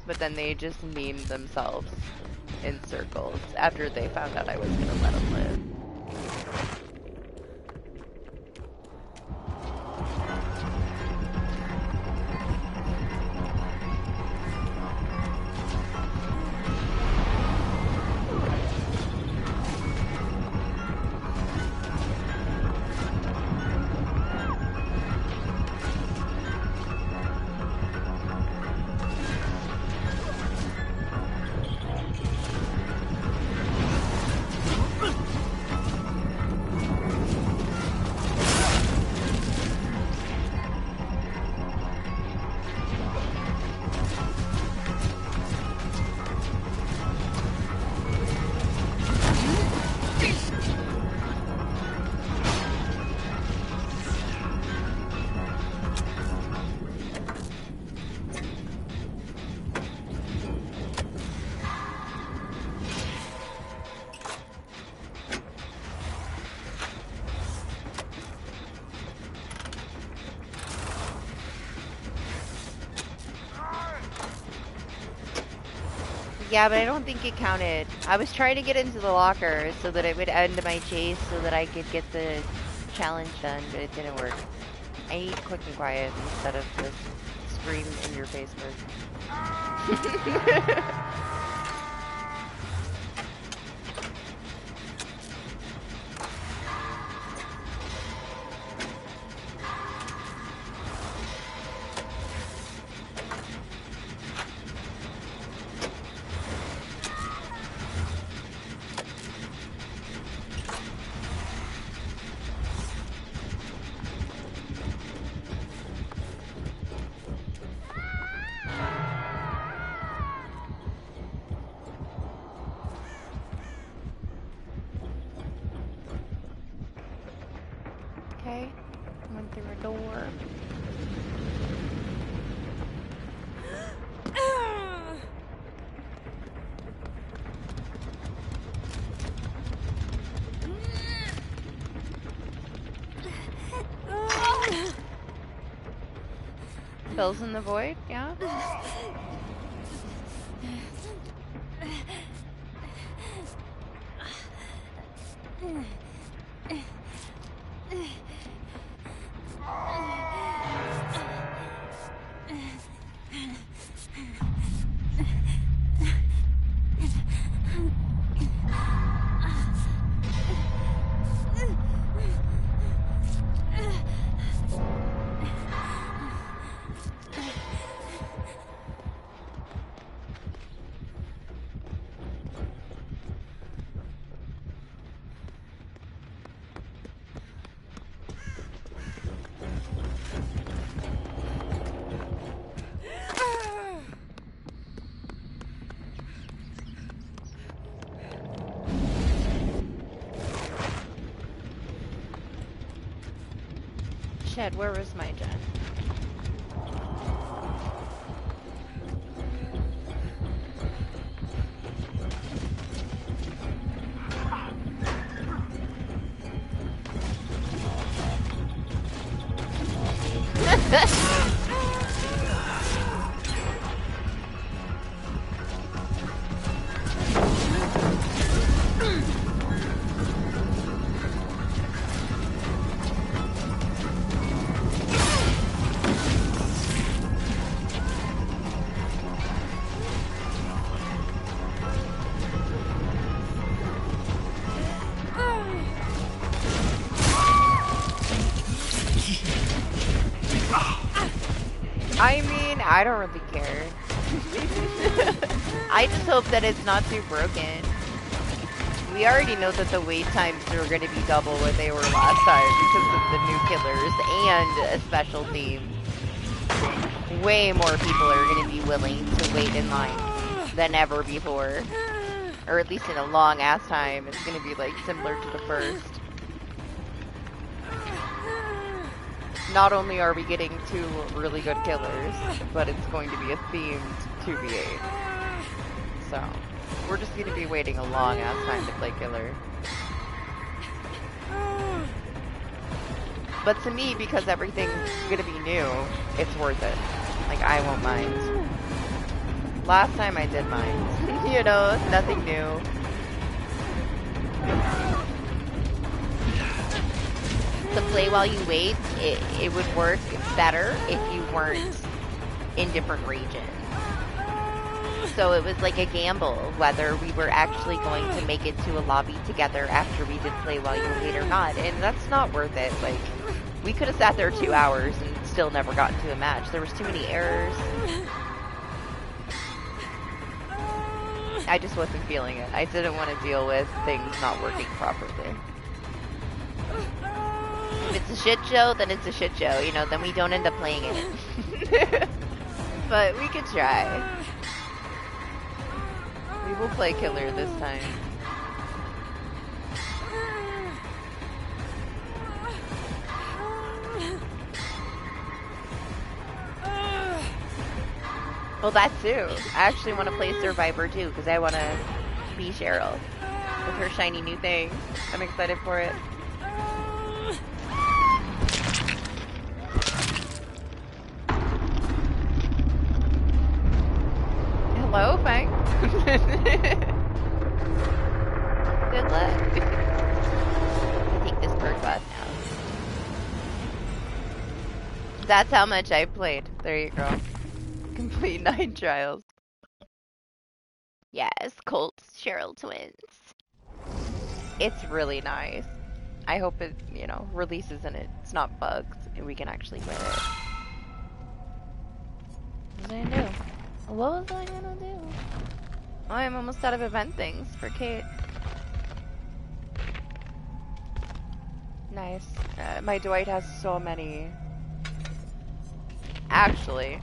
S3: But then they just memed themselves in circles after they found out I was gonna let them live. Yeah, but I don't think it counted. I was trying to get into the locker so that it would end my chase so that I could get the challenge done, but it didn't work. I need quick and quiet instead of this scream in your face work. Okay, went through a door. Fills in the void, yeah? Shit, where was my gen? I mean, I don't really care. I just hope that it's not too broken. We already know that the wait times are going to be double what they were last time because of the new killers and a special theme. Way more people are going to be willing to wait in line than ever before. Or at least in a long ass time. It's going to be like similar to the first. Not only are we getting 2 really good killers, but it's going to be a themed 2v8. So, we're just going to be waiting a long ass time to play killer. But to me, because everything's going to be new, it's worth it. Like, I won't mind. Last time I did mind. You know, nothing new. To play while you wait, it would work better if you weren't in different regions. So it was like a gamble whether we were actually going to make it to a lobby together after we did play while you wait or not. And that's not worth it. Like, we could have sat there 2 hours and still never gotten to a match. There was too many errors. I just wasn't feeling it. I didn't want to deal with things not working properly. If it's a shit show, then it's a shit show. You know, then we don't end up playing it. But we could try. We will play killer this time. Well, that too. I actually want to play Survivor too, because I want to be Cheryl with her shiny new thing. I'm excited for it. Hello, Fang. Good luck. I take this bird buff now. That's how much I played. There you go. Complete 9 trials. Yes, Colts, Cheryl twins. It's really nice. I hope it, you know, releases and it's not bugs and we can actually play it. What was I gonna do? What was I gonna do? Oh, I'm almost out of event things for Kate. Nice. My Dwight has so many. Actually.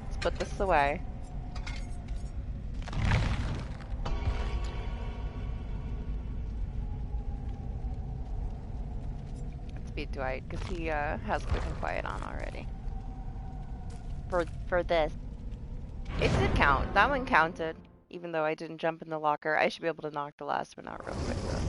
S3: Let's put this away. Let's beat Dwight, because he has quick and quiet on already. For this. It did count. That one counted. Even though I didn't jump in the locker. I should be able to knock the last one out real quick though.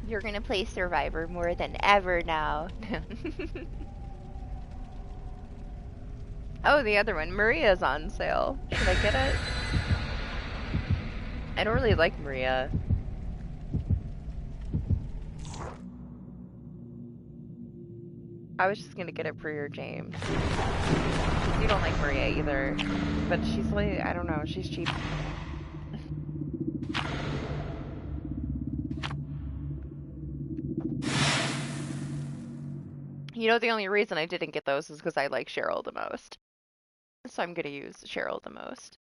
S3: You're gonna play Survivor more than ever now. Oh, the other one. Maria's on sale. Should I get it? I don't really like Maria. I was just gonna get it for your James. You don't like Maria either. But she's like, I don't know, she's cheap. You know, the only reason I didn't get those is because I like Cheryl the most. So I'm gonna use Cheryl the most.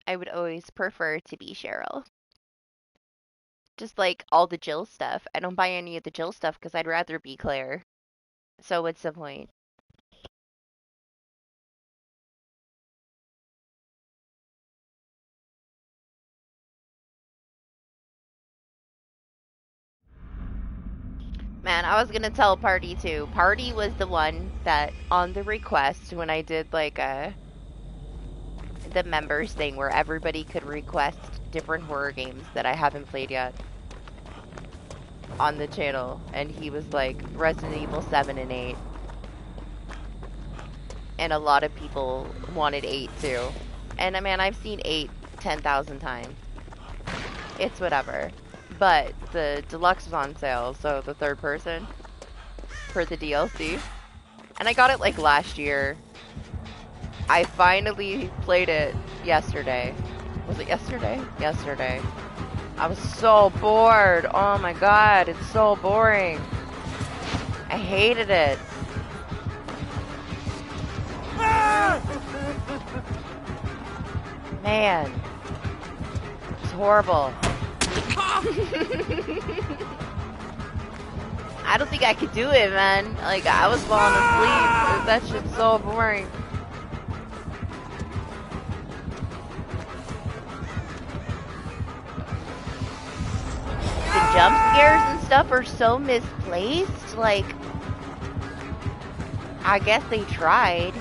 S3: I would always prefer to be Cheryl. Just like all the Jill stuff. I don't buy any of the Jill stuff because I'd rather be Claire. So what's the point? Man, I was gonna tell Party too. Party was the one that on the request when I did like the members thing where everybody could request different horror games that I haven't played yet on the channel, and he was like Resident Evil 7 and 8. And a lot of people wanted 8 too. And man, I've seen 8 10,000 times. It's whatever. But the deluxe was on sale, so the third person for the DLC. And I got it like last year. I finally played it yesterday. Was it yesterday? Yesterday. I was so bored. Oh my god, it's so boring. I hated it. Man. It's horrible. I don't think I could do it, man. Like, I was falling asleep. That shit's so boring. The jump scares and stuff are so misplaced. Like, I guess they tried.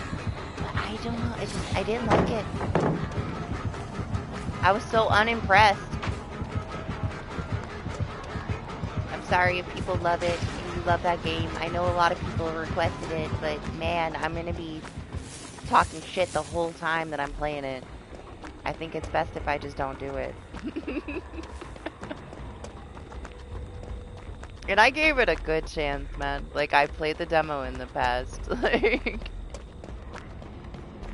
S3: But I don't know. It's just, I didn't like it. I was so unimpressed. I'm sorry if people love it. If you love that game. I know a lot of people requested it, but man, I'm gonna be talking shit the whole time that I'm playing it. I think it's best if I just don't do it. And I gave it a good chance, man. Like, I played the demo in the past. Like,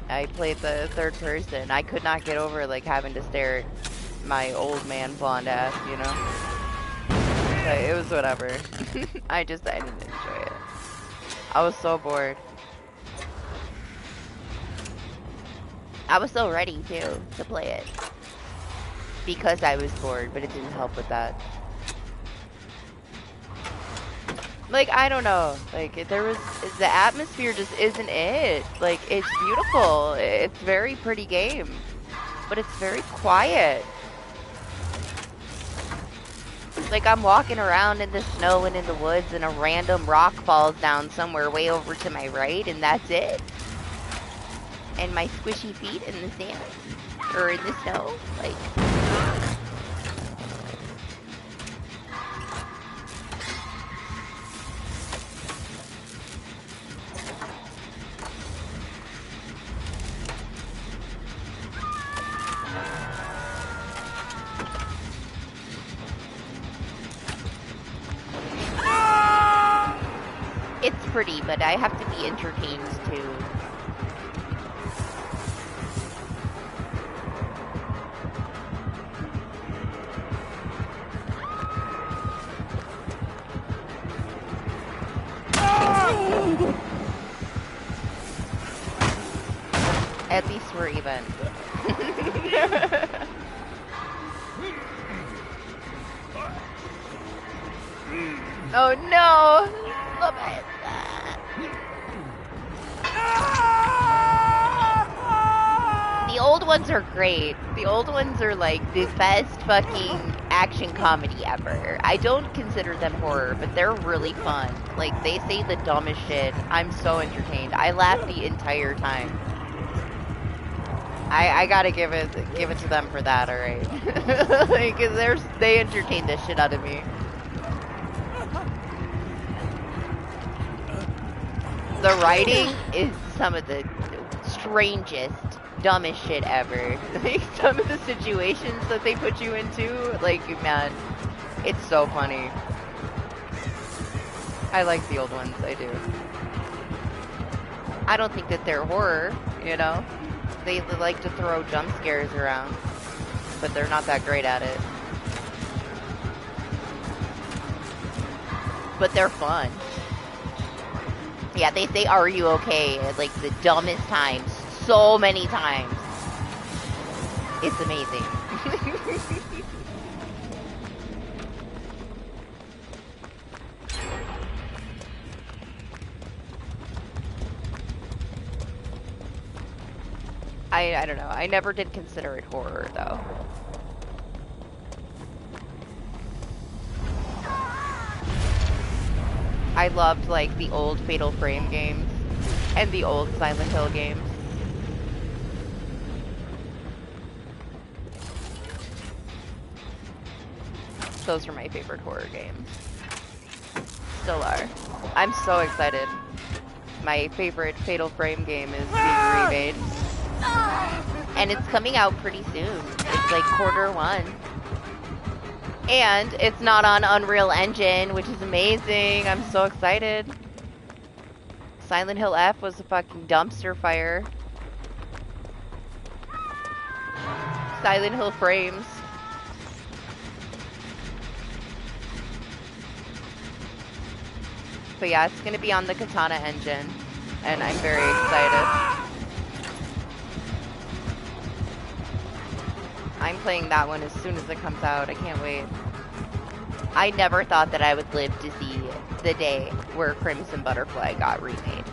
S3: I played the third person. I could not get over, like, having to stare at my old man blonde ass, you know? But it was whatever. I didn't enjoy it. I was so bored. I was so ready, too, to play it. Because I was bored, but it didn't help with that. Like, I don't know. Like, the atmosphere just isn't it. Like, it's beautiful. It's a very pretty game. But it's very quiet. Like, I'm walking around in the snow and in the woods and a random rock falls down somewhere way over to my right and that's it. And my squishy feet in the sand. Or in the snow. Like... It's pretty, but I have to be entertained too. At least we're even. Oh no! Love it. The old ones are great. The old ones are like the best fucking action comedy ever. I don't consider them horror, but they're really fun. Like, they say the dumbest shit. I'm so entertained. I laugh the entire time. I gotta give it to them for that, alright? Like, they entertain the shit out of me. The writing is some of the strangest, dumbest shit ever. Like, some of the situations that they put you into, like, man, it's so funny. I like the old ones, I do. I don't think that they're horror, you know? They like to throw jump scares around, but they're not that great at it. But they're fun. Yeah, they say, "Are you okay?" at like the dumbest times, so many times. It's amazing. I don't know. I never did consider it horror, though. I loved, like, the old Fatal Frame games and the old Silent Hill games. Those are my favorite horror games. Still are. I'm so excited. My favorite Fatal Frame game is being remade. And it's coming out pretty soon. It's like Q1. And it's not on Unreal Engine, which is amazing. I'm so excited. Silent Hill F was a fucking dumpster fire. Silent Hill Frames. But yeah, it's gonna be on the Katana engine. And I'm very excited. I'm playing that one as soon as it comes out. I can't wait. I never thought that I would live to see the day where Crimson Butterfly got remade.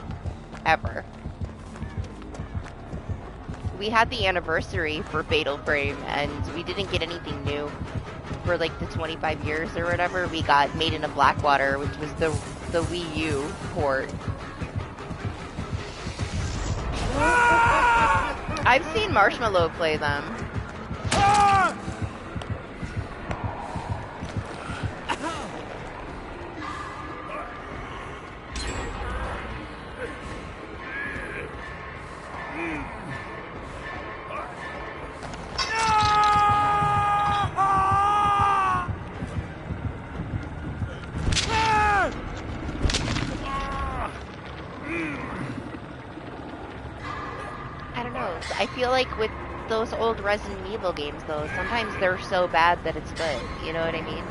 S3: Ever. We had the anniversary for Fatal Frame, and we didn't get anything new for like the 25 years or whatever. We got Made in a Blackwater, which was the Wii U port. I've seen Marshmallow play them. I don't know. I feel like with those old Resident Evil games, though, sometimes they're so bad that it's good. You know what I mean?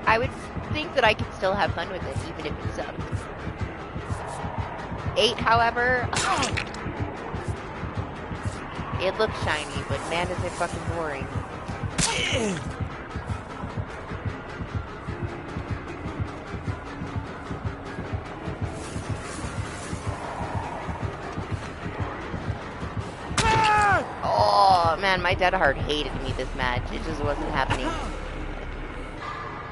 S3: I would think that I could still have fun with it, even if it sucked. 8, however, it looks shiny, but man, is it fucking boring. Oh man, my dead heart hated me this match. It just wasn't happening.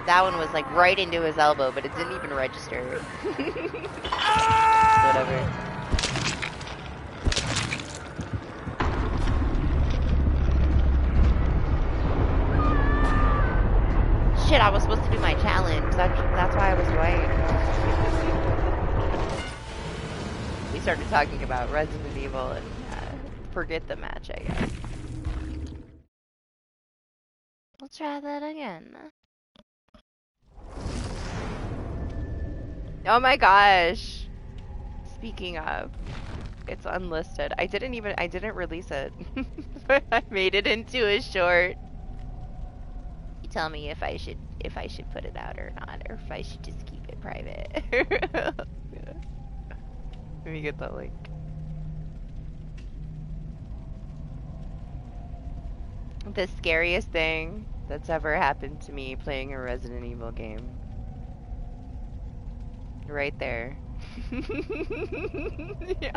S3: That one was like right into his elbow, but it didn't even register. Whatever. Shit, I was supposed to do my challenge. That's why I was right. We started talking about Resident Evil and forget the match, I guess. We'll try that again. Oh my gosh. Speaking of, it's unlisted. I didn't release it. But I made it into a short. You tell me if I should put it out or not, or if I should just keep it private. Let me get that link. The scariest thing that's ever happened to me playing a Resident Evil game. Right there. Yeah.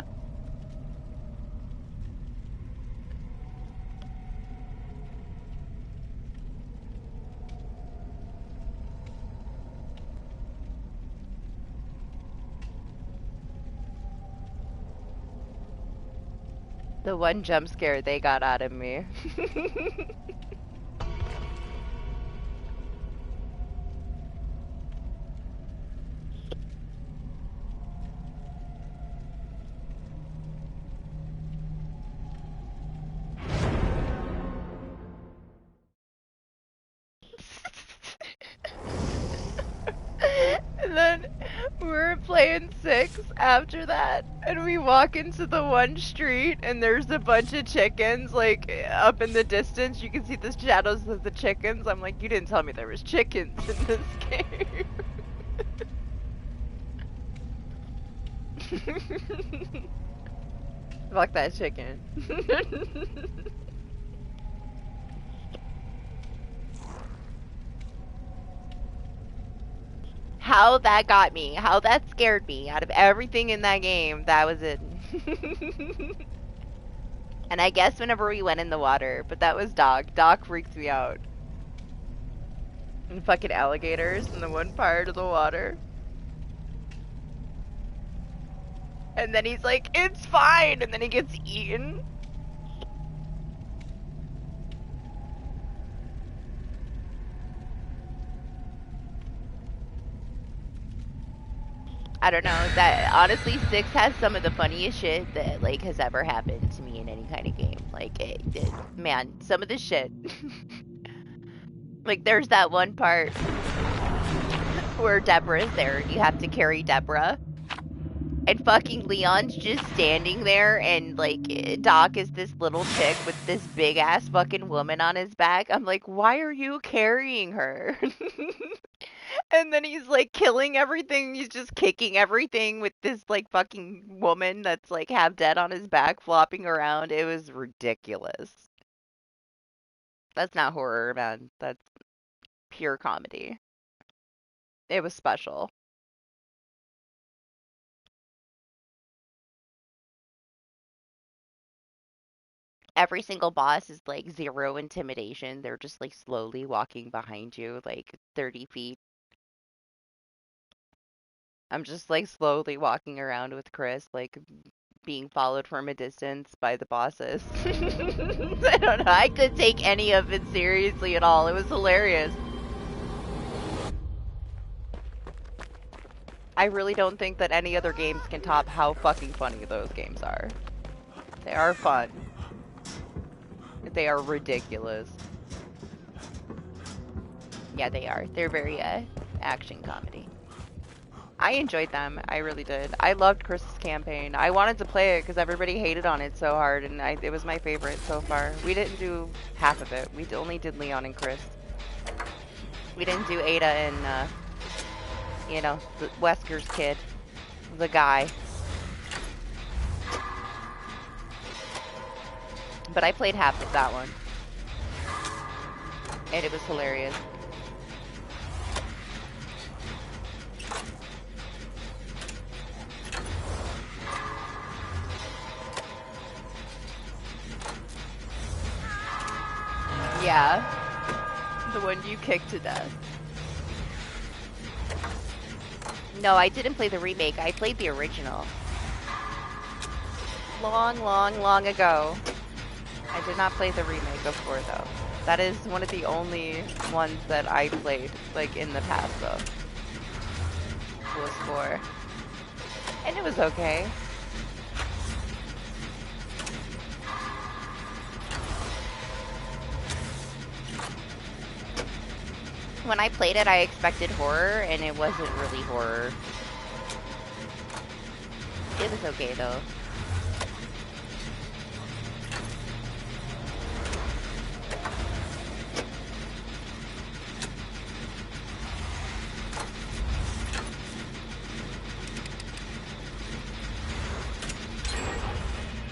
S3: The one jump scare they got out of me. And then we're playing 6 after that, and we walk into the one street, and there's a bunch of chickens, like, up in the distance. You can see the shadows of the chickens. I'm like, you didn't tell me there was chickens in this game. Fuck that chicken. How that got me, how that scared me. Out of everything in that game, that was it. And I guess whenever we went in the water, but that was Doc. Doc freaked me out. And fucking alligators in the one part of the water. And then he's like, it's fine, and then he gets eaten. I don't know, that honestly 6 has some of the funniest shit that like has ever happened to me in any kind of game. Like man, some of the shit. Like there's that one part where Deborah's there and you have to carry Deborah. And fucking Leon's just standing there and like Doc is this little chick with this big ass fucking woman on his back. I'm like, why are you carrying her? And then he's like killing everything. He's just kicking everything with this like fucking woman that's like half dead on his back flopping around. It was ridiculous. That's not horror, man. That's pure comedy. It was special. Every single boss is like 0 intimidation. They're just like slowly walking behind you, like 30 feet. I'm just like slowly walking around with Chris, like being followed from a distance by the bosses. I don't know. I could take any of it seriously at all. It was hilarious. I really don't think that any other games can top how fucking funny those games are. They are fun. They are ridiculous. Yeah, they are. They're very action comedy. I enjoyed them. I really did. I loved Chris's campaign. I wanted to play it because everybody hated on it so hard, and it was my favorite so far. We didn't do half of it. We only did Leon and Chris. We didn't do Ada and, you know, the Wesker's kid. The guy. But I played half of that one. And it was hilarious. Yeah. The one you kicked to death. No, I didn't play the remake. I played the original. Long ago. I did not play the remake before, though. That is one of the only ones that I played, like, in the past, though. Was 4. And it was okay. When I played it, I expected horror, and it wasn't really horror. It was okay, though.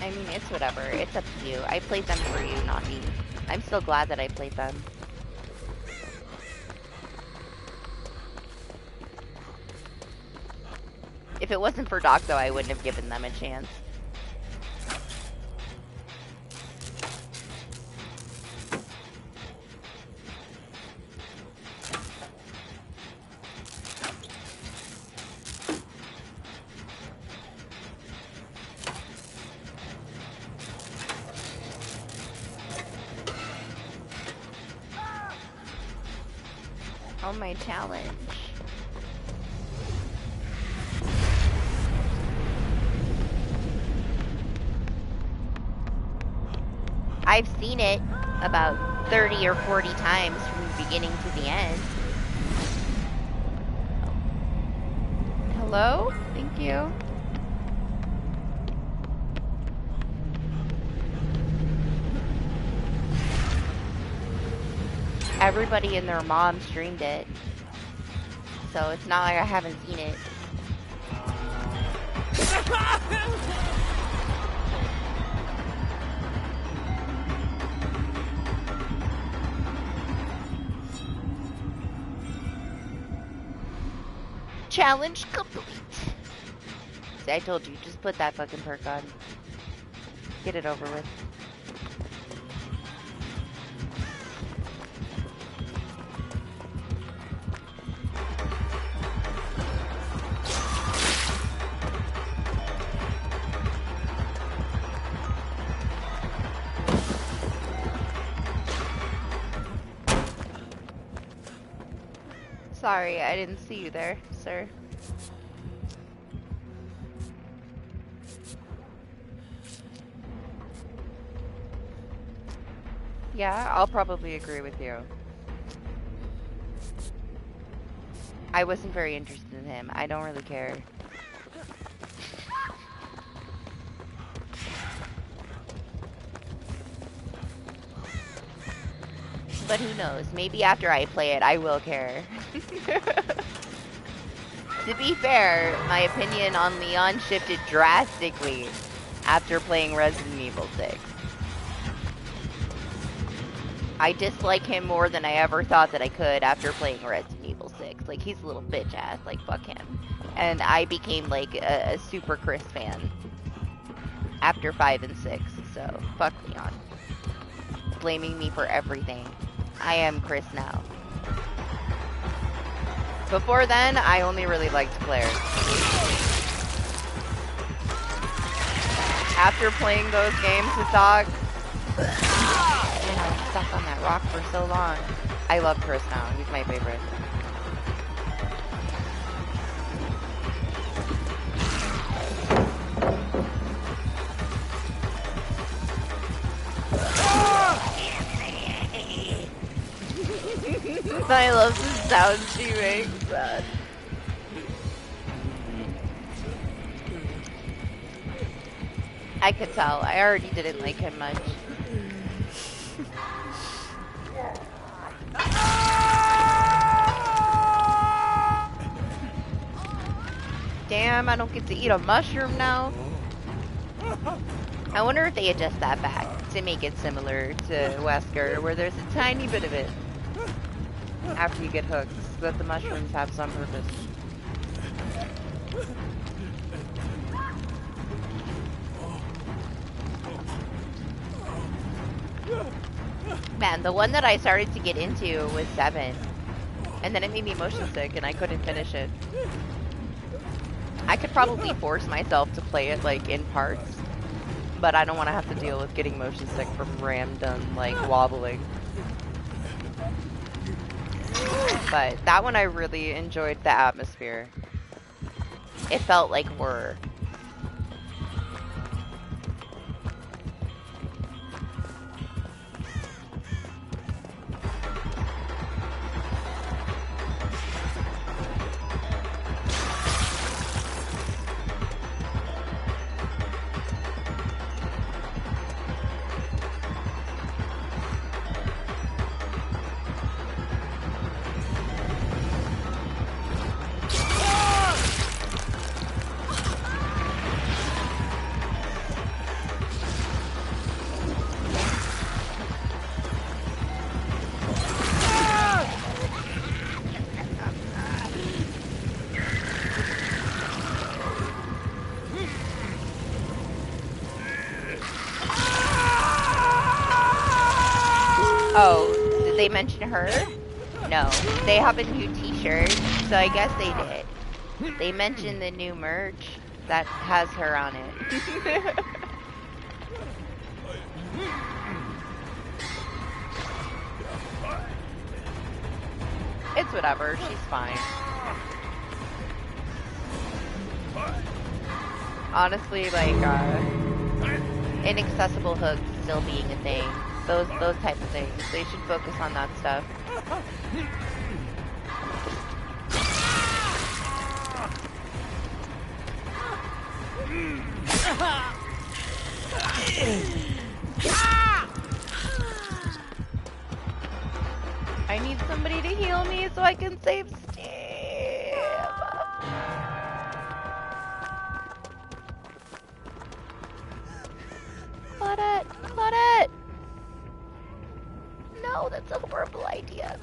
S3: I mean, it's whatever. It's up to you. I played them for you, not me. I'm still glad that I played them. If it wasn't for Doc, though, I wouldn't have given them a chance. Oh, my challenge. I've seen it about 30 or 40 times from the beginning to the end. Hello? Thank you. Everybody and their mom streamed it. So it's not like I haven't seen it. Challenge complete. See, I told you, just put that fucking perk on. Get it over with. Sorry, I didn't see you there, sir. Yeah, I'll probably agree with you. I wasn't very interested in him. I don't really care. But who knows? Maybe after I play it, I will care. To be fair, my opinion on Leon shifted drastically after playing Resident Evil 6. I dislike him more than I ever thought that I could after playing Resident Evil 6. Like, he's a little bitch ass, like, fuck him. And I became, like, a super Chris fan after 5 and 6, so fuck Leon. Blaming me for everything. I am Chris now. Before then, I only really liked Claire. After playing those games with Dog, man, I was stuck on that rock for so long. I love Chris now. He's my favorite. I love the sound she makes, man. I could tell. I already didn't like him much. Damn, I don't get to eat a mushroom now. I wonder if they adjust that back to make it similar to Wesker, where there's a tiny bit of it after you get hooked, so that the mushrooms have some purpose. Man, the one that I started to get into was 7. And then it made me motion sick and I couldn't finish it. I could probably force myself to play it, like, in parts. But I don't want to have to deal with getting motion sick from random, like, wobbling. But that one I really enjoyed the atmosphere. It felt like horror. Oh, did they mention her? No. They have a new t-shirt, so I guess they did. They mentioned the new merch that has her on it. It's whatever, she's fine. Honestly, like, inaccessible hooks still being a thing. Those type of things. They should focus on that stuff. I need somebody to heal me so I can save Steve. Claudette! No, that's a horrible idea.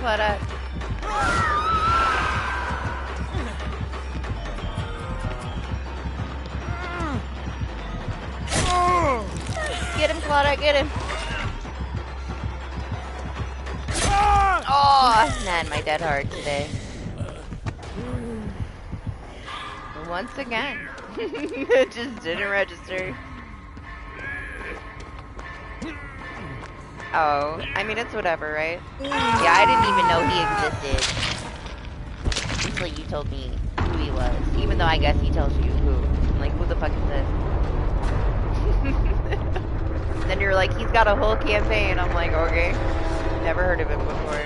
S3: Claudette. Get him, Claudette, get him. Oh, man, my dead heart today. Once again. It just didn't register. Oh, I mean, it's whatever, right? Yeah, I didn't even know he existed until you told me who he was. Even though I guess he tells you who. I'm like, who the fuck is this? Then you're like, he's got a whole campaign. I'm like, okay. Never heard of him before.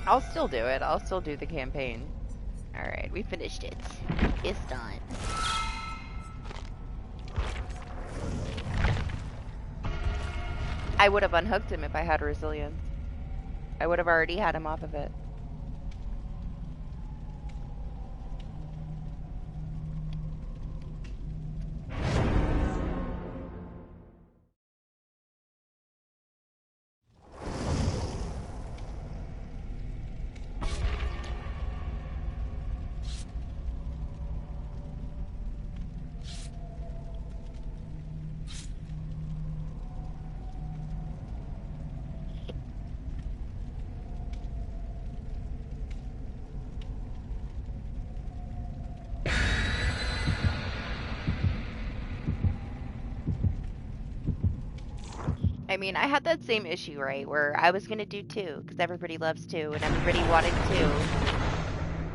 S3: I'll still do it. I'll still do the campaign. Alright, we finished it. It's done. I would have unhooked him if I had resilience. I would have already had him off of it. I mean, I had that same issue, right, where I was gonna do 2, because everybody loves 2, and everybody wanted 2.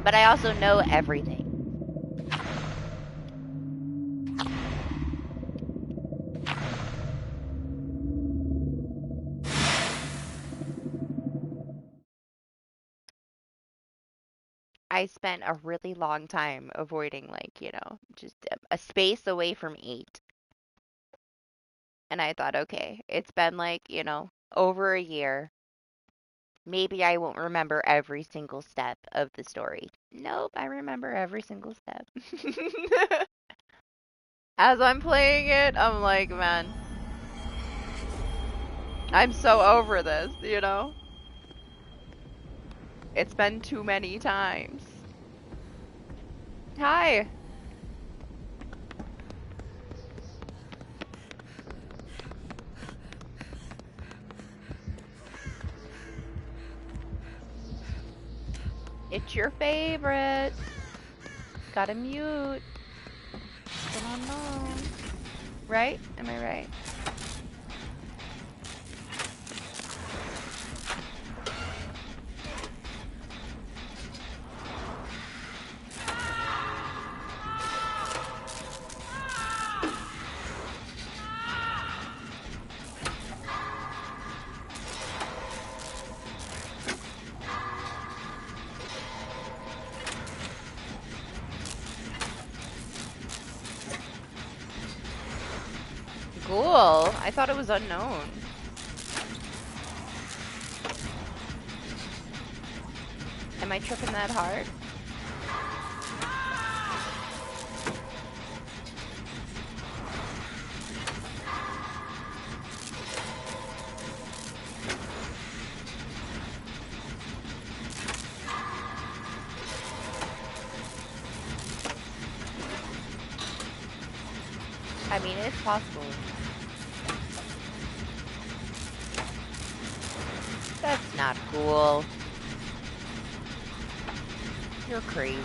S3: But I also know everything. I spent a really long time avoiding, like, you know, just a space away from 8. And I thought, okay, it's been like, you know, over a year. Maybe I won't remember every single step of the story. Nope, I remember every single step. As I'm playing it, I'm like, man, I'm so over this, you know? It's been too many times. Hi. It's your favorite. Gotta mute. Still unknown. Right? Am I right? Cool. I thought it was unknown. Am I tripping that hard? I mean, it's possible. That's not cool. You're crazy.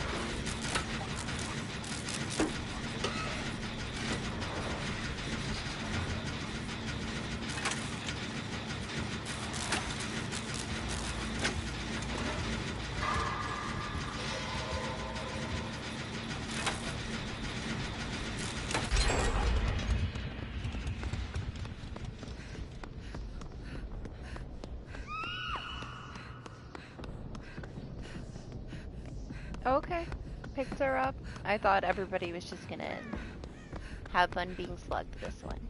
S3: Okay, picked her up. I thought everybody was just gonna have fun being slugged this one.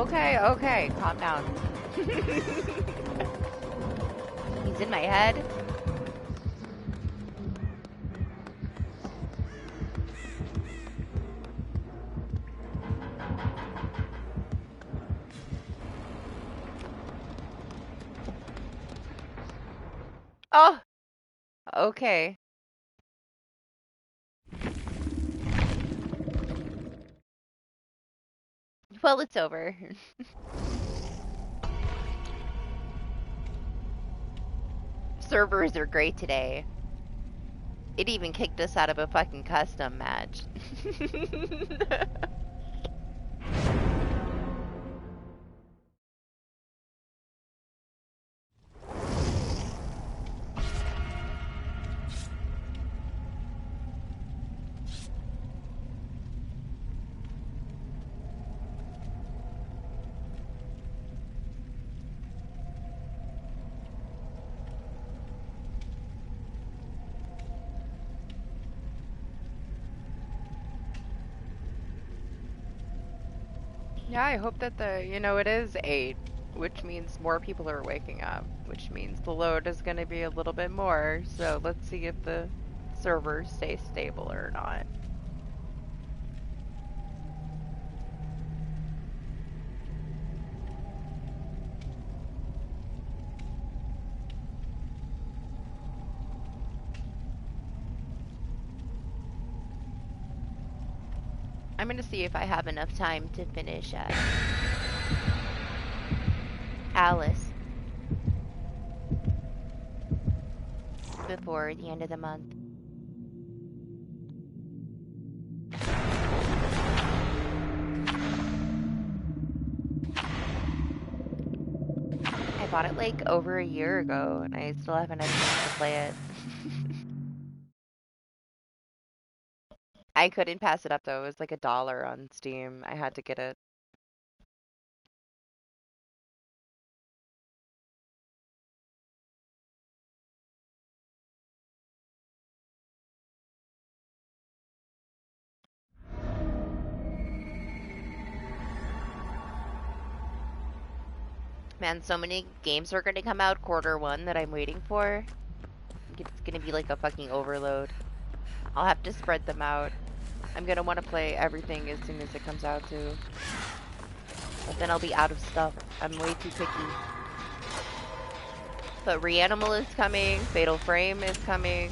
S3: Okay, okay, calm down. He's in my head. Oh, okay. Well, it's over. Servers are great today. It even kicked us out of a fucking custom match. Yeah, I hope that it is 8, which means more people are waking up, which means the load is going to be a little bit more. So let's see if the servers stay stable or not. I'm going to see if I have enough time to finish Alice before the end of the month. I bought it like over a year ago and I still haven't had a chance to play it. I couldn't pass it up though. It was like $1 on Steam. I had to get it. Man, so many games are going to come out Q1 that I'm waiting for. It's going to be like a fucking overload. I'll have to spread them out. I'm going to want to play everything as soon as it comes out too. But then I'll be out of stuff. I'm way too picky. But Reanimal is coming. Fatal Frame is coming.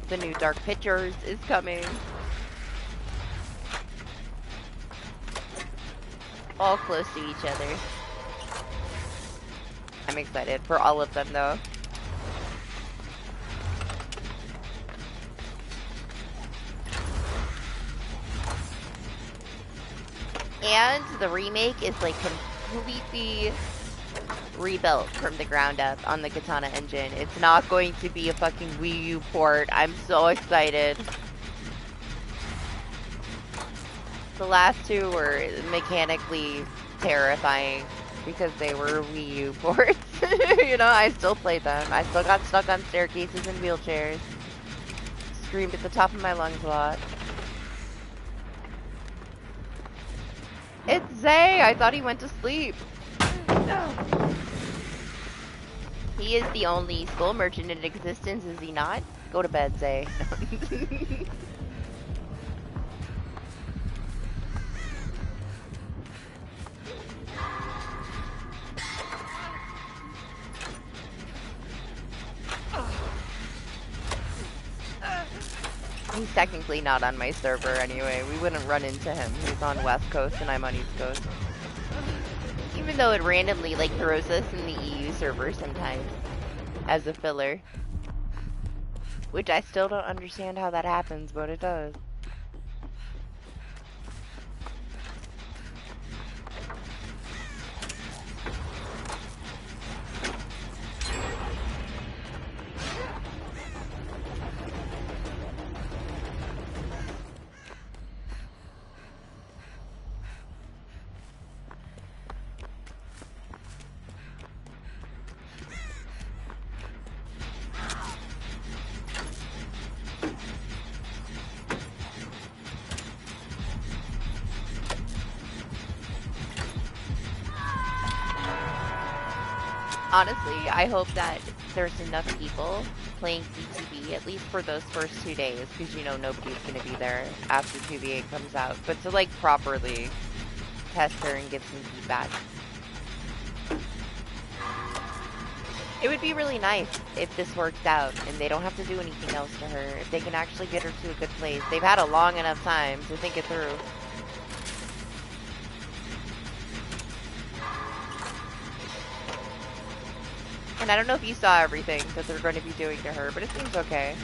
S3: The new Dark Pictures is coming. All close to each other. I'm excited for all of them though. And the remake is like completely rebuilt from the ground up on the Katana engine. It's not going to be a fucking Wii U port. I'm so excited. The last two were mechanically terrifying because they were Wii U ports. You know, I still played them. I still got stuck on staircases and wheelchairs. Screamed at the top of my lungs a lot. It's Zay! I thought he went to sleep. No. He is the only skull merchant in existence, is he not? Go to bed, Zay. He's technically not on my server anyway. We wouldn't run into him. He's on West Coast and I'm on East Coast. Even though it randomly like throws us in the EU server sometimes as a filler. Which I still don't understand how that happens, but it does. Honestly, I hope that there's enough people playing PTB, at least for those first 2 days, because you know nobody's going to be there after 2v8 comes out, but to like properly test her and give some feedback. It would be really nice if this works out and they don't have to do anything else to her, if they can actually get her to a good place. They've had a long enough time to think it through. And I don't know if you saw everything that they're going to be doing to her, but it seems okay.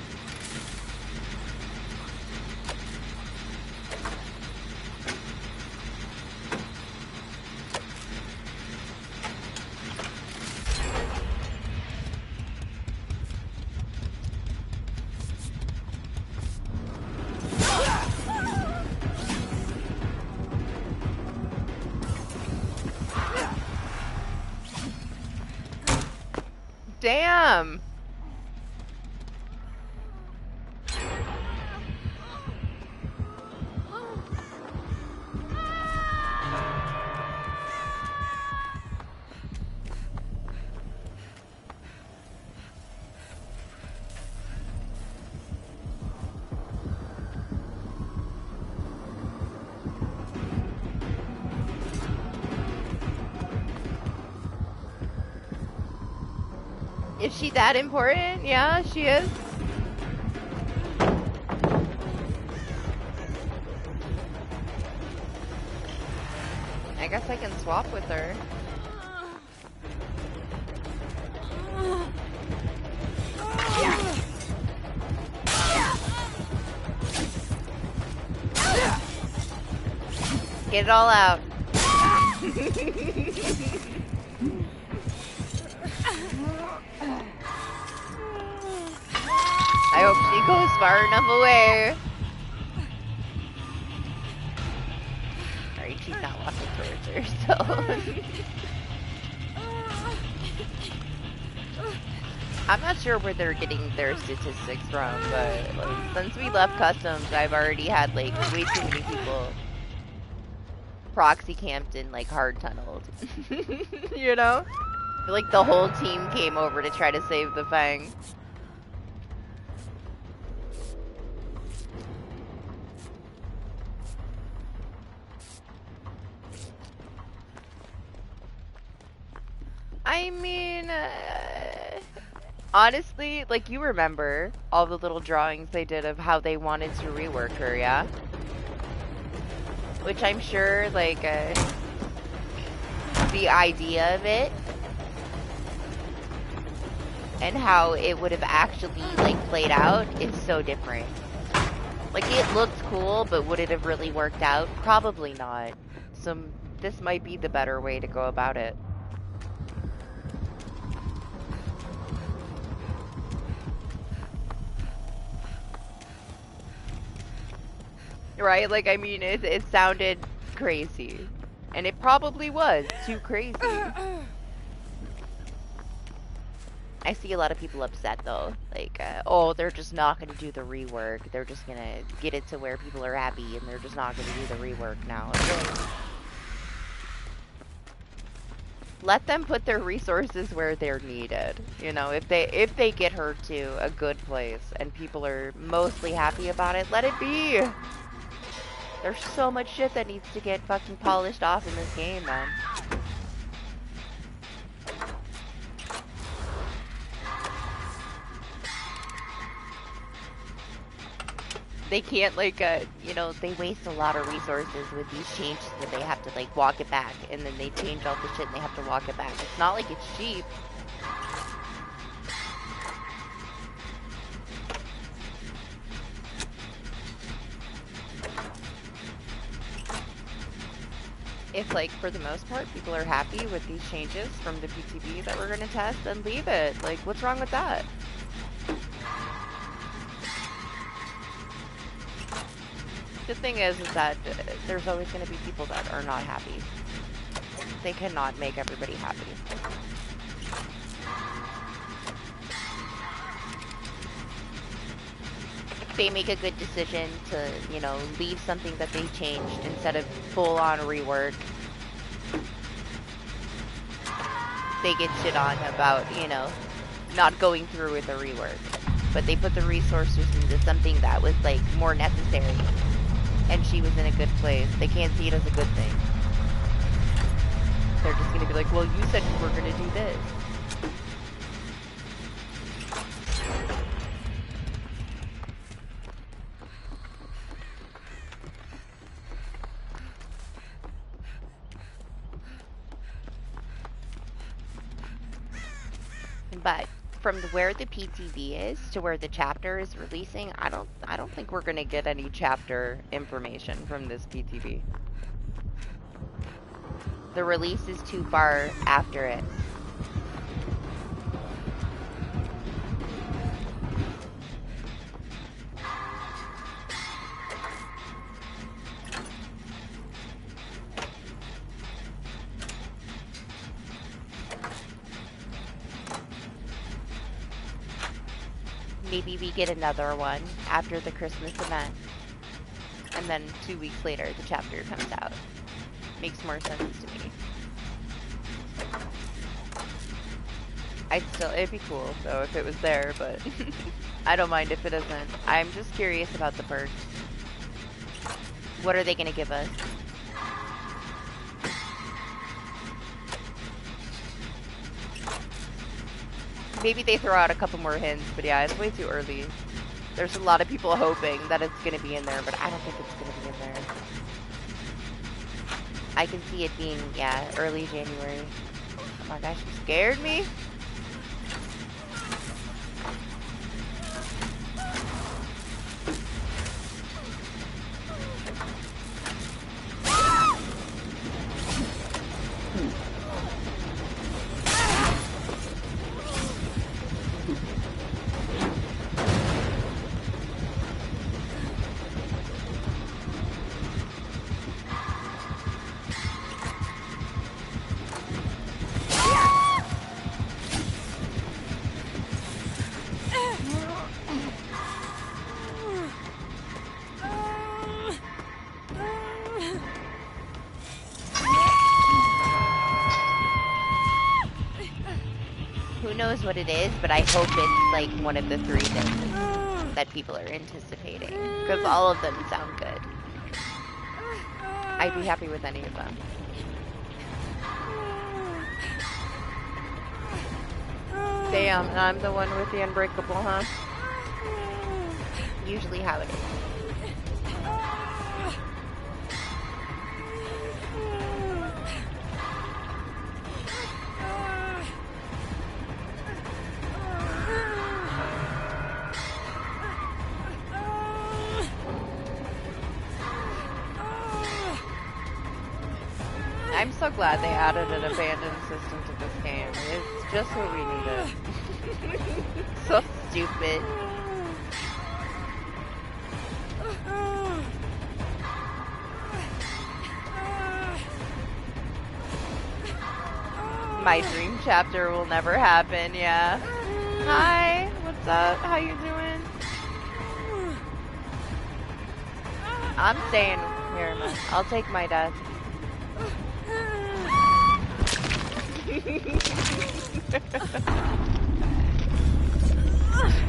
S3: Damn! Is she that important? Yeah, she is. I guess I can swap with her. Get it all out. I hope she goes far enough away. Alright, she's not walking towards her, so... I'm not sure where they're getting their statistics from, but like, since we left customs, I've already had like way too many people proxy camped and like hard tunneled. You know? Like the whole team came over to try to save the Fang. I mean, honestly, like you remember all the little drawings they did of how they wanted to rework her, yeah? Which I'm sure, like, the idea of it and how it would have actually, like, played out is so different. Like, it looked cool, but would it have really worked out? Probably not. So, this might be the better way to go about it. Right? Like, I mean, it sounded crazy. And it probably was too crazy. I see a lot of people upset, though. Like, oh, they're just not going to do the rework. They're just going to get it to where people are happy, and they're just not going to do the rework now. Let them put their resources where they're needed. You know, if they get her to a good place, and people are mostly happy about it, let it be! There's so much shit that needs to get fucking polished off in this game, man. They can't, like, you know, they waste a lot of resources with these changes that they have to, like, walk it back. And then they change all the shit and they have to walk it back. It's not like it's cheap. If, like, for the most part, people are happy with these changes from the PTB that we're going to test, then leave it. Like, what's wrong with that? The thing is that there's always going to be people that are not happy. They cannot make everybody happy. They make a good decision to, you know, leave something that they changed instead of full-on rework. they get shit on about, you know, not going through with the rework. But they put the resources into something that was, like, more necessary. And she was in a good place. They can't see it as a good thing. They're just gonna be like, well, you said you were gonna do this. But from where the PTV is to where the chapter is releasing, I don't think we're gonna get any chapter information from this PTV. The release is too far after it. Maybe we get another one after the Christmas event. And then 2 weeks later, the chapter comes out. Makes more sense to me. It'd be cool, though, if it was there, but I don't mind if it isn't. I'm just curious about the perks. What are they gonna give us? Maybe they throw out a couple more hints, but yeah, it's way too early. There's a lot of people hoping that it's gonna be in there, but I don't think it's gonna be in there. I can see it being, yeah, early January. Oh my gosh, you scared me? What it is, but I hope it's like one of the 3 things that people are anticipating, because all of them sound good. I'd be happy with any of them. Damn, I'm the one with the unbreakable, huh? Usually how it is. I'm so glad they added an abandoned system to this game. It's just what we needed. So stupid. My dream chapter will never happen, yeah. Hi, what's up? How you doing? I'm staying here, man. I'll take my death.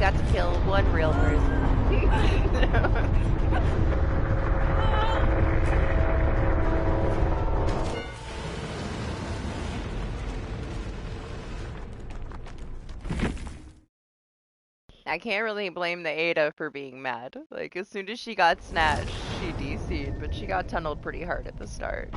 S3: Got to kill one real person. I can't really blame the Ada for being mad. Like, as soon as she got snatched, she DC'd, but she got tunneled pretty hard at the start.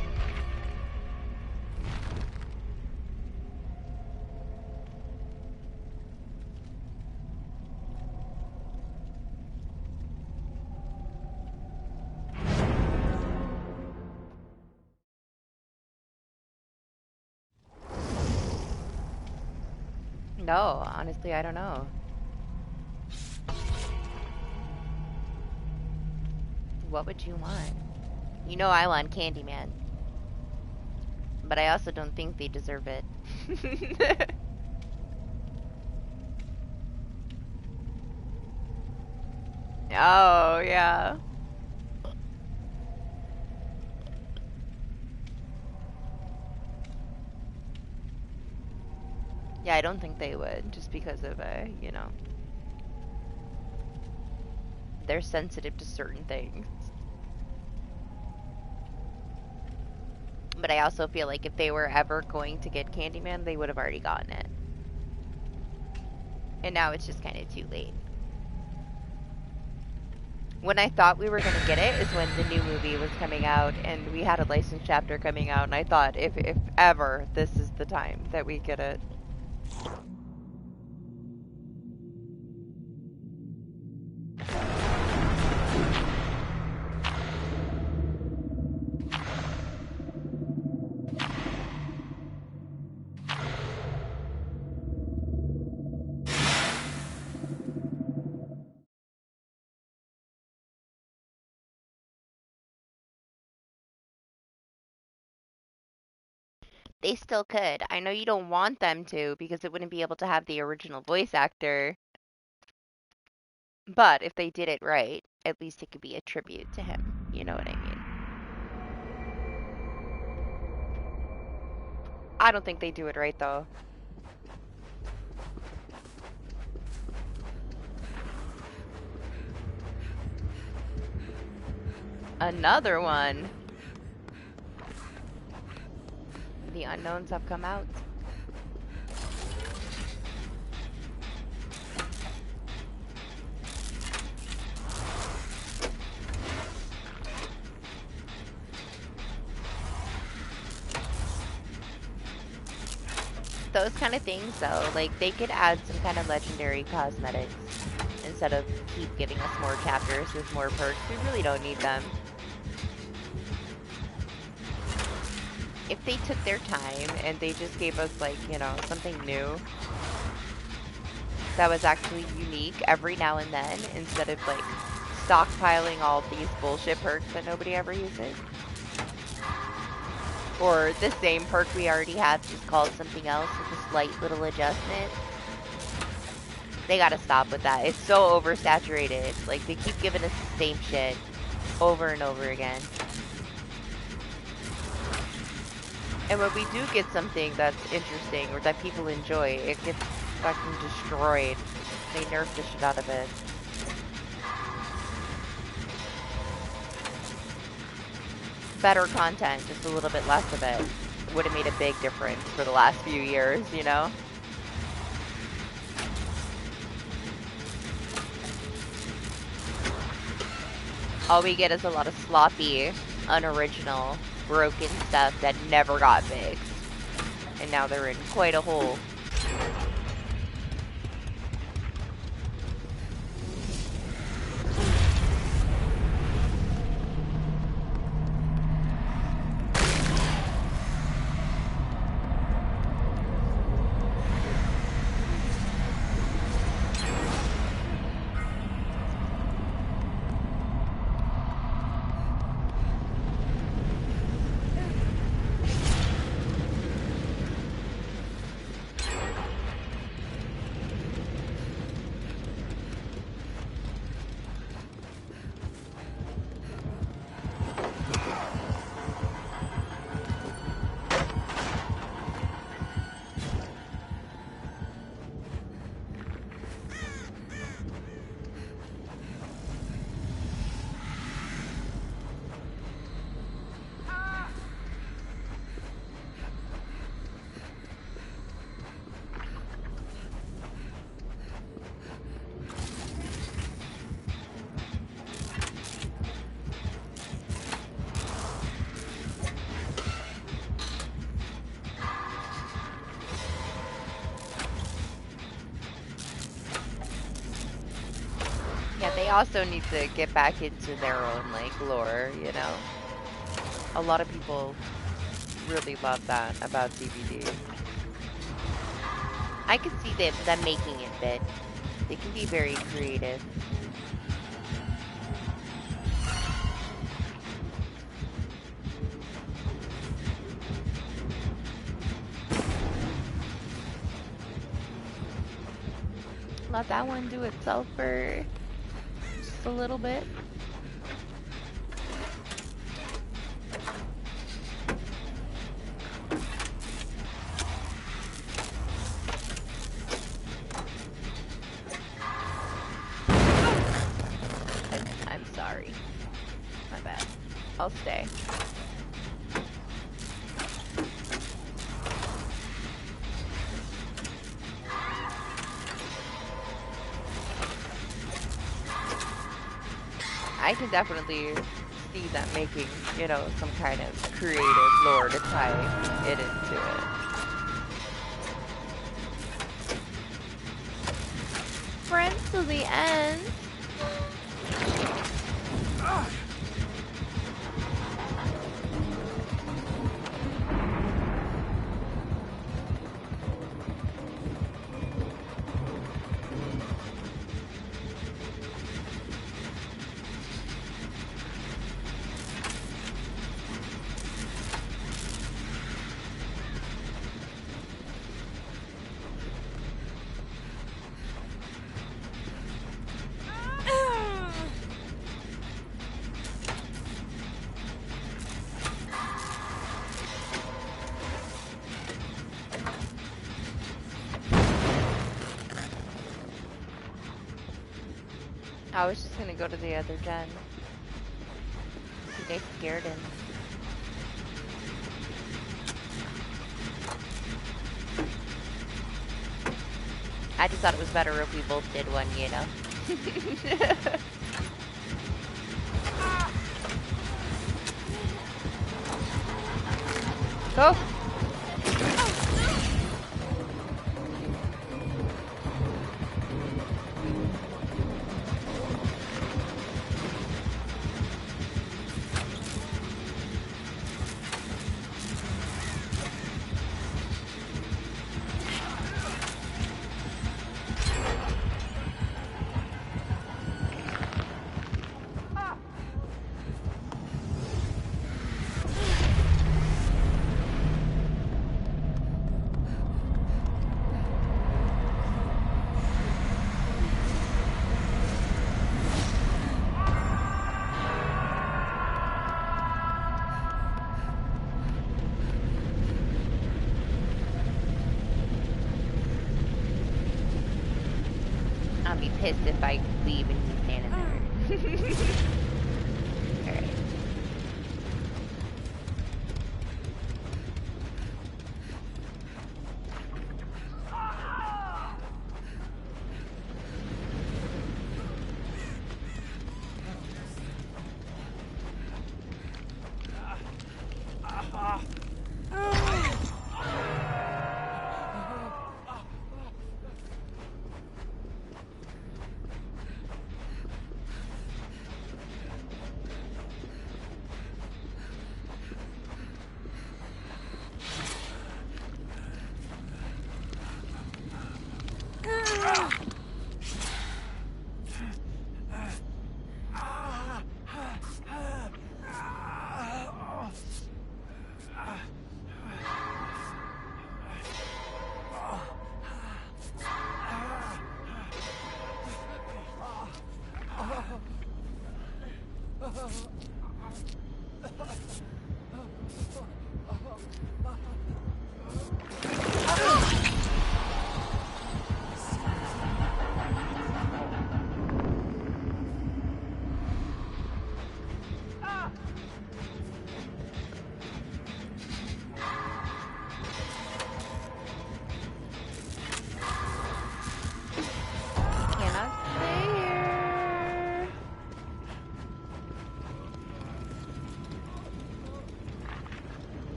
S3: No, honestly, I don't know. What would you want? You know I want Candyman. But I also don't think they deserve it. Oh, yeah. Yeah, I don't think they would, just because of, you know, they're sensitive to certain things. But I also feel like if they were ever going to get Candyman, they would have already gotten it. And now it's just kind of too late. When I thought we were going to get it is when the new movie was coming out and we had a licensed chapter coming out, and I thought if ever this is the time that we get it. They still could. I know you don't want them to because it wouldn't be able to have the original voice actor. But if they did it right, at least it could be a tribute to him. You know what I mean? I don't think they do it right though. Another one. The unknowns have come out. Those kind of things though, like they could add some kind of legendary cosmetics instead of keep giving us more chapters with more perks. We really don't need them. If they took their time and they just gave us, like, you know, something new that was actually unique every now and then, instead of like stockpiling all these bullshit perks that nobody ever uses, or the same perk we already have just called something else with a slight little adjustment. They gotta stop with that. It's so oversaturated. Like, they keep giving us the same shit over and over again. And when we do get something that's interesting or that people enjoy, it gets fucking destroyed. They nerf the shit out of it. Better content, just a little bit less of it, would have made a big difference for the last few years, you know? All we get is a lot of sloppy, unoriginal, broken stuff that never got fixed. And now they're in quite a hole. Yeah, they also need to get back into their own, like, lore, you know? A lot of people really love that about DBD. I could see them making it fit. They can be very creative. Let that one do itself for just a little bit.
S1: I'll stay.
S3: I can definitely see them making, you know, some kind of creative lore to tie it into it.
S1: Friends to the end.
S3: I was just gonna go to the other gen. I think I scared him. I just thought it was better if we both did one, you know? Go! I'll be pissed if I leave and he's standing there. Alright.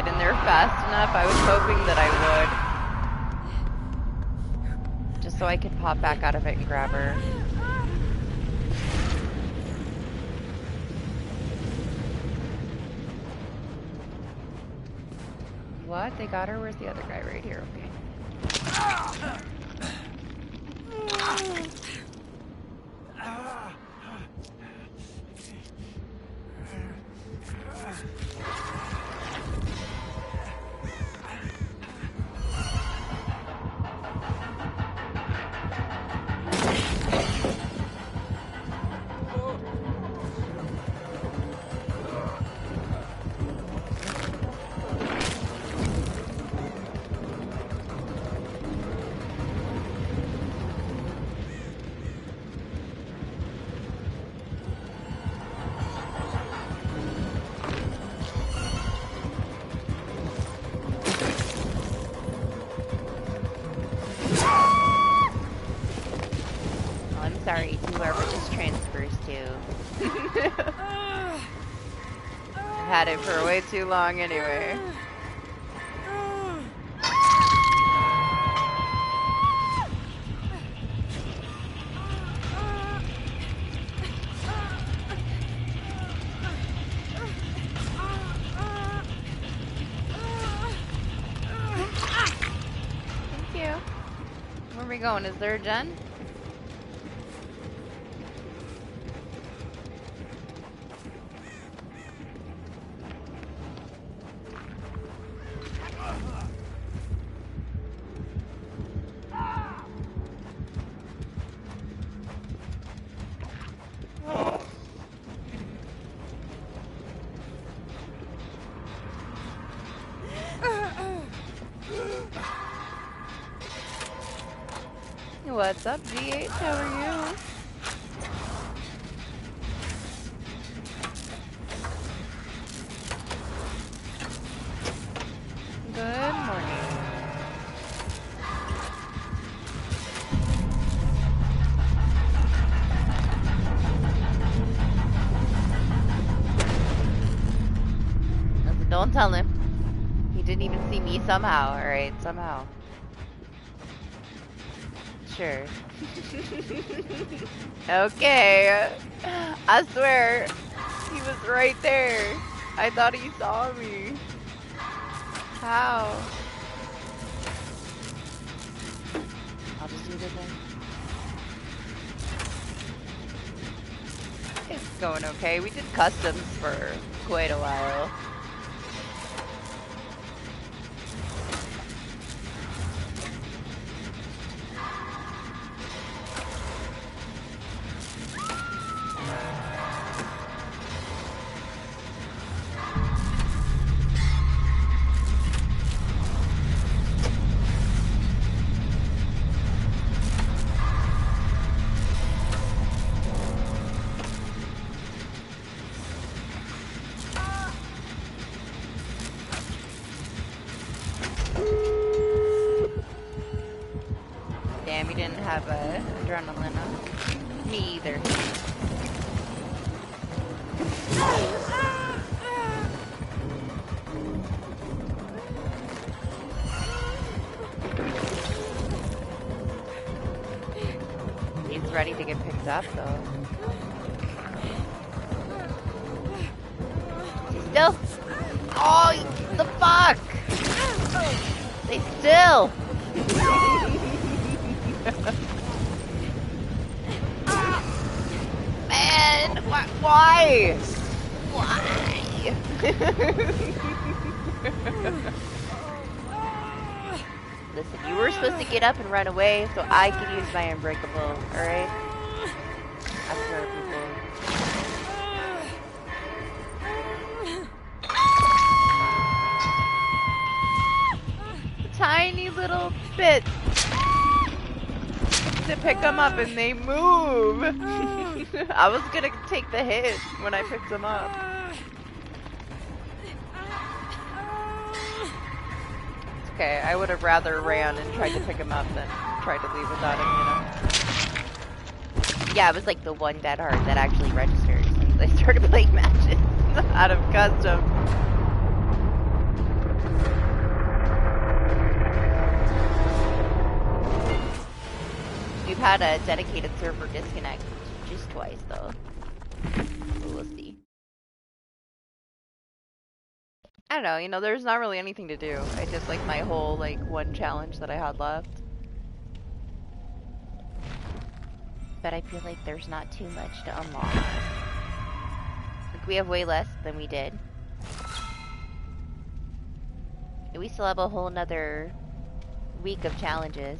S3: get in there fast enough. I was hoping that I would. Just so I could pop back out of it and grab her. What? They got her? Where's the other guy? Right here. Okay. Sorry to whoever this transfers to. I've had it for way too long anyway. Thank you. Where are we going? Is there a gen? What's up, GH? How are you? Good morning. Don't tell him. He didn't even see me somehow, alright? Somehow. Sure. Okay. I swear, he was right there. I thought he saw me. How? I'll just do this then. It's going okay. We did customs for quite a while. Damn, you didn't have adrenaline on. Me either. He's ready to get picked up though. He's still. Oh, the fuck! They still. Man, why? Why? Listen, you were supposed to get up and run away so I could use my unbreakable, alright? I swear, people. Tiny little bit to pick them up and they move. I was gonna take the hit when I picked them up. It's okay, I would have rather ran and tried to pick him up than tried to leave without him, you know? Yeah, it was like the one dead heart that actually registered since I started playing matches out of custom. We've had a dedicated server disconnect just twice, though. So we'll see. I don't know, you know, there's not really anything to do. I just like my whole, like, one challenge that I had left. But I feel like there's not too much to unlock. Like, we have way less than we did. And we still have a whole nother week of challenges.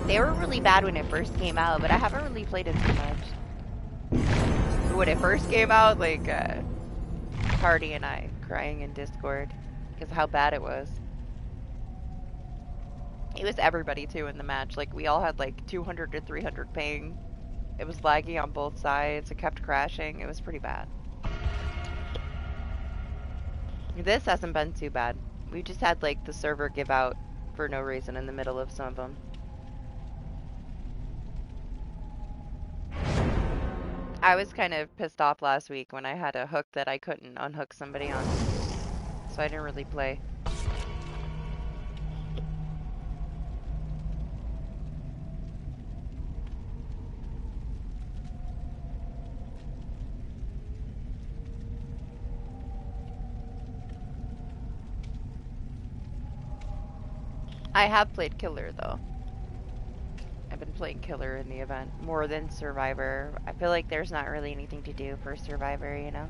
S3: They were really bad when it first came out, but I haven't really played it too much. When it first came out, like, Hardy and I crying in Discord because of how bad it was. It was everybody, too, in the match. Like, we all had, like, 200 to 300 ping. It was laggy on both sides. It kept crashing. It was pretty bad. This hasn't been too bad. We just had, like, the server give out for no reason in the middle of some of them. I was kind of pissed off last week when I had a hook that I couldn't unhook somebody on. So I didn't really play. I have played Killer, though. I've been playing Killer in the event more than Survivor. I feel like there's not really anything to do for Survivor, you know?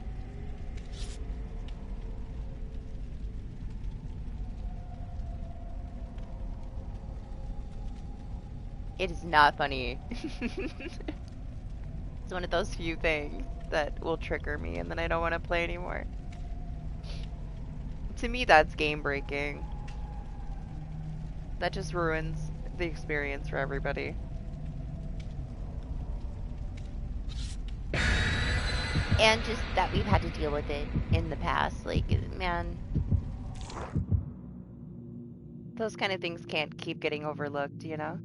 S3: It is not funny. It's one of those few things that will trigger me and then I don't want to play anymore. To me, that's game breaking. That just ruins the experience for everybody. And just that we've had to deal with it in the past. Like, man, those kind of things can't keep getting overlooked, you know?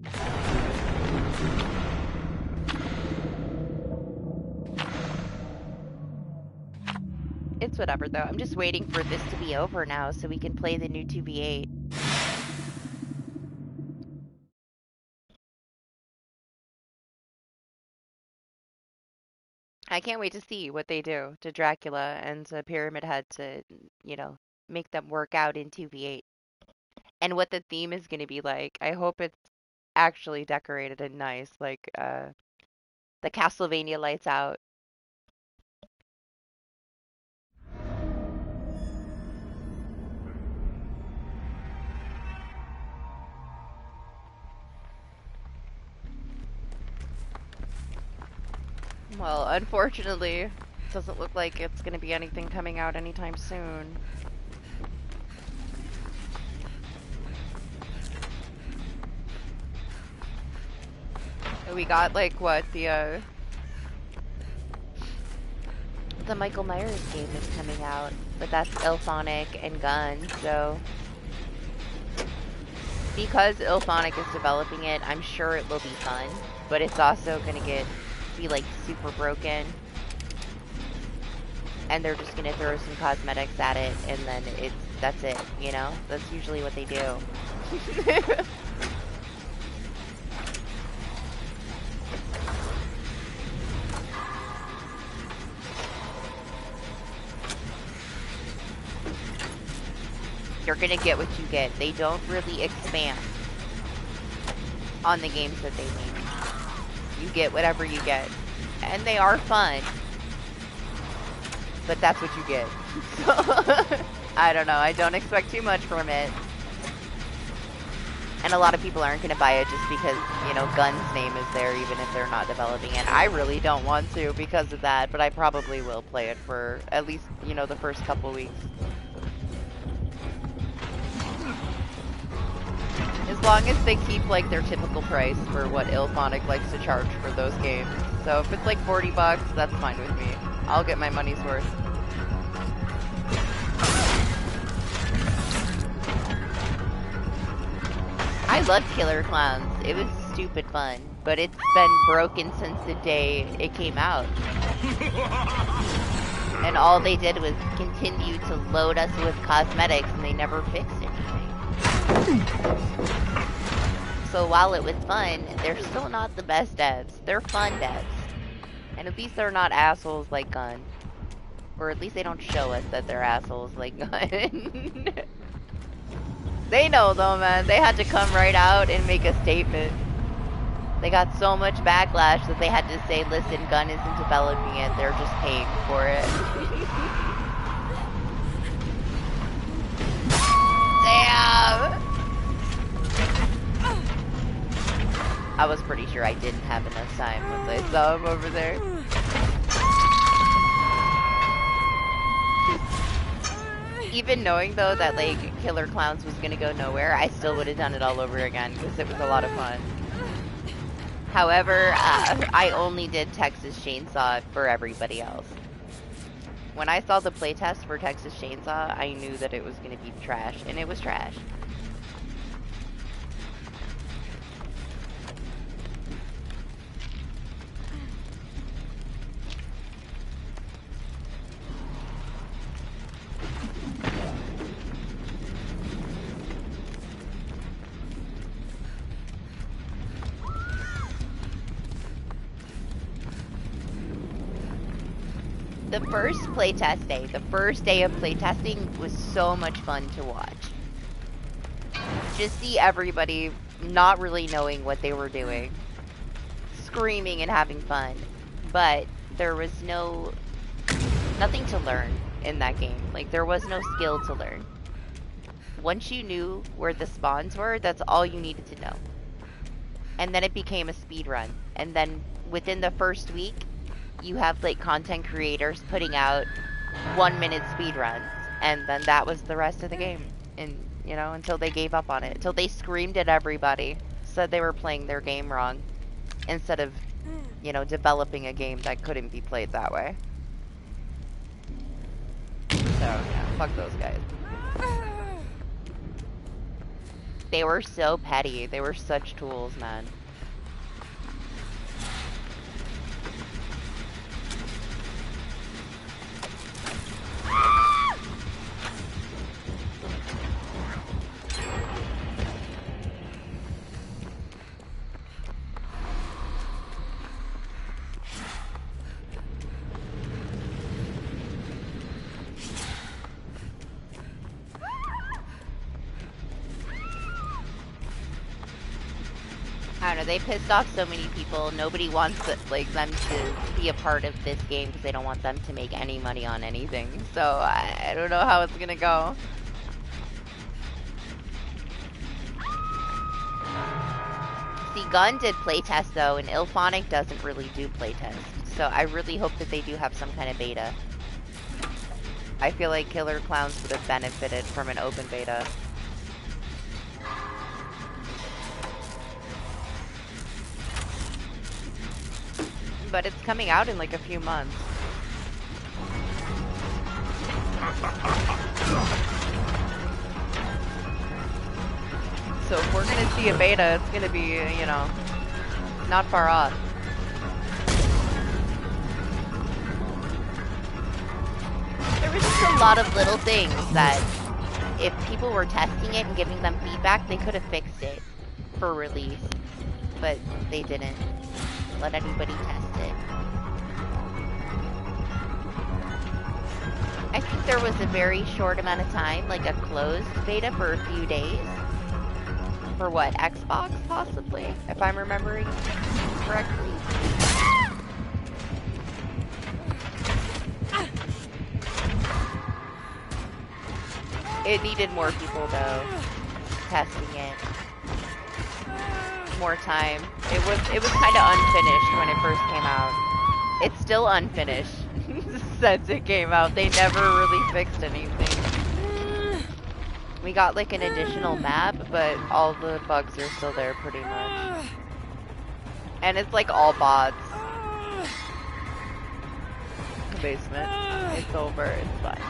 S3: It's whatever, though. I'm just waiting for this to be over now so we can play the new 2v8. I can't wait to see what they do to Dracula and to Pyramid Head to, you know, make them work out in 2v8. And what the theme is going to be like. I hope it's actually decorated and nice, like the Castlevania lights out. Well, unfortunately, it doesn't look like it's going to be anything coming out anytime soon. We got, like, what, the Michael Myers game is coming out, but that's Ilphonic and Gun, so because Ilphonic is developing it, I'm sure it will be fun, but it's also going to be like super broken, and they're just gonna throw some cosmetics at it, and then that's it, you know? That's usually what they do. You're gonna get what you get. They don't really expand on the games that they make. You get whatever you get. And they are fun. But that's what you get. So, I don't know. I don't expect too much from it. And a lot of people aren't going to buy it just because, you know, Gun's name is there even if they're not developing it. I really don't want to because of that, but I probably will play it for at least, you know, the first couple weeks. As long as they keep, like, their typical price for what Ilphonic likes to charge for those games. So if it's like $40, that's fine with me. I'll get my money's worth. I love Killer Clowns. It was stupid fun, but it's been broken since the day it came out.
S1: And all they did was continue to load us with cosmetics, and they never fixed anything. So while it was fun, they're still not the best devs. They're fun devs. And at least they're not assholes like Gun. Or at least they don't show us that they're assholes like Gun. They know though, man. They had to come right out and make a statement. They got so much backlash that they had to say, listen, Gun isn't developing it, they're just paying for it. Damn! I was pretty sure I didn't have enough time once I saw him over there. Even knowing though that like Killer Clowns was gonna go nowhere, I still would have done it all over again because it was a lot of fun. However, I only did Texas Chainsaw for everybody else. When I saw the playtest for Texas Chainsaw, I knew that it was going to be trash, and it was trash. The first playtest day, the first day of playtesting was so much fun to watch. Just see everybody not really knowing what they were doing, screaming and having fun, but there was nothing to learn in that game. Like, there was no skill to learn. Once you knew where the spawns were, that's all you needed to know. And then it became a speed run. And then within the first week, you have like content creators putting out 1 minute speed runs, and then that was the rest of the game. And you know, until they gave up on it, until they screamed at everybody, said they were playing their game wrong, instead of, you know, developing a game that couldn't be played that way. So yeah, fuck those guys. They were so petty. They were such tools, man. I don't know, they pissed off so many people. Nobody wants like them to be a part of this game because they don't want them to make any money on anything. So I don't know how it's gonna go. See, Gun did playtest though, and Ilphonic doesn't really do playtest. So I really hope that they do have some kind of beta. I feel like Killer Clowns would have benefited from an open beta. But it's coming out in like a few months. So if we're gonna see a beta, it's gonna be, you know, not far off. There was just a lot of little things that if people were testing it and giving them feedback, they could have fixed it for release. But they didn't let anybody test it. I think there was a very short amount of time, like a closed beta for a few days. For what, Xbox possibly, if I'm remembering correctly. It needed more people though, testing it. More time. It was kind of unfinished when it first came out. It's still unfinished since it came out. They never really fixed anything. We got like an additional map, but all the bugs are still there pretty much. And it's like all bots. The basement. It's over. It's fine.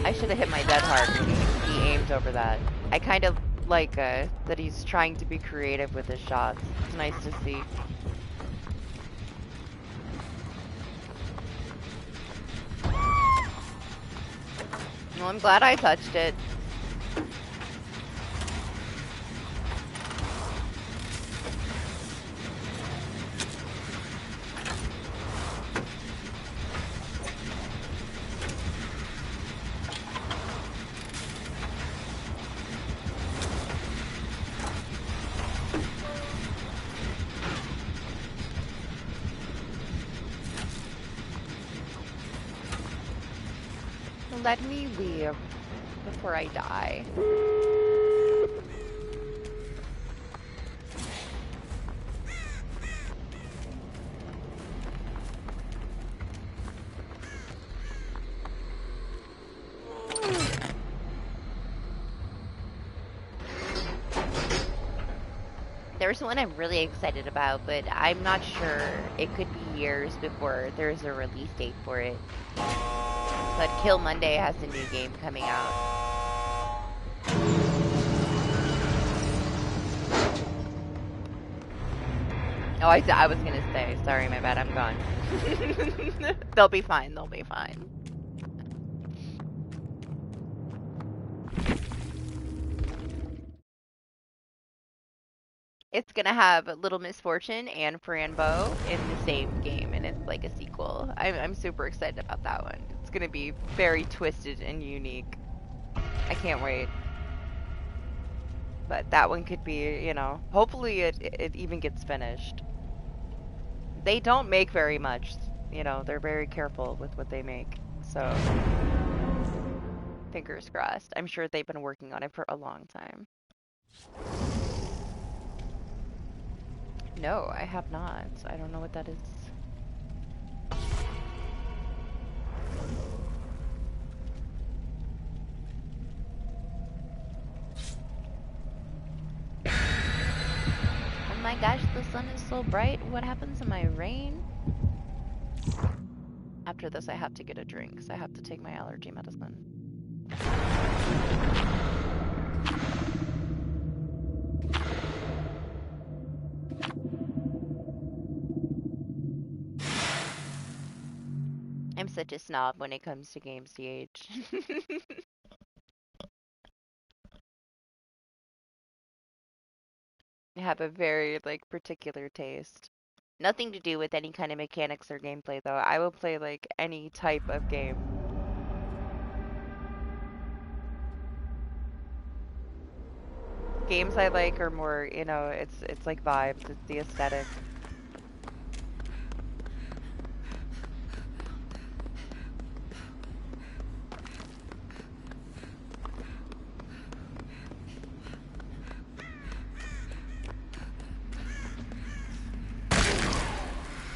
S1: I should have hit my dead hard when he aimed over that. I kind of like that he's trying to be creative with his shots. It's nice to see.
S3: Well, I'm glad I touched it. Let me leave before I die. There's one I'm really excited about, but I'm not sure. It could be years before there's a release date for it. But Kill Monday has a new game coming out. Oh, I was gonna say. Sorry, my bad. I'm gone. They'll be fine. They'll be fine. It's gonna have Little Misfortune and Frambo in the same game, and it's like a sequel. I'm super excited about that one. It's gonna be very twisted and unique. I can't wait. But that one could be, you know, hopefully it even gets finished. They don't make very much, you know, they're very careful with what they make. So, fingers crossed. I'm sure they've been working on it for a long time. No, I have not. I don't know what that is. Oh my gosh, the sun is so bright. What happens to my rain? After this, I have to get a drink because I have to take my allergy medicine. I'm such a snob when it comes to game CH. I have a very, like, particular taste. Nothing to do with any kind of mechanics or gameplay, though. I will play, like, any type of game. Games I like are more, you know, it's like vibes, it's the aesthetic.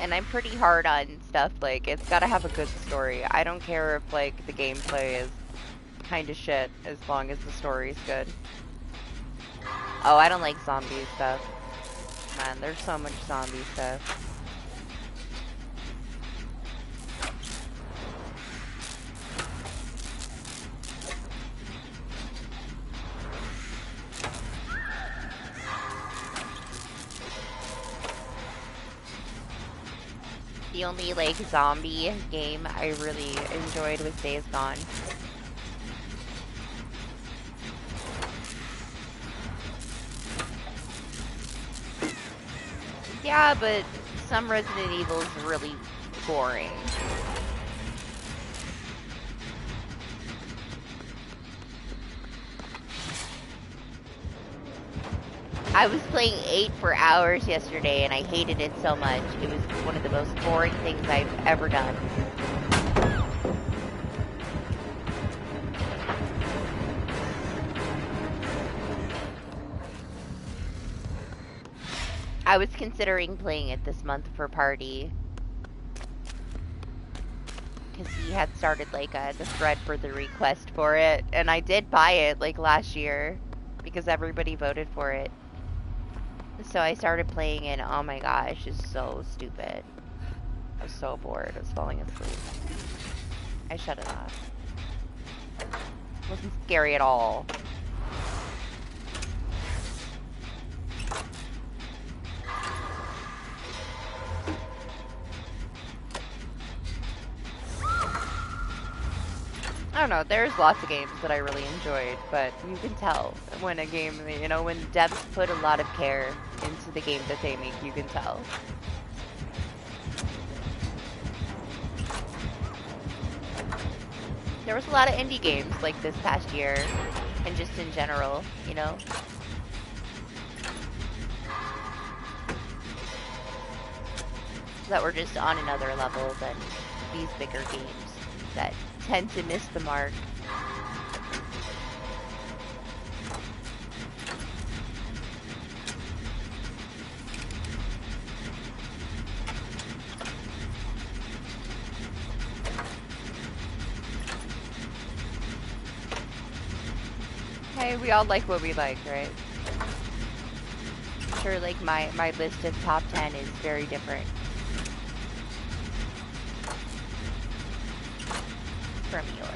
S3: And I'm pretty hard on stuff like it's gotta have a good story. I don't care if like the gameplay is kind of shit as long as the story's good. Oh, I don't like zombie stuff. Man, there's so much zombie stuff. The only like zombie game I really enjoyed was Days Gone. Yeah, but some Resident Evil is really boring. I was playing 8 for hours yesterday and I hated it so much. It was one of the most boring things I've ever done. I was considering playing it this month for party. Because he had started like the thread for the request for it. And I did buy it like last year. Because everybody voted for it. So I started playing it. Oh my gosh, it's so stupid. I was so bored. I was falling asleep. I shut it off. It wasn't scary at all. don't know, there's lots of games that I really enjoyed, but you can tell when a game, you know, when devs put a lot of care into the game that they make, you can tell. There was a lot of indie games like this past year, and just in general, you know? That were just on another level than these bigger games that tend to miss the mark. Hey, we all like what we like, right? I'm sure, like, my list of top 10 is very different from yours.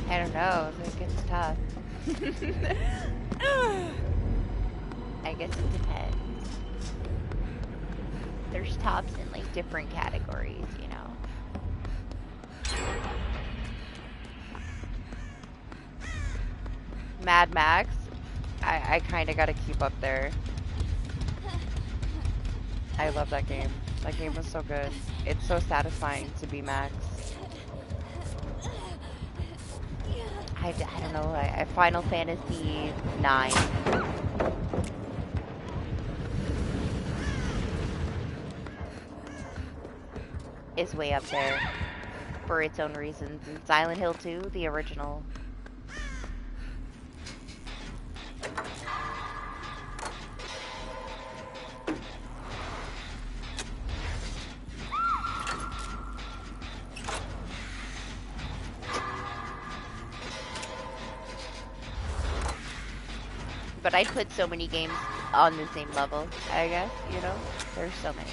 S3: I don't know, it gets tough. I guess it depends. There's tops in like different categories, you know. Mad Max, I kind of got to keep up there. I love that game. That game was so good. It's so satisfying to be Max. I don't know, Final Fantasy 9. Is way up there for its own reasons. And Silent Hill 2, the original. But I'd put so many games on the same level, I guess, you know? There's so many.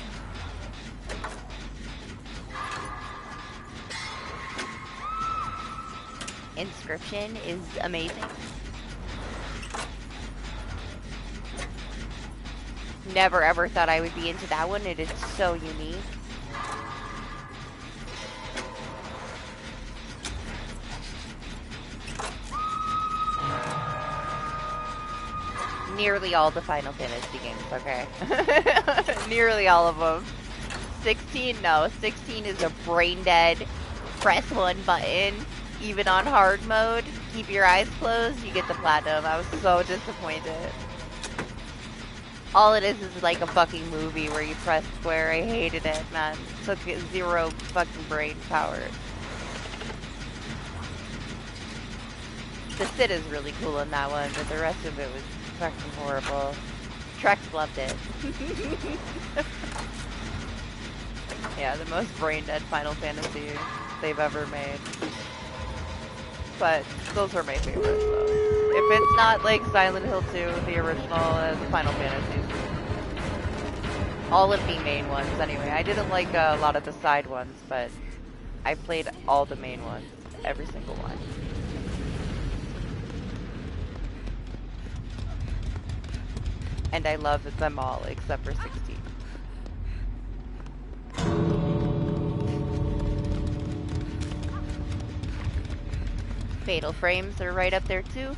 S3: Inscription is amazing. Never ever thought I would be into that one. It is so unique. Nearly all the Final Fantasy games, okay? Nearly all of them. 16, no. 16 is a brain dead, press one button, even on hard mode, keep your eyes closed, you get the platinum. I was so disappointed. All it is like a fucking movie where you press square. I hated it, man. Took zero fucking brain power. The Sid is really cool in that one, but the rest of it was fucking horrible. Trex loved it. Yeah, the most brain dead Final Fantasy they've ever made. But those are my favorites, though. If it's not like Silent Hill 2, the original, Final Fantasy. All of the main ones, anyway. I didn't like a lot of the side ones, but I played all the main ones. Every single one. And I love them all, except for 16. Fatal Frames are right up there, too.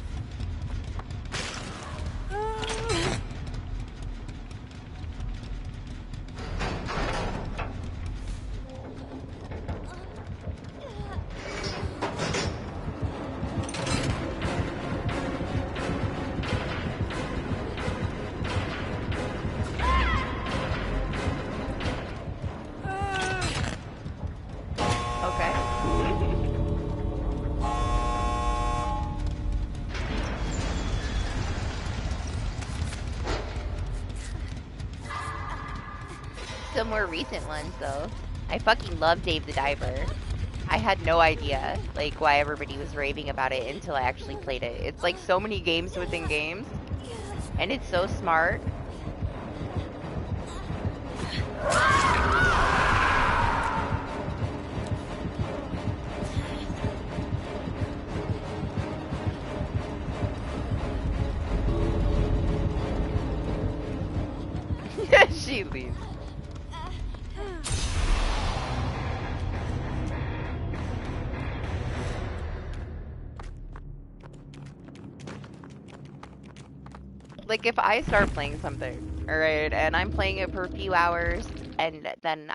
S1: the more recent ones, though. I fucking love Dave the Diver. I had no idea, like, why everybody was raving about it until I actually played it. It's like so many games within games, and it's so smart. She leaves. Like, if I start playing something, alright, and I'm playing it for a few hours, and then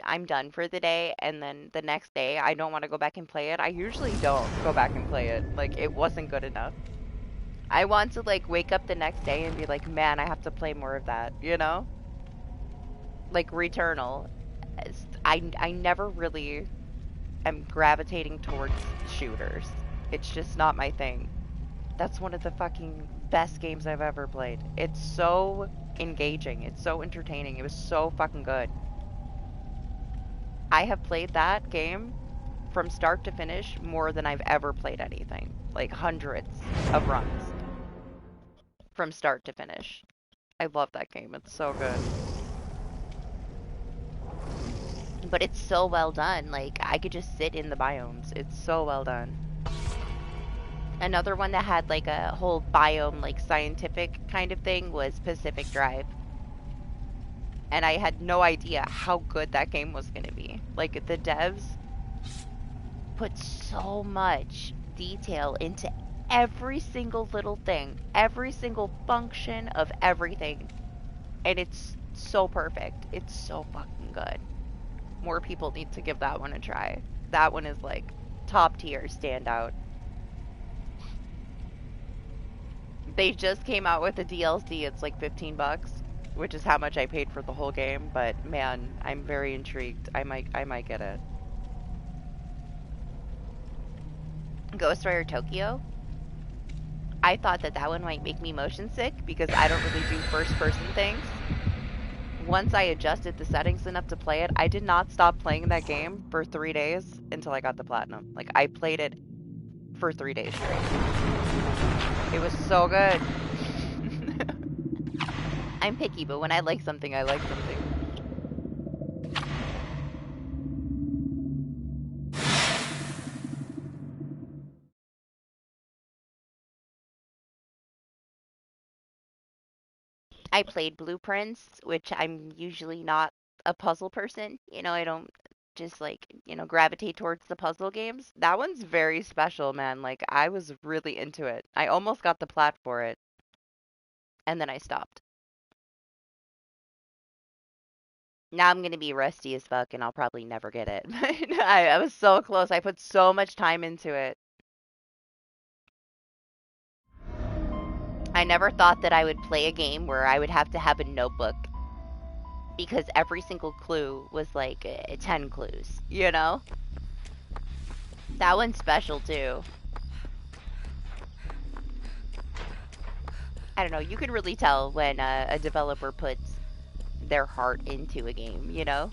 S1: I'm done for the day, and then the next day I don't want to go back and play it, I usually don't go back and play it. Like, it wasn't good enough. I want to, like, wake up the next day and be like, man, I have to play more of that, you know? Like, Returnal. I never really am gravitating towards shooters. It's just not my thing. That's one of the fucking best games I've ever played. It's so engaging. It's so entertaining. It was so fucking good. I have played that game from start to finish more than I've ever played anything. Like hundreds of runs from start to finish. I love that game. It's so good. But it's so well done. Like, I could just sit in the biomes. It's so well done. Another one that had like a whole biome, like scientific kind of thing, was Pacific Drive. And I had no idea how good that game was going to be. Like, the devs put so much detail into every single little thing, every single function of everything. And it's so perfect. It's so fucking good. More people need to give that one a try. That one is like top tier standout. They just came out with a DLC. It's like $15, which is how much I paid for the whole game. But man, I'm very intrigued. I might get it. Ghostwire Tokyo. I thought that one might make me motion sick because I don't really do first-person things. Once I adjusted the settings enough to play it, I did not stop playing that game for 3 days until I got the platinum. Like, I played it for 3 days straight. It was so good. I'm picky, but when I like something, I like something. I played Blueprints, which I'm usually not a puzzle person. You know, I don't just like, gravitate towards the puzzle games. That one's very special, man. Like, I was really into it. I almost got the plat for it. And then I stopped. Now I'm gonna be rusty as fuck and I'll probably never get it. I was so close. I put so much time into it. I never thought that I would play a game where I would have to have a notebook because every single clue was like 10 clues, you know? That one's special too. I don't know, you can really tell when a developer puts their heart into a game, you know?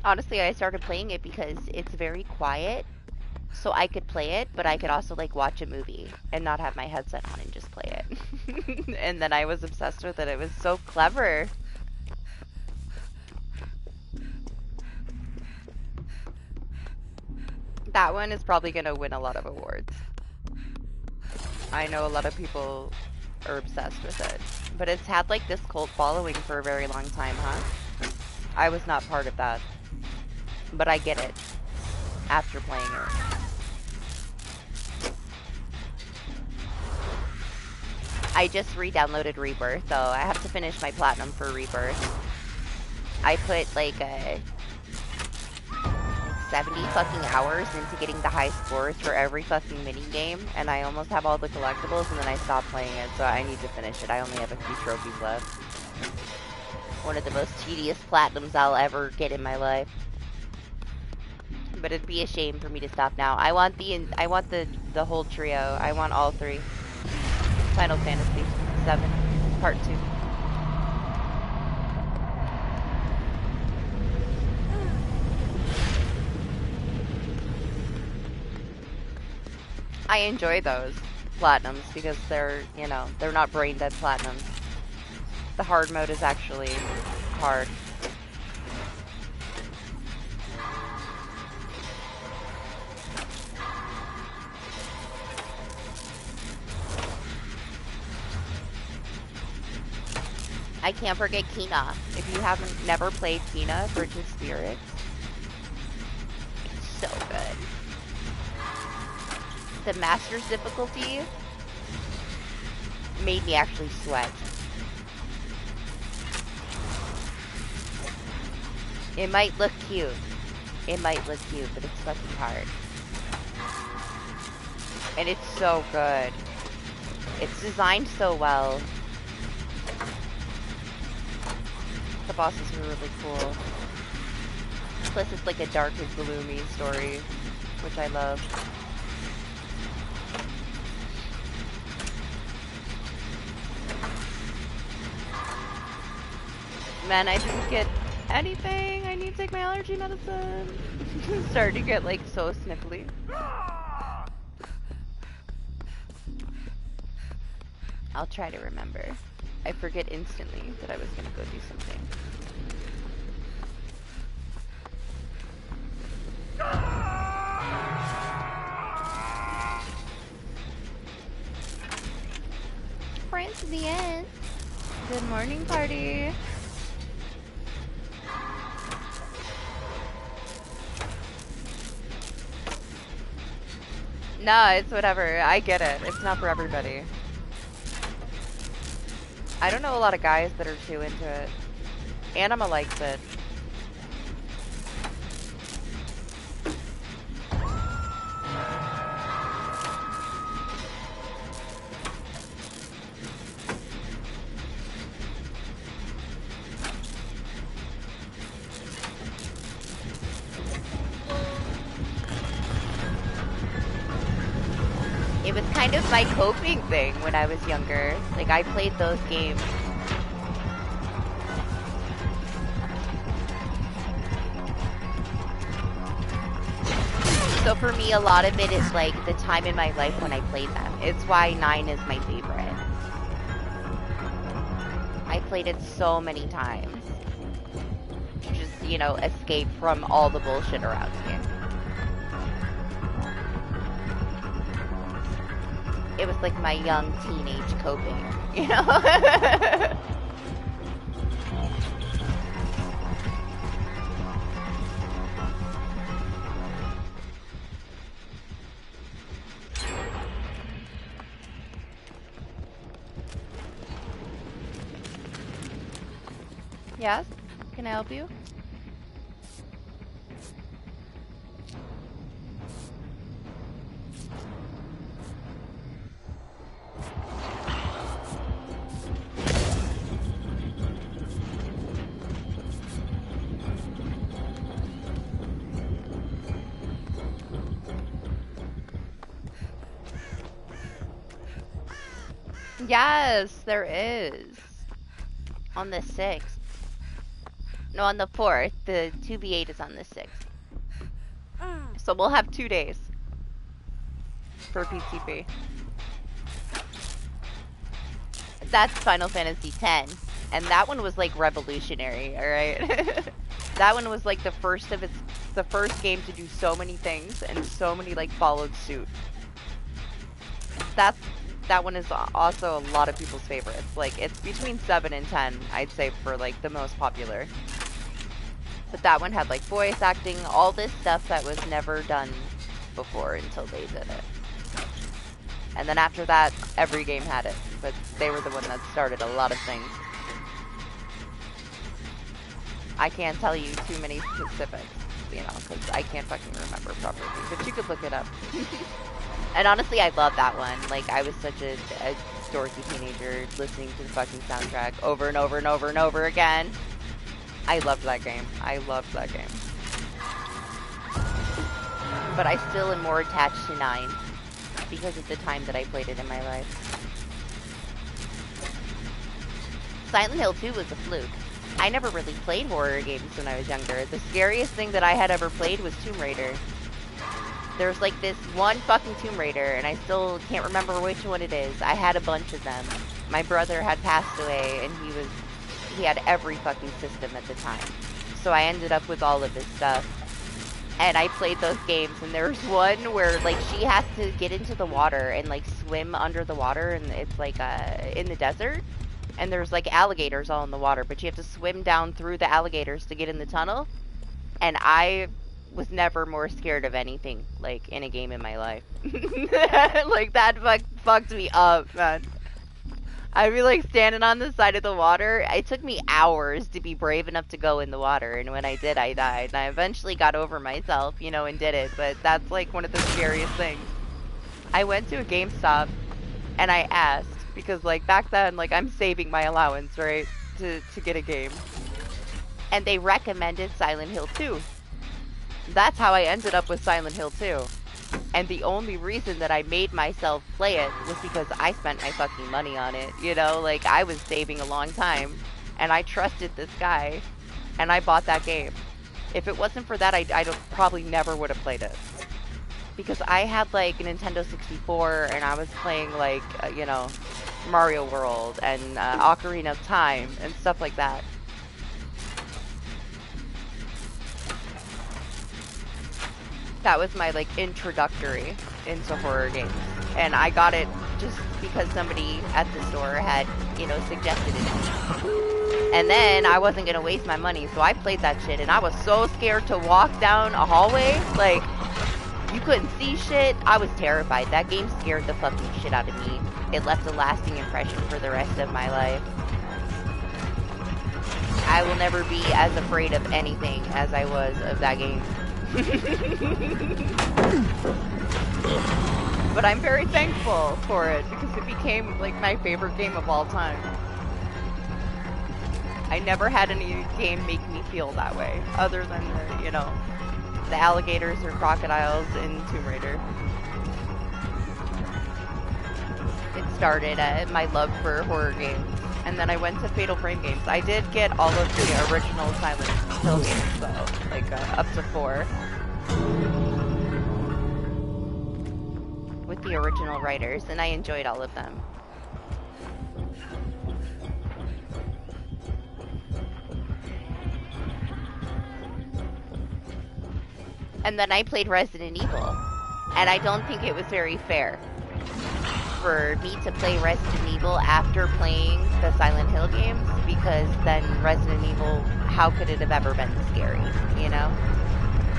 S1: Honestly, I started playing it because it's very quiet, so I could play it, but I could also like watch a movie and not have my headset on and just play it. And then I was obsessed with it. It was so clever. That one is probably going to win a lot of awards. I know a lot of people are obsessed with it. But it's had like this cult following for a very long time, huh? I was not part of that. But I get it after playing it. I just re-downloaded Rebirth, though. I have to finish my platinum for Rebirth. I put like 70 fucking hours into getting the high scores for every fucking mini game, and I almost have all the collectibles, and then I stopped playing it, so I need to finish it. I only have a few trophies left. One of the most tedious platinums I'll ever get in my life.
S3: But it'd be a shame for me to stop now. I want the whole trio. I want all three. Final Fantasy 7 Part 2. I enjoy those platinums because they're, you know, they're not brain dead platinums. The hard mode is actually hard. I can't forget Kina. If you haven't never played Kina, Bridge of Spirits, it's so good. The Master's difficulty made me actually sweat. It might look cute. It might look cute, but it's fucking hard. And it's so good. It's designed so well. The bosses are really cool. Plus it's like a dark and gloomy story, which I love. Man, I didn't get anything. I need to take my allergy medicine. I'm starting to get like so sniffly. I'll try to remember. I forget instantly that I was gonna go do something. Friends to the end. Good morning, party. No, it's whatever. I get it. It's not for everybody. I don't know a lot of guys that are too into it. Anima likes it. It was kind of my coping thing when I was younger. Like, I played those games. So for me, a lot of it is like the time in my life when I played them. It's why 9 is my favorite. I played it so many times. To just, you know, escape from all the bullshit around me. It was like my young teenage coping, you know? Yes? Can I help you? Yes, there is. On the 6th. No, on the 4th. The 2v8 is on the 6th. So we'll have 2 days for PCP. That's Final Fantasy X. And that one was like revolutionary, alright? That one was like the first game to do so many things and so many like followed suit. That one is also a lot of people's favorites. Like, it's between 7 and 10, I'd say, for like the most popular. But that one had like voice acting, all this stuff that was never done before until they did it. And then after that, every game had it. But they were the one that started a lot of things. I can't tell you too many specifics, you know, because I can't fucking remember properly. But you could look it up. And honestly, I love that one. Like, I was such a dorky teenager listening to the fucking soundtrack over and over and over and over again. I loved that game. I loved that game. but I still am more attached to 9 because of the time that I played it in my life. Silent Hill 2 was a fluke. I never really played horror games when I was younger. The scariest thing that I had ever played was Tomb Raider. There's like this one fucking Tomb Raider, and I still can't remember which one it is. I had a bunch of them. My brother had passed away, and he had every fucking system at the time. So I ended up with all of his stuff. And I played those games, and there's one where, like, she has to get into the water and, like, swim under the water, and it's, like, in the desert. And there's, like, alligators all in the water, but you have to swim down through the alligators to get in the tunnel. And I was never more scared of anything, like, in a game in my life. Like, that fucked me up, man. I'd be, like, standing on the side of the water. It took me hours to be brave enough to go in the water, and when I did, I died. And I eventually got over myself, you know, and did it, but that's, like, one of the scariest things. I went to a GameStop, and I asked, because, like, back then, like, I'm saving my allowance, right, to get a game. And they recommended Silent Hill 2. That's how I ended up with Silent Hill 2. And the only reason that I made myself play it was because I spent my fucking money on it, you know? Like, I was saving a long time, and I trusted this guy, and I bought that game. If it wasn't for that, I probably never would have played it. Because I had, like, a Nintendo 64, and I was playing, like, you know, Mario World, and Ocarina of Time, and stuff like that. That was my, like, introductory into horror games. And I got it just because somebody at the store had, you know, suggested it. And then I wasn't gonna waste my money, so I played that shit. And I was so scared to walk down a hallway. Like, you couldn't see shit. I was terrified. That game scared the fucking shit out of me. It left a lasting impression for the rest of my life. I will never be as afraid of anything as I was of that game. But I'm very thankful for it because it became like my favorite game of all time. I never had any game make me feel that way other than the, you know, the alligators or crocodiles in Tomb Raider. It started at my love for horror games, and then I went to Fatal Frame games. I did get all of the original Silent Hill games though, like up to 4. With the original writers, and I enjoyed all of them. And then I played Resident Evil, and I don't think it was very fair for me to play Resident Evil after playing the Silent Hill games, because then Resident Evil, how could it have ever been scary, you know?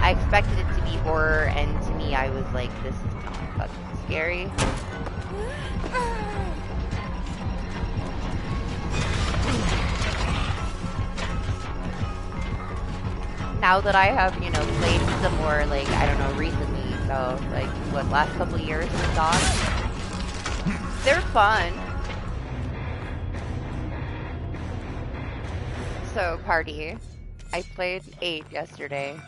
S3: I expected it to be horror, and to me, I was like, this is not fucking scary. Now that I have, you know, played some more, like, I don't know, recently, so, like, what, last couple of years with dogs? They're fun. So, party. I played 8 yesterday.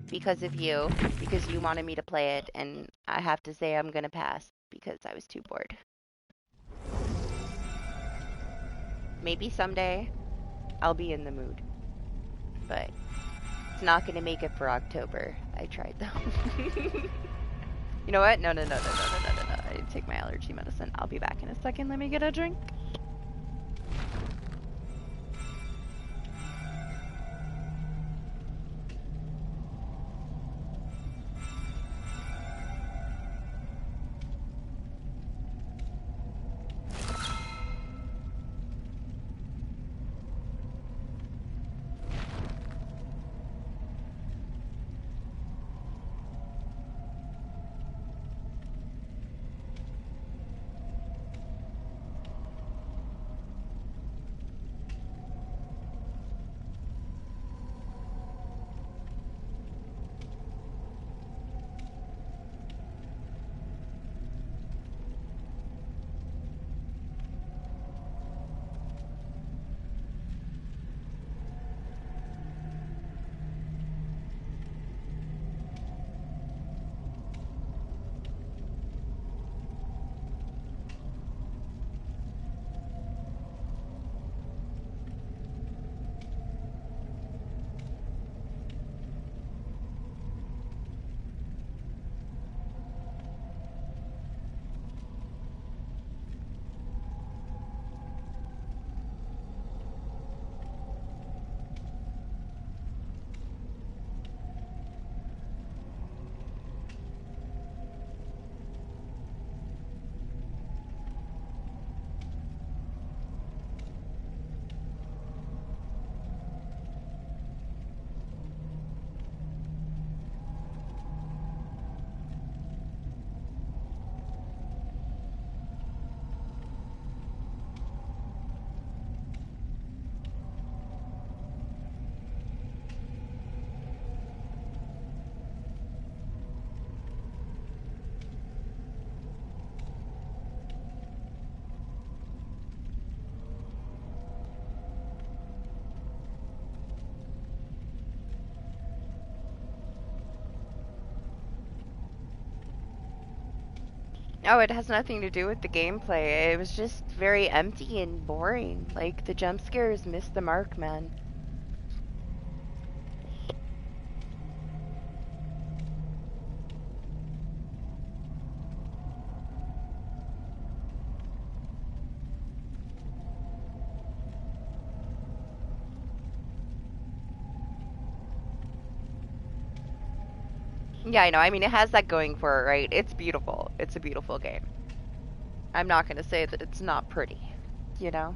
S3: Because of you. Because you wanted me to play it, and I have to say I'm gonna pass, because I was too bored. Maybe someday I'll be in the mood. But it's not gonna make it for October. I tried though. You know what? No. I need to take my allergy medicine. I'll be back in a second. Let me get a drink. Oh, it has nothing to do with the gameplay. It was just very empty and boring. Like, the jump scares missed the mark, man. Yeah, I know. I mean, it has that going for it, right? It's beautiful. It's a beautiful game. I'm not going to say that it's not pretty, you know?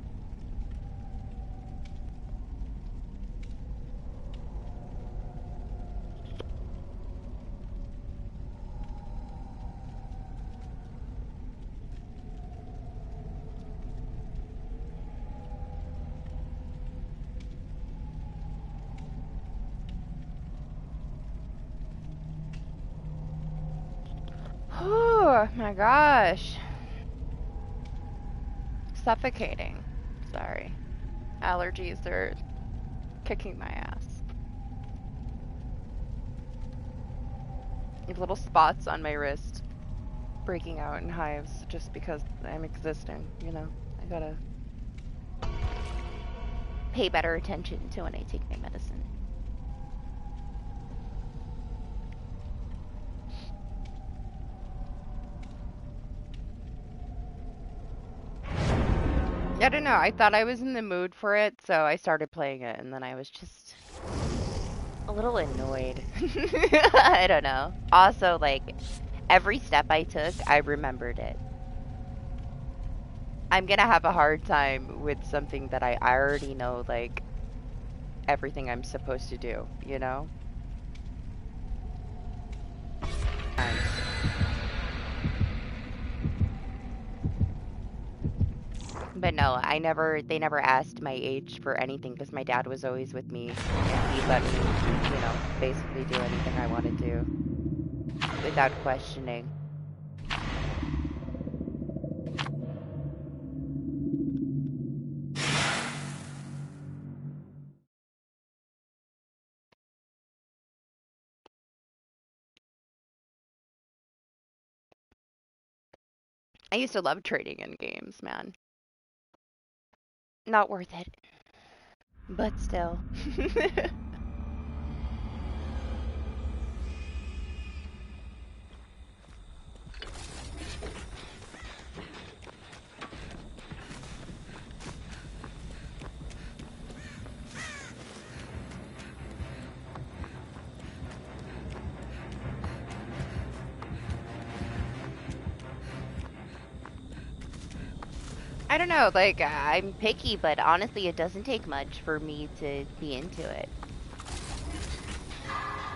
S3: Oh my gosh. Suffocating. Sorry. Allergies are kicking my ass. Little spots on my wrist breaking out in hives just because I'm existing, you know? I gotta pay better attention to when I take my medicine. I don't know. I thought I was in the mood for it, so I started playing it, and then I was just a little annoyed. I don't know. Also, like, every step I took, I remembered it. I'm gonna have a hard time with something that I already know, like, everything I'm supposed to do, you know? Times. But no, they never asked my age for anything because my dad was always with me and he let me, you know, basically do anything I wanted to without questioning. I used to love trading in games, man. Not worth it, but still. I don't know, like, I'm picky, but honestly, it doesn't take much for me to be into it.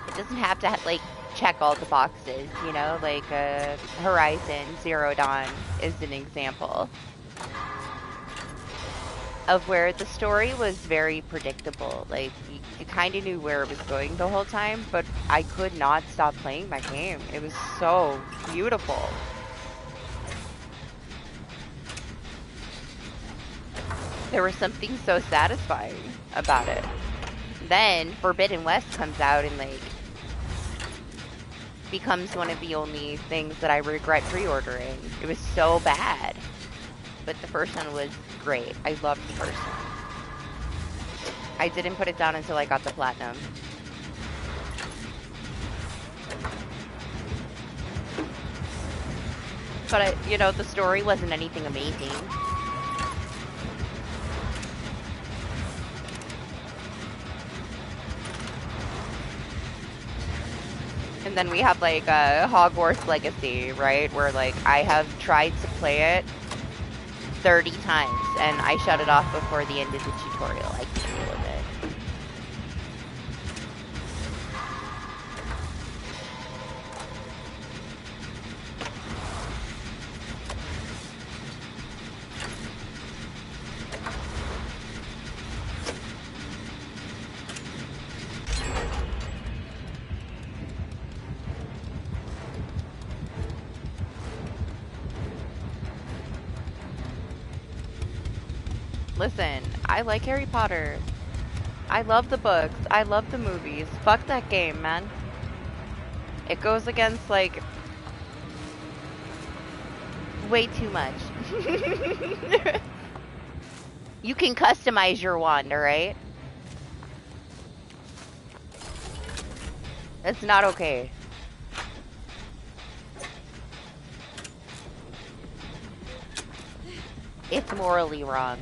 S3: It doesn't have to, like, check all the boxes, you know? Like, Horizon Zero Dawn is an example of where the story was very predictable. Like, you kind of knew where it was going the whole time, but I could not stop playing that game. It was so beautiful. There was something so satisfying about it. Then Forbidden West comes out and, like, becomes one of the only things that I regret pre-ordering. It was so bad. But the first one was great. I loved the first one. I didn't put it down until I got the platinum. But, you know, the story wasn't anything amazing. And then we have, like, Hogwarts Legacy, right? Where, like, I have tried to play it 30 times, and I shut it off before the end of the tutorial. I can't deal with it. Listen, I like Harry Potter. I love the books. I love the movies. Fuck that game, man. It goes against, like, way too much. You can customize your wand, alright? That's not okay. It's morally wrong.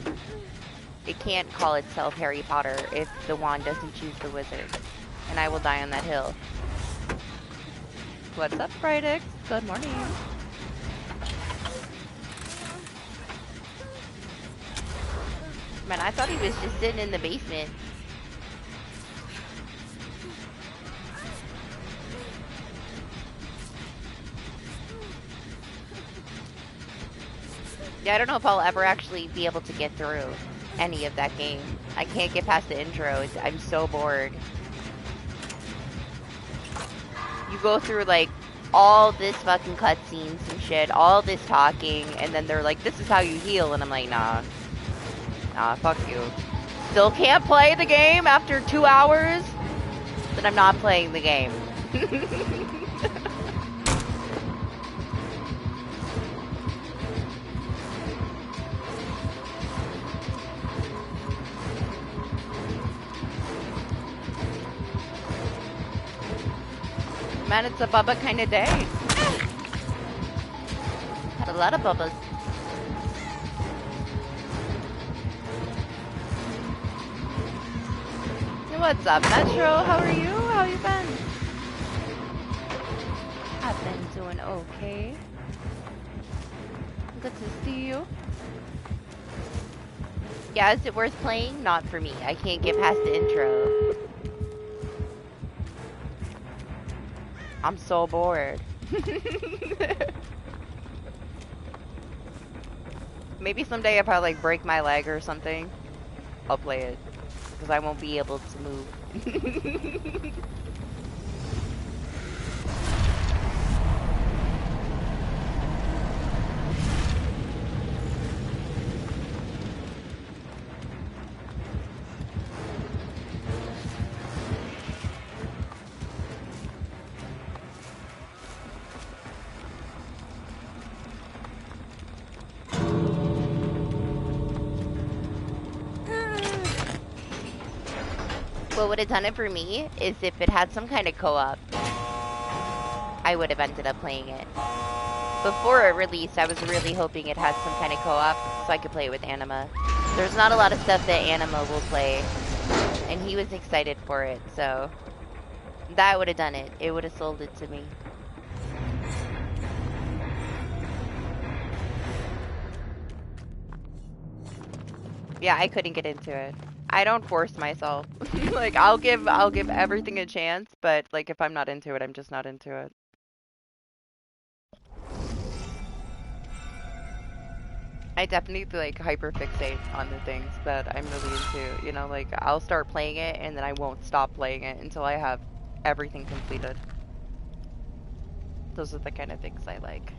S3: It can't call itself Harry Potter if the wand doesn't choose the wizard. And I will die on that hill. What's up, Brightix? Good morning. Man, I thought he was just sitting in the basement. Yeah, I don't know if I'll ever actually be able to get through any of that game. I can't get past the intro. I'm so bored. You go through, like, all this fucking cutscenes and shit, all this talking, and then they're like, this is how you heal, and I'm like, nah. Nah, fuck you. Still can't play the game after 2 hours? Then I'm not playing the game. Man, it's a Bubba kind of day. Had a lot of Bubbas. What's up, Metro? How are you? How you been? I've been doing okay. Good to see you. Yeah, is it worth playing? Not for me. I can't get past the intro. I'm so bored. Maybe someday if I like break my leg or something, I'll play it. Because I won't be able to move. What would have done it for me is if it had some kind of co-op, I would have ended up playing it. Before it released, I was really hoping it had some kind of co-op so I could play it with Anima. There's not a lot of stuff that Anima will play, and he was excited for it, so that would have done it. It would have sold it to me. Yeah, I couldn't get into it. I don't force myself. Like, I'll give everything a chance, but like if I'm not into it, I'm just not into it. I definitely like hyperfixate on the things that I'm really into, you know, like I'll start playing it and then I won't stop playing it until I have everything completed. Those are the kind of things I like.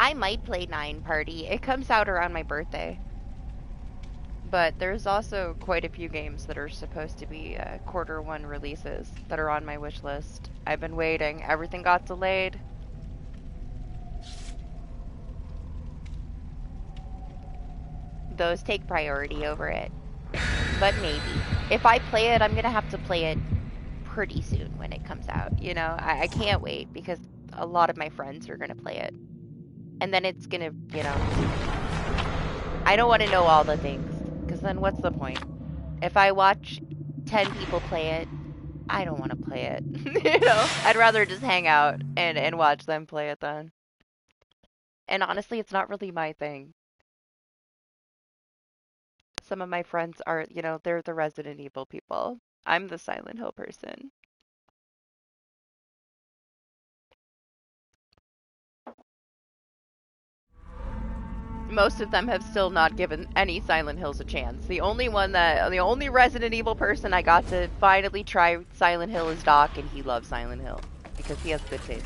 S3: I might play 9 Party. It comes out around my birthday. But there's also quite a few games that are supposed to be Q1 releases that are on my wish list. I've been waiting. Everything got delayed. Those take priority over it. But maybe. If I play it, I'm gonna have to play it pretty soon when it comes out. You know, I can't wait because a lot of my friends are gonna play it. And then it's gonna, you know, I don't want to know all the things, because then what's the point? If I watch 10 people play it, I don't want to play it. You know, I'd rather just hang out and watch them play it then. And honestly, it's not really my thing. Some of my friends are, you know, they're the Resident Evil people. I'm the Silent Hill person. Most of them have still not given any Silent Hills a chance. The only Resident Evil person I got to finally try Silent Hill is Doc, and he loves Silent Hill because he has good taste.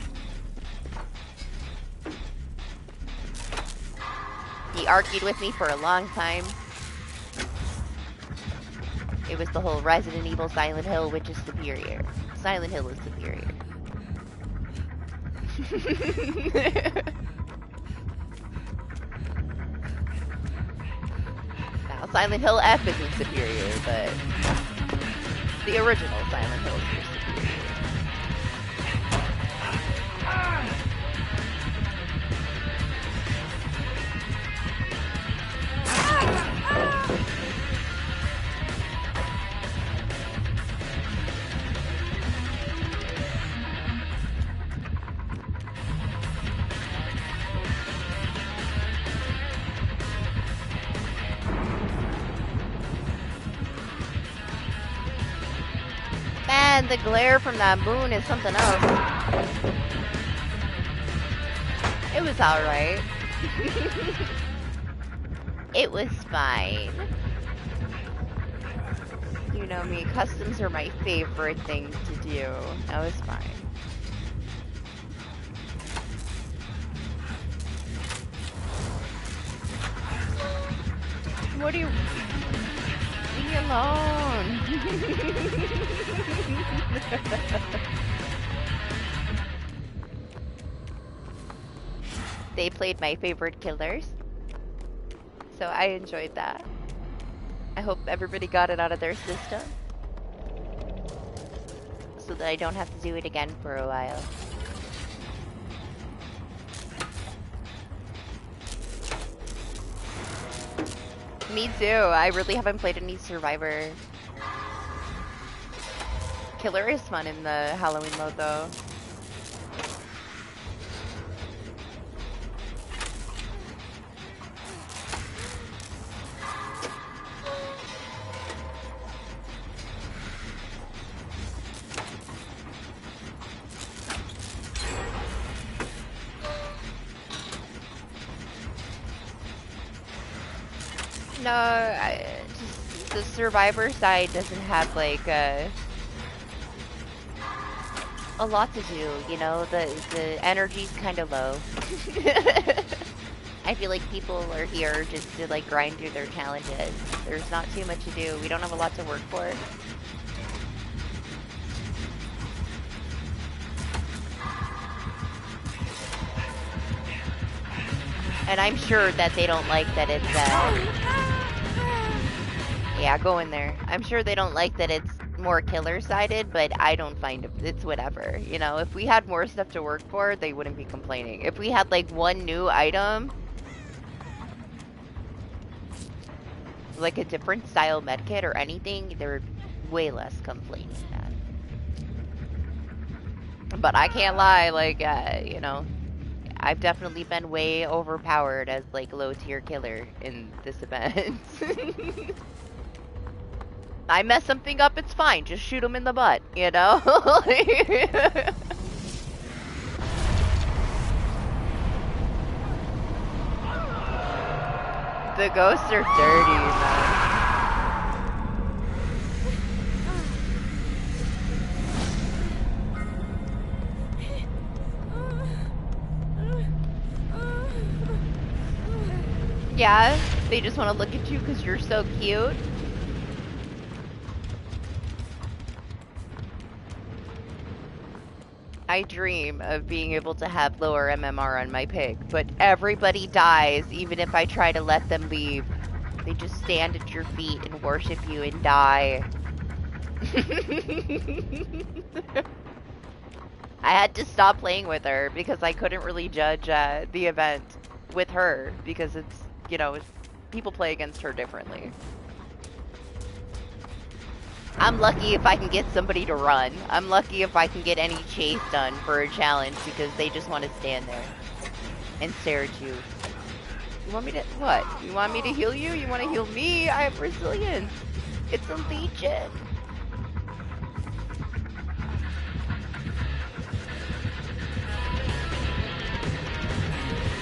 S3: He argued with me for a long time. It was the whole Resident Evil, Silent Hill, which is superior. Silent Hill is superior. Now, Silent Hill F isn't superior, but the original Silent Hill is superior. Man, the glare from that moon is something else. It was alright. It was fine. You know me, customs are my favorite thing to do. That was fine. What do you... Leave me alone. They played my favorite killers, so I enjoyed that. I hope everybody got it out of their system so that I don't have to do it again for a while. Me too. I really haven't played any Survivor. Killer is fun in the Halloween mode though. No, just the Survivor side doesn't have like a lot to do, you know, the energy's kind of low. I feel like people are here just to like grind through their challenges. There's not too much to do. We don't have a lot to work for. And I'm sure that they don't like that it's, yeah, go in there. I'm sure they don't like that it's more killer-sided, but I don't find it, it's whatever. You know, if we had more stuff to work for, they wouldn't be complaining. If we had, like, one new item, like a different style medkit or anything, there would be way less complaining than that. But I can't lie, like, you know, I've definitely been way overpowered as, like, low-tier killer in this event. I mess something up, it's fine. Just shoot him in the butt, you know? The ghosts are dirty, man. Yeah, they just want to look at you because you're so cute. I dream of being able to have lower MMR on my pig, but everybody dies even if I try to let them leave. They just stand at your feet and worship you and die. I had to stop playing with her because I couldn't really judge the event with her because it's, you know, people play against her differently. I'm lucky if I can get somebody to run. I'm lucky if I can get any chase done for a challenge because they just want to stand there and stare at you. You want me to, what? You want me to heal you? You want to heal me? I have resilience. It's a legion.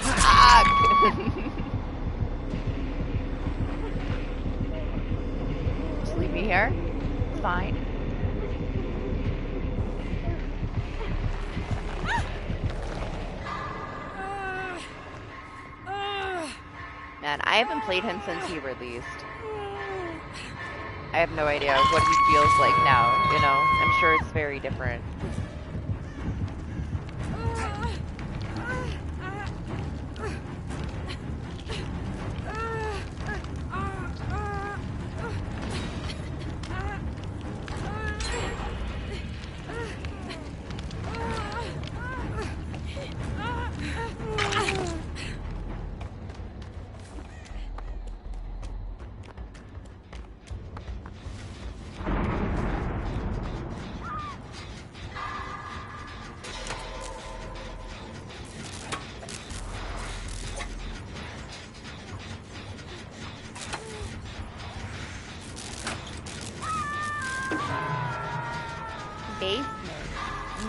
S3: Ah!
S1: here. It's fine.
S3: Man, I haven't played him since he released. I have no idea what he feels like now, you know? I'm sure it's very different.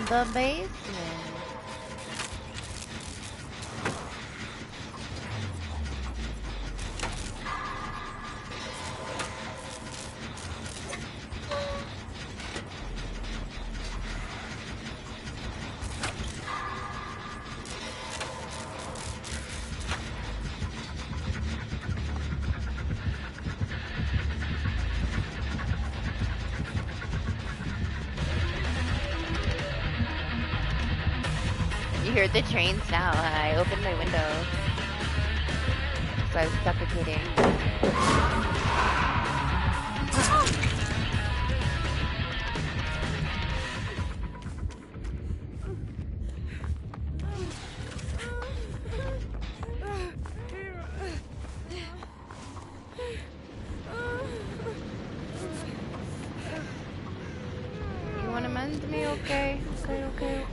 S1: The basement. You heard the trains now. I opened my window. So I was suffocating. You wanna mend me? Okay. Okay.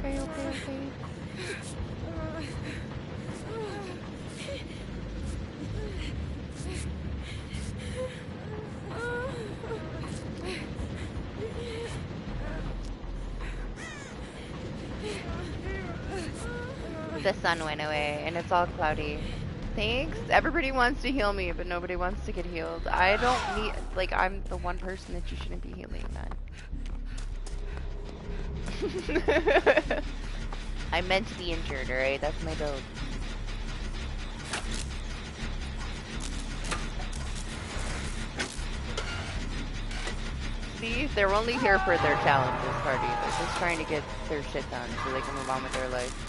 S1: The sun went away and it's all cloudy. Thanks. Everybody wants to heal me, but nobody wants to get healed. I don't need, like, I'm the one person that you shouldn't be healing, man. I'm meant to be injured, alright? That's my build. See, they're only here for their challenges party. They're just trying to get their shit done so they can move on with their life.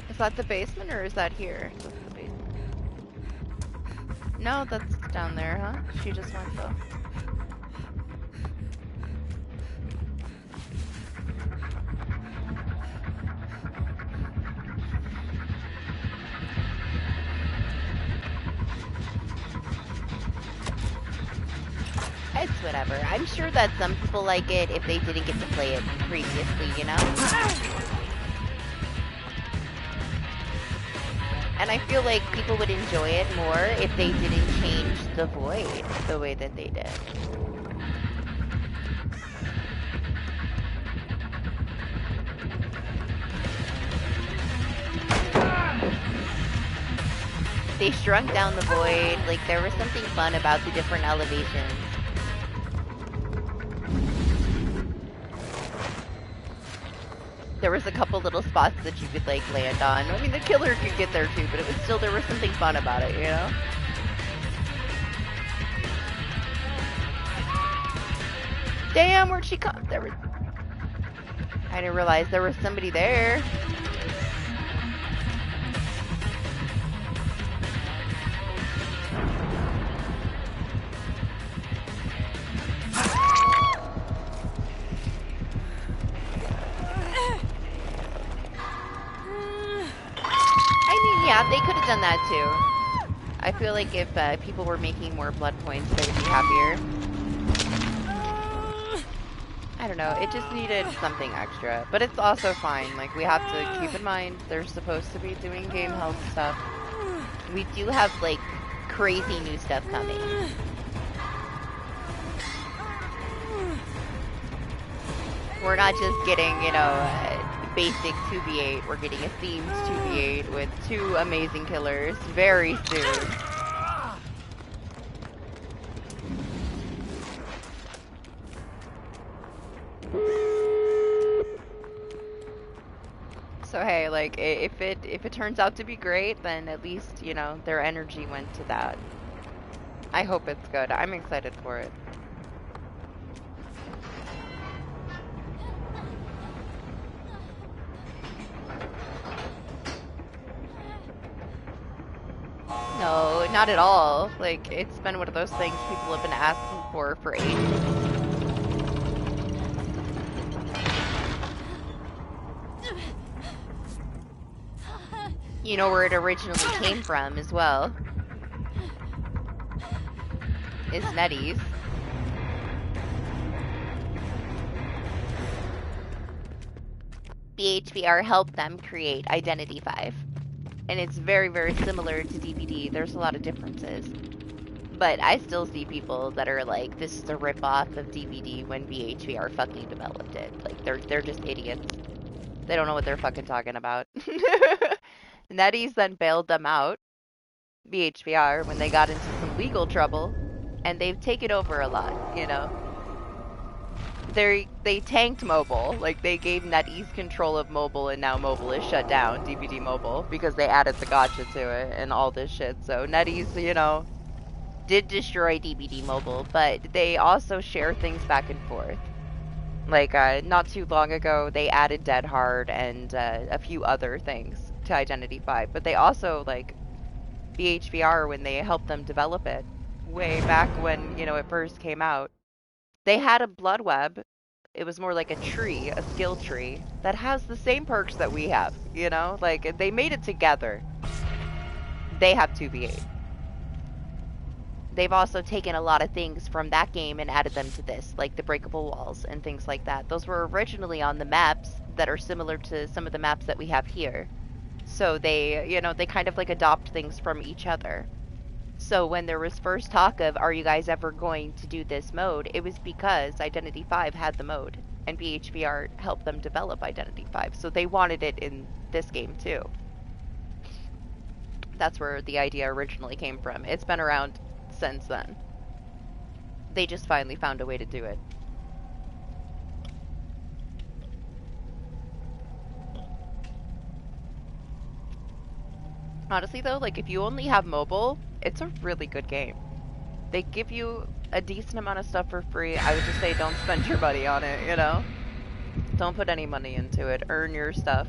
S1: Is that the basement or is that here? That's the basement. No, that's down there, huh? She just went though. It's whatever. I'm sure that some people like it if they didn't get to play it previously, you know? And I feel like people would enjoy it more if they didn't change the void the way that they did. They shrunk down the void, like there was something fun about the different elevations. There was a couple little spots that you could like land on. I mean, the killer could get there too, but it was still, there was something fun about it, you know? Damn, where'd she come? There was... I didn't realize there was somebody there. Yeah, they could have done that too. I feel like if people were making more blood points, they would be happier. I don't know, it just needed something extra. But it's also fine, like we have to keep in mind they're supposed to be doing game health stuff. We do have, like, crazy new stuff coming. We're not just getting, you know, basic 2v8. We're getting a themed 2v8 with 2 amazing killers very soon. So hey, like, if it turns out to be great, then at least, you know, their energy went to that. I hope it's good. I'm excited for it. No, not at all. Like, it's been one of those things people have been asking for ages. You know where it originally came from as well. Is NetEase. BHVR helped them create Identity 5. And it's very, very similar to DBD. There's a lot of differences. But I still see people that are like, this is a rip-off of DBD when BHVR fucking developed it. Like, they're just idiots. They don't know what they're fucking talking about. NetEase then bailed them out, BHVR, when they got into some legal trouble. And they've taken over a lot, you know? They tanked mobile. Like, they gave NetEase control of mobile, and now mobile is shut down, DBD mobile, because they added the gotcha to it and all this shit. So NetEase, you know, did destroy DBD mobile, but they also share things back and forth. Like, not too long ago, they added Dead Hard and a few other things to Identity 5, but they also, like, BHVR, when they helped them develop it, way back when, you know, it first came out, they had a blood web. It was more like a tree, a skill tree, that has the same perks that we have, you know? Like, they made it together. They have 2v8. They've also taken a lot of things from that game and added them to this, like the breakable walls and things like that. Those were originally on the maps that are similar to some of the maps that we have here. So they, you know, they kind of like adopt things from each other. So when there was first talk of, are you guys ever going to do this mode, it was because Identity 5 had the mode, and BHVR helped them develop Identity 5, so they wanted it in this game too. That's where the idea originally came from. It's been around since then. They just finally found a way to do it. Honestly though, like, if you only have mobile, it's a really good game. They give you a decent amount of stuff for free. I would just say don't spend your money on it, you know? Don't put any money into it. Earn your stuff.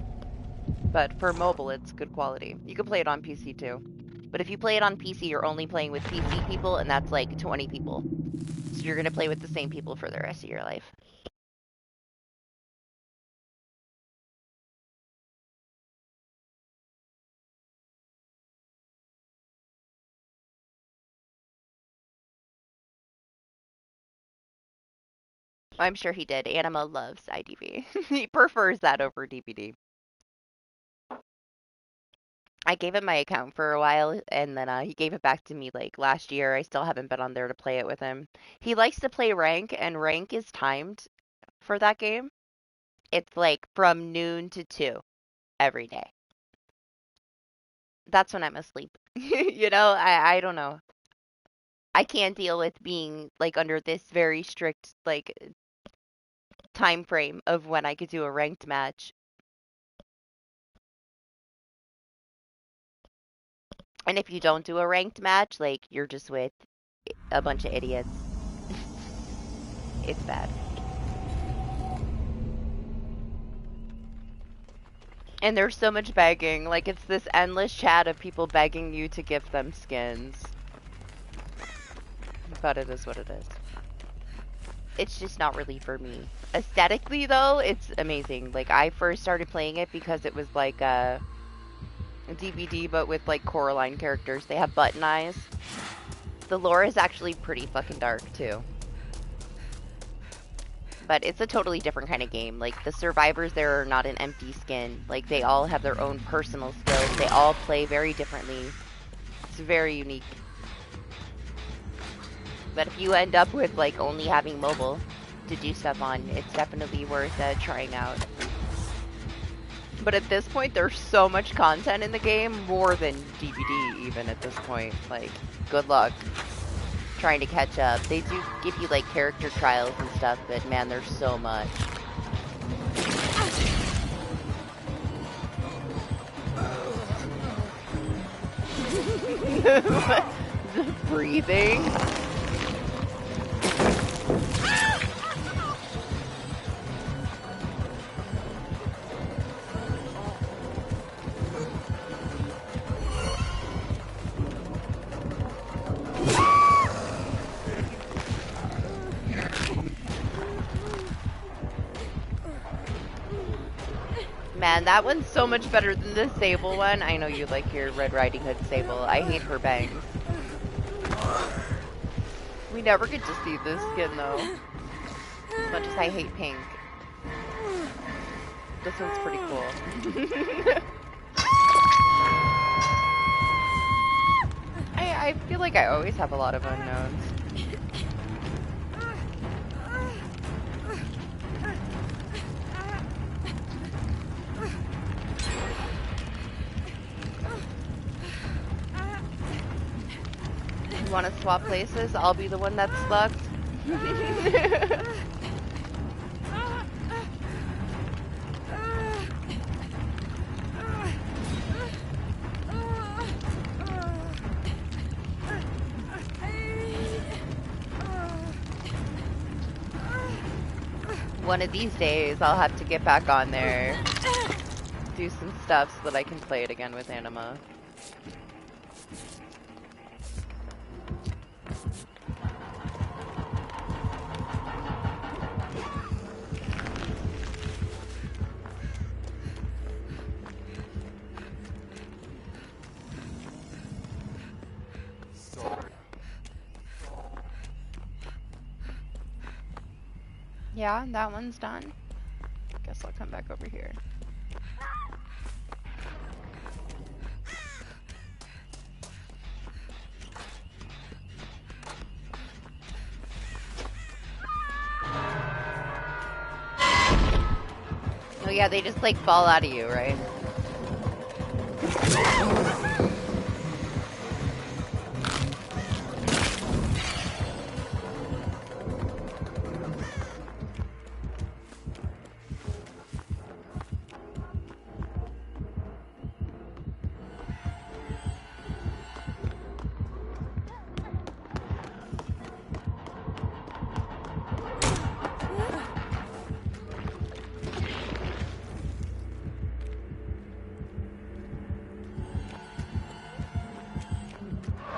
S1: But for mobile, it's good quality. You can play it on PC too. But if you play it on PC, you're only playing with PC people, and that's like 20 people. So you're gonna play with the same people for the rest of your life. I'm sure he did. Anima loves IDV. He prefers that over DBD. I gave him my account for a while, and then he gave it back to me like last year. I still haven't been on there to play it with him. He likes to play rank, and rank is timed for that game. It's like from noon to 2 every day. That's when I'm asleep. You know, I don't know. I can't deal with being like under this very strict like time frame of when I could do a ranked match. And if you don't do a ranked match, like, you're just with a bunch of idiots. It's bad. And there's so much begging. Like, it's this endless chat of people begging you to give them skins. But it is what it is. It's just not really for me. Aesthetically, though, it's amazing. Like, I first started playing it because it was like a DBD, but with like Coraline characters. They have button eyes. The lore is actually pretty fucking dark too. But it's a totally different kind of game. Like, the survivors there are not an empty skin. Like, they all have their own personal skills. They all play very differently.
S3: It's very unique. But if you end up with like only having mobile to do stuff on, it's definitely worth trying out. But at this point, there's so much content in the game, more than DBD even at this point. Like, good luck trying to catch up. They do give you like character trials and stuff, but man, there's so much. The breathing. Man, that one's so much better than the Sable one. I know you like your Red Riding Hood Sable. I hate her bangs. We never get to see this skin though. As much as I hate pink. This one's pretty cool. I feel like I always have a lot of unknowns. You want to swap places? I'll be the one that's slugged. One of these days, I'll have to get back on there, do some stuff so that I can play it again with Anima. Yeah, that one's done. Guess I'll come back over here. Oh yeah, they just like fall out of you, right?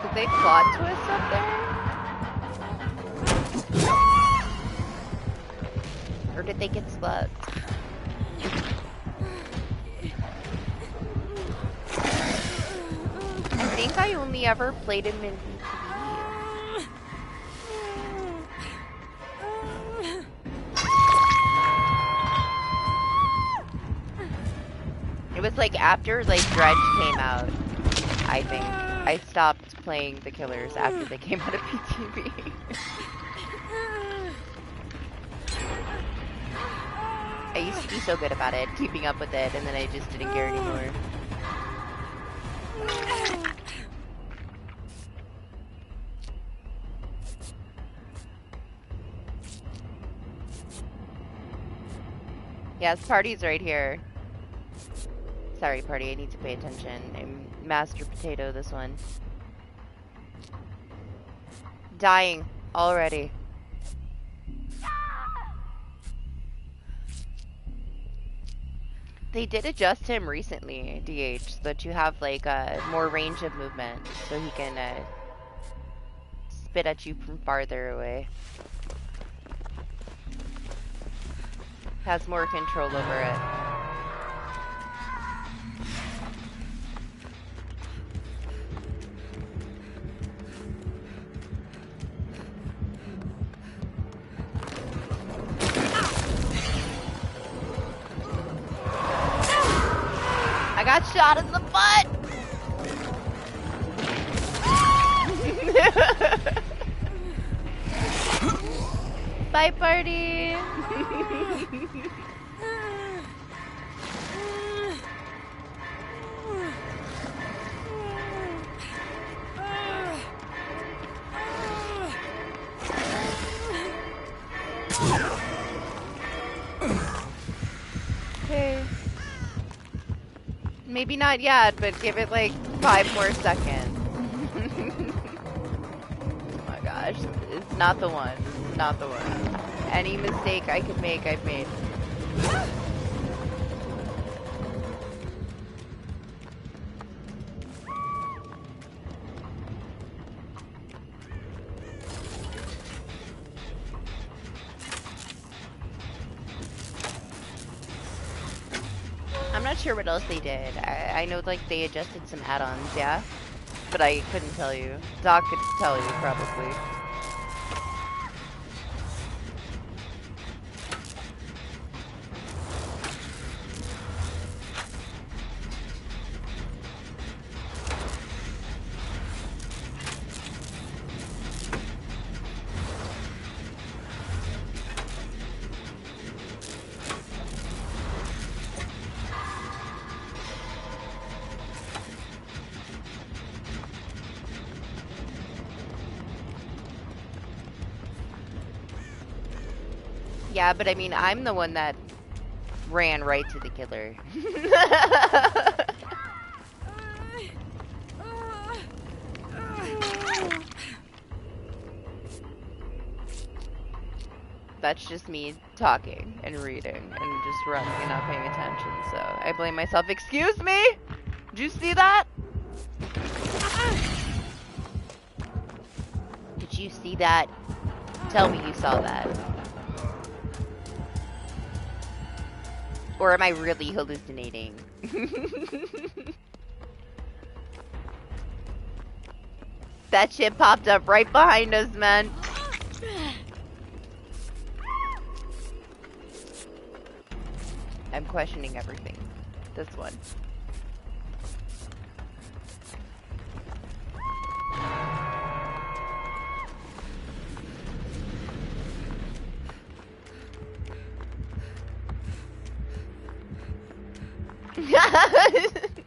S3: Did they plot twist up there? Or did they get slugged? I think I only ever played him in BTB. It was like after like Dredge came out, I think. I stopped playing the killers after they came out of PTV. I used to be so good about it, keeping up with it, and then I just didn't care anymore. Yes, party's right here. Sorry, party, I need to pay attention. I'm Master Potato this one. Dying already. They did adjust him recently, DH, so that you have like more range of movement, so he can spit at you from farther away. Has more control over it. I got shot in the butt!
S1: Bye, party. Okay. Maybe not yet, but give it like 5 more seconds. Oh my gosh, it's not the one. It's not the one. Any mistake I could make, I've made. I'm not sure what else they did. I know like they adjusted some add-ons, yeah? But I couldn't tell you. Doc could tell you, probably. Yeah, but I mean, I'm the one that ran right to the killer. That's just me talking and reading and just running and not paying attention, so I blame myself. Excuse me? Did you see that? Did you see that? Tell me you saw that. Or am I really hallucinating? That shit popped up right behind us, man. I'm questioning everything. This one.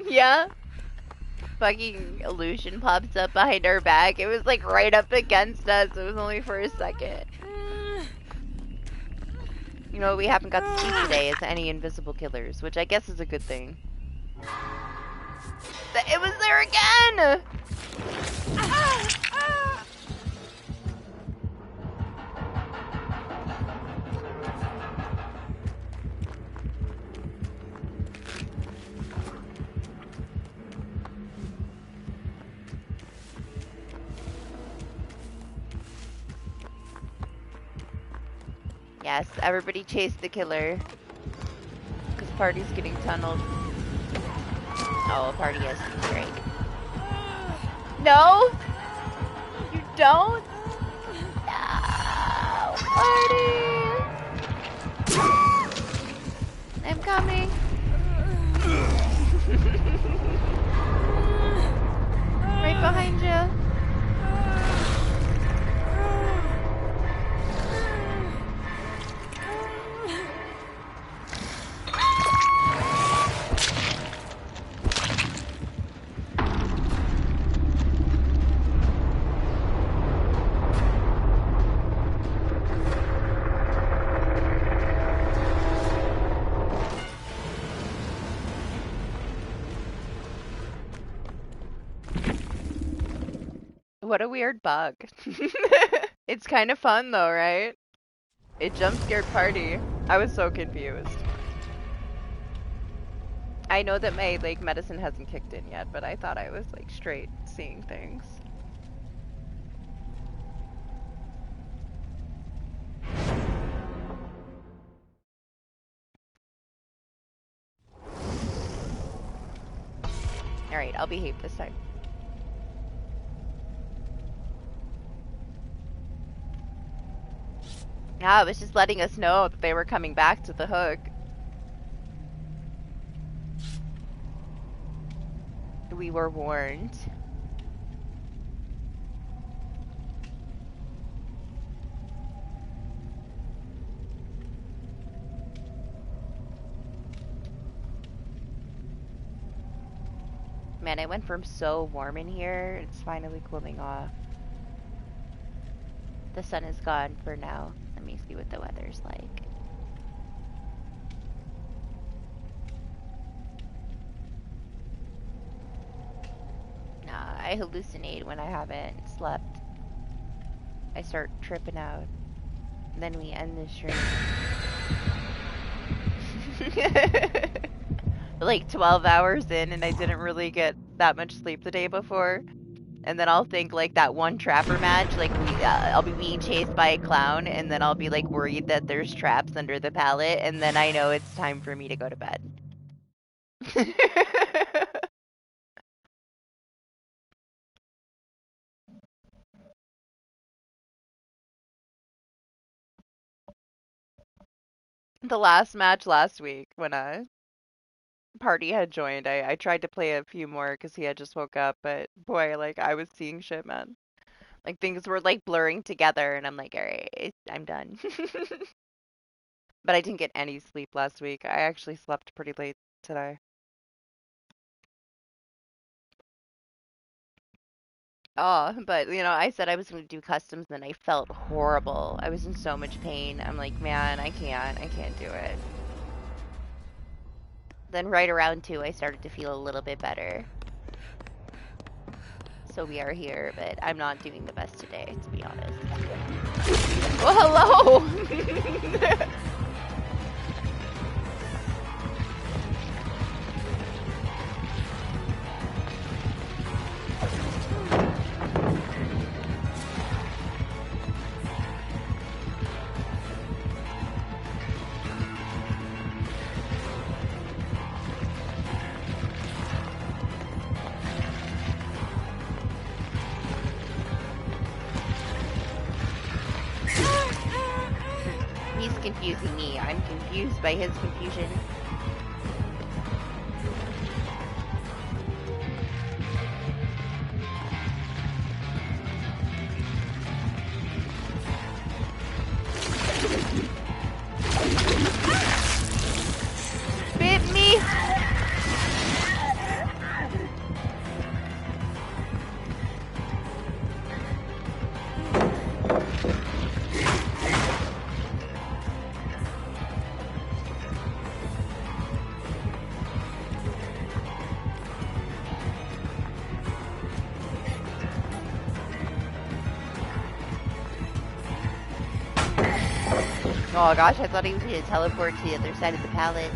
S1: Yeah. Fucking illusion pops up behind our back. It was like right up against us. It was only for a second. You know what we haven't got to see today is any invisible killers, which I guess is a good thing. It was there again! Yes, everybody chase the killer. Because party's getting tunneled. Oh, party has to be great. No! You don't? No! Party! I'm coming. Right behind you. What a weird bug. It's kind of fun though, right? It jump scared party. I was so confused. I know that my like medicine hasn't kicked in yet, but I thought I was like straight seeing things. Alright, I'll behave this time. Yeah, it was just letting us know that they were coming back to the hook. We were warned.
S3: Man, it went from so warm in here, it's finally cooling off. The sun is gone for now. Let me see what the weather's like. Nah, I hallucinate when I haven't slept. I start tripping out. Then we end the stream. Like 12 hours in and I didn't really get that much sleep the day before. And then I'll think like that one trapper match, like I'll be being chased by a clown and then I'll be like worried that there's traps under the pallet and then I know it's time for me to go to bed. The last match last week when Party had joined, I tried to play a few more because he had just woke up, but boy, like I was seeing shit, man. Like things were like blurring together and I'm like, all right, I'm done. But I didn't get any sleep last week. I actually slept pretty late today. Oh, but you know, I said I was going to do customs and I felt horrible. I was in so much pain. I'm like, man, I can't do it. Then right around 2, I started to feel a little bit better. So we are here, but I'm not doing the best today, to be honest. Well, hello! He's confusing me. I'm confused by his confusion. Bit me! Oh gosh, I thought he was going to teleport to the other side of the pallet.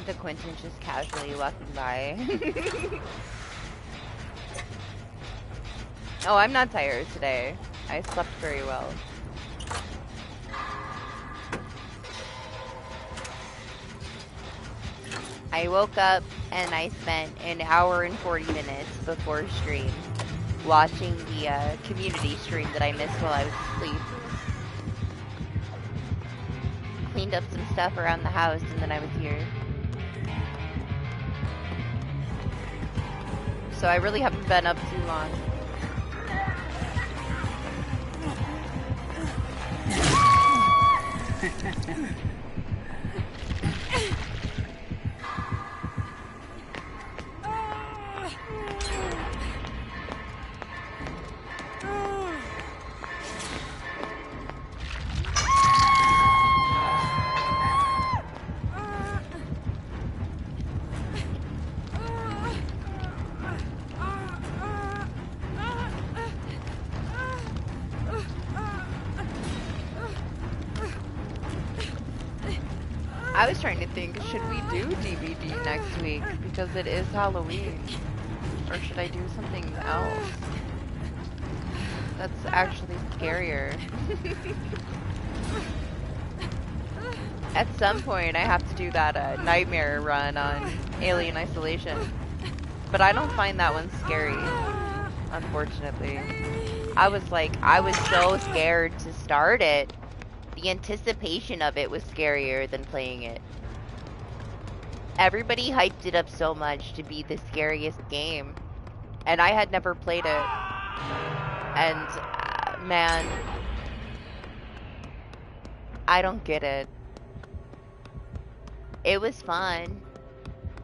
S3: The Quentin's just casually walking by. Oh, I'm not tired today. I slept very well. I woke up and I spent an hour and 40 minutes before stream watching the community stream that I missed while I was asleep. Cleaned up some stuff around the house and then I was here. So I really haven't been up too long. I was trying to think, should we do DBD next week? Because it is Halloween. Or should I do something else? That's actually scarier. At some point, I have to do that nightmare run on Alien Isolation. But I don't find that one scary, unfortunately. I was so scared to start it. The anticipation of it was scarier than playing it. Everybody hyped it up so much to be the scariest game. And I had never played it. And, man, I don't get it. It was fun,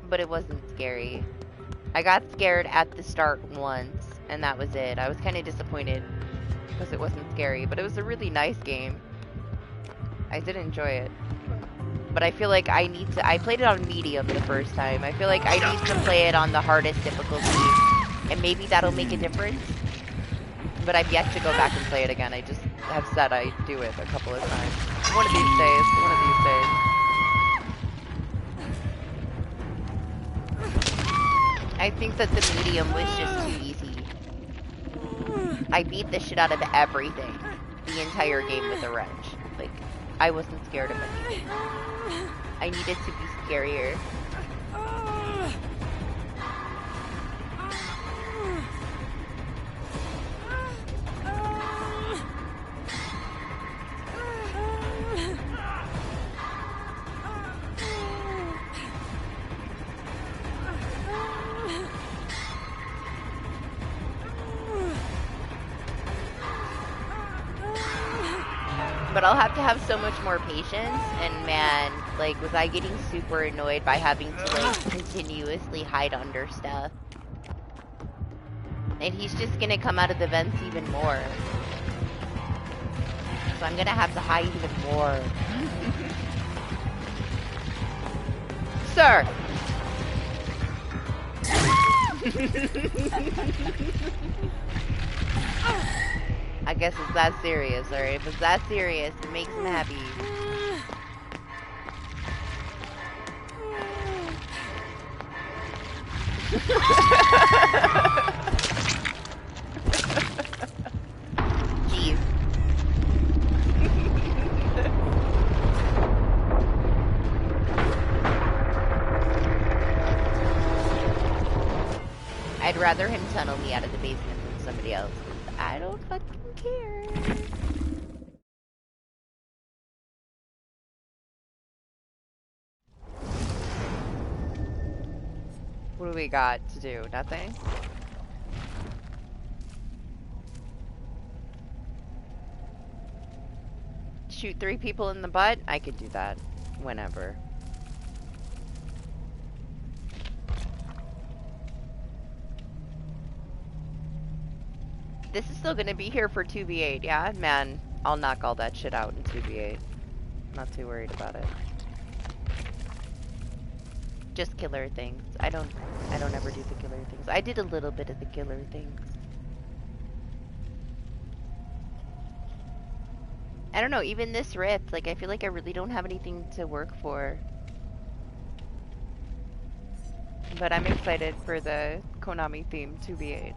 S3: but it wasn't scary. I got scared at the start once, and that was it. I was kind of disappointed because it wasn't scary, but it was a really nice game. I did enjoy it. But I feel like I played it on medium the first time. I feel like I need to play it on the hardest difficulty, and maybe that'll make a difference. But I've yet to go back and play it again. I just have said I do it a couple of times. One of these days. One of these days. I think that the medium was just too easy. I beat the shit out of everything the entire game with a wrench. Like, I wasn't scared of anything. I needed to be scarier. But I'll have to have so much more patience, and man, like, was I getting super annoyed by having to, like, continuously hide under stuff. And he's just gonna come out of the vents even more. So I'm gonna have to hide even more. Sir! I guess it's that serious, alright? If it's that serious, it makes him happy. Jeez. I'd rather him tunnel me out of the basement than somebody else. I don't fucking care. What do we got to do? Nothing? Shoot 3 people in the butt? I could do that. Whenever. This is still gonna be here for 2v8, yeah? Man, I'll knock all that shit out in 2v8. Not too worried about it. Just killer things. I don't ever do the killer things. I did a little bit of the killer things. I don't know, even this Rift, like, I feel like I really don't have anything to work for. But I'm excited for the Konami theme 2v8.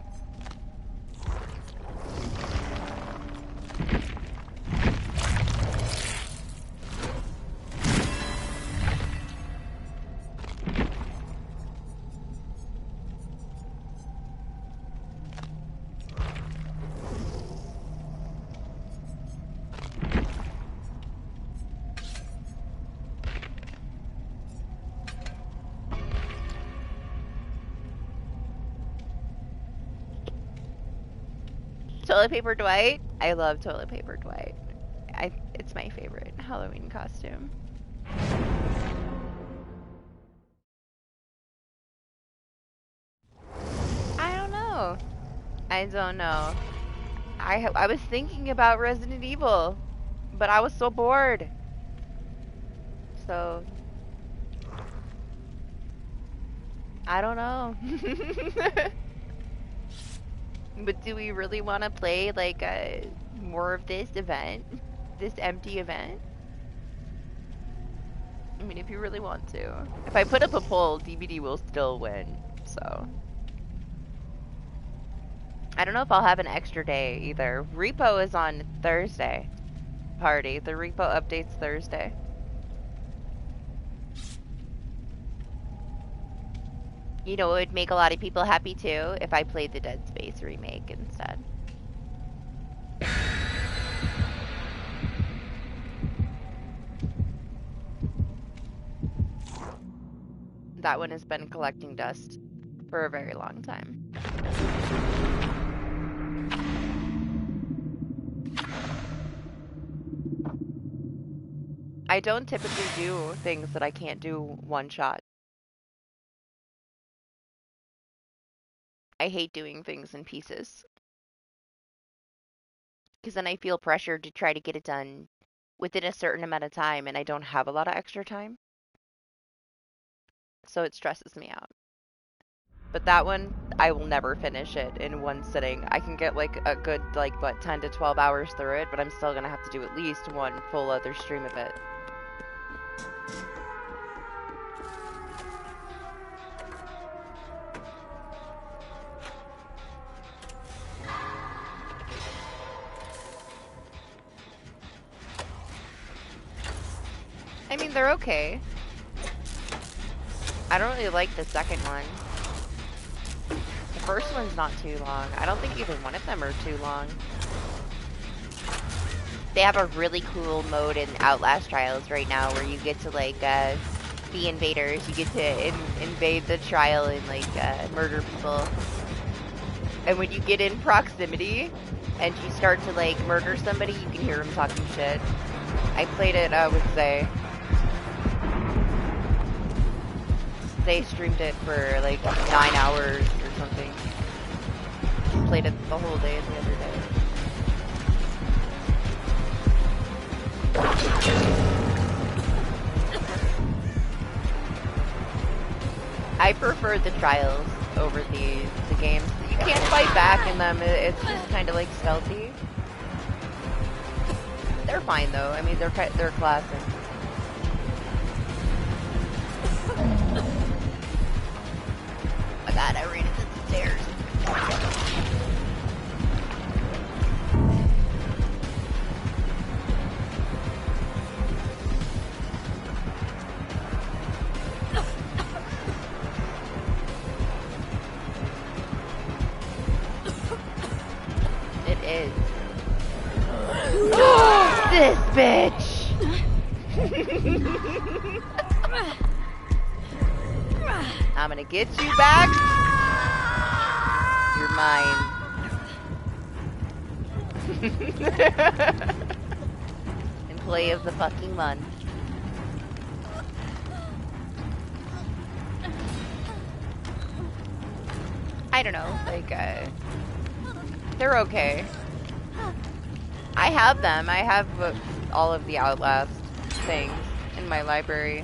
S3: Toilet Paper Dwight? I love Toilet Paper Dwight. It's my favorite Halloween costume. I don't know. I don't know. I was thinking about Resident Evil, but I was so bored. So I don't know. But do we really want to play like more of this event? This empty event? I mean, if you really want to. If I put up a poll, DBD will still win, so. I don't know if I'll have an extra day either. Repo is on Thursday. Party. The repo updates Thursday. You know, it would make a lot of people happy too if I played the Dead Space remake instead. That one has been collecting dust for a very long time. I don't typically do things that I can't do one shot. I hate doing things in pieces. Because then I feel pressured to try to get it done within a certain amount of time, and I don't have a lot of extra time. So it stresses me out. But that one, I will never finish it in one sitting. I can get like a good, like, what, 10 to 12 hours through it, but I'm still gonna have to do at least one full other stream of it. I mean, they're okay. I don't really like the second one. The first one's not too long. I don't think either one of them are too long. They have a really cool mode in Outlast Trials right now where you get to, like, be invaders. You get to invade the trial and, like, murder people. And when you get in proximity and you start to, like, murder somebody, you can hear them talking shit. I played it with Zay. They streamed it for like 9 hours or something. Played it the whole day the other day. I prefer the trials over the games. You can't fight back in them. It's just kind of like stealthy. They're fine though. I mean, they're classic. Oh my god, I ran into the stairs. It is. This bitch! I'm gonna get you back. You're mine. Employee of the fucking month. I don't know, like, they're okay. I have them. I have all of the Outlast things in my library.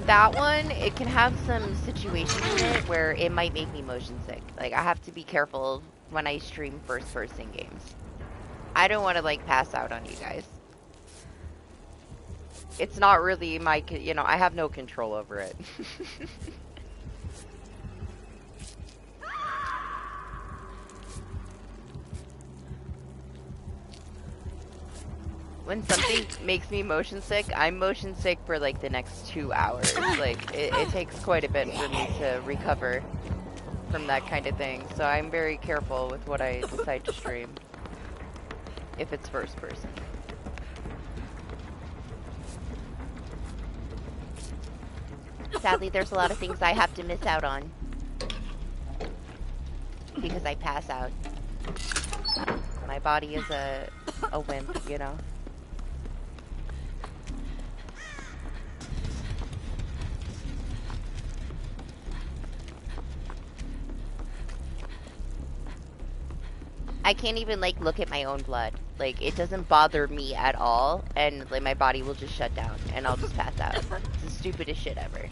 S3: That one, it can have some situations in it where it might make me motion sick. Like, I have to be careful when I stream first-person games. I don't want to, like, pass out on you guys. It's not really my, you know, I have no control over it. When something makes me motion sick, I'm motion sick for like the next 2 hours. Like, it takes quite a bit for me to recover from that kind of thing. So I'm very careful with what I decide to stream. If it's first person. Sadly, there's a lot of things I have to miss out on. Because I pass out. My body is a wimp, you know? I can't even, like, look at my own blood. Like, it doesn't bother me at all, and, like, my body will just shut down, and I'll just pass out. It's the stupidest shit ever.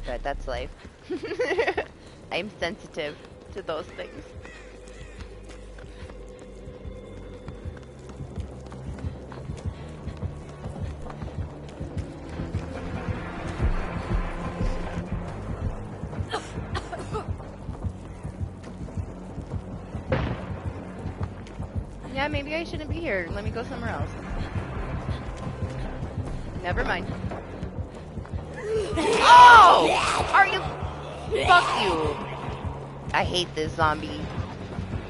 S3: But that's life. I'm sensitive to those things. Yeah, maybe I shouldn't be here. Let me go somewhere else. Never mind. Oh! Are you... Fuck you. I hate this zombie.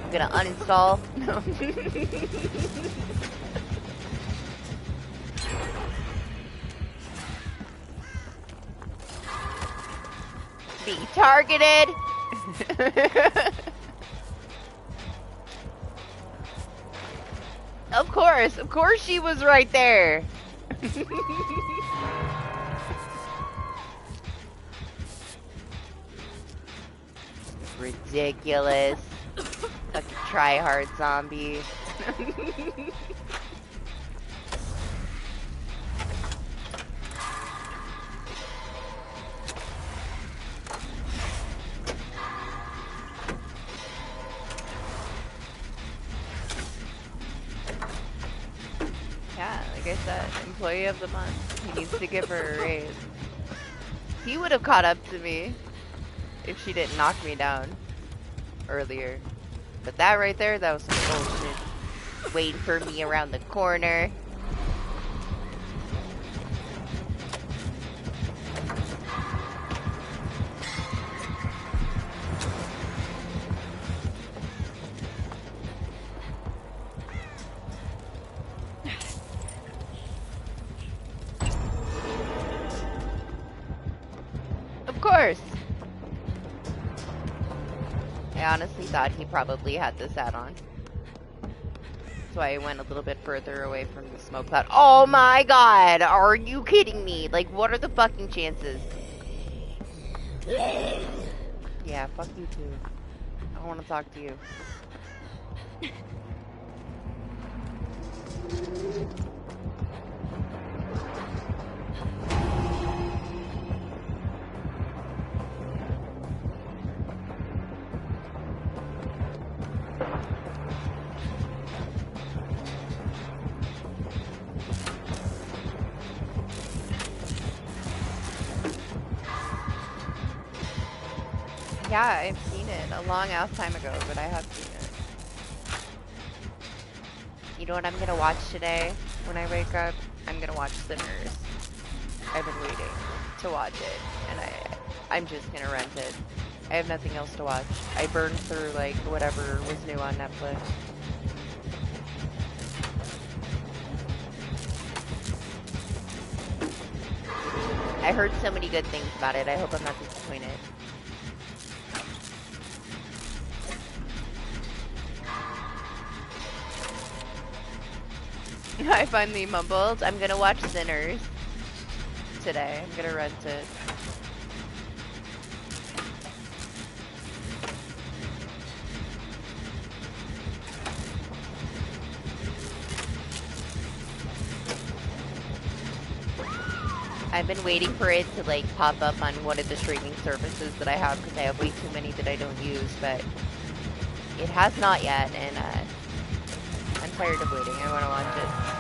S3: I'm gonna uninstall. No. Be targeted. Of course she was right there. Ridiculous. Fucking try-hard zombie. Yeah, like I said, employee of the month. He needs to give her a raise. He would have caught up to me if she didn't knock me down earlier. But that right there, that was some bullshit. Waiting for me around the corner. Of course! I honestly thought he probably had this add-on. That's why I went a little bit further away from the smoke cloud. Oh my god! Are you kidding me? Like, what are the fucking chances? Yeah, fuck you too. I don't want to talk to you. Yeah, I've seen it a long ass time ago, but I have seen it. You know what I'm gonna watch today when I wake up? I'm gonna watch Sinners. I've been waiting to watch it, and I'm just gonna rent it. I have nothing else to watch. I burned through like whatever was new on Netflix. I heard so many good things about it. I hope I'm not disappointed. I finally mumbled. I'm gonna watch Sinners today. I'm gonna rent it. I've been waiting for it to like pop up on one of the streaming services that I have because I have way too many that I don't use, but it has not yet, and I'm tired of waiting. I want to watch it.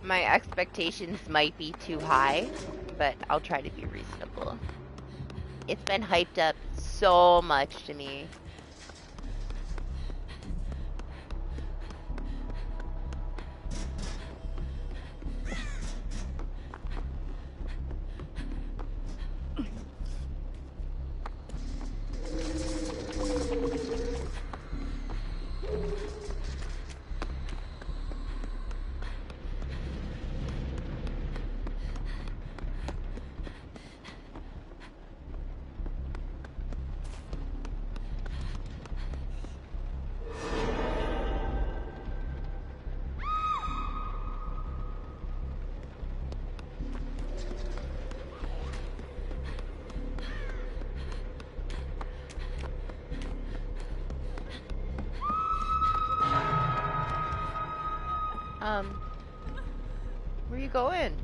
S3: My expectations might be too high, but I'll try to be reasonable. It's been hyped up so much to me. going?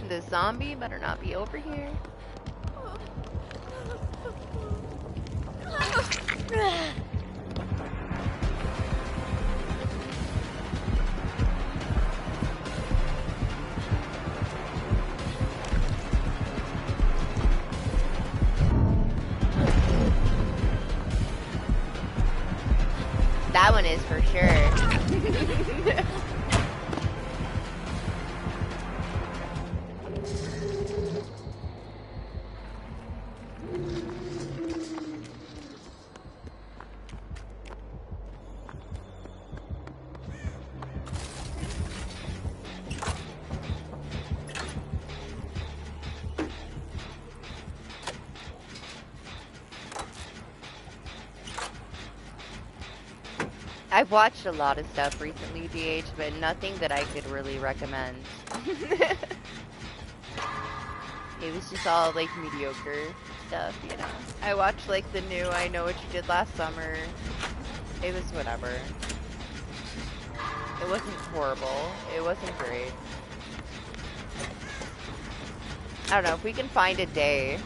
S3: The zombie better not be over here. That one is for sure. I've watched a lot of stuff recently, DH, but nothing that I could really recommend. It was just all, like, mediocre stuff, you know. I watched, like, the new I Know What You Did Last Summer. It was whatever. It wasn't horrible. It wasn't great. I don't know, if we can find a day,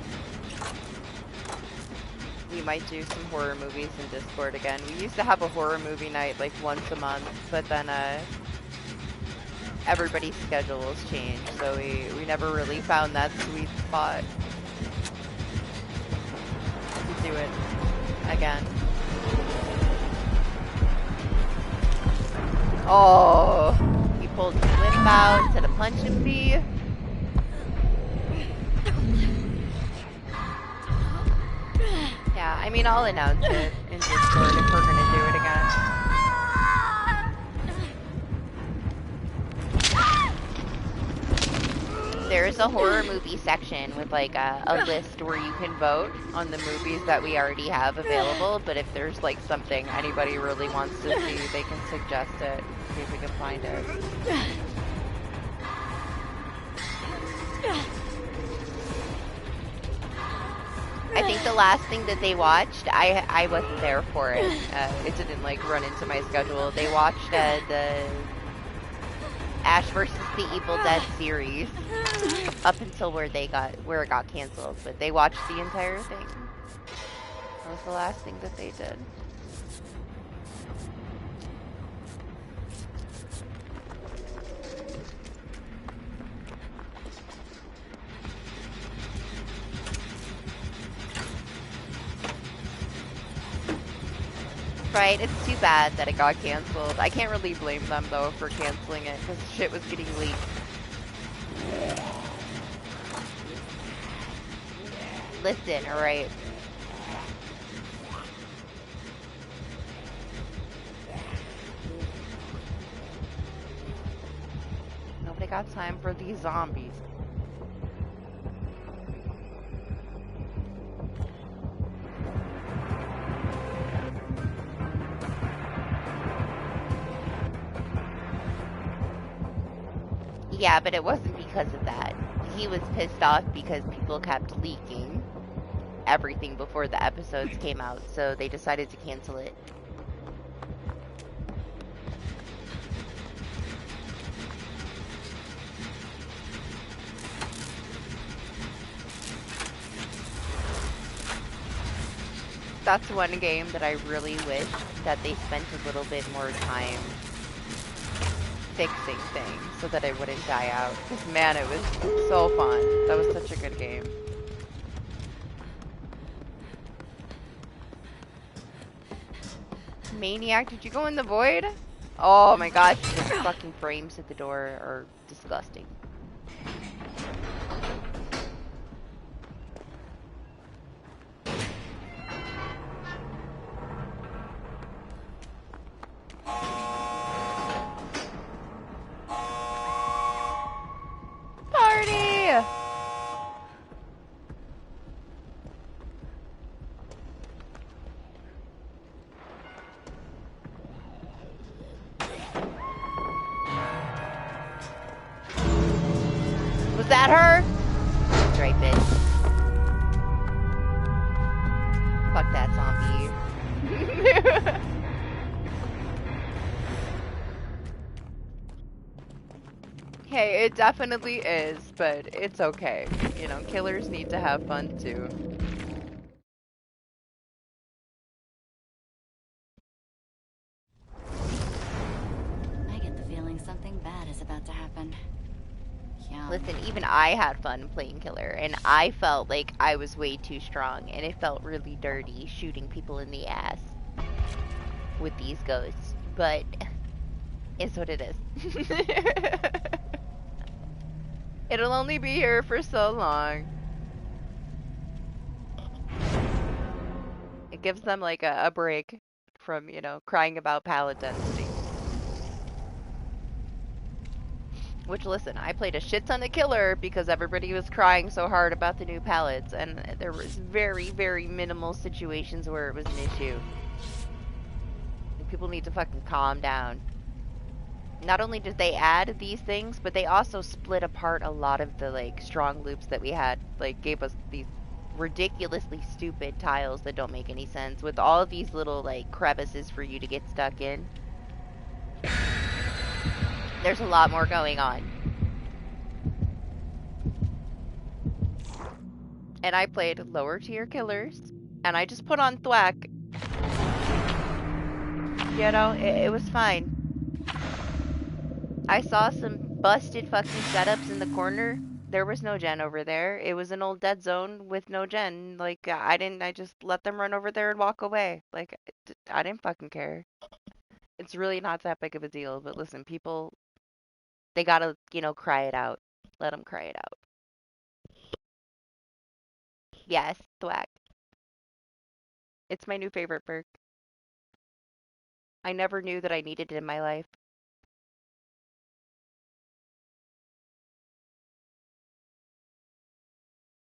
S3: we might do some horror movies in Discord again. We used to have a horror movie night like once a month, but then everybody's schedules changed, so we never really found that sweet spot to do it again. Oh, he pulled his lip out instead of punching me. Yeah, I mean, I'll announce it in Discord if we're gonna do it again. There's a horror movie section with like a list where you can vote on the movies that we already have available, but if there's like something anybody really wants to see, they can suggest it, see if we can find it. I think the last thing that they watched, I wasn't there for it. It didn't like run into my schedule. They watched the Ash vs. the Evil Dead series up until where it got canceled, but they watched the entire thing. That was the last thing that they did. Right, it's too bad that it got canceled. I can't really blame them, though, for canceling it, because shit was getting leaked. Listen, alright. Nobody got time for these zombies. Yeah, but it wasn't because of that. He was pissed off because people kept leaking everything before the episodes came out, so they decided to cancel it. That's one game that I really wish that they spent a little bit more time fixing things so that it wouldn't die out. Because man, it was so fun. That was such a good game. Maniac, did you go in the void? Oh my gosh, the fucking frames at the door are disgusting. fuck that zombie. Hey, it definitely is, but it's okay. You know, killers need to have fun too.
S4: I get the feeling something bad is about to happen. Yeah.
S3: Listen, even I had fun playing killer, and I felt like I was way too strong, and it felt really dirty shooting people in the ass with these ghosts, but it's what it is. It'll only be here for so long. It gives them like a break from, you know, crying about pallet density. Which, listen, I played a shit ton of killer because everybody was crying so hard about the new pallets, and there was very, very minimal situations where it was an issue. People need to fucking calm down. Not only did they add these things, but they also split apart a lot of the, like, strong loops that we had. Like, gave us these ridiculously stupid tiles that don't make any sense, with all of these little, like, crevices for you to get stuck in. There's a lot more going on. And I played lower tier killers, and I just put on thwack. You know, it was fine. I saw some busted fucking setups in the corner. There was no gen over there. It was an old dead zone with no gen. Like, I just let them run over there and walk away. Like, I didn't fucking care. It's really not that big of a deal, but listen, people, they gotta, you know, cry it out. Let them cry it out. Yes, thwack. It's my new favorite perk. I never knew that I needed it in my life.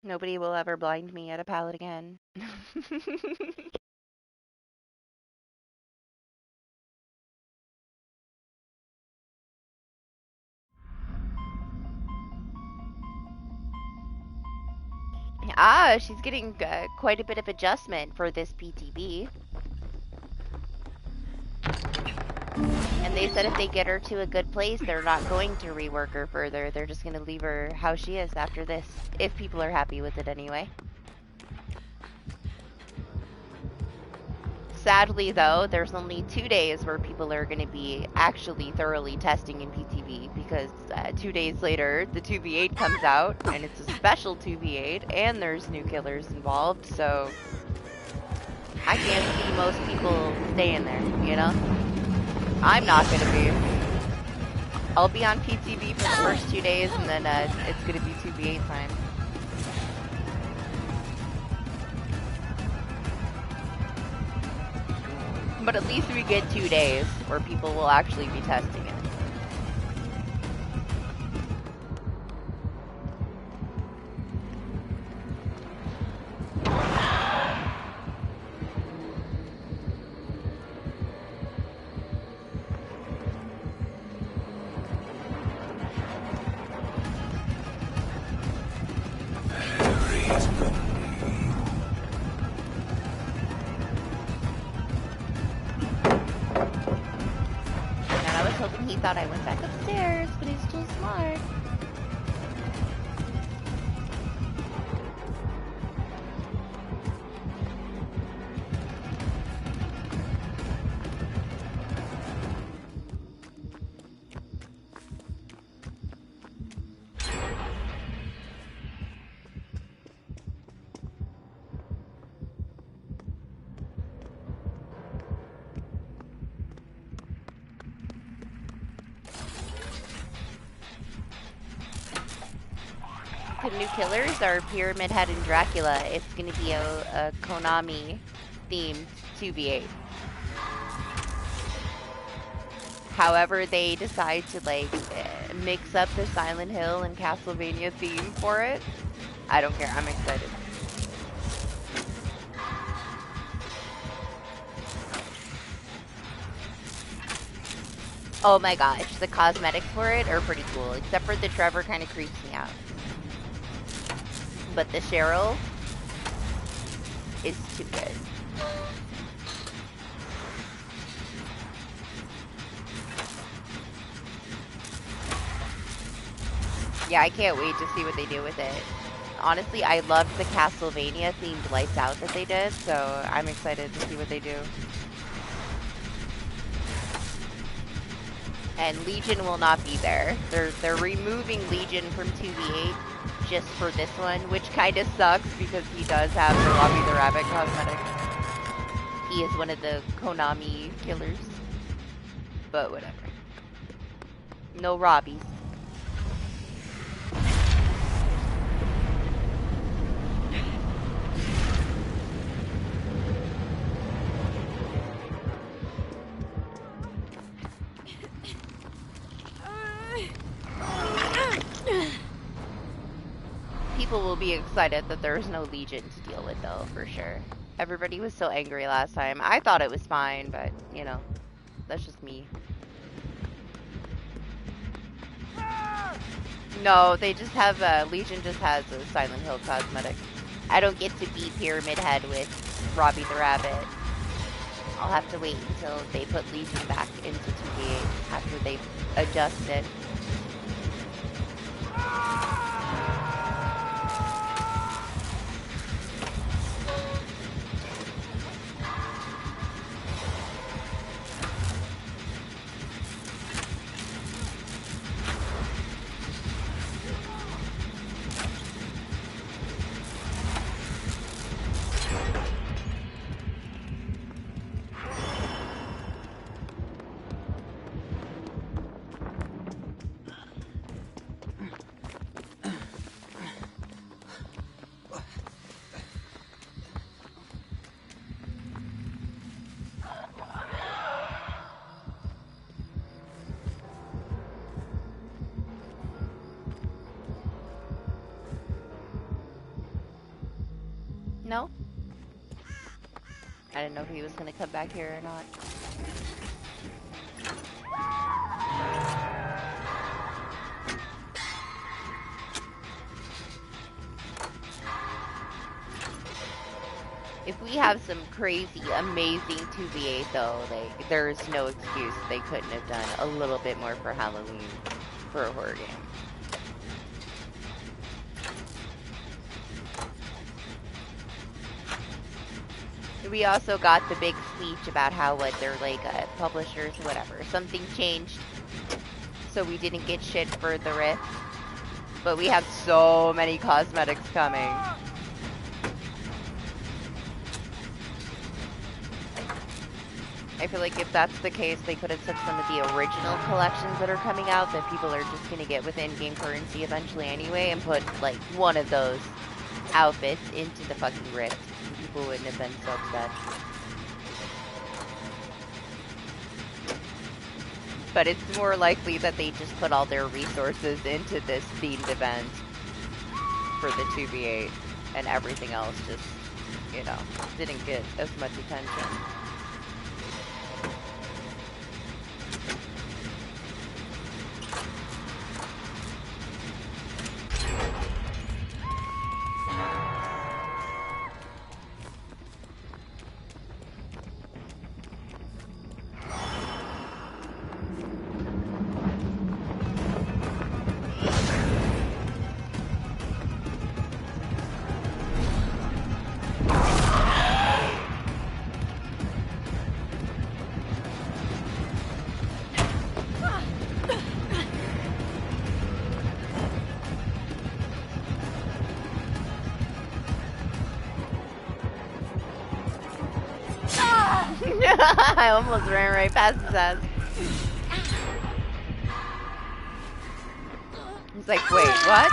S3: Nobody will ever blind me at a pallet again. Ah, she's getting quite a bit of adjustment for this PTB. And they said if they get her to a good place, they're not going to rework her further. They're just going to leave her how she is after this, if people are happy with it anyway. Sadly, though, there's only 2 days where people are going to be actually thoroughly testing in PTV, because 2 days later, the 2v8 comes out, and it's a special 2v8, and there's new killers involved, so I can't see most people staying there, you know? I'm not going to be. I'll be on PTV for the first 2 days, and then it's going to be 2v8 time. But at least we get 2 days where people will actually be testing it. He thought I went back upstairs, but he's still smart. The new killers are Pyramid Head and Dracula. It's going to be a Konami themed 2v8. However they decide to like mix up the Silent Hill and Castlevania theme for it, I don't care. I'm excited. Oh my gosh, the cosmetics for it are pretty cool, except for the Trevor kind of creeps me out. But the Cheryl is too good. Yeah, I can't wait to see what they do with it. Honestly, I loved the Castlevania themed lights out that they did, so I'm excited to see what they do. And Legion will not be there. They're removing Legion from 2v8 just for this one, which kind of sucks because he does have the Robbie the Rabbit cosmetic. He is one of the Konami killers. But whatever. No Robbies. People will be excited that there's no Legion to deal with, though, for sure. Everybody was so angry last time. I thought it was fine, but, you know, that's just me. No, they just have, Legion just has a Silent Hill cosmetic. I don't get to be Pyramid Head with Robbie the Rabbit. I'll have to wait until they put Legion back into 2v8 after they adjust it. No? I didn't know if he was gonna come back here or not. If we have some crazy, amazing 2v8 though, like, there's no excuse they couldn't have done a little bit more for Halloween for a horror game. We also got the big speech about how, what, they're like, publishers, whatever. Something changed, so we didn't get shit for the Rift. But we have so many cosmetics coming. I feel like if that's the case, they could have took some of the original collections that are coming out that people are just going to get with in-game currency eventually anyway, and put, like, one of those outfits into the fucking Rift. People wouldn't have been so upset. But it's more likely that they just put all their resources into this themed event for the 2v8, and everything else just, you know, didn't get as much attention. I almost ran right past his ass. He's like, wait, what?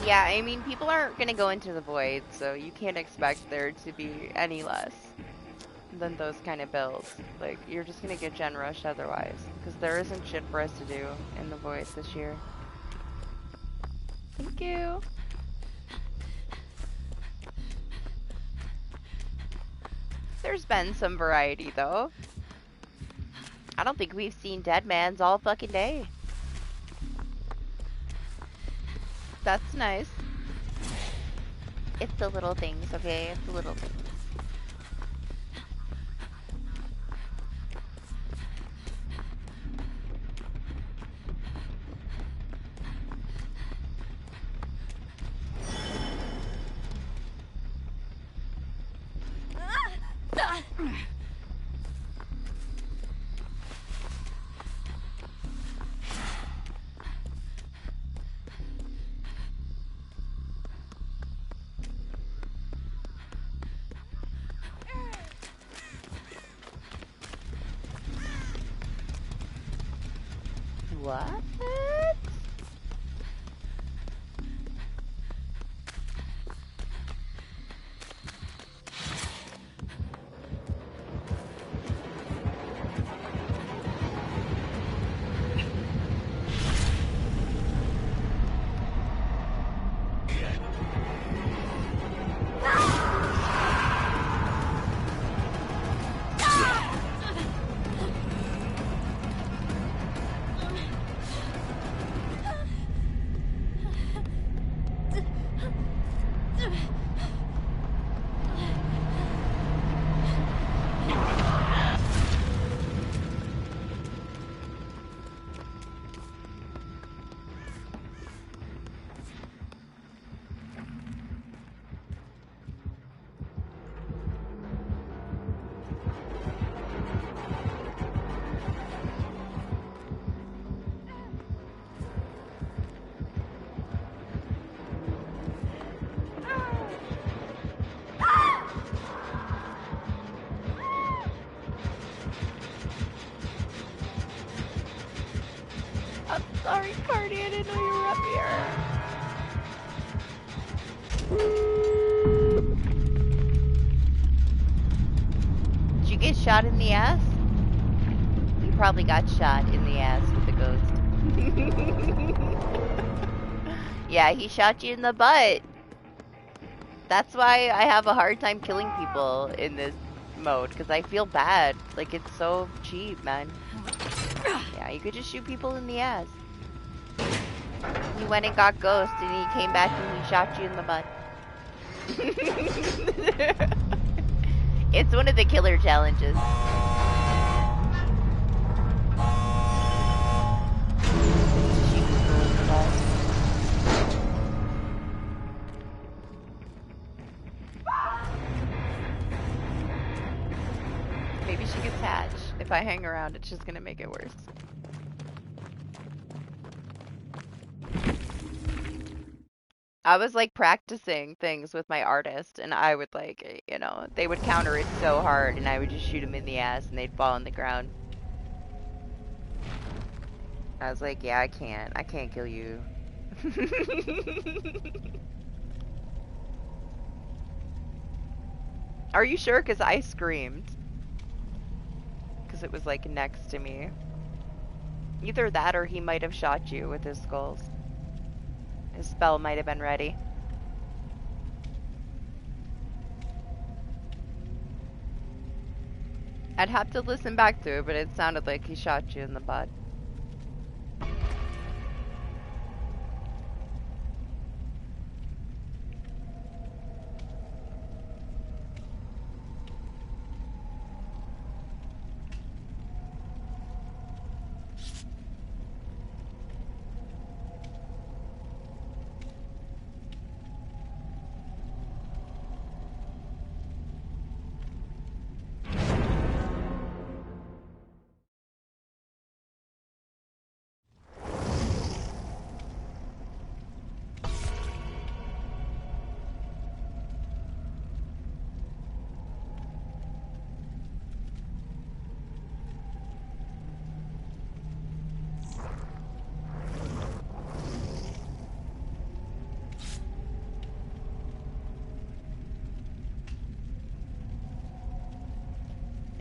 S3: Yeah, I mean, people aren't gonna go into the void, so you can't expect there to be any less than those kind of builds. Like, you're just gonna get gen rushed otherwise, because there isn't shit for us to do in the void this year. Thank you. there's been some variety, though. I don't think we've seen dead mans all fucking day. That's nice. It's the little things, okay? It's the little things. What? I'm sorry, Cardi, I didn't know you were up here. Did you get shot in the ass? You probably got shot in the ass with a ghost. Yeah, he shot you in the butt. That's why I have a hard time killing people in this mode, because I feel bad. Like, it's so cheap, man. Yeah, you could just shoot people in the ass. He went and got Ghost, and he came back and he shot you in the butt. It's one of the killer challenges. Maybe she gets hatched. If I hang around, it's just gonna make it worse. I was like practicing things with my artist, and I would like, you know, they would counter it so hard, and I would just shoot them in the ass, and they'd fall on the ground. I was like, yeah, I can't kill you. Are you sure? Because I screamed. Because it was like next to me. Either that or he might have shot you with his skulls. His spell might have been ready. I'd have to listen back to it, but it sounded like he shot you in the butt.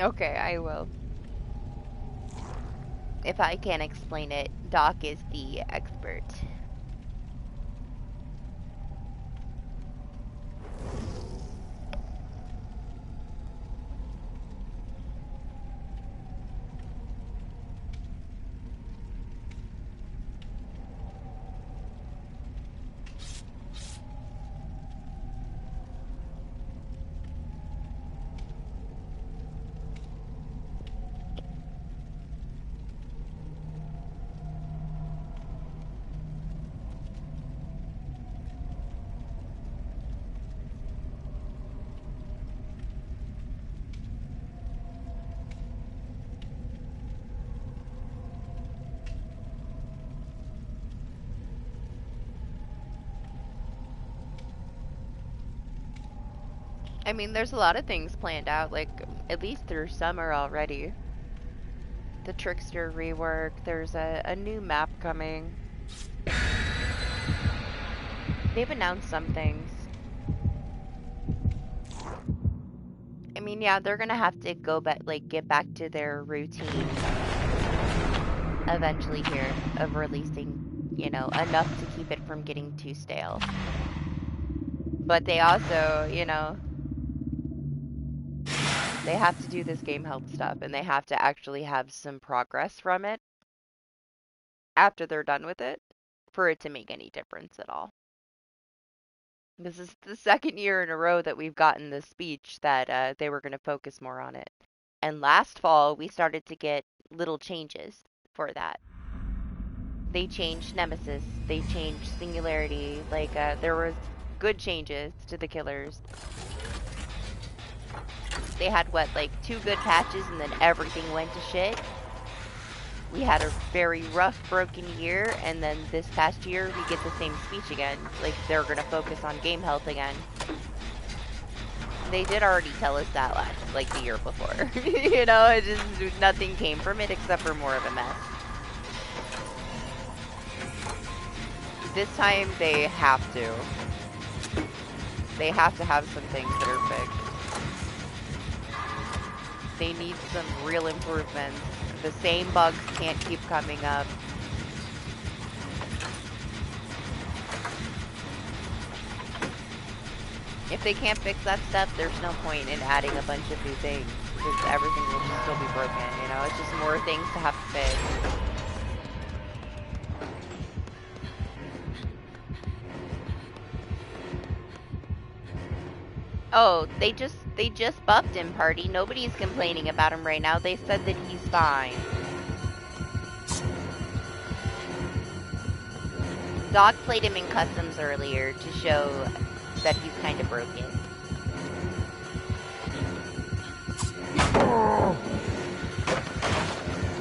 S3: Okay, I will. If I can't explain it, Doc is the expert. I mean, there's a lot of things planned out, like, at least through summer already. The Trickster rework, there's a new map coming. They've announced some things. I mean, yeah, they're gonna have to go back, like, get back to their routine eventually here of releasing, you know, enough to keep it from getting too stale. But they also, you know, they have to do this game help stuff, and they have to actually have some progress from it after they're done with it for it to make any difference at all. This is the second year in a row that we've gotten this speech that they were going to focus more on it. And last fall, we started to get little changes for that. They changed Nemesis. They changed Singularity. Like, there was good changes to the killers. They had, what, like 2 good patches and then everything went to shit. We had a very rough, broken year, and then this past year, we get the same speech again. Like, they're gonna focus on game health again. They did already tell us that like, the year before. You know, it just, nothing came from it except for more of a mess. This time, they have to. They have to have some things that are fixed. They need some real improvements. The same bugs can't keep coming up. If they can't fix that stuff, there's no point in adding a bunch of new things, because everything will just still be broken, you know? It's just more things to have to fix. Oh, they just buffed him, party. Nobody's complaining about him right now. They said that he's fine. Doc played him in customs earlier to show that he's kind of broken.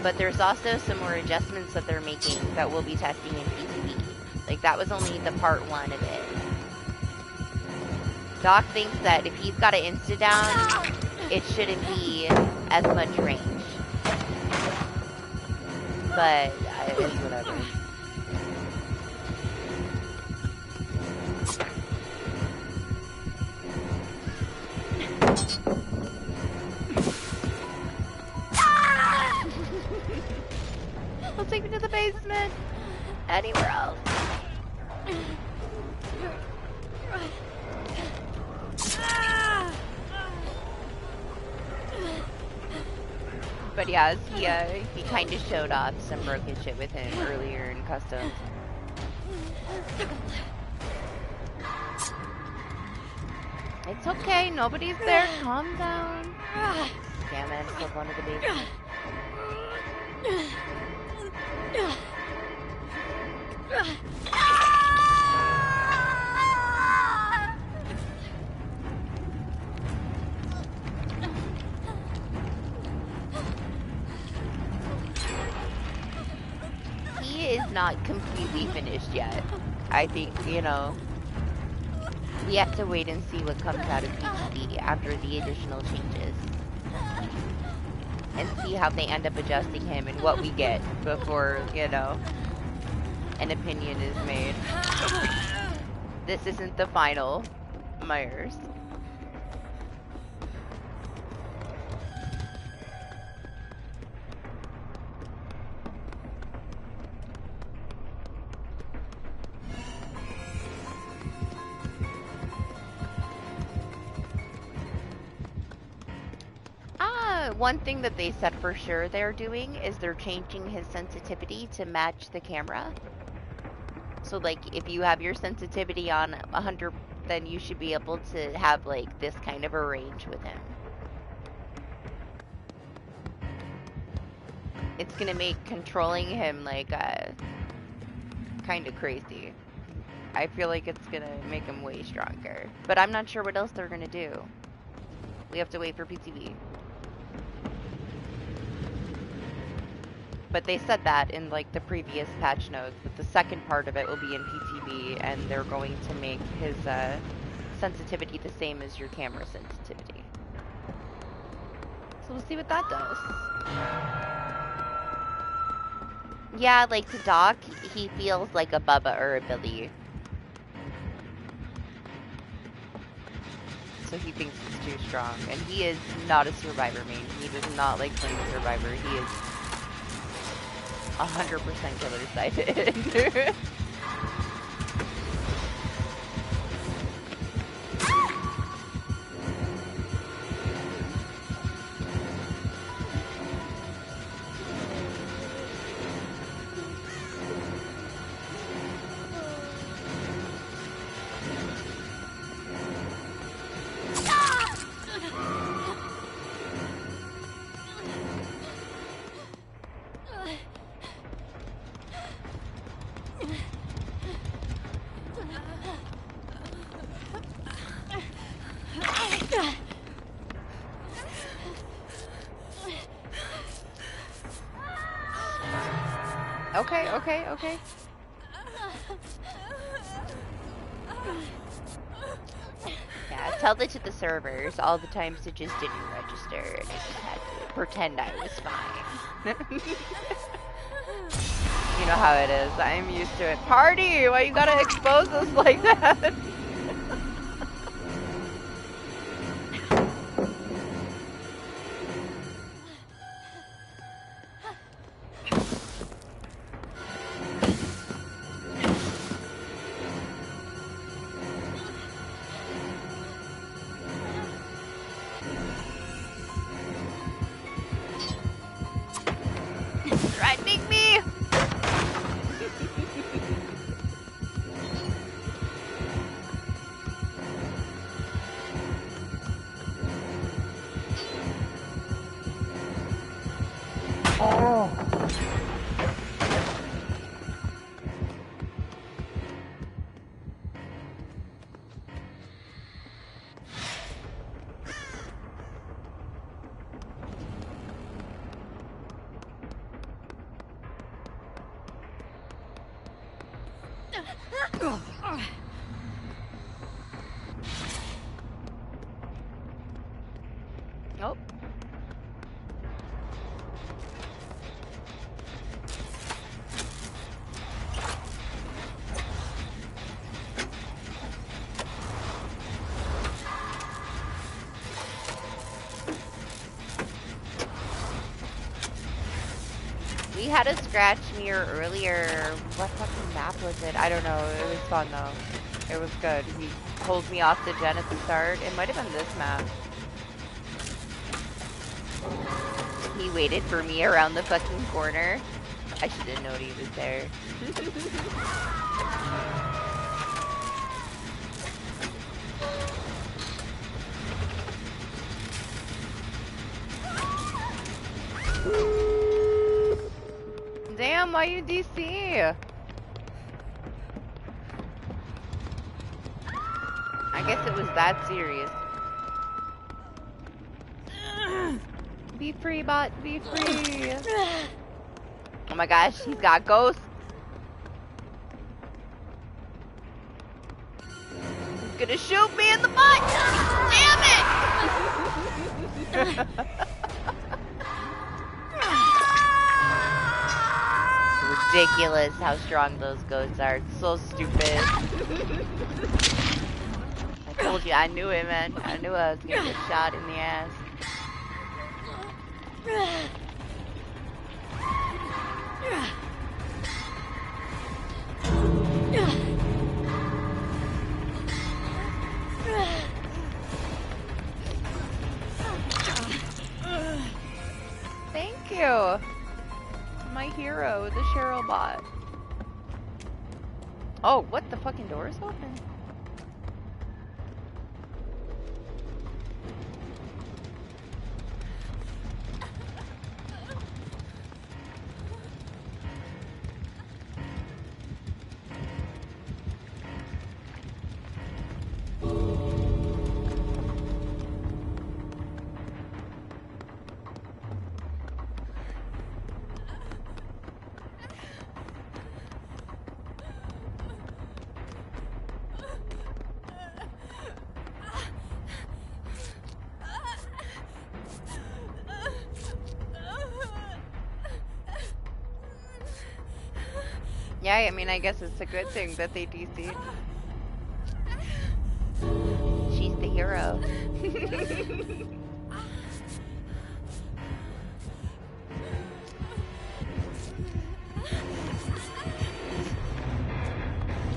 S3: But there's also some more adjustments that they're making that we'll be testing in PTB. Like, that was only the part 1 of it. Doc thinks that if he's got an insta-down, it shouldn't be as much range. But, it's whatever. I'll take me to the basement. Anywhere else. But yeah, he kind of showed off some broken shit with him earlier in customs. It's okay, nobody's there. Calm down. Damn it, I'm still going to the basement. He is not completely finished yet. I think, you know, we have to wait and see what comes out of DBD after the additional changes. And see how they end up adjusting him and what we get before, you know, an opinion is made. This isn't the final Myers. One thing that they said for sure they're doing is they're changing his sensitivity to match the camera. So, like, if you have your sensitivity on 100, then you should be able to have, like, this kind of a range with him. It's gonna make controlling him, like, kind of crazy. I feel like it's gonna make him way stronger. But I'm not sure what else they're gonna do. We have to wait for PTV. But they said that in, like, the previous patch notes, that the second part of it will be in PTB, and they're going to make his sensitivity the same as your camera sensitivity.
S1: So we'll see what that does.
S3: Yeah, like to Doc, he feels like a Bubba or a Billy. So he thinks it's too strong. And he is not a Survivor main. He does not like playing Survivor. He is 100% killer sided. Okay. Yeah, tell that to the servers all the times it just didn't register and I just had to pretend I was fine. You know how it is. I'm used to it. Party! Why you gotta expose us like that? Threatening me! Nope. We had a scratch near earlier. What fucking map was it? I don't know. It was fun though. It was good. He pulled me off the gen at the start. It might have been this map. He waited for me around the fucking corner. I should have known he was there. Damn, why you DC? I guess it was that serious.
S1: Be free, bot. Be free.
S3: Oh my gosh, he's got ghosts. He's gonna shoot me in the butt. Damn it! Ridiculous how strong those ghosts are. It's so stupid. I told you, I knew it, man. I knew I was gonna get shot in the ass. Thank you. My hero, the Cheryl bot. Oh, what? The fucking door is open? Yeah, I mean, I guess it's a good thing that they DC'd. She's the hero.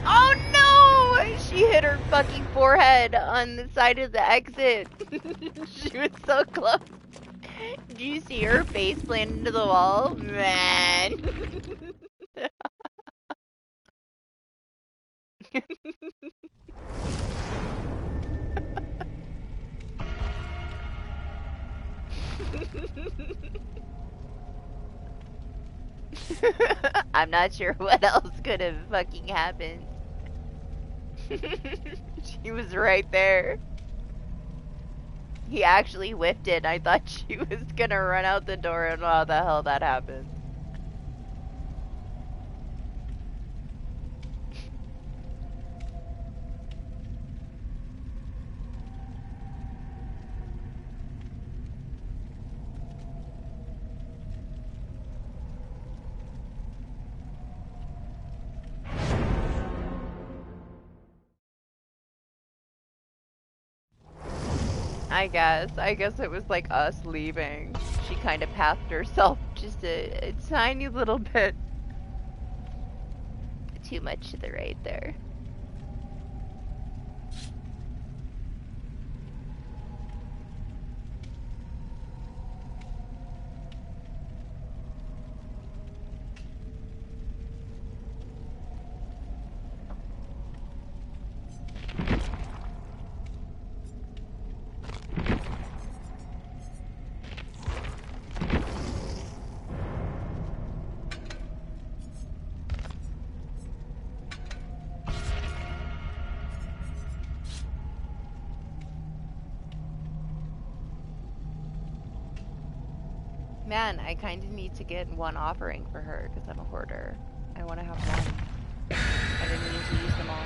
S3: Oh no! She hit her fucking forehead on the side of the exit. She was so close. Did you see her face plant into the wall? Man. I'm not sure what else could have fucking happened. She was right there. He actually whiffed it. I thought she was gonna run out the door, and how the hell that happened. I guess it was like us leaving. She kind of pathed herself just a tiny little bit too much to the right there. Man, I kind of need to get one offering for her because I'm a hoarder. I want to have one. I didn't need to use them all.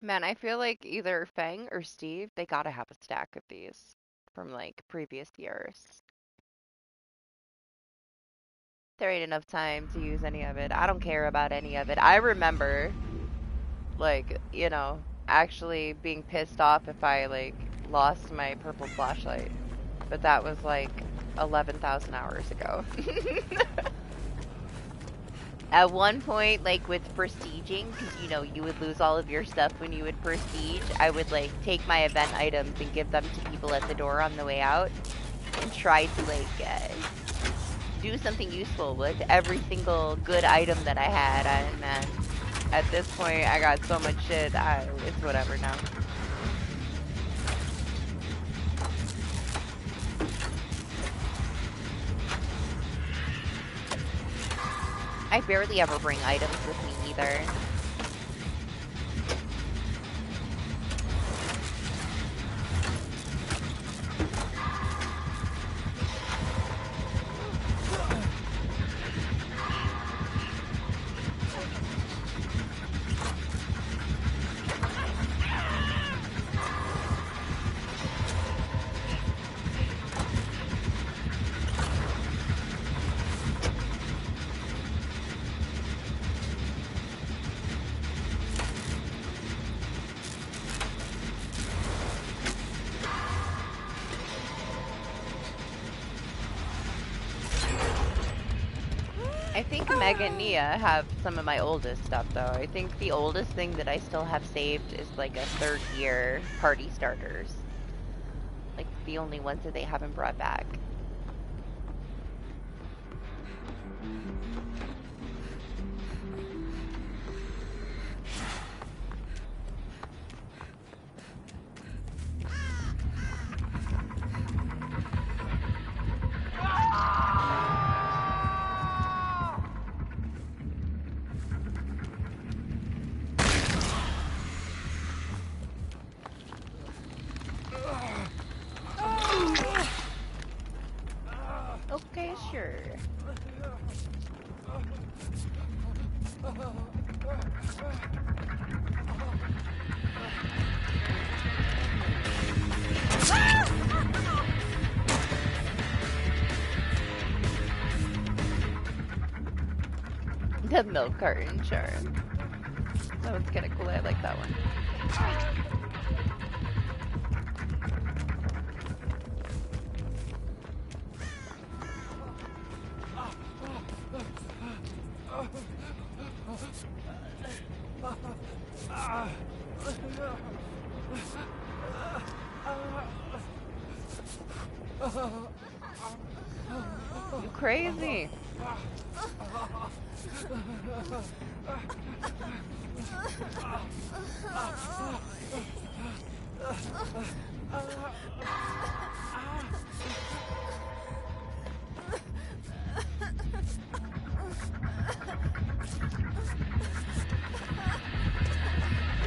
S3: Man, I feel like either Fang or Steve, they gotta have a stack of these from like previous years. There ain't enough time to use any of it. I don't care about any of it. I remember, like, you know, actually being pissed off if I like lost my purple flashlight. But that was like 11,000 hours ago. At one point, like with prestiging, because you know you would lose all of your stuff when you would prestige, I would like take my event items and give them to people at the door on the way out, and try to like do something useful with every single good item that I had. And man, at this point, I got so much shit. It's whatever now. I barely ever bring items with me either. I think Meg and Nia have some of my oldest stuff though. I think the oldest thing that I still have saved is like a 3rd year party starters. Like the only ones that they haven't brought back. A milk carton, sure. That one's kind of cool. I like that one. You crazy.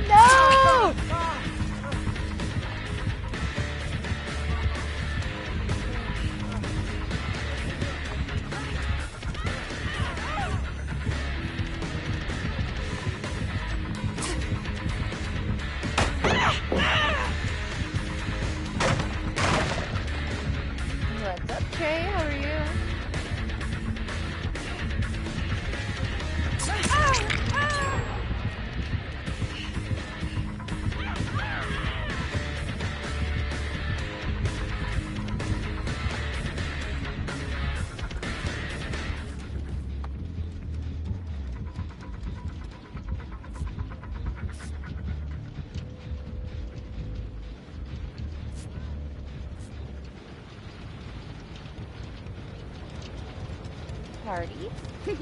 S3: No! What's up, Trey? How are you? Party. I'm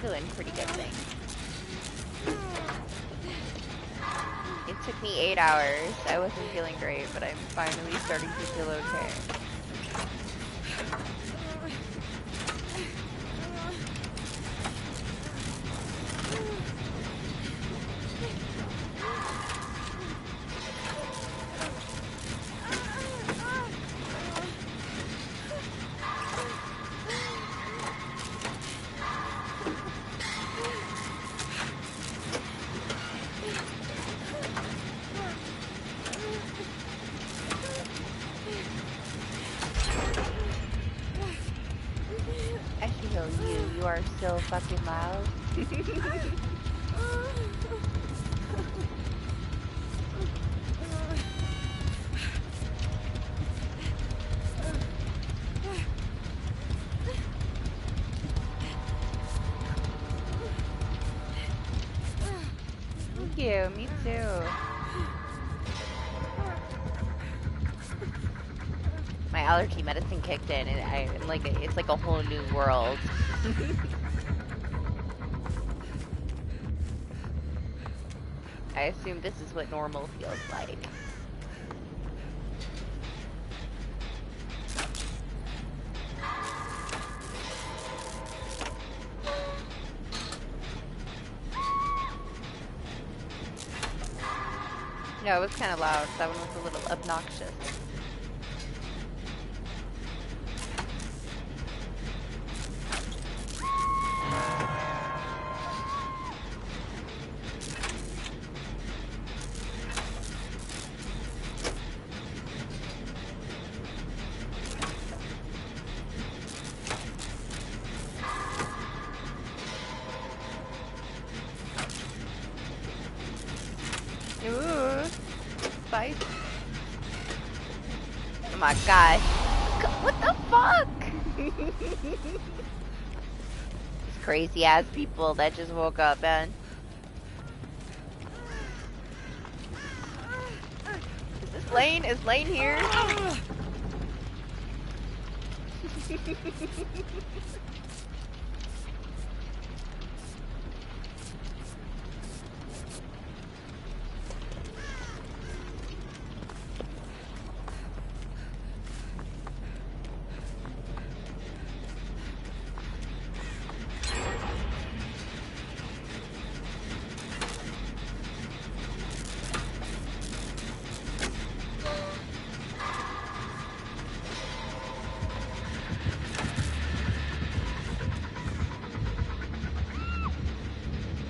S3: doing pretty good things. It took me 8 hours. I wasn't feeling great, but I'm finally starting to feel okay. I feel you. You are so fucking loud. Thank you. Me too. My allergy medicine kicked in, and I'm like, it's like a whole new world. I assume this is what normal feels like. No, it was kind of loud. That one was a little obnoxious. Ooh, spice. Oh my gosh. What the fuck? These crazy ass people that just woke up, man. Is this Lane? Is Lane here?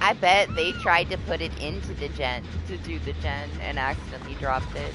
S3: I bet they tried to put it into the gen, to do the gen, and accidentally dropped it.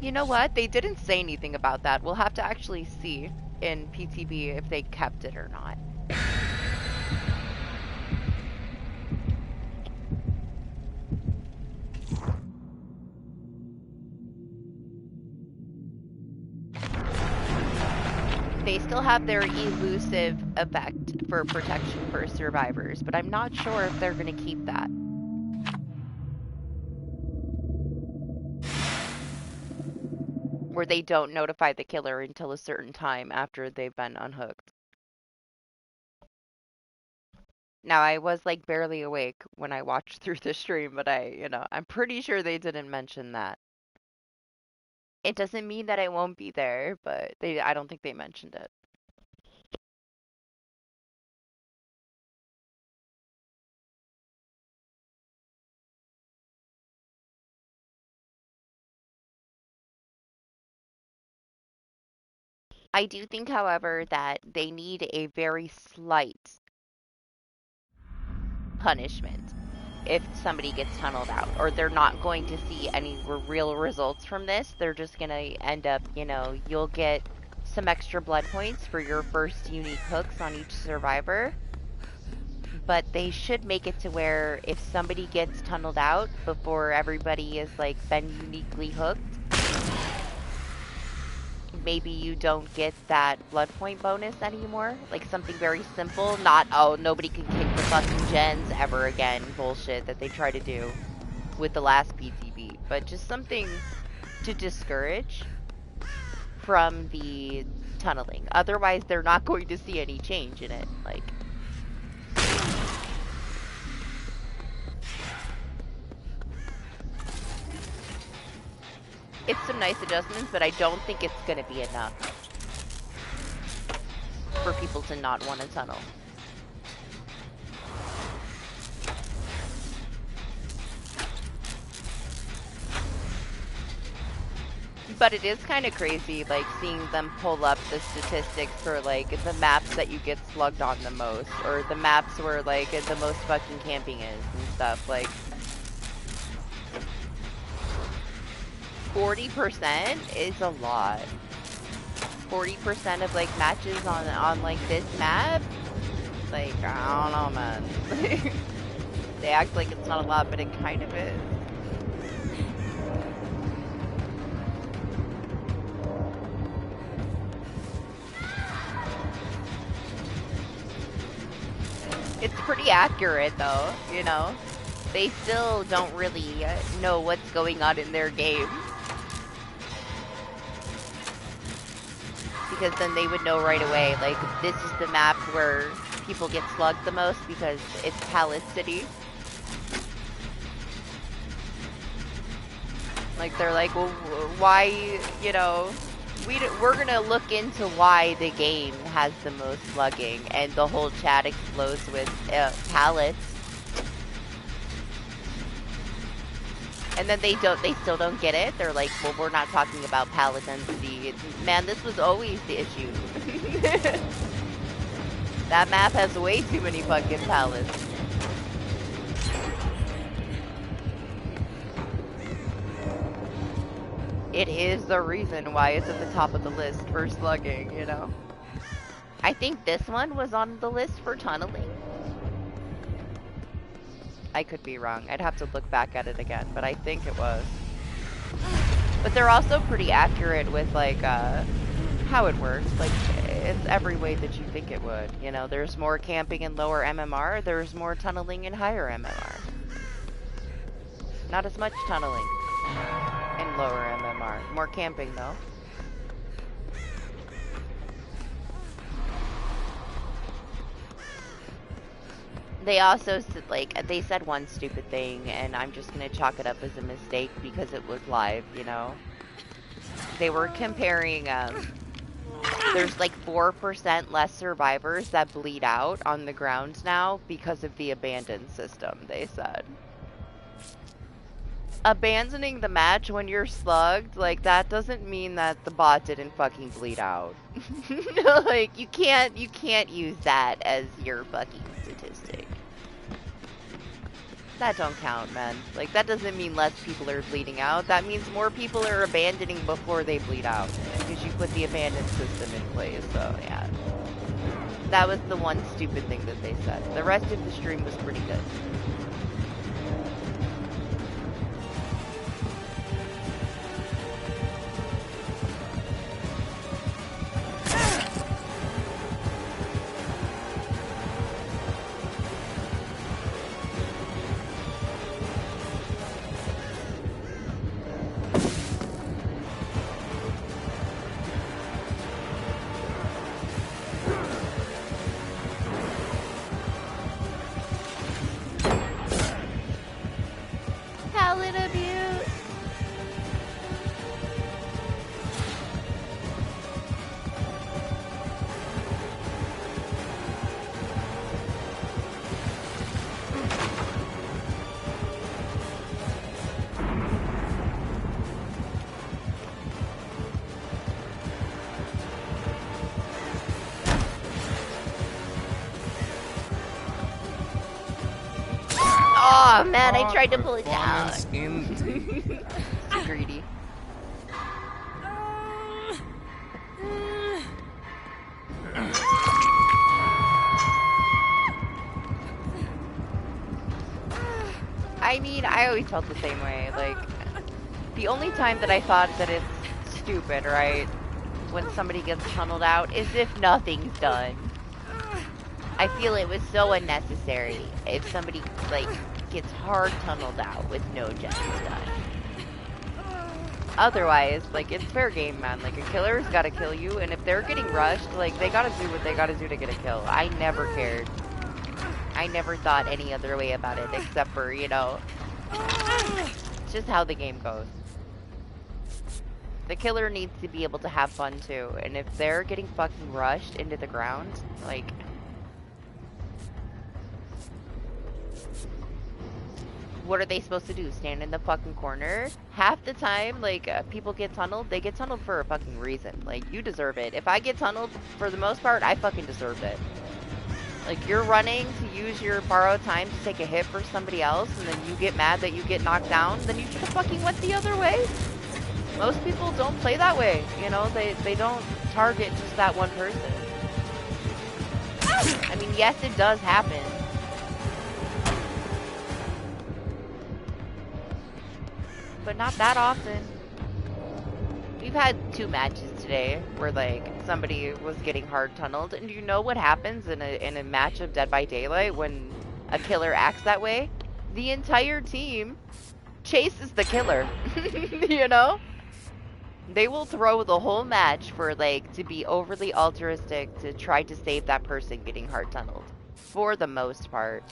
S3: You know what? They didn't say anything about that. We'll have to actually see in PTB if they kept it or not. They still have their elusive effect for protection for survivors, but I'm not sure if they're going to keep that. Where they don't notify the killer until a certain time after they've been unhooked. Now, I was like barely awake when I watched through the stream, but I'm pretty sure they didn't mention that. It doesn't mean that I won't be there, but I don't think they mentioned it. I do think, however, that they need a very slight punishment if somebody gets tunneled out, or they're not going to see any real results from this. They're just going to end up, you'll get some extra blood points for your first unique hooks on each survivor. But they should make it to where if somebody gets tunneled out before everybody is like been uniquely hooked, maybe you don't get that blood point bonus anymore. Like something very simple, not, oh, nobody can kick the fucking gens ever again bullshit that they try to do with the last PTB. But just something to discourage from the tunneling. Otherwise, they're not going to see any change in it. Like, it's some nice adjustments, but I don't think it's going to be enough for people to not want to tunnel. But it is kind of crazy, like, seeing them pull up the statistics for, like, the maps that you get slugged on the most, or the maps where, like, the most fucking camping is and stuff. Like, 40% is a lot. 40% of, like, matches on like, this map? Like, I don't know, man. They act like it's not a lot, but it kind of is. It's pretty accurate, though, They still don't really know what's going on in their game. Because then they would know right away, like, this is the map where people get slugged the most because it's Palace City. Like, they're like, well, why, we're gonna look into why the game has the most slugging, and the whole chat explodes with pallets. And then they still don't get it. They're like, well, we're not talking about pallet density. Man, this was always the issue. That map has way too many fucking pallets. It is the reason why it's at the top of the list for slugging, I think this one was on the list for tunneling. I could be wrong. I'd have to look back at it again, but I think it was. But they're also pretty accurate with, like, how it works. Like, it's every way that you think it would. There's more camping in lower MMR. There's more tunneling in higher MMR. Not as much tunneling in lower MMR. More camping, though. They also said, like, they said one stupid thing, and I'm just gonna chalk it up as a mistake because it was live, They were comparing, there's like 4% less survivors that bleed out on the ground now because of the abandoned system, they said. Abandoning the match when you're slugged, like, that doesn't mean that the bot didn't fucking bleed out. Like, you can't use that as your fucking statistic. That don't count, man. Like, that doesn't mean less people are bleeding out. That means more people are abandoning before they bleed out. Because you put the abandoned system in place, so yeah. That was the one stupid thing that they said. The rest of the stream was pretty good. Palette abuse! Oh man, I tried to pull it down. Greedy. I mean, I always felt the same way. Like, the only time that I thought that it's stupid, right, when somebody gets tunneled out, is if nothing's done. I feel it was so unnecessary if somebody, like, gets hard tunneled out with no gens done. Otherwise, like, it's fair game, man. Like, a killer's gotta kill you, and if they're getting rushed, like, they gotta do what they gotta do to get a kill. I never cared. I never thought any other way about it, except for, you know, it's just how the game goes. The killer needs to be able to have fun, too, and if they're getting fucking rushed into the ground, like... what are they supposed to do? Stand in the fucking corner? Half the time, like, people get tunneled, they get tunneled for a fucking reason. Like, you deserve it. If I get tunneled, for the most part, I fucking deserved it. Like, you're running to use your borrowed time to take a hit for somebody else, and then you get mad that you get knocked down, then you should have fucking went the other way. Most people don't play that way, you know? They don't target just that one person. I mean, yes, it does happen. But not that often. We've had 2 matches today where, like, somebody was getting hard tunneled, and you know what happens in a match of Dead by Daylight when a killer acts that way? The entire team chases the killer. You know? They will throw the whole match for, like, to be overly altruistic to try to save that person getting hard tunneled. For the most part.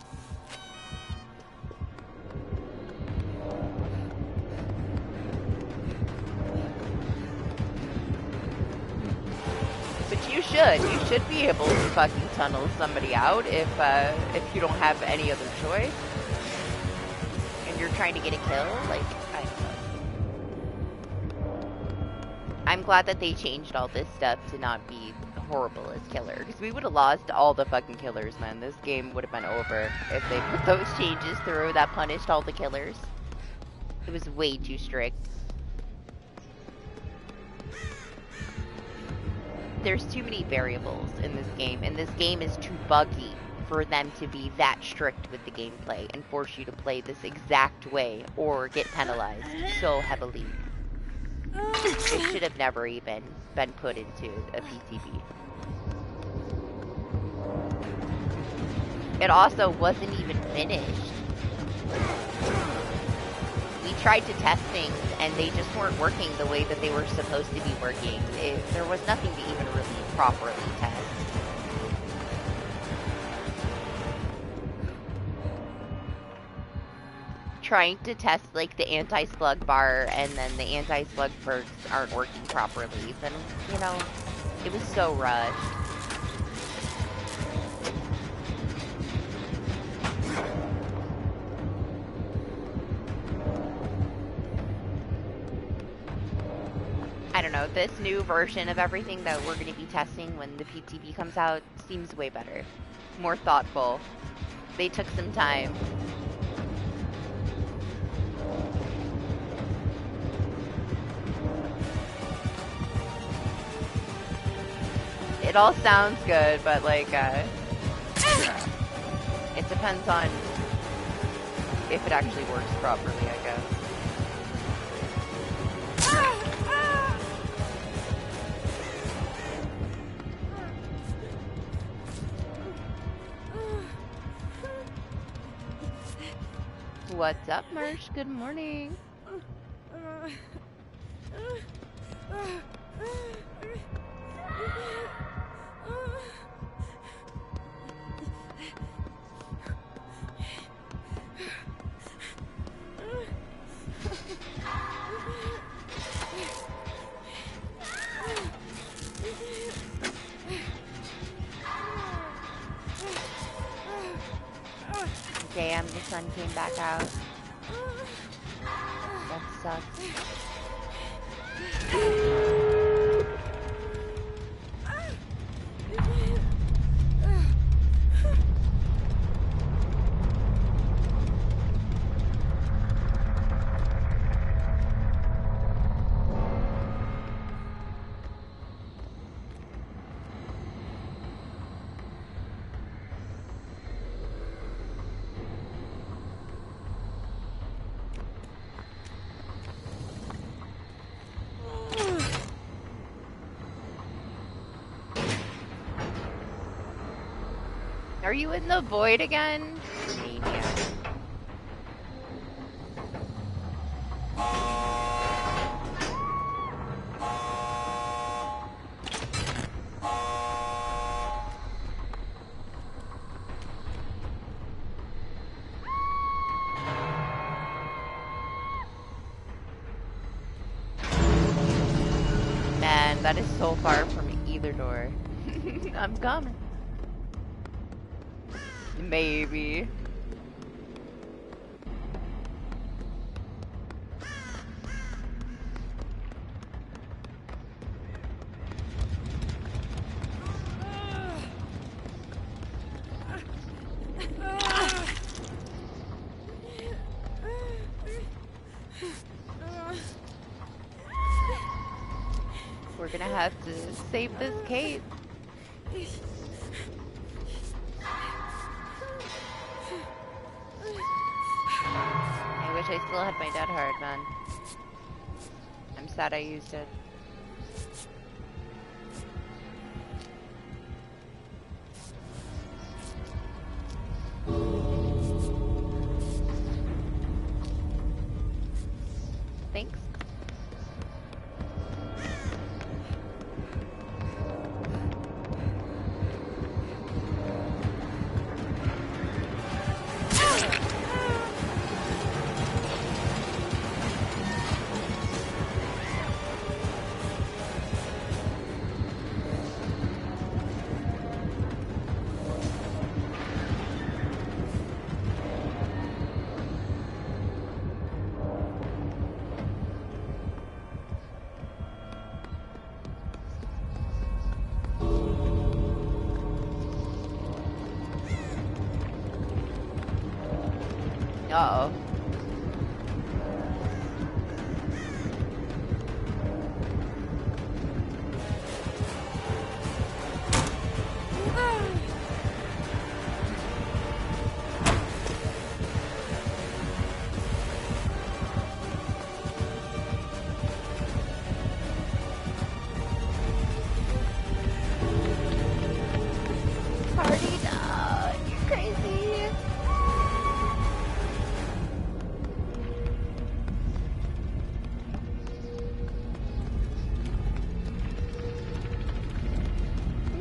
S3: But you should be able to fucking tunnel somebody out if you don't have any other choice. And you're trying to get a kill, like, I don't know. I'm glad that they changed all this stuff to not be horrible as killer. Because we would have lost all the fucking killers, man. This game would have been over if they put those changes through that punished all the killers. It was way too strict. There's too many variables in this game, and this game is too buggy for them to be that strict with the gameplay and force you to play this exact way or get penalized so heavily. It should have never even been put into a PTB. It also wasn't even finished. We tried to test things, and they just weren't working the way that they were supposed to be working. There was nothing to even really properly test. Trying to test, like, the anti-slug bar, and then the anti-slug perks aren't working properly, then, you know, it was so rushed. I don't know, this new version of everything that we're going to be testing when the PTB comes out seems way better. More thoughtful. They took some time. It all sounds good, but like, it depends on if it actually works properly, I guess. What's up, Marsh? Good morning. Damn, the sun came back out. That sucks. Are you in the void again? Maniac. Man, that is so far from either door. I'm coming. Maybe. We're gonna have to save this Kate. I wish I still had my dead heart, man. I'm sad I used it. Thanks. Uh-oh. Party down, you're crazy.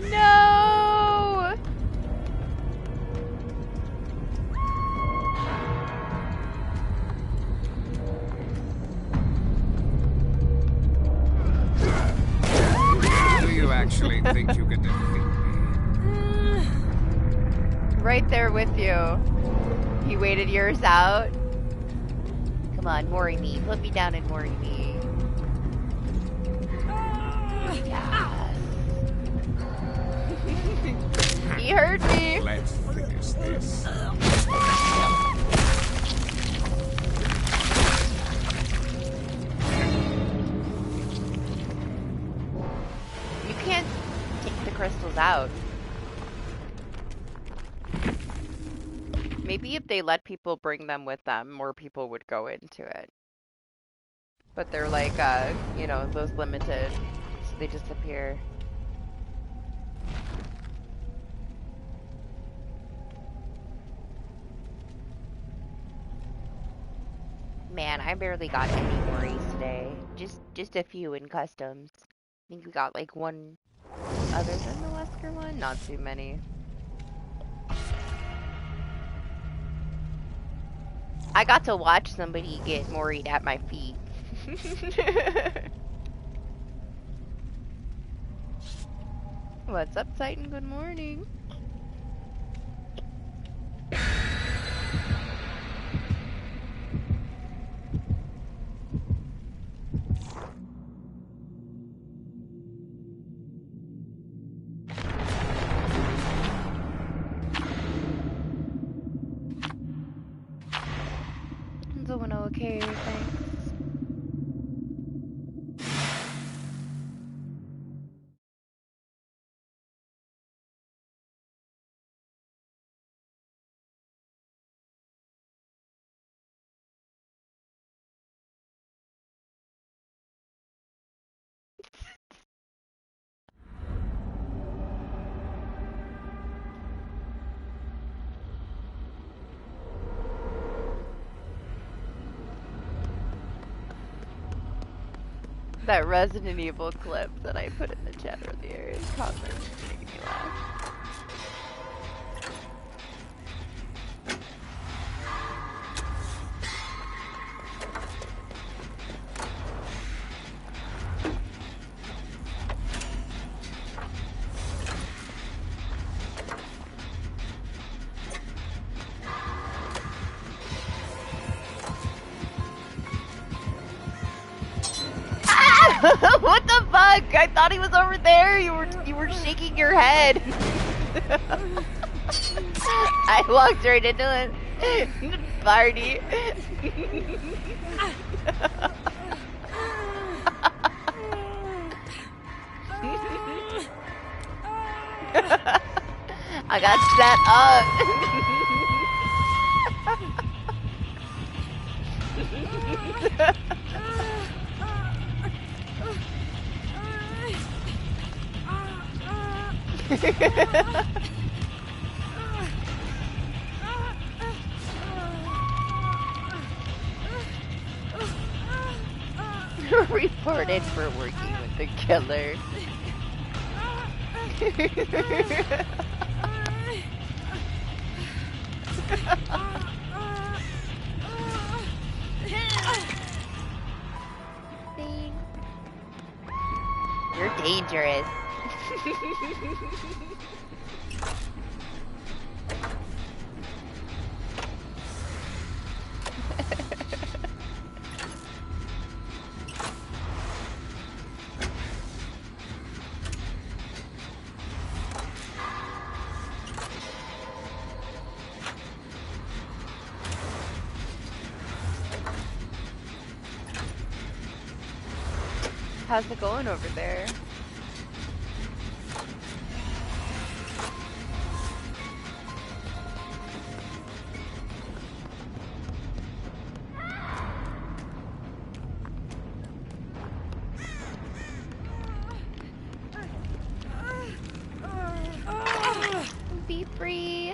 S3: No!
S5: Do you actually think you can defeat me?
S3: Right there with you. He waited yours out. Come on, Mori me. Put me down and Mori me. Yes. He heard me.
S5: Let's finish this.
S3: You can't take the crystal cancels out. Maybe if they let people bring them with them, more people would go into it. But they're like, you know, those limited, so they disappear. Man, I barely got any worries today. Just a few in customs. I think we got like one other than the Wesker one, not too many. I got to watch somebody get moried at my feet. What's up, Titan? Good morning. Doing okay, thanks. That Resident Evil clip that I put in the chat earlier is constantly making me laugh. What the fuck? I thought he was over there. You were shaking your head. I walked right into it. Party. I got set up. Reported for working with the killer. You're dangerous. How's it going over there? Be free.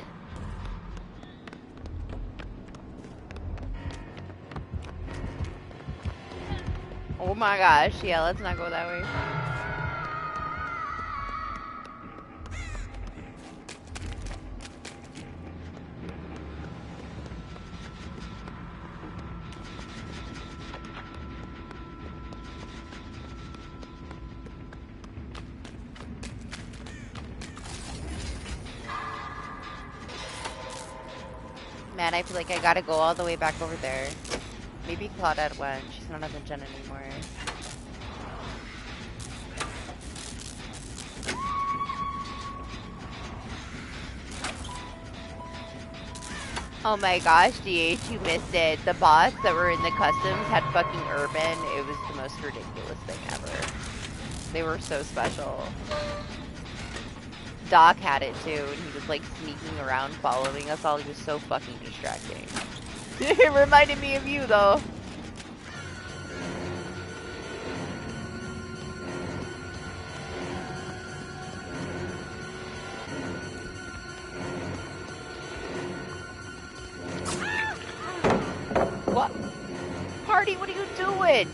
S3: Oh my gosh, yeah, let's not go that way. Man, I feel like I gotta go all the way back over there. Maybe Claudette went. She's not on the gen anymore. Oh my gosh, DH, you missed it. The bots that were in the customs had fucking urban. It was the most ridiculous thing ever. They were so special. Doc had it too, and he was like sneaking around following us all. He was so fucking distracting. It reminded me of you though. What? Party, what are you doing?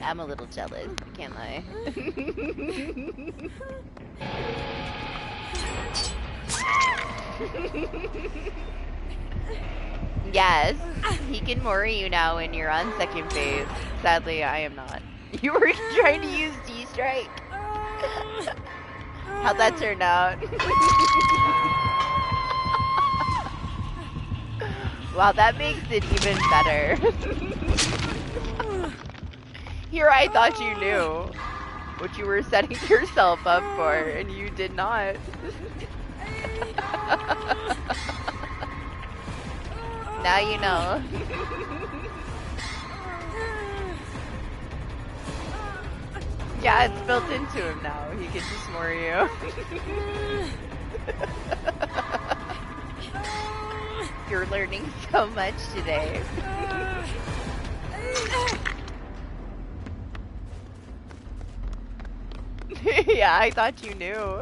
S3: I'm a little jealous, I can't lie. Yes, he can worry you now when you're on second phase. Sadly, I am not. You were trying to use D-Strike. How'd that turn out? Wow, that makes it even better. Here I thought you knew what you were setting yourself up for, and you did not. Now you know. Yeah, it's built into him now. He can just more you. You're learning so much today. Yeah, I thought you knew.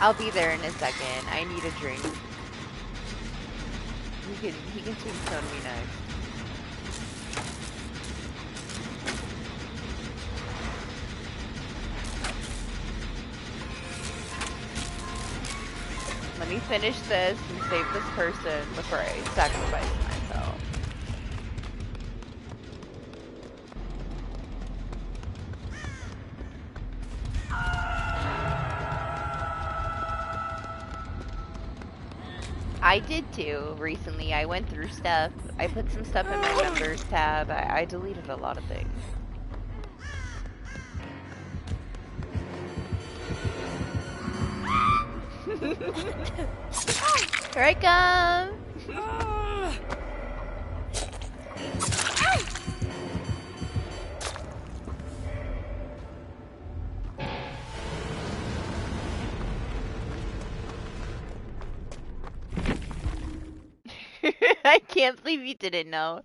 S3: I'll be there in a second. I need a drink. He can tombstone me next. Let me finish this and save this person before I sacrifice myself. I did too, recently. I went through stuff. I put some stuff in my members tab. I deleted a lot of things. Here I come! I can't believe you didn't know.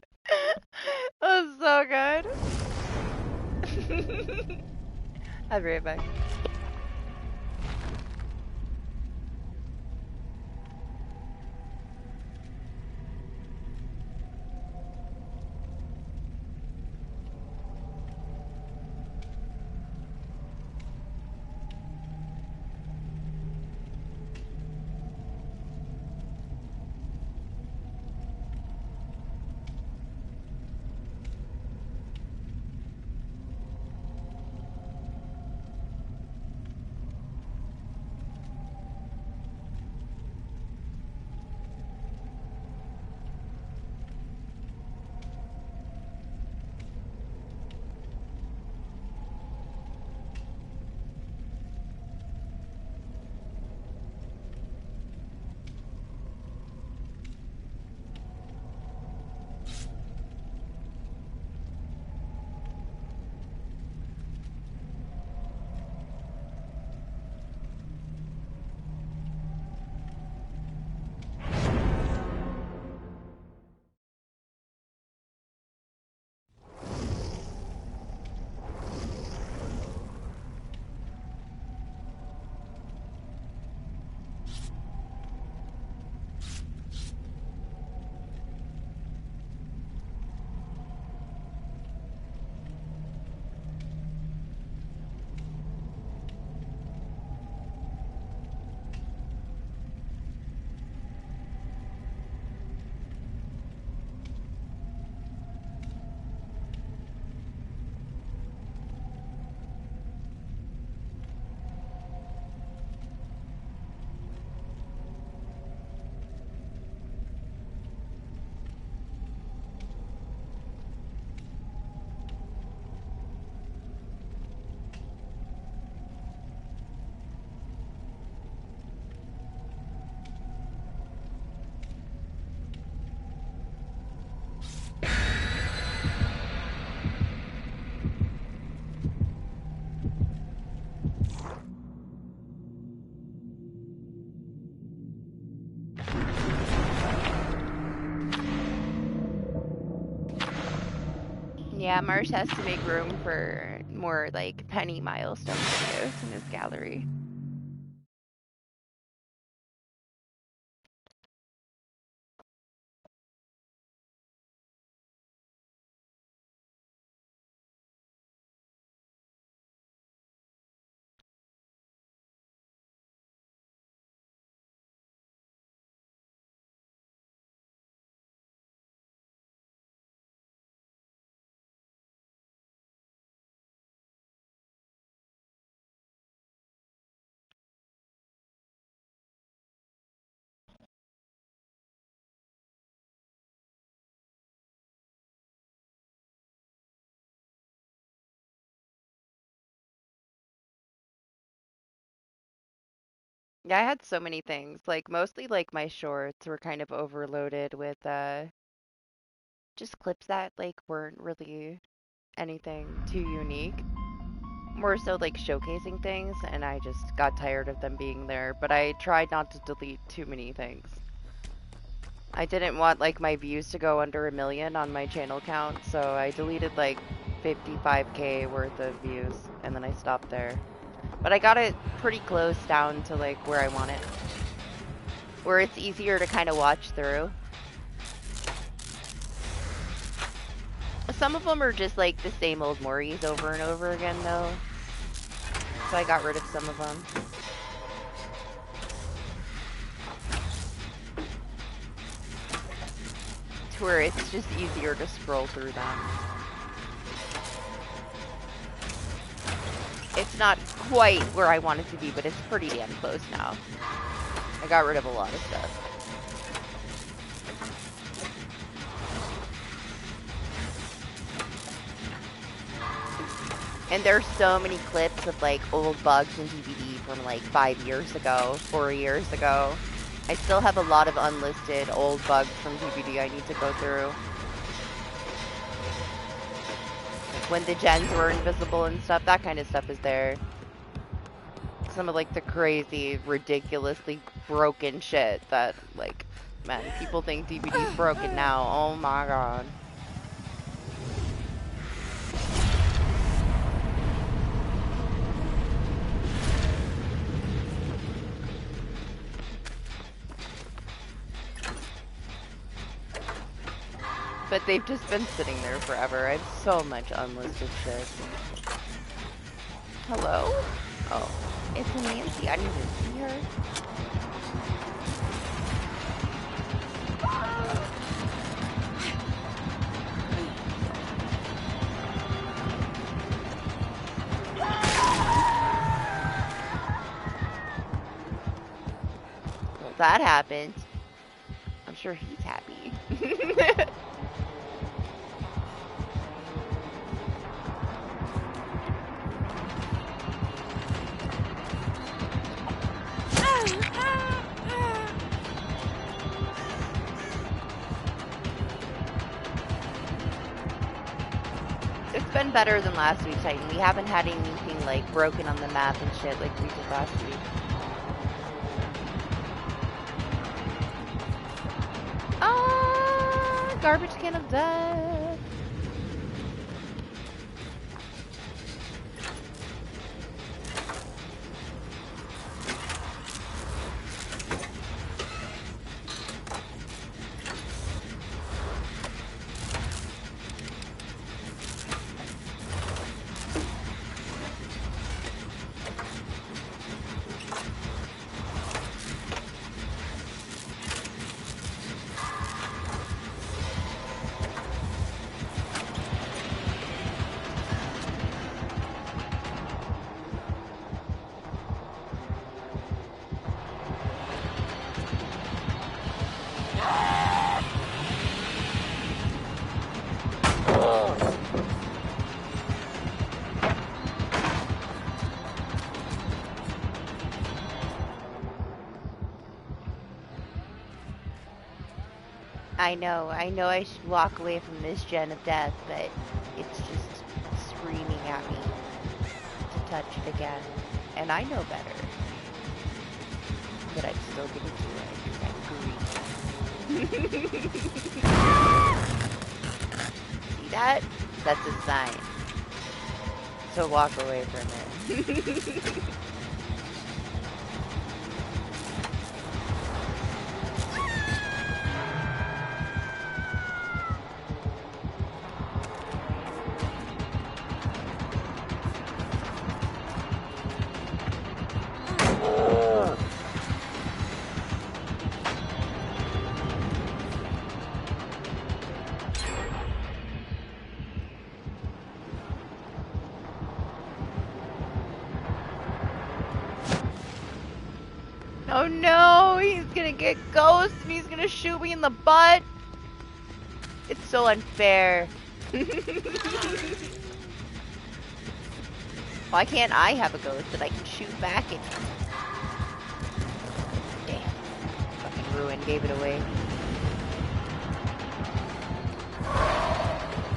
S3: That was so good. I'll be right back. Yeah, Marsh has to make room for more, like, penny milestone videos in his gallery. Yeah, I had so many things. Like, mostly, like, my shorts were kind of overloaded with, just clips that, like, weren't really anything too unique. More so, like, showcasing things, and I just got tired of them being there. But I tried not to delete too many things. I didn't want, like, my views to go under 1 million on my channel count, so I deleted, like, 55K worth of views, and then I stopped there. But I got it pretty close down to, like, where I want it. Where it's easier to kind of watch through. Some of them are just, like, the same old Moris over and over again, though. So I got rid of some of them. To where it's just easier to scroll through them. It's not quite where I want it to be, but it's pretty damn close now. I got rid of a lot of stuff. And there's so many clips of, like, old bugs in DBD from, like, 5 years ago, 4 years ago. I still have a lot of unlisted old bugs from DBD I need to go through. When the gens were invisible and stuff, that kind of stuff is there. Some of, like, the crazy, ridiculously broken shit that, like, man, people think DBD's broken now. Oh my god. But they've just been sitting there forever. I have so much unlisted shit. Hello? Oh, it's Nancy. I didn't even see her. Well, that happened. I'm sure he's happy. It's been better than last week, Titan. We haven't had anything, like, broken on the map and shit like we did last week. Ah, garbage can of death. I know I should walk away from this gen of death, but it's just screaming at me to touch it again. And I know better. But I'm still gonna do it. I'm greedy. See that? That's a sign. So walk away from it. Oh no, he's gonna get ghost and he's gonna shoot me in the butt. It's so unfair. Why can't I have a ghost that I can shoot back at? Damn. Fucking Ruin gave it away.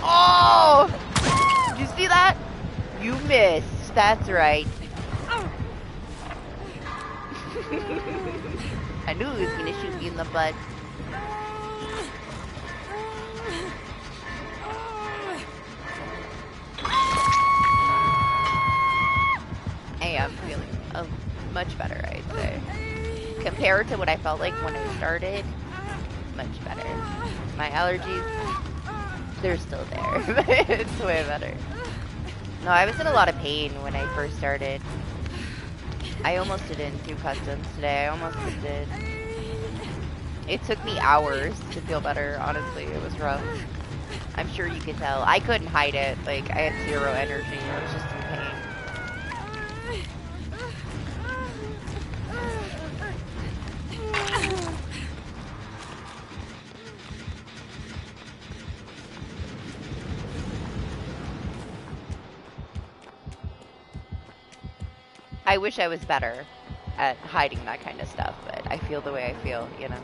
S3: Oh! Did you see that? You missed. That's right. I knew he was gonna shoot me in the butt. Hey, I'm feeling much better, I'd say. Compared to what I felt like when I started, much better. My allergies, they're still there, but it's way better. No, I was in a lot of pain when I first started. I almost didn't do customs today. I almost did. It took me hours to feel better, honestly. It was rough. I'm sure you could tell. I couldn't hide it. Like, I had zero energy. I was just in pain. I wish I was better at hiding that kind of stuff, but I feel the way I feel, you know?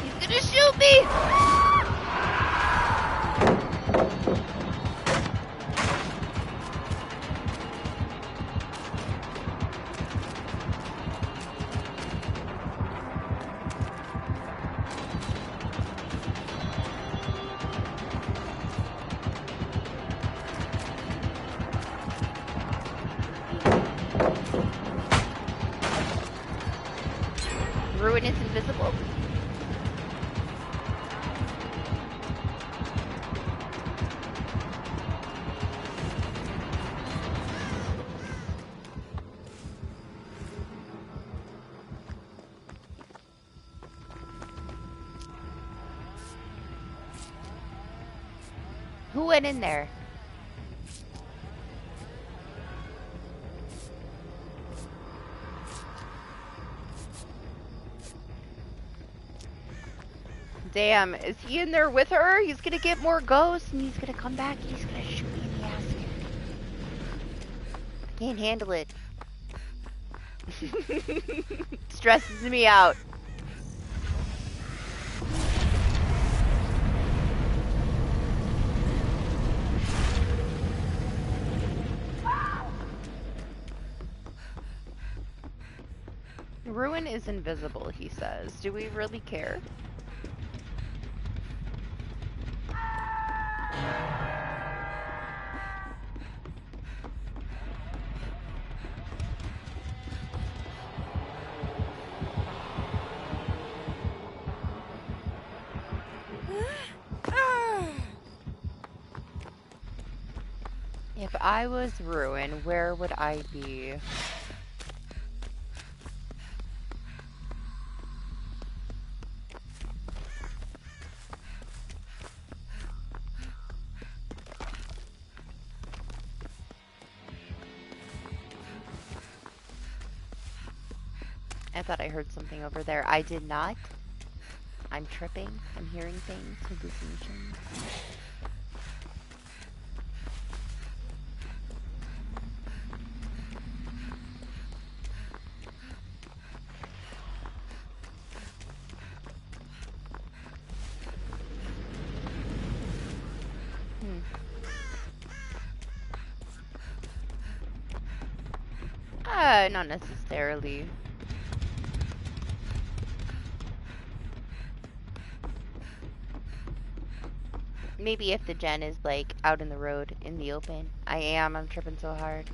S3: He's gonna shoot me! Ruin is invisible. Who went in there? Damn, is he in there with her? He's gonna get more ghosts and he's gonna come back and he's gonna shoot me in the ass again. I can't handle it. Stresses me out. Ruin is invisible, he says. Do we really care? If I was Ruin, where would I be? I thought I heard something over there. I did not. I'm tripping. I'm hearing things, hallucinations. Not necessarily. Maybe if the gen is like out in the road, in the open. I'm tripping so hard.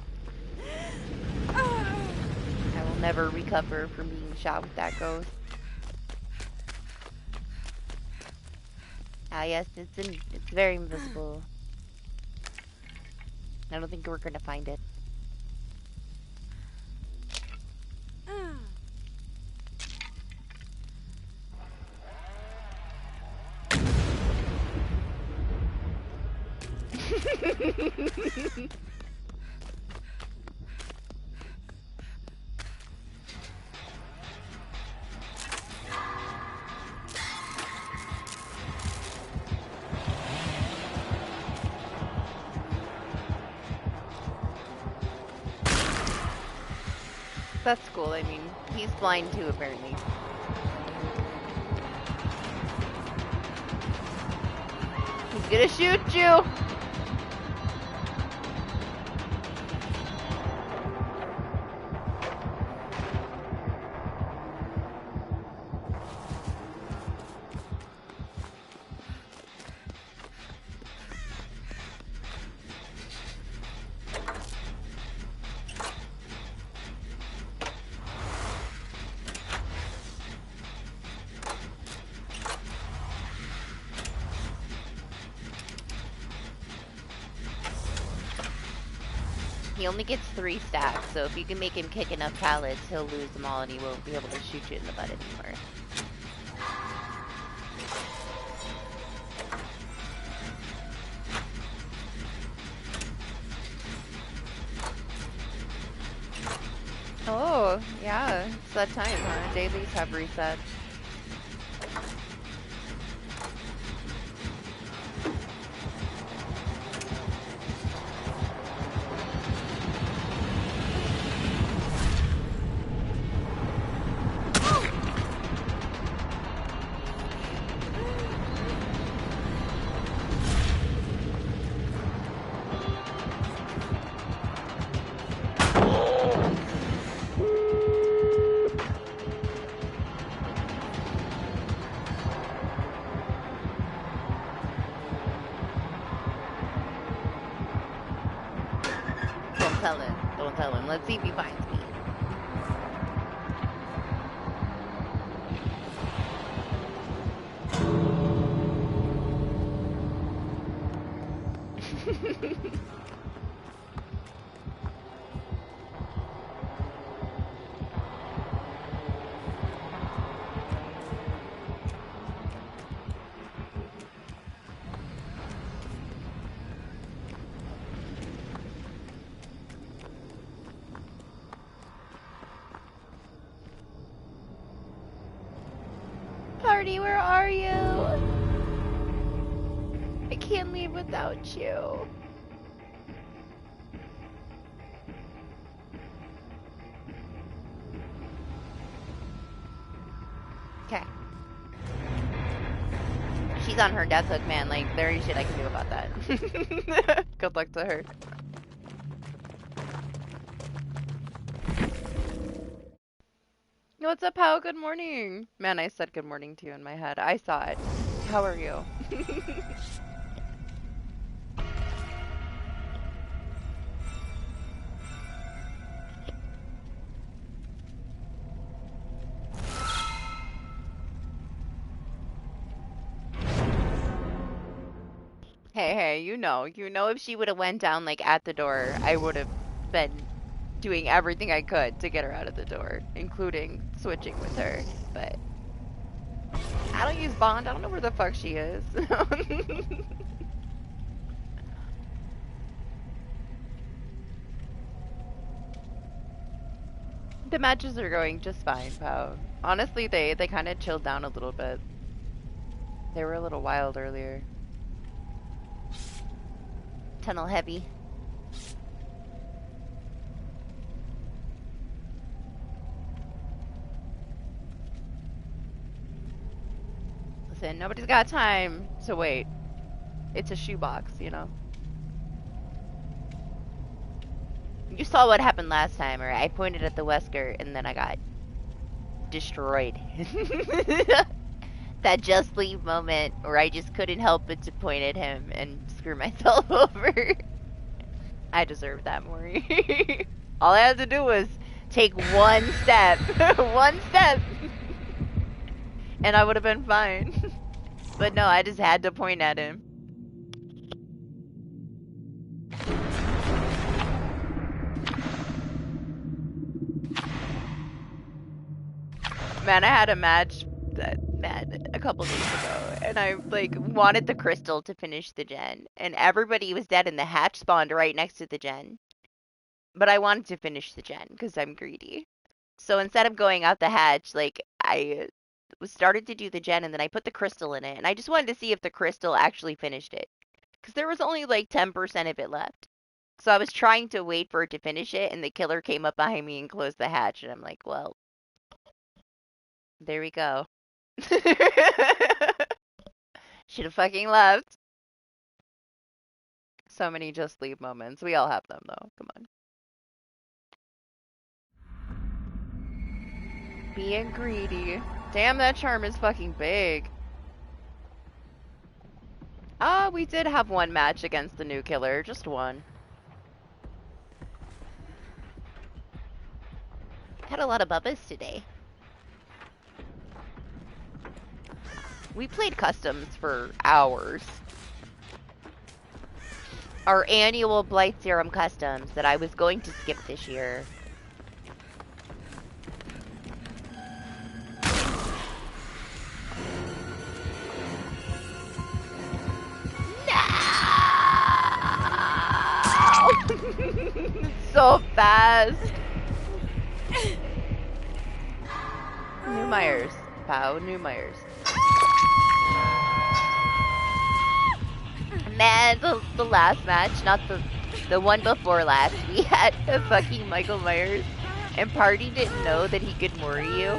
S3: I will never recover from being shot with that ghost. Ah yes, it's very invisible. I don't think we're gonna find it. That's cool. I mean, he's blind too, apparently. He's gonna shoot you! He only gets 3 stacks, so if you can make him kick enough pallets, he'll lose them all and he won't be able to shoot you in the butt anymore. Oh, yeah, it's that time, huh? Dailies have resets. Don't tell him. Let's see if he finds me. Party, where are you? I can't leave without you. Okay. She's on her death hook, man. Like, there is shit I can do about that. Good luck to her. What's up, How? Good morning. Man, I said good morning to you in my head. I saw it. How are you? Hey, you know if she would have went down like at the door, I would have been doing everything I could to get her out of the door, including switching with her, but I don't use Bond. I don't know where the fuck she is. The matches are going just fine, Pow. Honestly, they kind of chilled down a little bit. They were a little wild earlier. Tunnel heavy. Listen, nobody's got time to wait. It's a shoebox, you know? You saw what happened last time, or I pointed at the Wesker and then I got destroyed. That Just Leave moment where I just couldn't help but to point at him and screw myself over. I deserve that, Maury. All I had to do was take one step. One step. And I would have been fine. But no, I just had to point at him. Man, I had a match a couple days ago, and I like wanted the crystal to finish the gen, and everybody was dead, and the hatch spawned right next to the gen. But I wanted to finish the gen because I'm greedy. So instead of going out the hatch, like I started to do the gen, and then I put the crystal in it, and I just wanted to see if the crystal actually finished it, because there was only like 10% of it left. So I was trying to wait for it to finish it, and the killer came up behind me and closed the hatch, and I'm like, well, there we go. Should have fucking left. So many Just Leave moments. We all have them, though. Come on. Being greedy. Damn, that charm is fucking big. We did have one match against the new killer. Just one. Had a lot of bubbas today. We played customs for hours. Our annual Blight Serum customs that I was going to skip this year. So fast. New Myers. Pow, New Myers. Man, the last match, not the one before last, we had a fucking Michael Myers, and Party didn't know that he could Mori you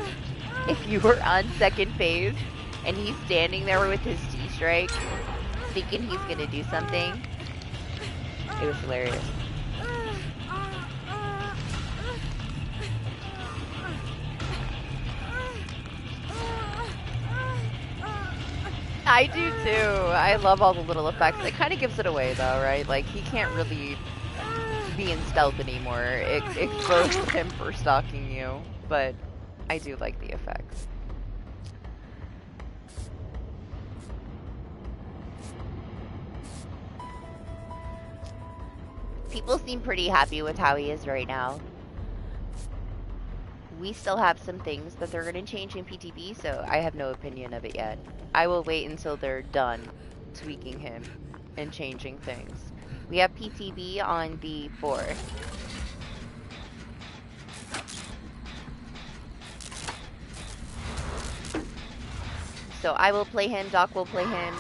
S3: if you were on second phase, and he's standing there with his T-strike, thinking he's gonna do something. It was hilarious. I do too. I love all the little effects. It kind of gives it away though, right? Like, he can't really be in stealth anymore. It exposes him for stalking you, but I do like the effects. People seem pretty happy with how he is right now. We still have some things that they're going to change in PTB, so I have no opinion of it yet. I will wait until they're done tweaking him and changing things. We have PTB on the 4th. So I will play him, Doc will play him.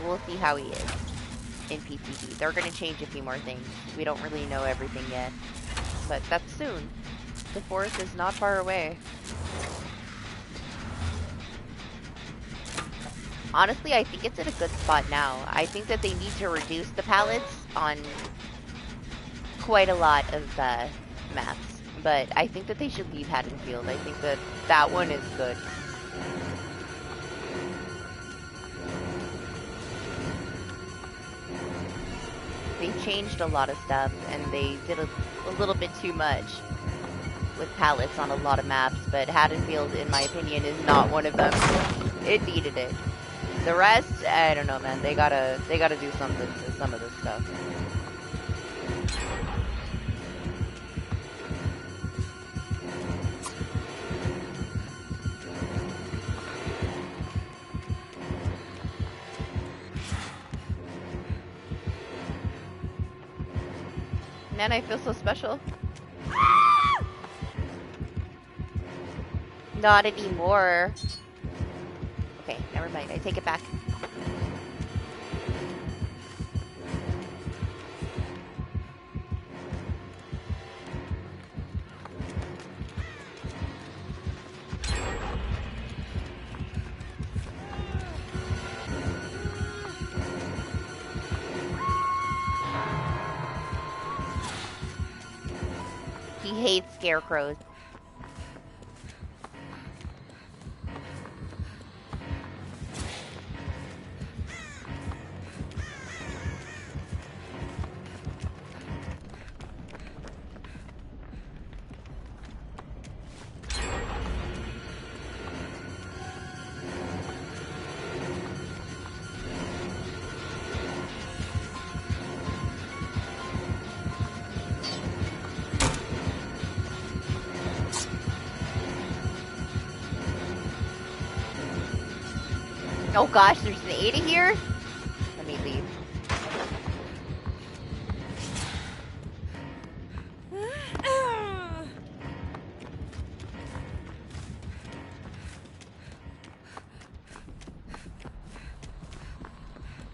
S3: We'll see how he is in PTB. They're going to change a few more things. We don't really know everything yet, but that's soon. The 4th is not far away. Honestly, I think it's at a good spot now. I think that they need to reduce the pallets on quite a lot of maps. But I think that they should leave Haddonfield. I think that that one is good. They changed a lot of stuff, and they did a little bit too much with pallets on a lot of maps, but Haddonfield, in my opinion, is not one of them. It needed it. The rest, I don't know, man. They gotta do something to some of this stuff. Man, I feel so special. Not anymore. Okay, never mind. I take it back. scarecrows. Oh gosh, there's an Ada here? Let me leave.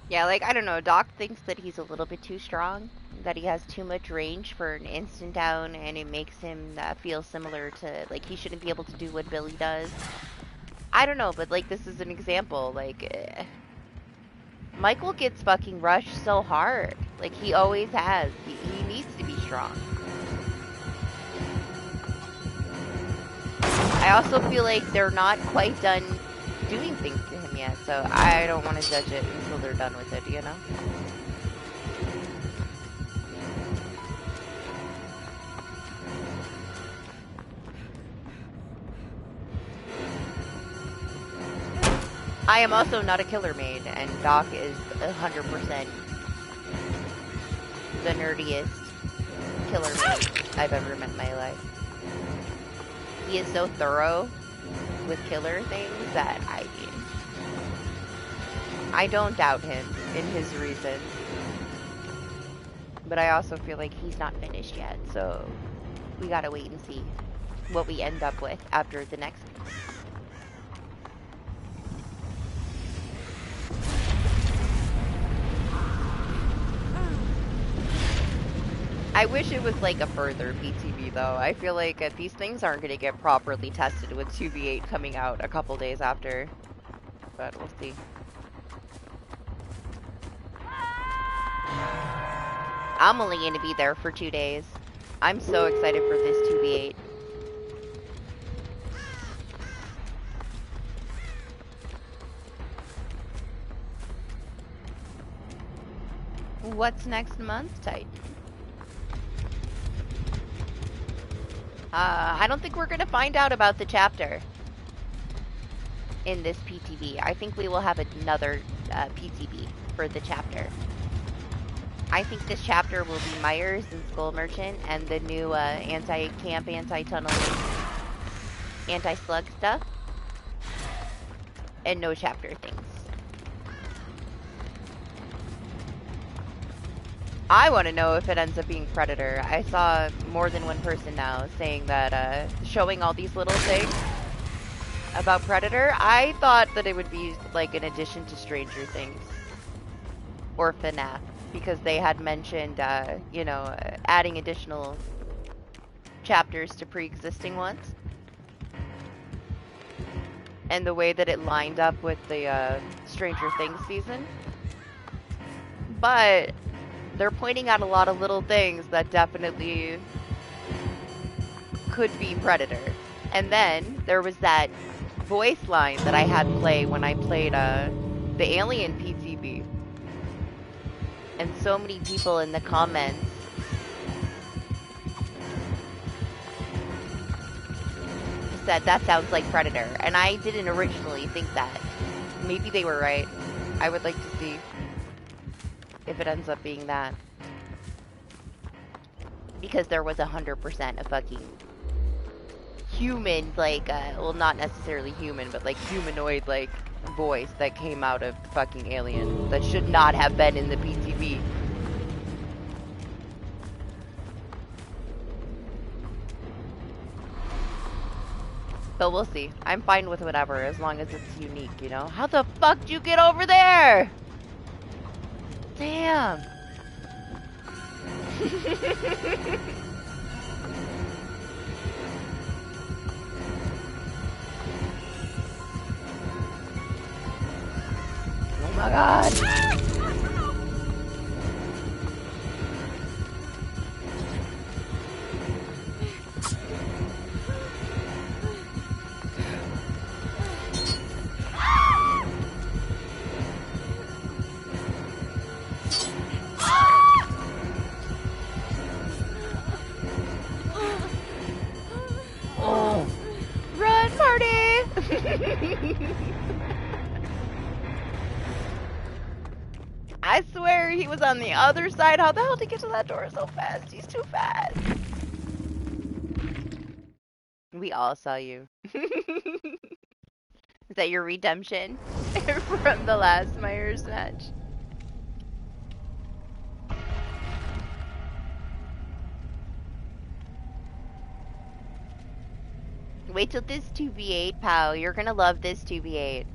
S3: Yeah, like, I don't know, Doc thinks that he's a little bit too strong, that he has too much range for an instant down, and it makes him feel similar to, like, he shouldn't be able to do what Billy does. I don't know, but, like, this is an example, like, Michael gets fucking rushed so hard. Like, he always has. He needs to be strong. I also feel like they're not quite done doing things to him yet, so I don't want to judge it until they're done with it, you know? I am also not a killer maid, and Doc is 100% the nerdiest killer maid I've ever met in my life. He is so thorough with killer things that I don't doubt him in his reasons. But I also feel like he's not finished yet, so we gotta wait and see what we end up with after the next. I wish it was like a further PTV though. I feel like these things aren't going to get properly tested with 2v8 coming out a couple days after. But we'll see. I'm only going to be there for 2 days. I'm so excited for this 2v8. What's next month, Titan? I don't think we're going to find out about the chapter in this PTV. I think we will have another PTV for the chapter. I think this chapter will be Myers and Skull Merchant and the new anti-camp, anti-tunnel, anti-slug stuff. And no chapter things. I want to know if it ends up being Predator. I saw more than one person now saying that, showing all these little things about Predator. I thought that it would be like an addition to Stranger Things or FNAF, because they had mentioned, you know, adding additional chapters to pre-existing ones. And the way that it lined up with the Stranger Things season. But they're pointing out a lot of little things that definitely could be Predator. And then there was that voice line that I had play when I played the Alien PTB. And so many people in the comments said that sounds like Predator. And I didn't originally think that. Maybe they were right. I would like to see if it ends up being that. Because there was 100% a fucking human, like, well, not necessarily human, but like humanoid, like, voice that came out of the fucking Alien that should not have been in the PTV. But we'll see. I'm fine with whatever, as long as it's unique, you know? How the fuck did you get over there? Damn. Oh my god. He was on the other side. How the hell did he get to that door so fast? He's too fast. We all saw you. Is that your redemption from the last Myers match? Wait till this 2v8, pal. You're gonna love this 2v8.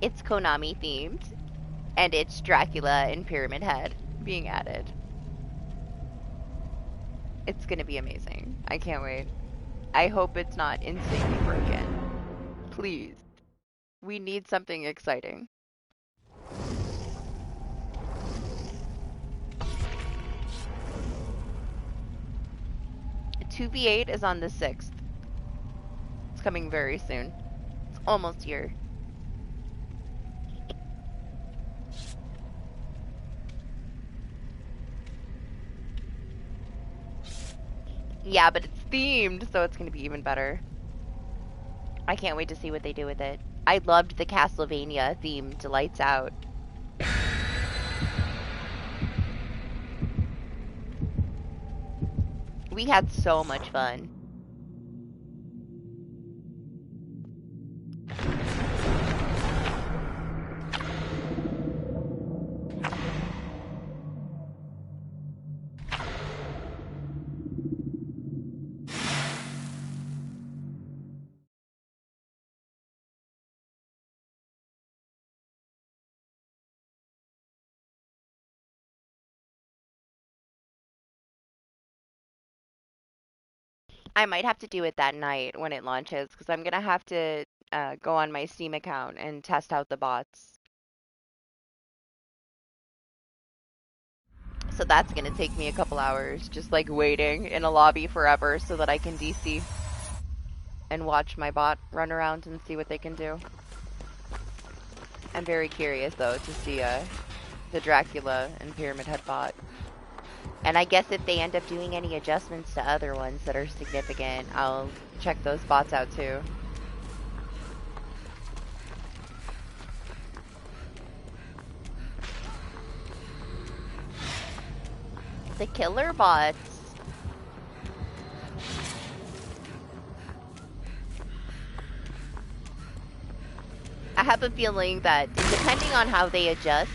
S3: It's Konami themed, and it's Dracula and Pyramid Head being added. It's gonna be amazing. I can't wait. I hope it's not insanely broken. Please. We need something exciting. A 2v8 is on the 6th. It's coming very soon. It's almost here. Yeah, but it's themed, so it's gonna be even better. I can't wait to see what they do with it. I loved the Castlevania theme to Lights Out. We had so much fun. I might have to do it that night when it launches, because I'm gonna have to go on my Steam account and test out the bots. So that's gonna take me a couple hours, just like waiting in a lobby forever so that I can DC and watch my bot run around and see what they can do. I'm very curious though to see the Dracula and Pyramid Head bot. And I guess if they end up doing any adjustments to other ones that are significant, I'll check those bots out too. The killer bots. I have a feeling that depending on how they adjust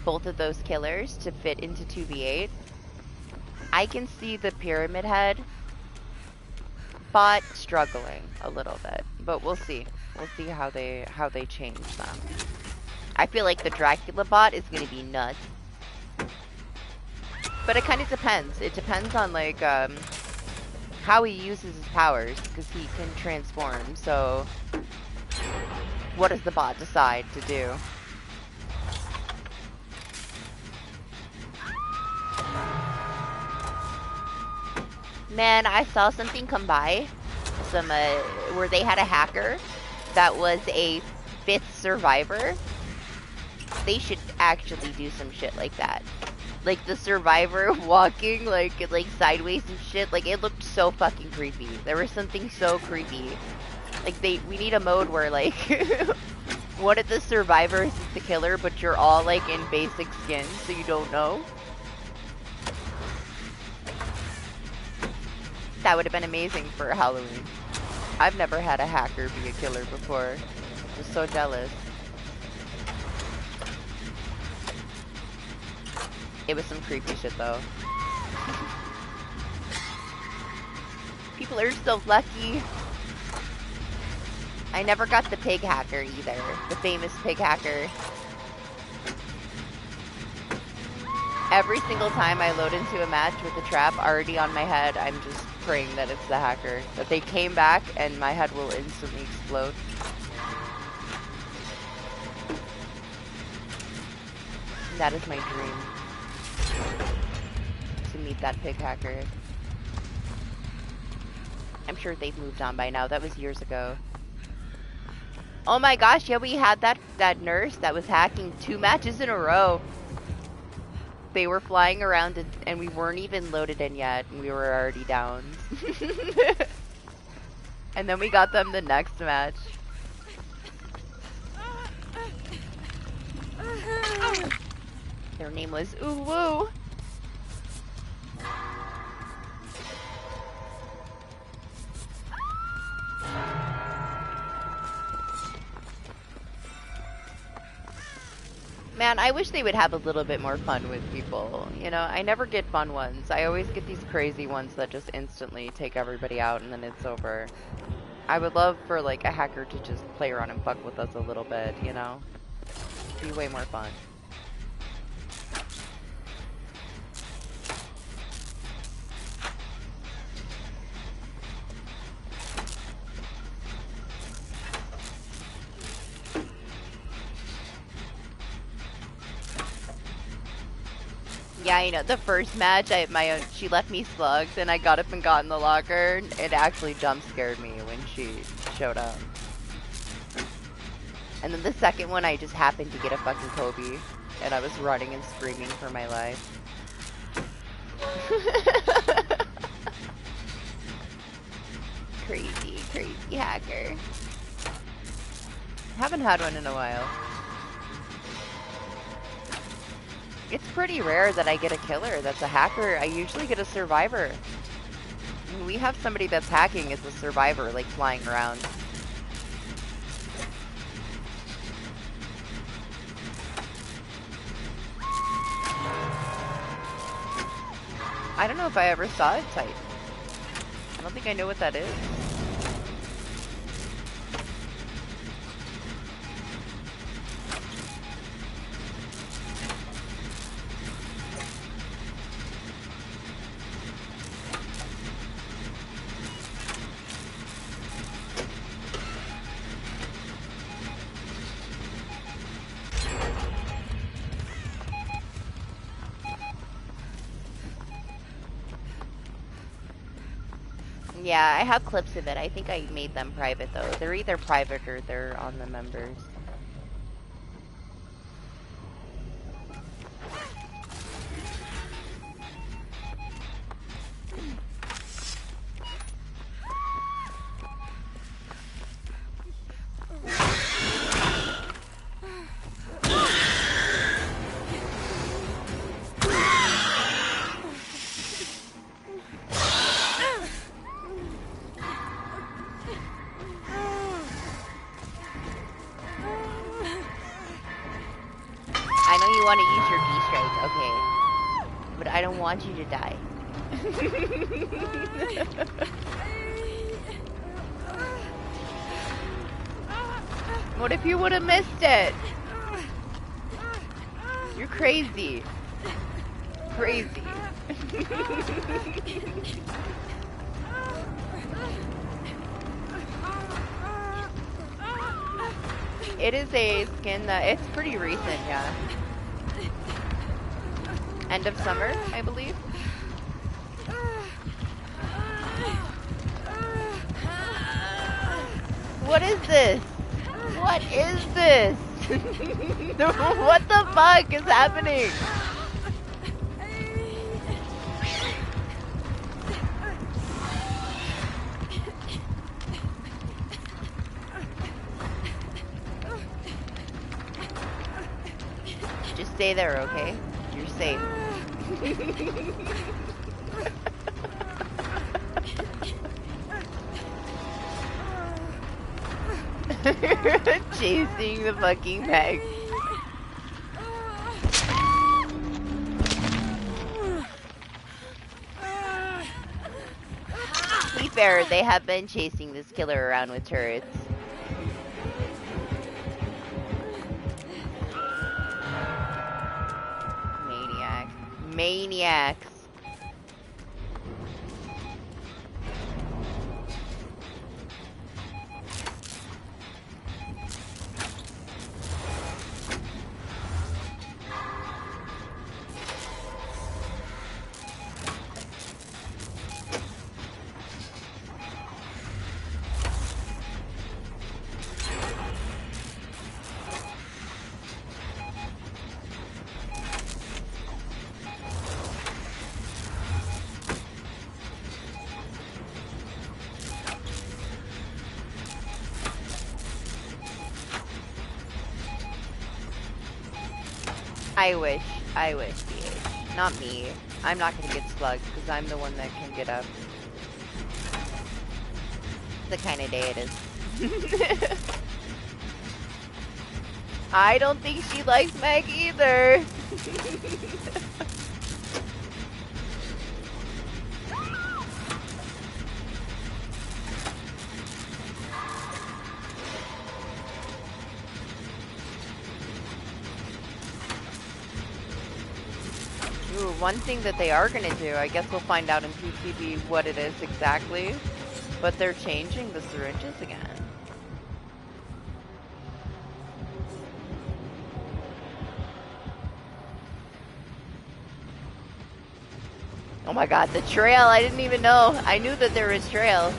S3: both of those killers to fit into 2v8, I can see the Pyramid Head bot struggling a little bit, but we'll see. We'll see how they change them. I feel like the Dracula bot is gonna be nuts, but it kind of depends. It depends on like how he uses his powers, because he can transform. So, what does the bot decide to do? Man, I saw something come by, where they had a hacker that was a 5th survivor. They should actually do some shit like that. Like the survivor walking like sideways and shit. Like it looked so fucking creepy. There was something so creepy. Like we need a mode where like one of the survivors is the killer, but you're all like in basic skin, so you don't know. That would have been amazing for Halloween. I've never had a hacker be a killer before. I'm just so jealous. It was some creepy shit though. People are so lucky. I never got the pig hacker either. The famous pig hacker. Every single time I load into a match with a trap already on my head, I'm just praying that it's the hacker. That they came back and my head will instantly explode. And that is my dream. To meet that pig hacker. I'm sure they've moved on by now. That was years ago. Oh my gosh, yeah, we had that nurse that was hacking 2 matches in a row. They were flying around and we weren't even loaded in yet, and we were already down. And then we got them the next match. Their name was Uwu. Man, I wish they would have a little bit more fun with people. You know, I never get fun ones. I always get these crazy ones that just instantly take everybody out and then it's over. I would love for, like, a hacker to just play around and fuck with us a little bit, you know? Be way more fun. Yeah, you know, the first match, she left me slugged, and I got up and got in the locker. It actually jump scared me when she showed up. And then the second one, I just happened to get a fucking Kobe, and I was running and screaming for my life. Crazy, crazy hacker. Haven't had one in a while. It's pretty rare that I get a killer that's a hacker. I usually get a survivor. When we have somebody that's hacking as a survivor, like flying around. I don't know if I ever saw it type. I don't think I know what that is. Yeah, I have clips of it. I think I made them private though. They're either private or they're on the members. Want to use your D-strike, okay. But I don't want you to die. What if you would have missed it? You're crazy. Crazy. It is a skin that, it's pretty recent, yeah. End of summer, I believe. What is this? What is this? What the fuck is happening? Just stay there, okay? You're safe. Chasing the fucking peg. To be fair, they have been chasing this killer around with turrets. Maniacs. I wish. I would be. Not me. I'm not gonna get slugged because I'm the one that can get up. The kind of day it is. I don't think she likes Meg either. Ooh, one thing that they are gonna do, I guess we'll find out in PCB what it is exactly, but they're changing the syringes again. Oh my god, the trail! I didn't even know. I knew that there was trail.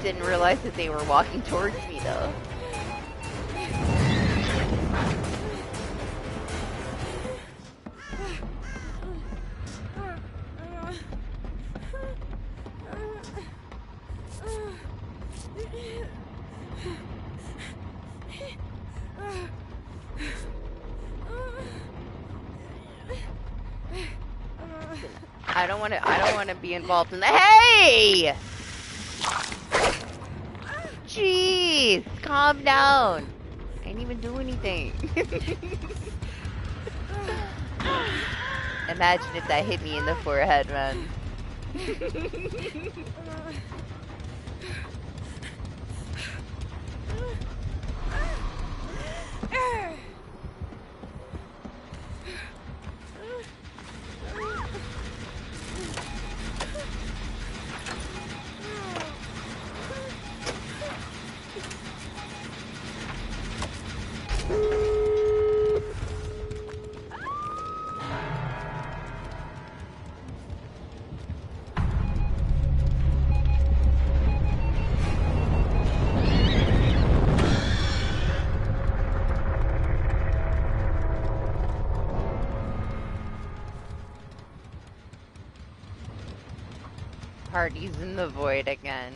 S3: Didn't realize that they were walking towards me though. I don't want to be involved in the— Hey! Jeez, calm down. I didn't even do anything. Imagine if that hit me in the forehead, man. Party's in the void again.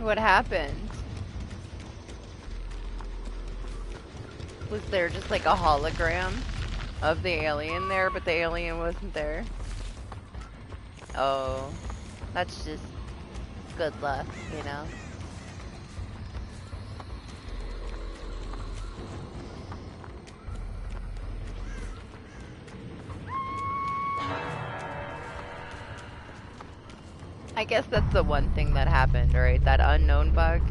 S3: What happened? Was there just like a hologram of the alien there, but the alien wasn't there? Oh, that's just good luck, you know? I guess that's the one thing that happened, right? That unknown bug.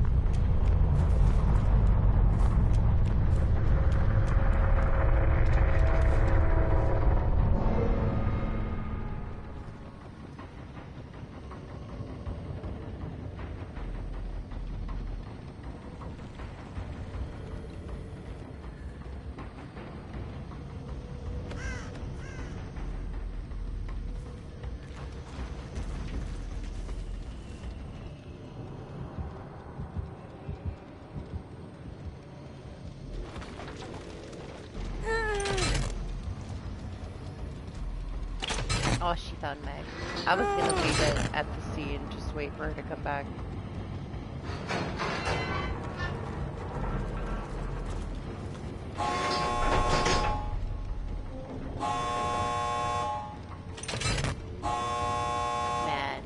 S3: Oh, she found Meg. I was gonna leave it at the sea and just wait for her to come back. Man.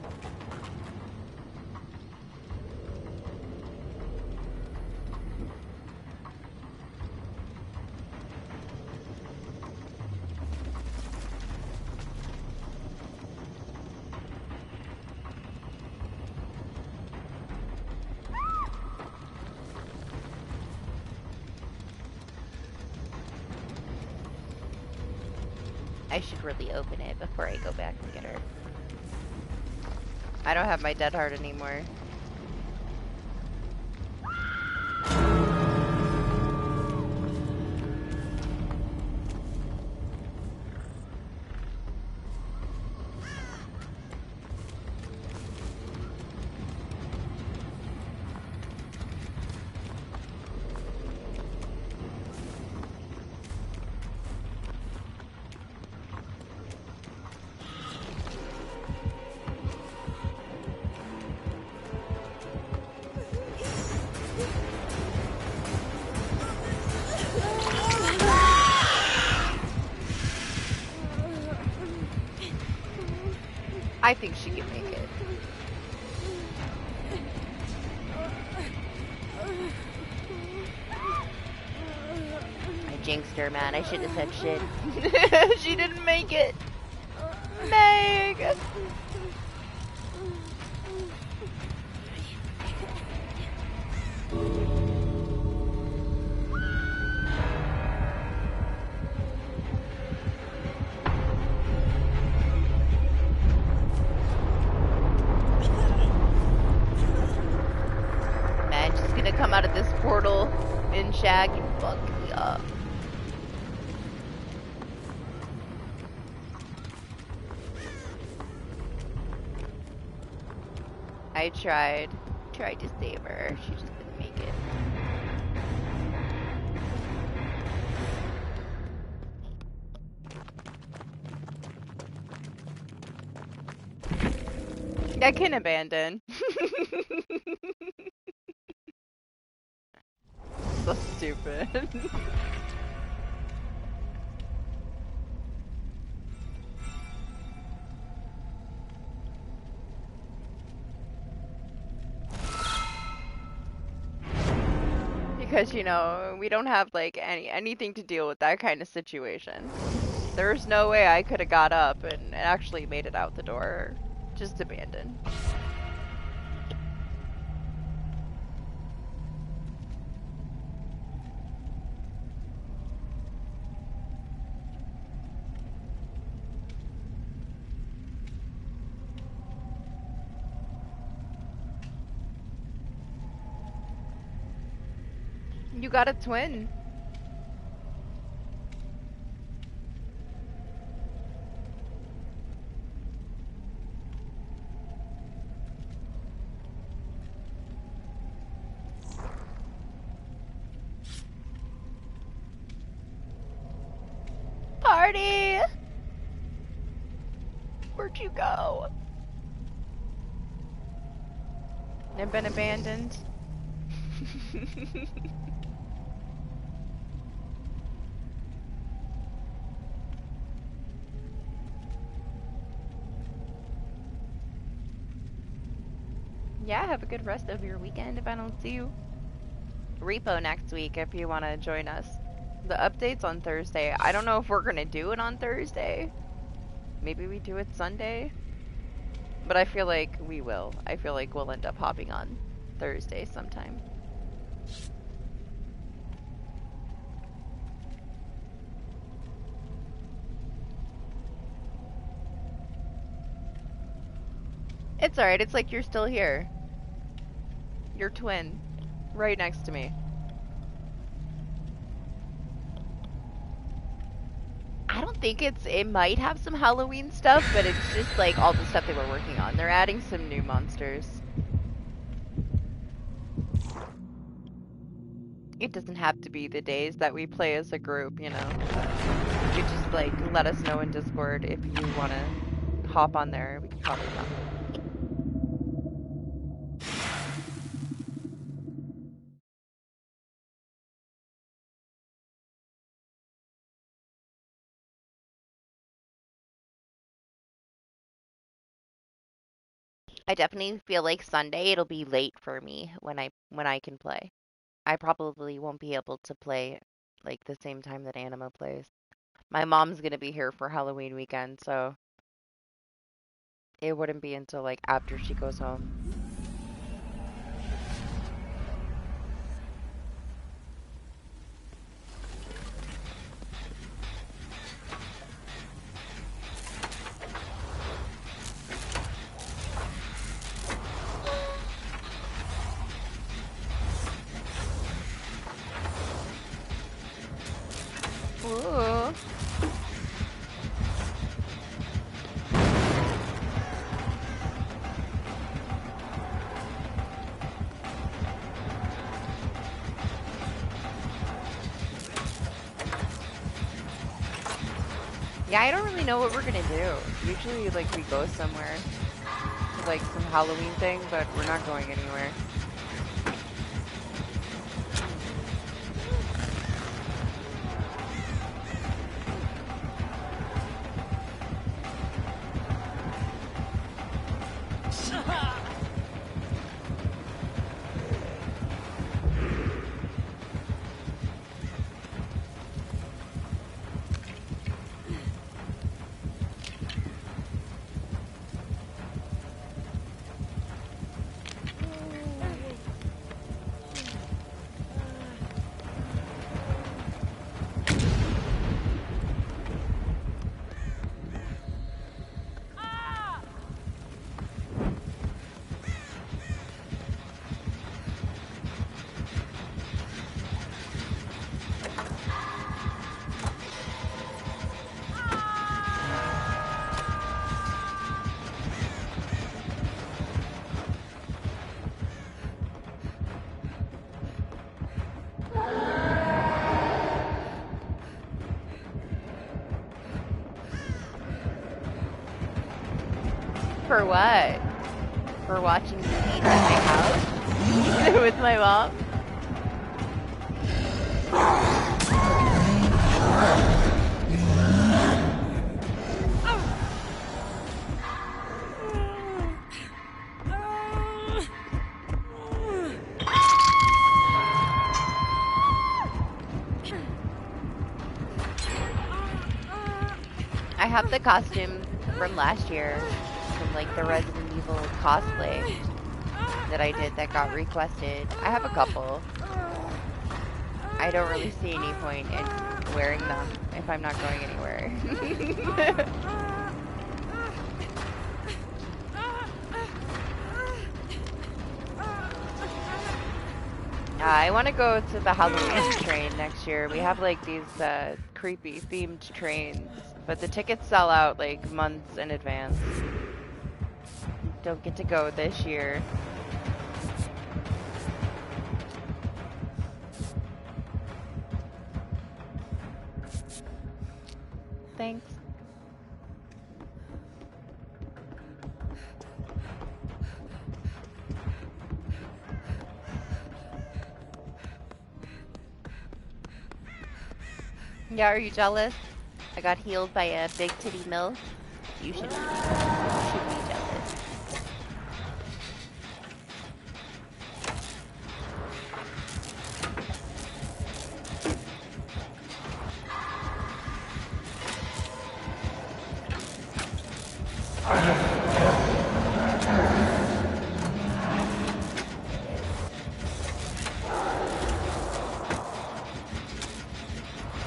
S3: I should really open it before I go back and get her. I don't have my dead heart anymore. I think she can make it. I jinxed her, man. I shouldn't have said shit. She didn't make it. Meg! Man, she's gonna come out of this portal in Shag and fuck me up. I tried to save her. She just didn't make it. I can abandon. So stupid. Because, you know, we don't have like anything to deal with that kind of situation. There's no way I could have got up and actually made it out the door. Just abandon. You got a twin. Party! Where'd you go? I've been abandoned. Yeah, have a good rest of your weekend if I don't see you. Repo next week if you want to join us. The update's on Thursday. I don't know if we're going to do it on Thursday. Maybe we do it Sunday. But I feel like we will. I feel like we'll end up hopping on Thursday sometime. It's alright, it's like you're still here. Your twin. Right next to me. I don't think it might have some Halloween stuff, but it's just like all the stuff they were working on. They're adding some new monsters. It doesn't have to be the days that we play as a group, you know. You just like let us know in Discord if you want to hop on there. We can probably hop. I definitely feel like Sunday it'll be late for me when I can play. I probably won't be able to play like the same time that Anima plays. My mom's gonna be here for Halloween weekend, so it wouldn't be until like after she goes home. Ooh. Yeah, I don't really know what we're gonna do. Usually, like, we go somewhere to, like, some Halloween thing, but we're not going anywhere. For what? For watching me in my house? With my mom? I have the costume from last year, from like the Resident Evil cosplay that I did that got requested. I have a couple. I don't really see any point in wearing them if I'm not going anywhere. I want to go to the Halloween train next year. We have like these creepy themed trains, but the tickets sell out like months in advance. Don't get to go this year. Thanks. Yeah, are you jealous? I got healed by a big titty MILF. You should be jealous.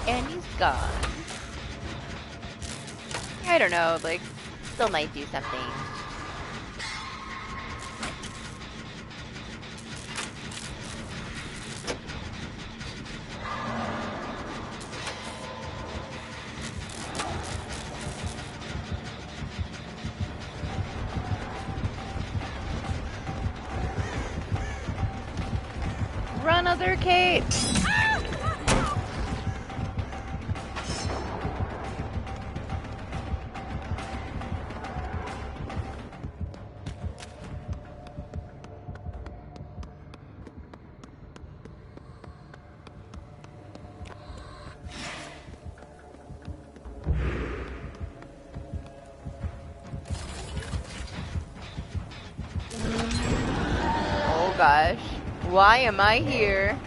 S3: And he's gone. I don't know, like, still might do something. Run, other Kate! Oh gosh, why am I here?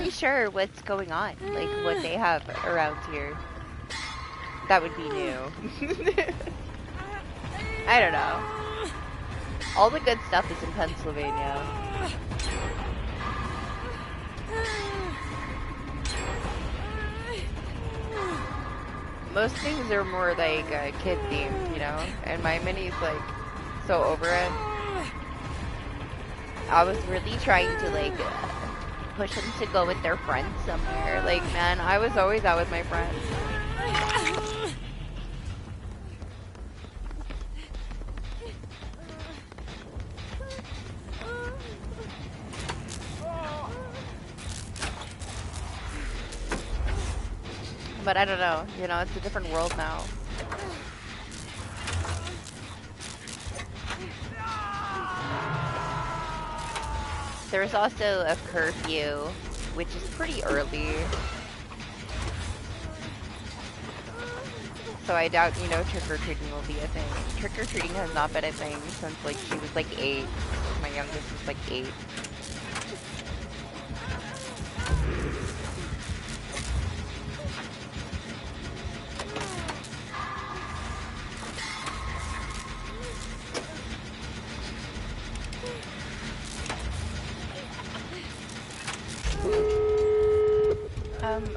S3: Sure what's going on, like what they have around here. That would be new. I don't know. All the good stuff is in Pennsylvania. Most things are more like kid themed, you know? And my mini's like so over it. I was really trying to like push them to go with their friends somewhere. Like, man, I was always out with my friends. But I don't know, you know, it's a different world now. There's also a curfew, which is pretty early. So I doubt, you know, trick-or-treating will be a thing. Trick-or-treating has not been a thing since, like, she was, like, 8. My youngest was, like, 8.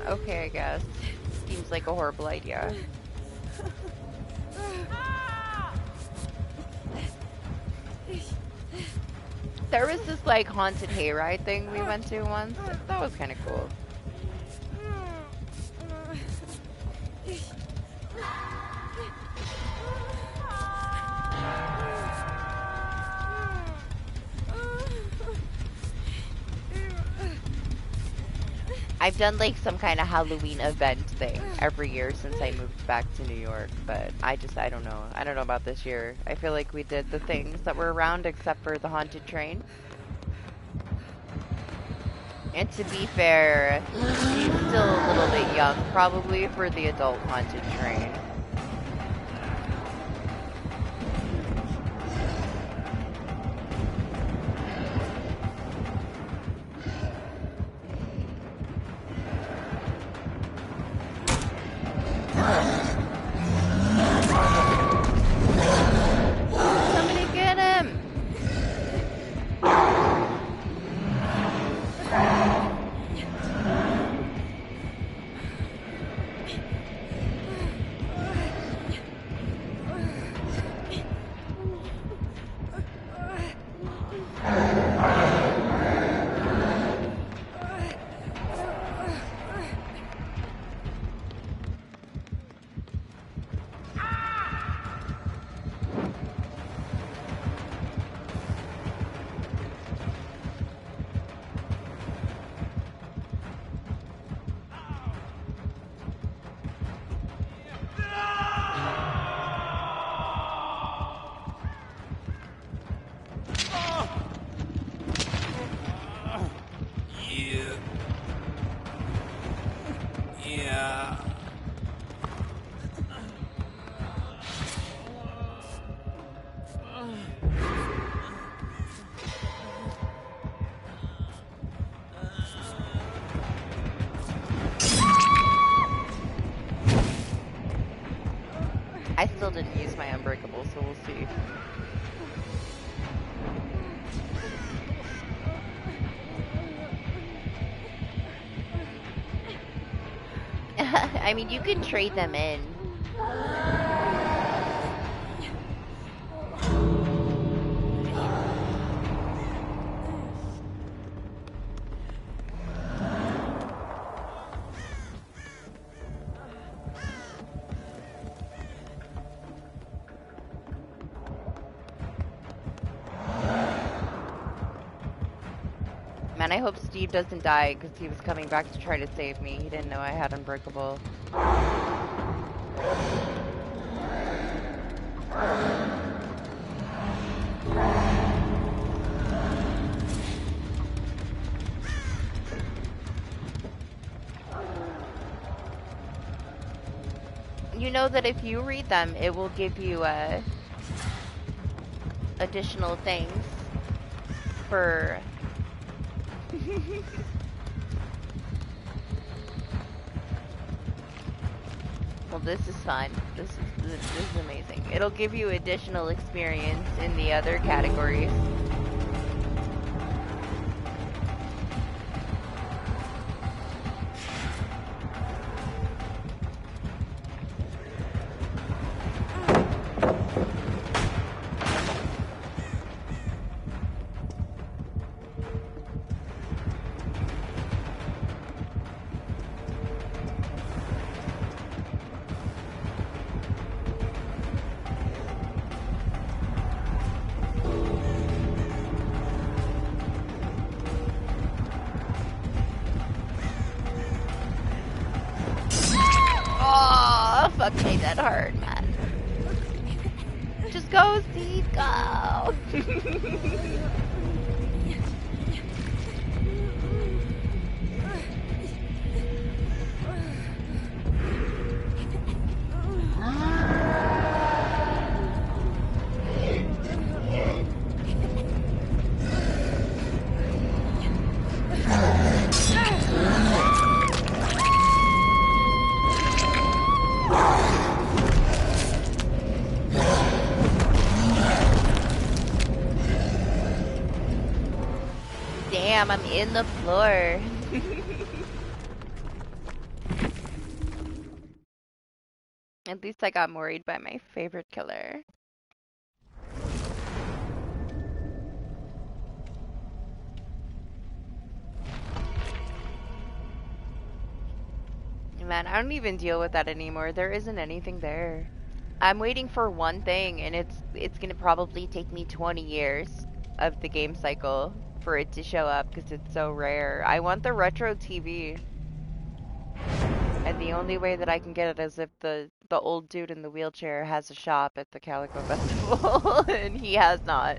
S3: Okay, I guess. Seems like a horrible idea. There was this, like, haunted hayride thing we went to once. That was kind of cool. I've done like some kind of Halloween event thing every year since I moved back to New York, but I don't know. I don't know about this year. I feel like we did the things that were around except for the haunted train. And to be fair, she's still a little bit young probably for the adult haunted train. Somebody get him! I still didn't use my Unbreakable, so we'll see. I mean, you can trade them in. Man, I hope Steve doesn't die because he was coming back to try to save me. He didn't know I had Unbreakable. You know that if you read them, it will give you additional things for... Well, this is fun. This is amazing. It'll give you additional experience in the other categories. Fuck me that hard, man. Just go, Steve, go! Damn, I'm in the floor. At least I got worried by my favorite killer. Man, I don't even deal with that anymore. There isn't anything there. I'm waiting for one thing, and it's gonna probably take me 20 years of the game cycle for it to show up because it's so rare. I want the retro TV, and the only way that I can get it is if the old dude in the wheelchair has a shop at the Calico Festival, and he has not.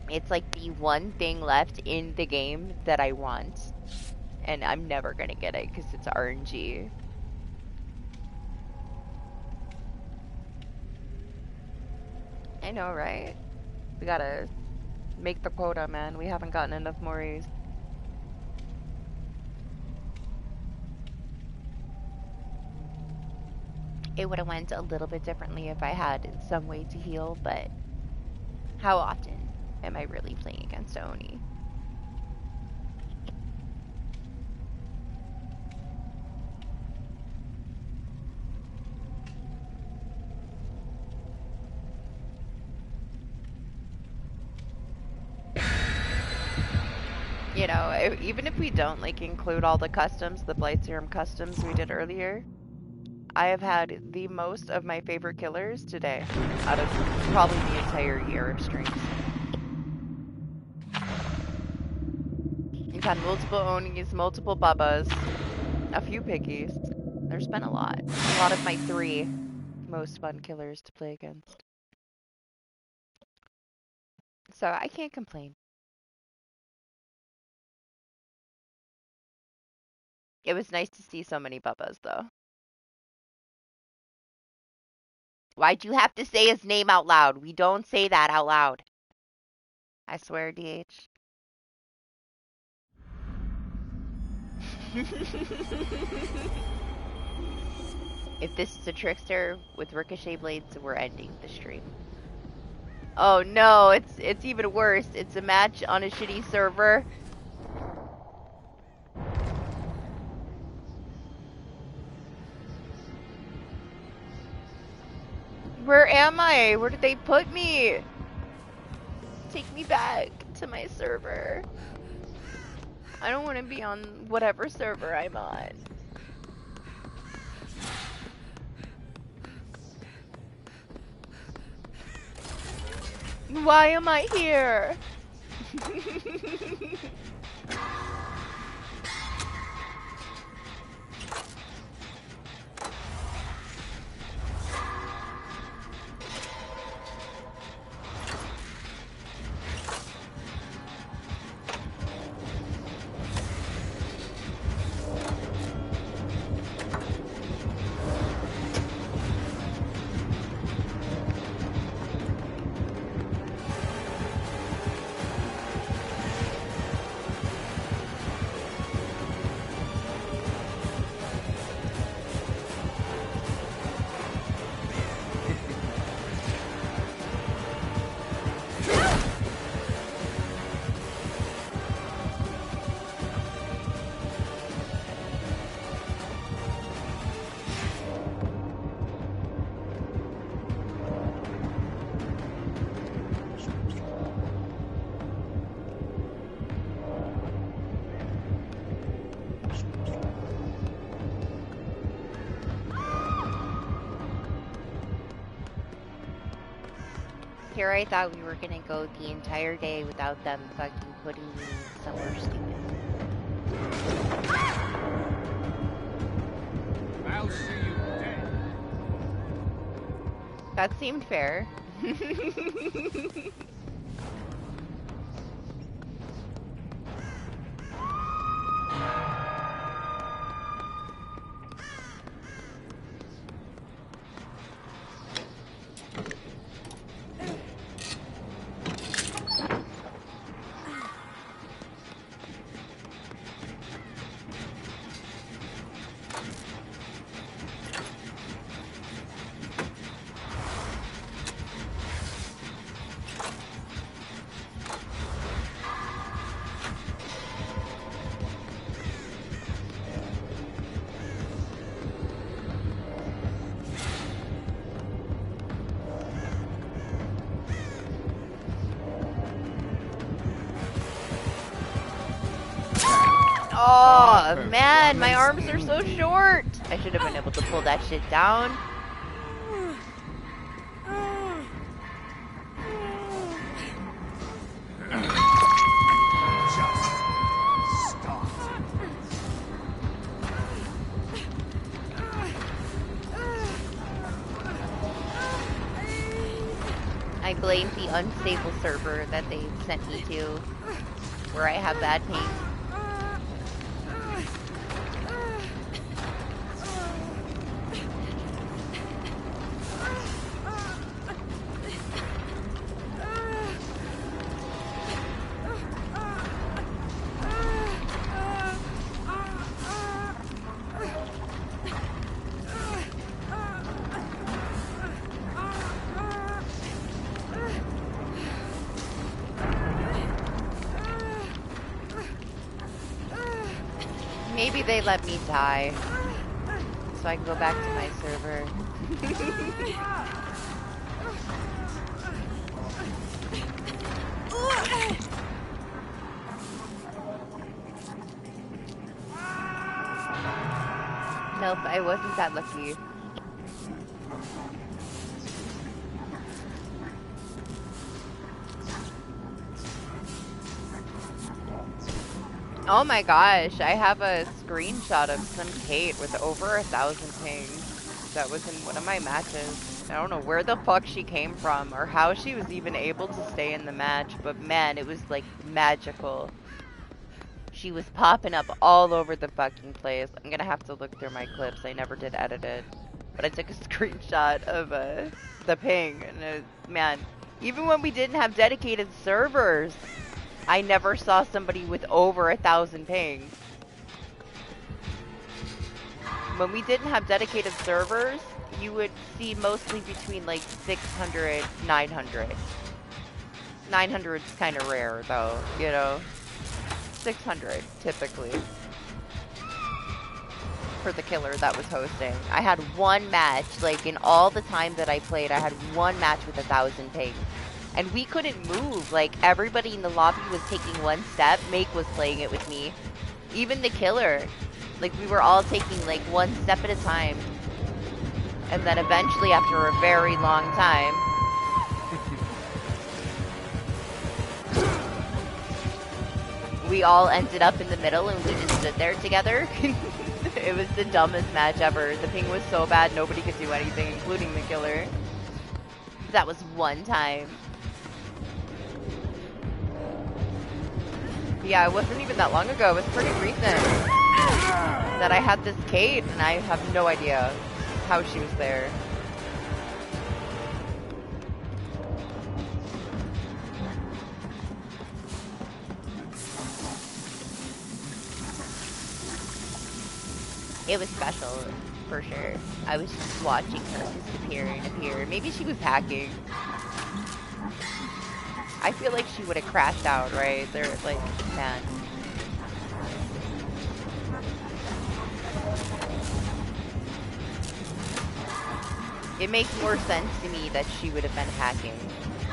S3: It's like the one thing left in the game that I want, and I'm never gonna get it because it's RNG. I know, right? We gotta make the quota, man. We haven't gotten enough Moris. It would have went a little bit differently if I had some way to heal, but how often am I really playing against Oni? You know, even if we don't like include all the customs, the Blight Serum customs we did earlier, I have had the most of my favorite killers today out of probably the entire year of streams. You've had multiple Onis, multiple Bubbas, a few Piggies. There's been a lot. A lot of my 3 most fun killers to play against. So I can't complain. It was nice to see so many Bubbas, though. Why'd you have to say his name out loud? We don't say that out loud. I swear, DH. If this is a trickster with ricochet blades, we're ending the stream. Oh no, it's even worse. It's a match on a shitty server. Where am I? Where did they put me? Take me back to my server. I don't want to be on whatever server I'm on. Why am I here? Here I thought we were gonna go the entire day without them fucking putting me somewhere stupid.
S5: I'll see you dead.
S3: That seemed fair.
S1: Man, my arms are so short. I should have been able to pull that shit down. I blame the unstable server that they sent me to, where I have bad ping. Maybe they let me die, so I can go back to my server. Nope, I wasn't that lucky. Oh my gosh, I have a screenshot of some Kate with over 1,000 pings that was in one of my matches. I don't know where the fuck she came from or how she was even able to stay in the match, but man, it was like magical. She was popping up all over the fucking place. I'm gonna have to look through my clips. I never did edit it. But I took a screenshot of the ping, and man, even when we didn't have dedicated servers, I never saw somebody with over 1,000 ping. When we didn't have dedicated servers, you would see mostly between like 600, 900. 900 is kind of rare though, you know. 600 typically for the killer that was hosting. I had one match, like in all the time that I played, I had one match with 1,000 ping. And we couldn't move. Like, everybody in the lobby was taking one step. Make was playing it with me. Even the killer. Like, we were all taking, like, one step at a time. And then eventually, after a very long time, we all ended up in the middle and we just stood there together. It was the dumbest match ever. The ping was so bad, nobody could do anything, including the killer. That was one time. Yeah, it wasn't even that long ago. It was pretty recent that I had this Kate, and I have no idea how she was there. It was special, for sure. I was just watching her disappear and appear. Maybe she was hacking. I feel like she would have crashed out, right? They're like, man. It makes more sense to me that she would have been hacking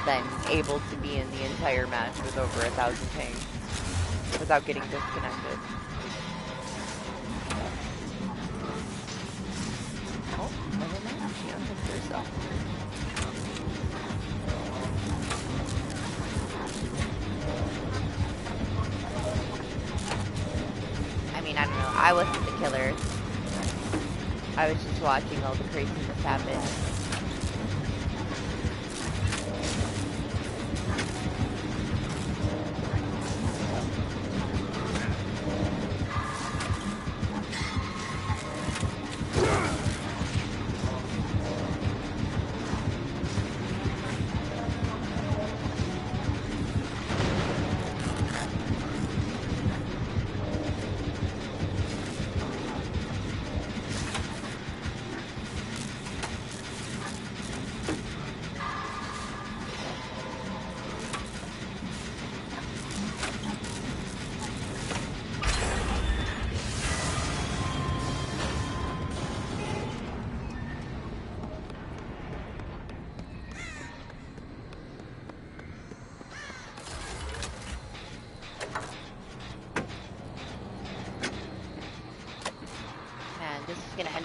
S1: than able to be in the entire match with over 1,000 ping without getting disconnected. Oh, never mind. She unhooked herself. I don't know. I wasn't the killer. I was just watching all the craziness happen.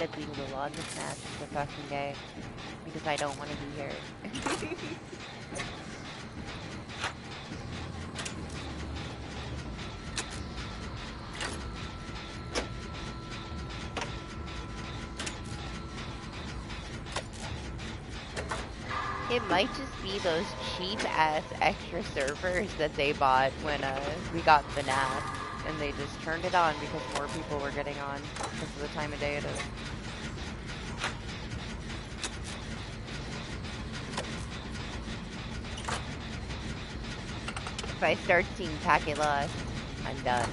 S3: ended up being the longest match of the fucking day because I don't want to be here. It might just be those cheap-ass extra servers that they bought when we got the NAF, and they just turned it on because more people were getting on because of the time of day it is. If I start seeing packet loss, I'm done.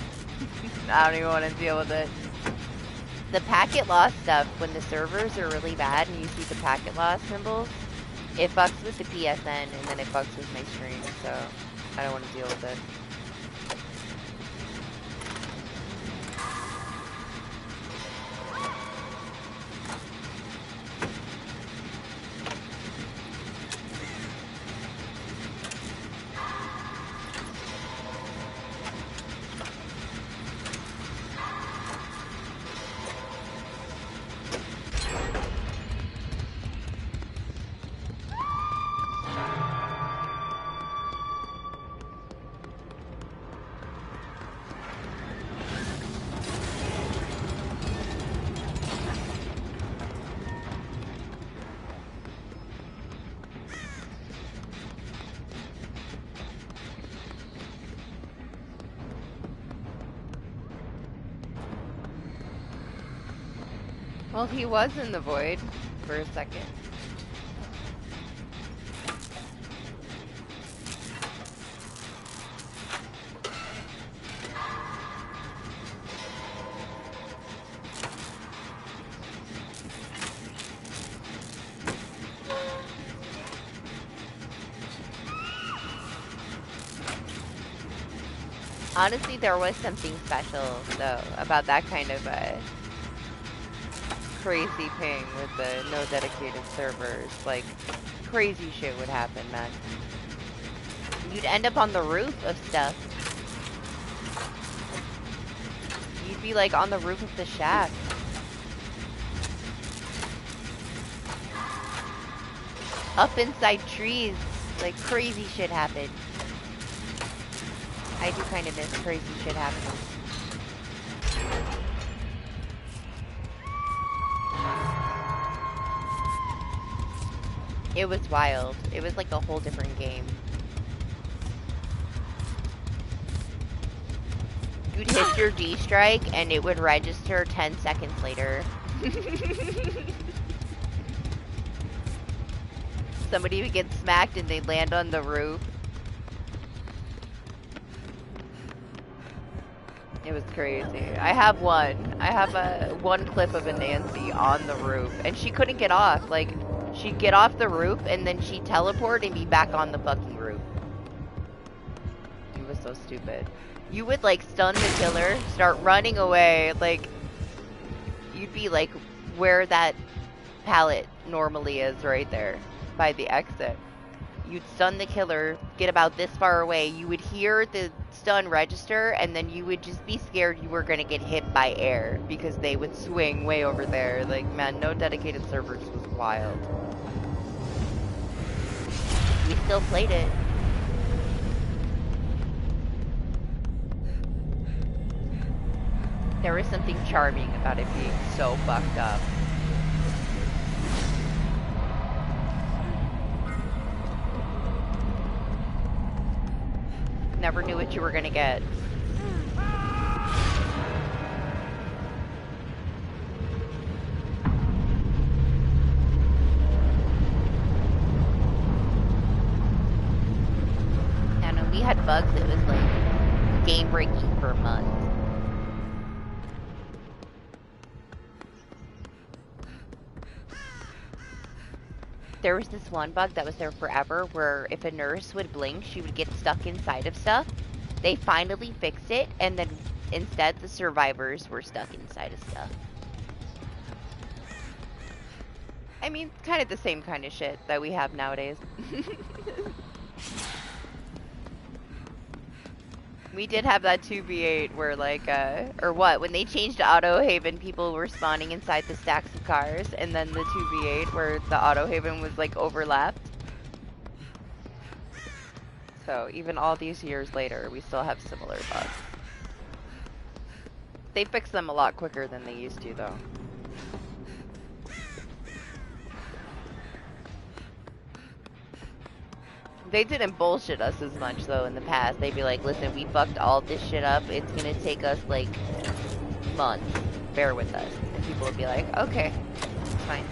S3: I don't even want to deal with it. The packet loss stuff, when the servers are really bad and you see the packet loss symbols, it fucks with the PSN and then it fucks with my stream, so I don't want to deal with it. Well, he was in the void for a second. Honestly, there was something special, though, about that kind of crazy ping with the no dedicated servers. Like, crazy shit would happen, man. You'd end up on the roof of stuff. You'd be, like, on the roof of the shack. Up inside trees. Like, crazy shit happened. I do kind of miss crazy shit happening. It was wild. It was like a whole different game. You'd hit your D strike and it would register 10 seconds later. Somebody would get smacked and they'd land on the roof. It was crazy. I have one clip of a Nancy on the roof and she couldn't get off. Like, she'd get off the roof and then she'd teleport and be back on the fucking roof. It was so stupid. You would like stun the killer, start running away, like you'd be like where that pallet normally is right there by the exit. You'd stun the killer, get about this far away, you would hear the stun register, and then you would just be scared you were gonna get hit by air because they would swing way over there. Like, man, no dedicated servers was wild. We still played it. There was something charming about it being so fucked up. Never knew what you were gonna get. And when we had bugs, it was like game breaking for months. There was this one bug that was there forever where if a nurse would blink, she would get stuck inside of stuff. They finally fixed it, and then instead the survivors were stuck inside of stuff. I mean, kind of the same kind of shit that we have nowadays. We did have that 2v8 where like, or what, when they changed Auto Haven, people were spawning inside the stacks of cars, and then the 2v8 where the Auto Haven was like overlapped. So even all these years later, we still have similar bugs. They fix them a lot quicker than they used to, though. They didn't bullshit us as much, though, in the past. They'd be like, listen, we fucked all this shit up. It's gonna take us, like, months. Bear with us. And people would be like, okay, it's fine.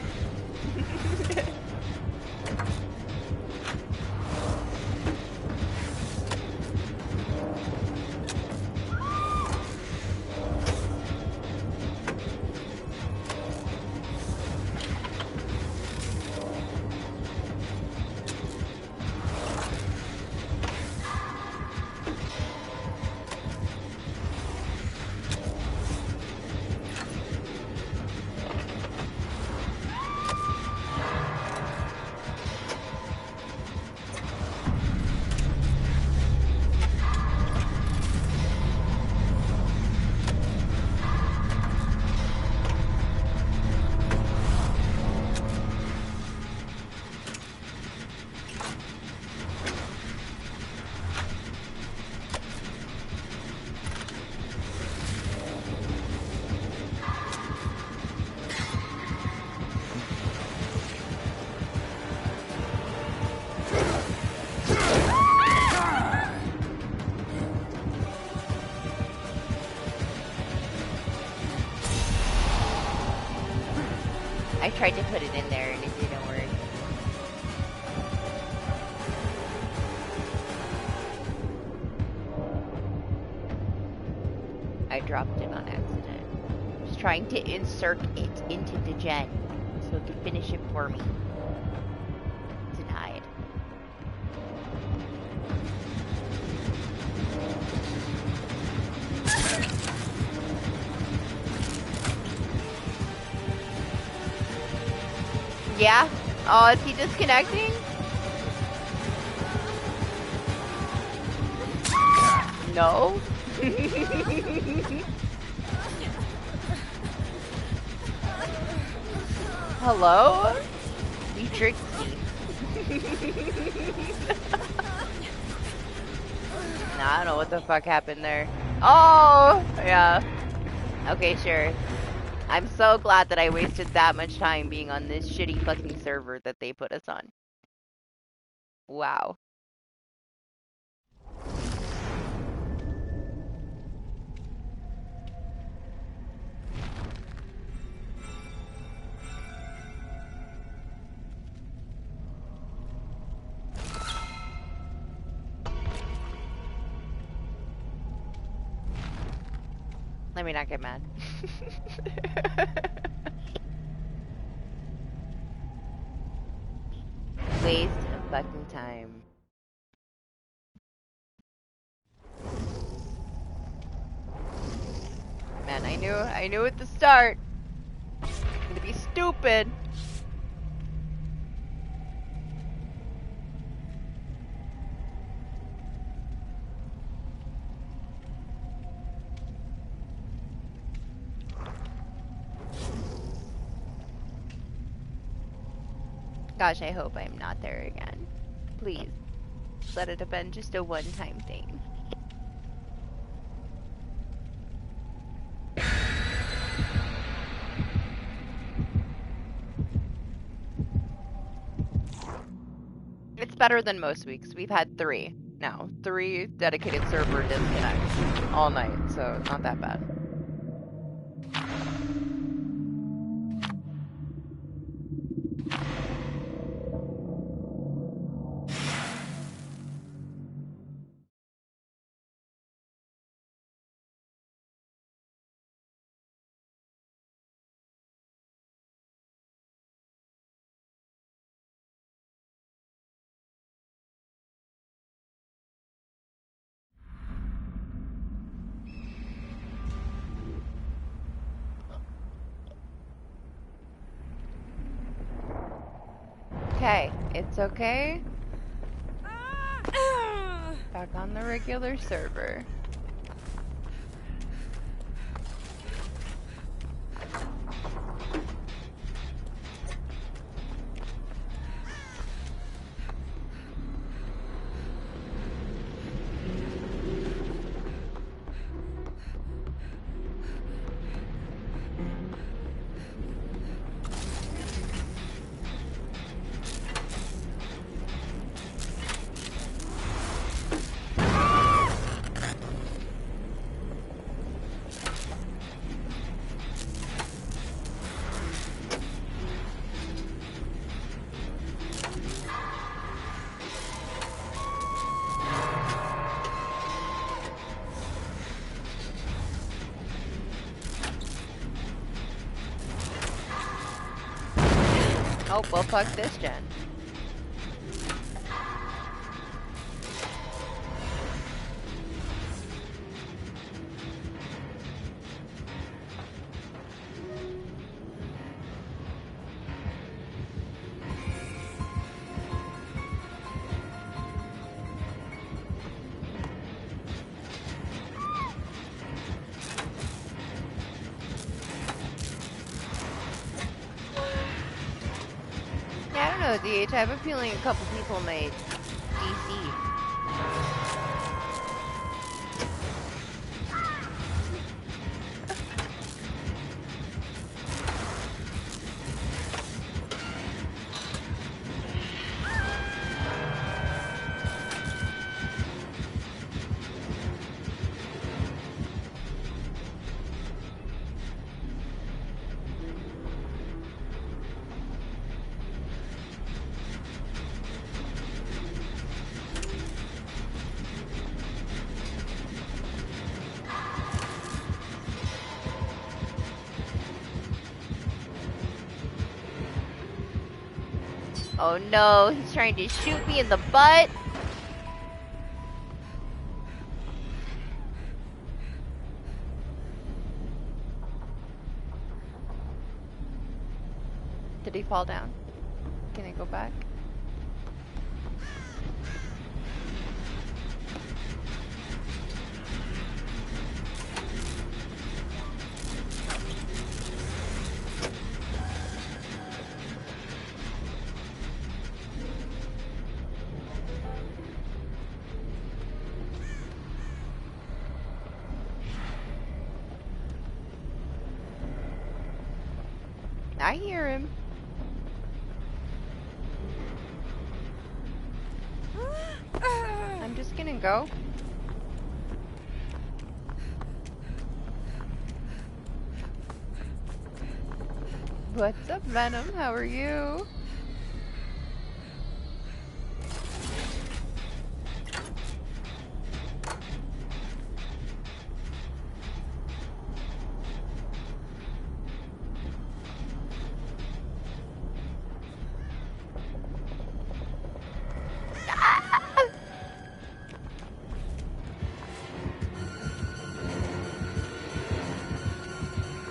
S3: I tried to put it in there and it didn't work. I dropped it on accident. Just trying to insert it into the gen so it could finish it for me. Denied. Yeah? Oh, is he disconnecting? No? Hello? You tricked me. Nah, I don't know what the fuck happened there. Oh! Yeah. Okay, sure. I'm so glad that I wasted that much time being on this shitty fucking server that they put us on. Wow. Let me not get mad. Waste of fucking time. Man, I knew at the start. It's gonna be stupid. Gosh, I hope I'm not there again. Please, let it have been just a one-time thing. It's better than most weeks. We've had 3 now. 3 dedicated server disconnects all night, so not that bad. Okay, it's okay. Back on the regular server. Well, fuck this gen. Yeah, I don't know, DH. I have a feeling a couple people made DC. Oh no, he's trying to shoot me in the butt. Did he fall down? Can I go back? I hear him. I'm just gonna go. What's up, Venom? How are you?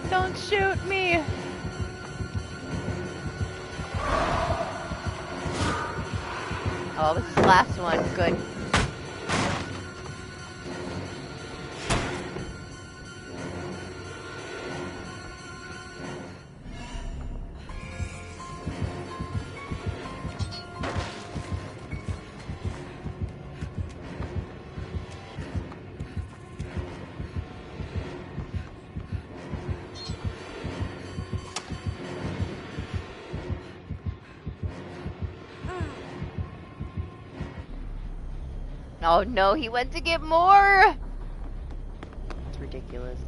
S3: Don't shoot me! Oh, this is the last one. Good. Oh no, he went to get more! It's ridiculous.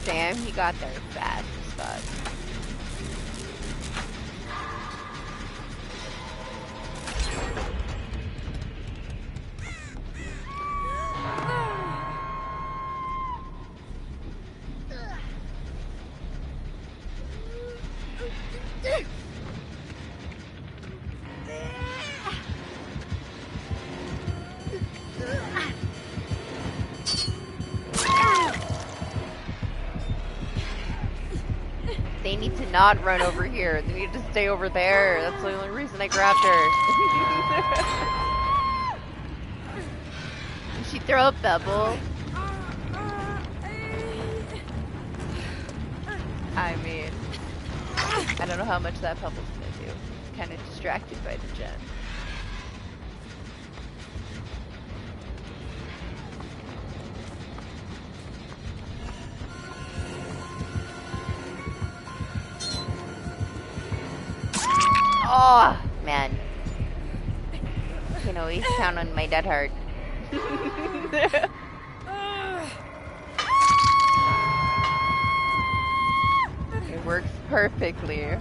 S3: Damn, he got there fast as fuck. They need to not run over here. They need to stay over there. That's the only reason I grabbed her. Did she throw a pebble? I mean, I don't know how much that pebble's gonna do. Kind of distracted by the gen. Oh, man. You can always count on my dead heart. It works perfectly.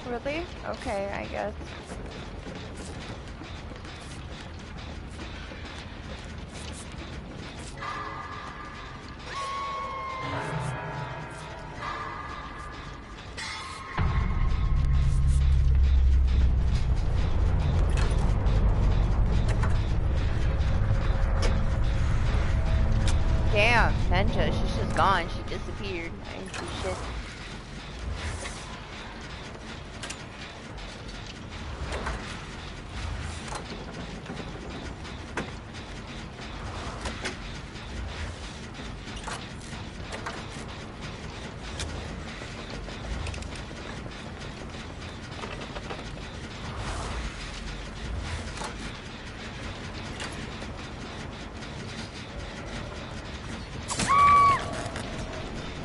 S3: Really? Okay, I guess. Damn, Ninja, she's just gone. She disappeared. I didn't see shit.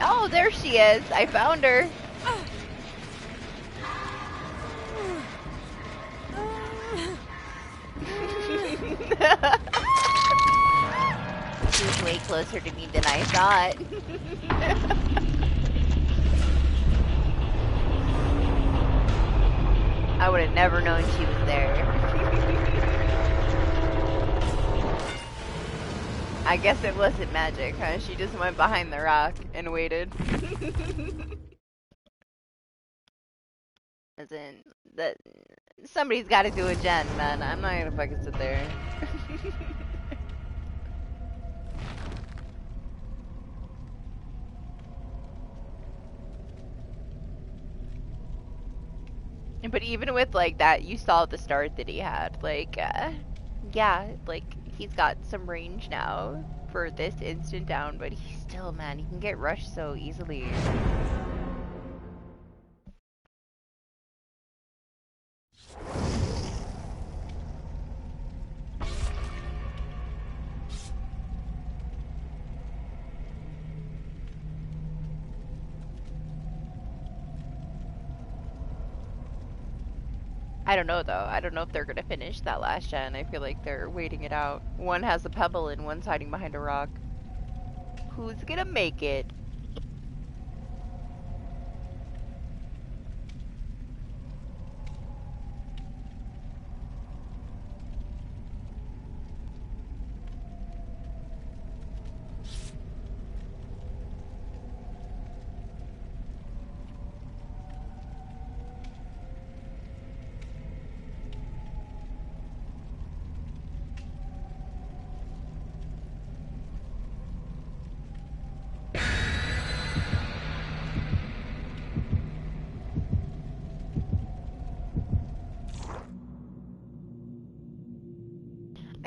S3: Oh, there she is. I found her. She's way closer to me than I thought. I would have never known she was there. I guess it wasn't magic, huh? She just went behind the rock and waited. As in, that somebody's got to do a gen, man. I'm not gonna fucking sit there. But even with like that, you saw the start that he had. Like, yeah, like he's got some range now for this instant down, but he's still, man, he can get rushed so easily. I don't know though. I don't know if they're gonna finish that last gen. I feel like they're waiting it out. One has a pebble and one's hiding behind a rock. Who's gonna make it?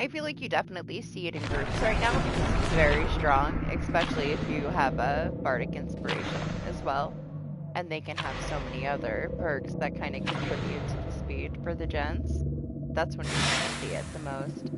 S3: I feel like you definitely see it in groups right now because it's very strong, especially if you have a bardic inspiration as well. And they can have so many other perks that kind of contribute to the speed for the gens. That's when you're going to see it the most.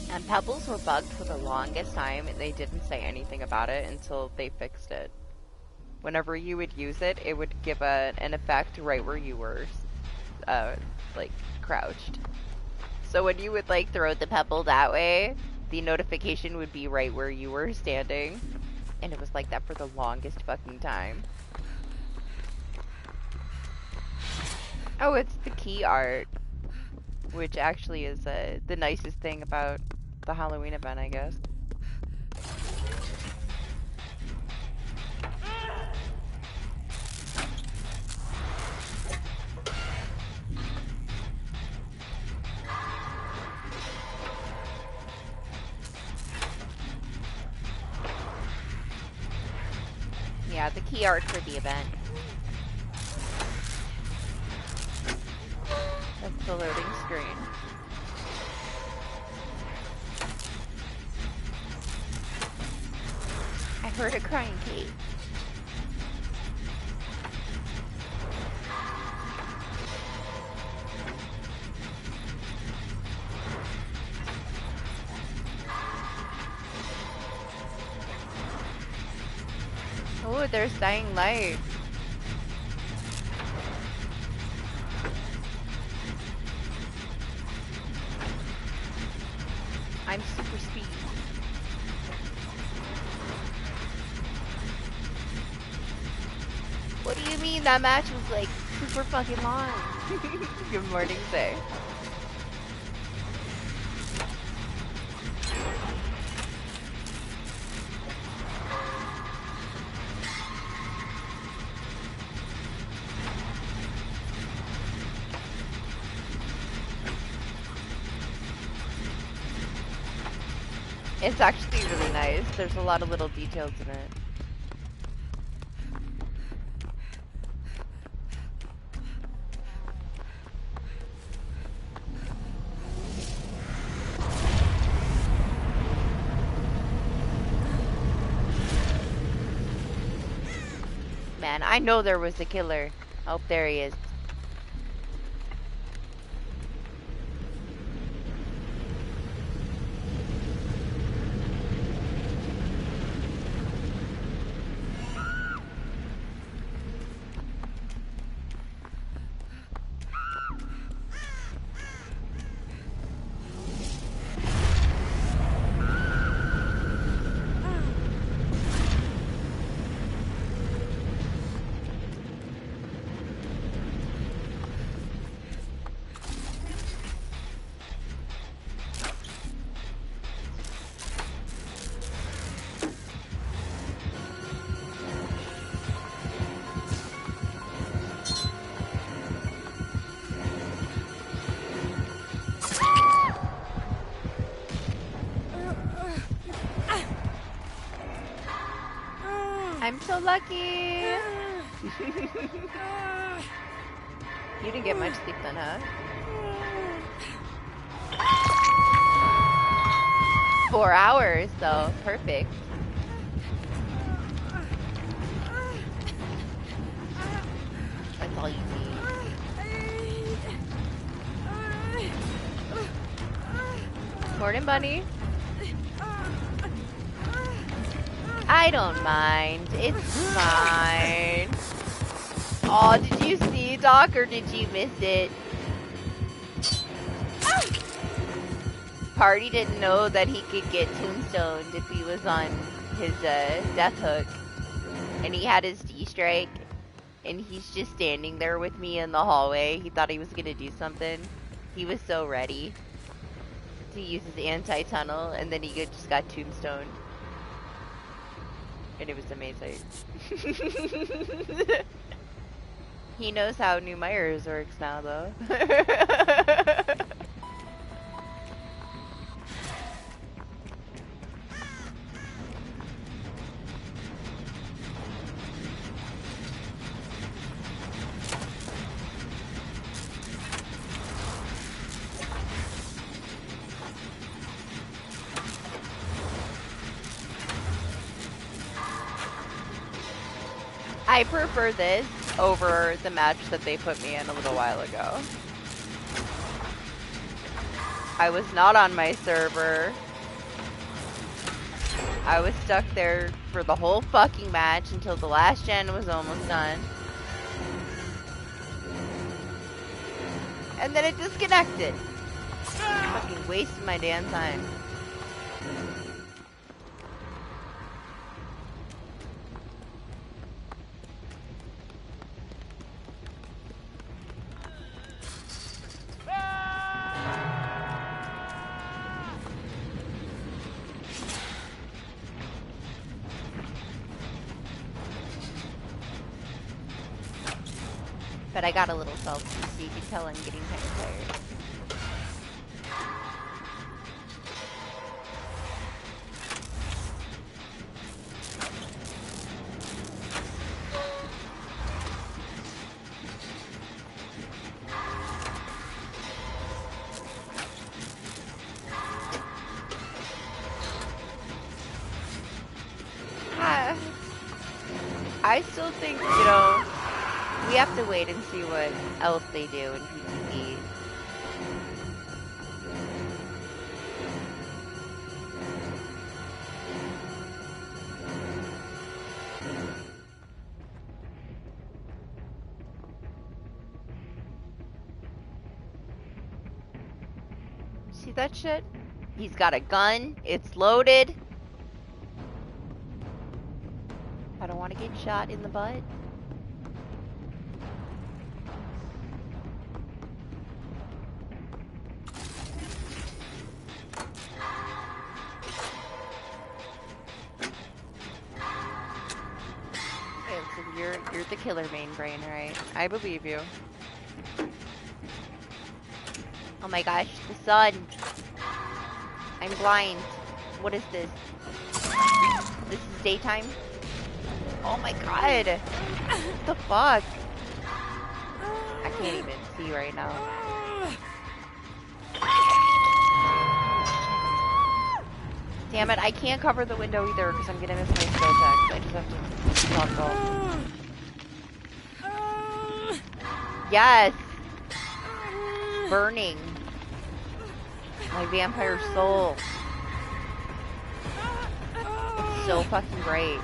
S3: And pebbles were bugged for the longest time, and they didn't say anything about it until they fixed it. Whenever you would use it, it would give an effect right where you were, like, crouched. So when you would, like, throw the pebble that way, the notification would be right where you were standing. And it was like that for the longest fucking time. Oh, it's the key art. Which actually is the nicest thing about the Halloween event, I guess. Yeah, the key art for the event. That's the loading screen. I heard a crying Kate. Oh, there's Dying Light. I'm super speed. What do you mean? That match was like super fucking long. Good morning, Say. It's actually really nice. There's a lot of little details in it. Man, I know there was a killer. Oh, there he is. I'm so lucky. You didn't get much sleep then, huh? 4 hours, though. Perfect. That's all you need. Morning, bunny. I don't mind. It's fine. Oh, did you see, Doc, or did you miss it? Party didn't know that he could get tombstoned if he was on his death hook. And he had his D-strike. And he's just standing there with me in the hallway. He thought he was going to do something. He was so ready he uses anti-tunnel, and then he just got tombstone. And it was amazing. He knows how New Myers works now, though. I prefer this over the match that they put me in a little while ago. I was not on my server. I was stuck there for the whole fucking match until the last gen was almost done. And then it disconnected. Fucking wasted my damn time. But I got a little salty, so you can tell I'm getting kind of tired. I still think, you know, we have to wait and see what else they do in PvP. See that shit? He's got a gun. It's loaded. I don't want to get shot in the butt. You're the killer main brain, right? I believe you. Oh my gosh, the sun. I'm blind. What is this? This is daytime? Oh my god. What the fuck? I can't even see right now. Damn it, I can't cover the window either because I'm gonna miss my skill checks. I just have to talk go. Yes! Burning. My vampire soul. It's so fucking great.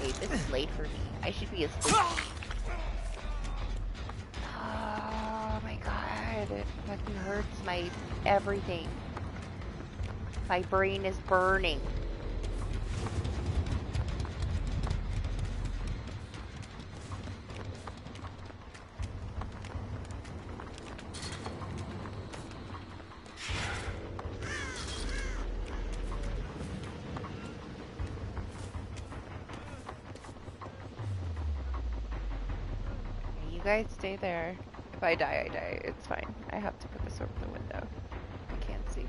S3: Wait, this is late for me. I should be asleep. Oh my god. It fucking hurts my everything. My brain is burning. You guys stay there. If I die, I die. It's fine. I have to put this over the window. I can't see.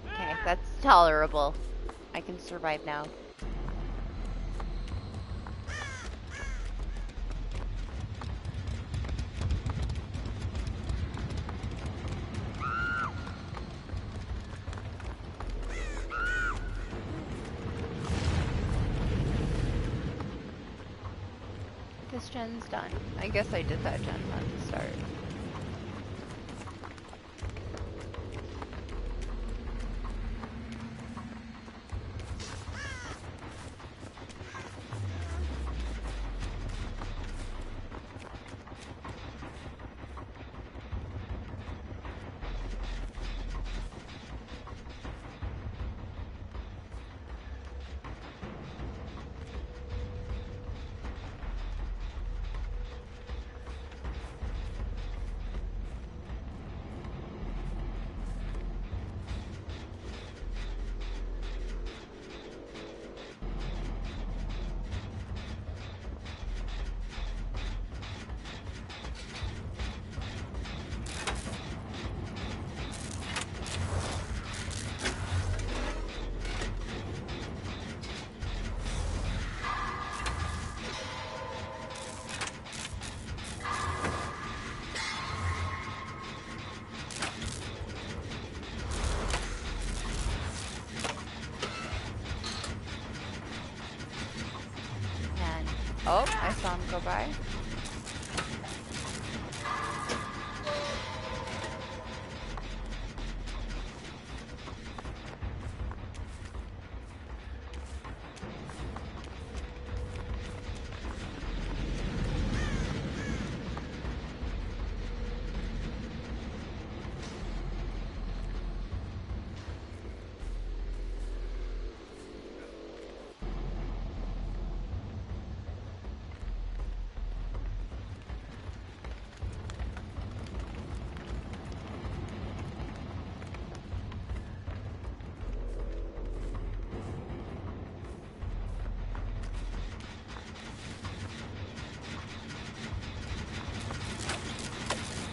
S3: Okay, that's tolerable. I can survive now. This gen's done. I guess I did that gen at the start. saw him go by.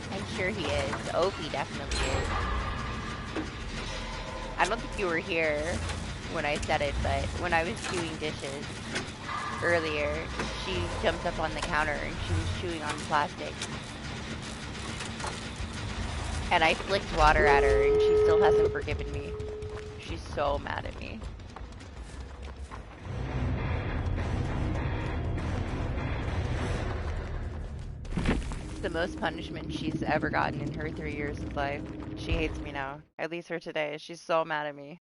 S3: I'm sure he is. Opie definitely is. I don't think you were here when I said it, but when I was doing dishes earlier, she jumped up on the counter and she was chewing on plastic. And I flicked water at her and she still hasn't forgiven me. She's so mad at me. The most punishment she's ever gotten in her 3 years of life. She hates me now. At least for today. She's so mad at me.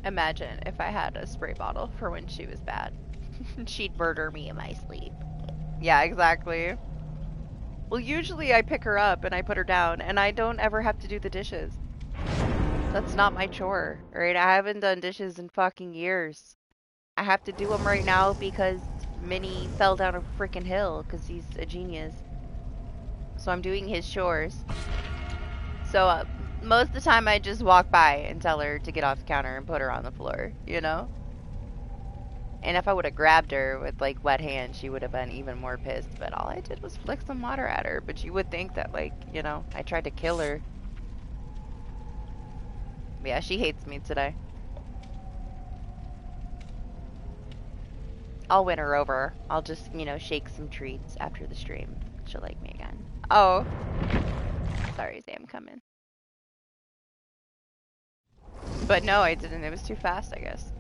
S3: Imagine if I had a spray bottle for when she was bad. She'd murder me in my sleep. Yeah, exactly. Well, usually I pick her up and I put her down, and I don't ever have to do the dishes. That's not my chore, right? I haven't done dishes in fucking years. I have to do them right now because Minnie fell down a freaking hill because he's a genius. So I'm doing his chores. So most of the time I just walk by and tell her to get off the counter and put her on the floor, you know? And if I would have grabbed her with like wet hands, she would have been even more pissed. But all I did was flick some water at her. But you would think that, like, you know, I tried to kill her. But yeah, she hates me today. I'll win her over. I'll just, you know, shake some treats after the stream. She'll like me again. Oh. Sorry, Sam, coming. But no, I didn't. It was too fast, I guess.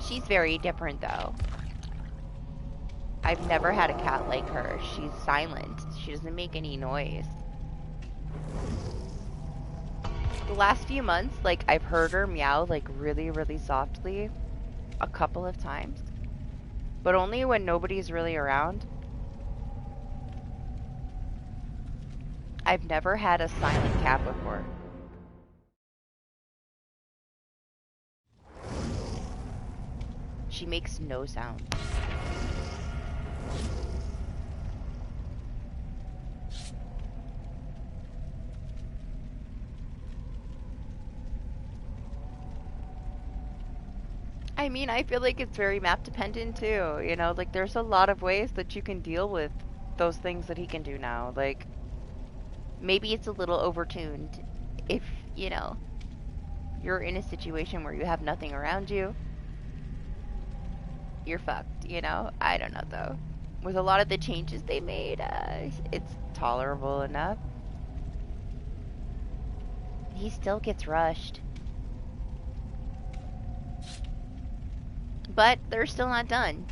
S3: She's very different, though. I've never had a cat like her. She's silent. She doesn't make any noise. The last few months, like, I've heard her meow, like, really, really softly a couple of times. But only when nobody's really around. I've never had a silent cat before. She makes no sound. I mean, I feel like it's very map dependent too, you know, like there's a lot of ways that you can deal with those things that he can do now. Like, maybe it's a little overtuned if, you know, you're in a situation where you have nothing around you. You're fucked, you know? I don't know though. With a lot of the changes they made, it's tolerable enough. He still gets rushed. But they're still not done.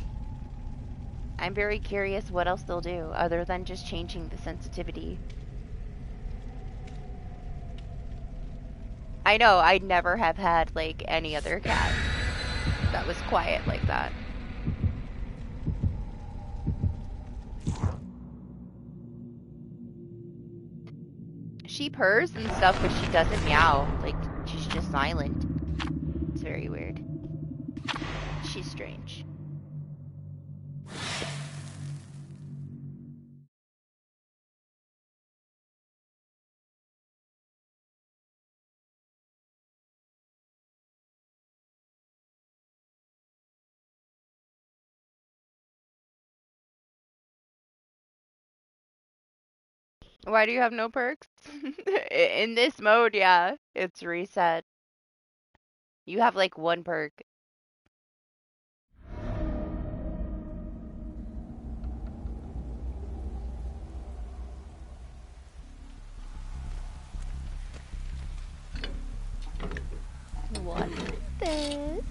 S3: I'm very curious what else they'll do other than just changing the sensitivity. I know, I'd never have had like any other cat that was quiet like that. She purrs and stuff, but she doesn't meow. Like, she's just silent. It's very weird. She's strange. Why do you have no perks? In this mode, yeah, it's reset. You have like one perk.
S1: What is this?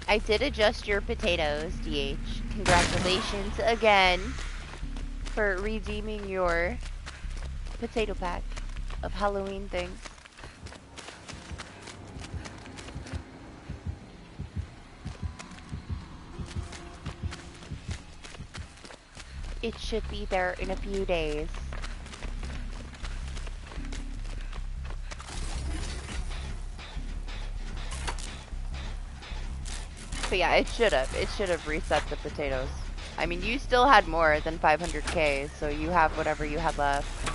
S3: I did adjust your potatoes, DH. Congratulations again for redeeming your potato pack of Halloween things. It should be there in a few days. But yeah, it should have. It should have reset the potatoes. I mean, you still had more than 500k, so you have whatever you had left.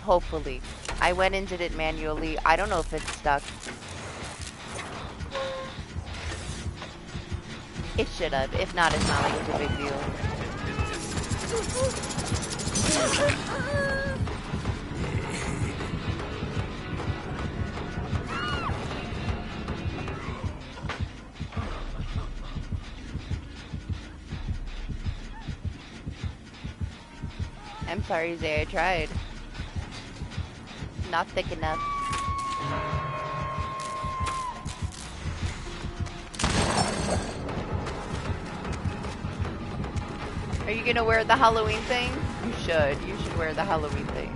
S3: Hopefully. I went and did it manually. I don't know if it's stuck. It should have. If not, it's not like it's a big deal. I'm sorry, Zay, I tried. Not thick enough. Are you gonna wear the Halloween thing? You should. You should wear the Halloween thing.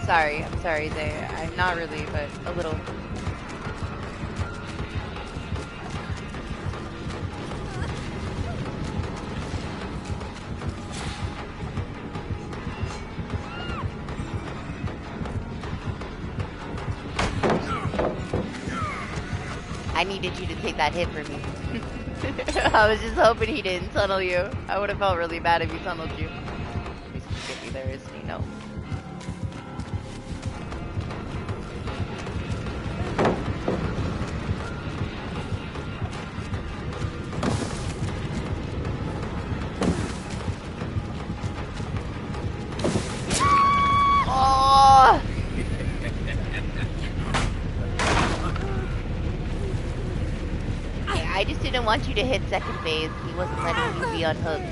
S3: I'm sorry, Zay. I'm not really, but a little. I needed you to take that hit for me. I was just hoping he didn't tunnel you. I would have felt really bad if he tunneled you. He's gonna get me there, isn't he? No. I want you to hit second phase. He wasn't letting you be unhooked.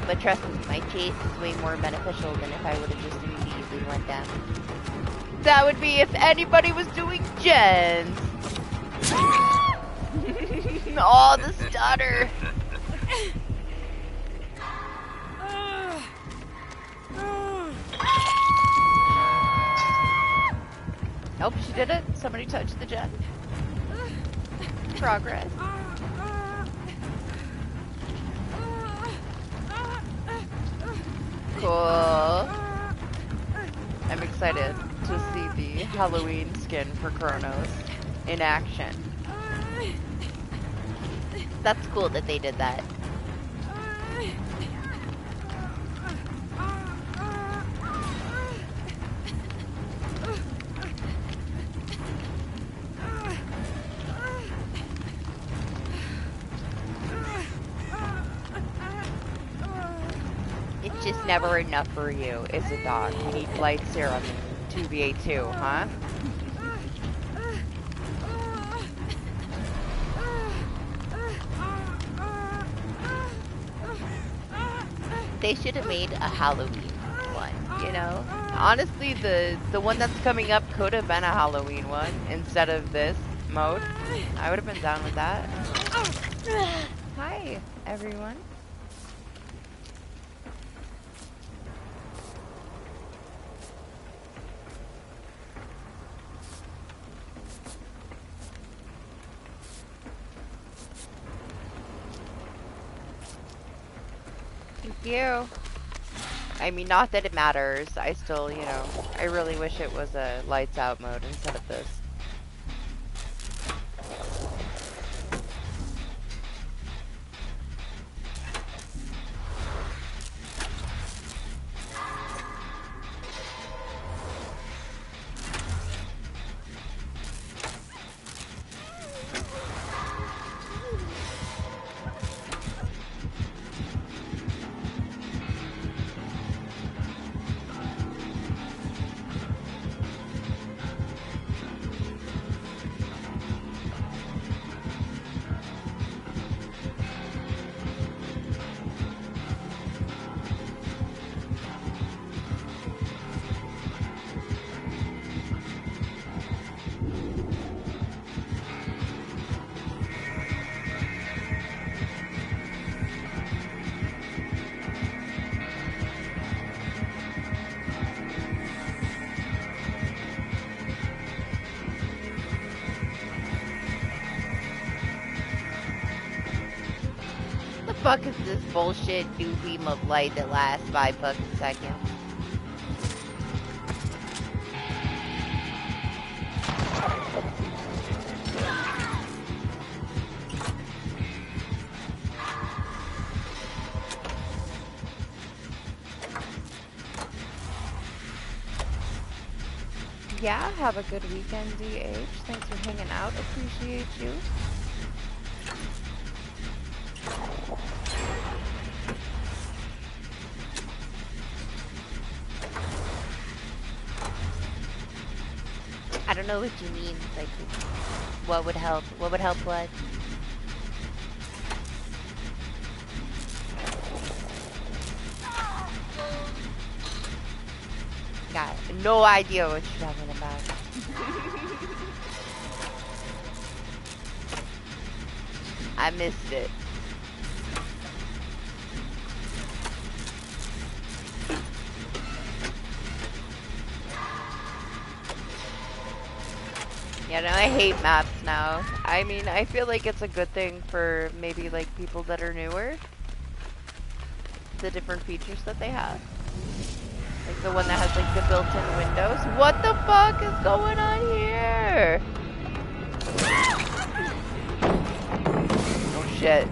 S3: But trust me, my chase is way more beneficial than if I would have just immediately went down. That would be if anybody was doing gens. Oh, the stutter. Nope, she did it. Somebody touched the gen. Progress. Cool. I'm excited to see the Halloween skin for Kronos in action. That's cool that they did that. Just never enough for you, is it, Doc? You need Blight Serum 2v2, huh?
S1: They should have made a Halloween one, you know?
S3: Honestly, the one that's coming up could have been a Halloween one instead of this mode. I would have been down with that. Hi, everyone. Thank you. I mean, not that it matters. I still, you know, I really wish it was a lights out mode instead of this. Fuck is this bullshit new beam of light that lasts 5 fucking seconds? Yeah, have a good weekend, DH. Thanks for hanging out. Appreciate you. I don't know what you mean. Like, what would help? What would help what? Got no idea what you're talking about. I missed it. Yeah, no, I hate maps now. I mean, I feel like it's a good thing for maybe like people that are newer. The different features that they have. Like the one that has like the built-in windows. What the fuck is going on here? Oh shit.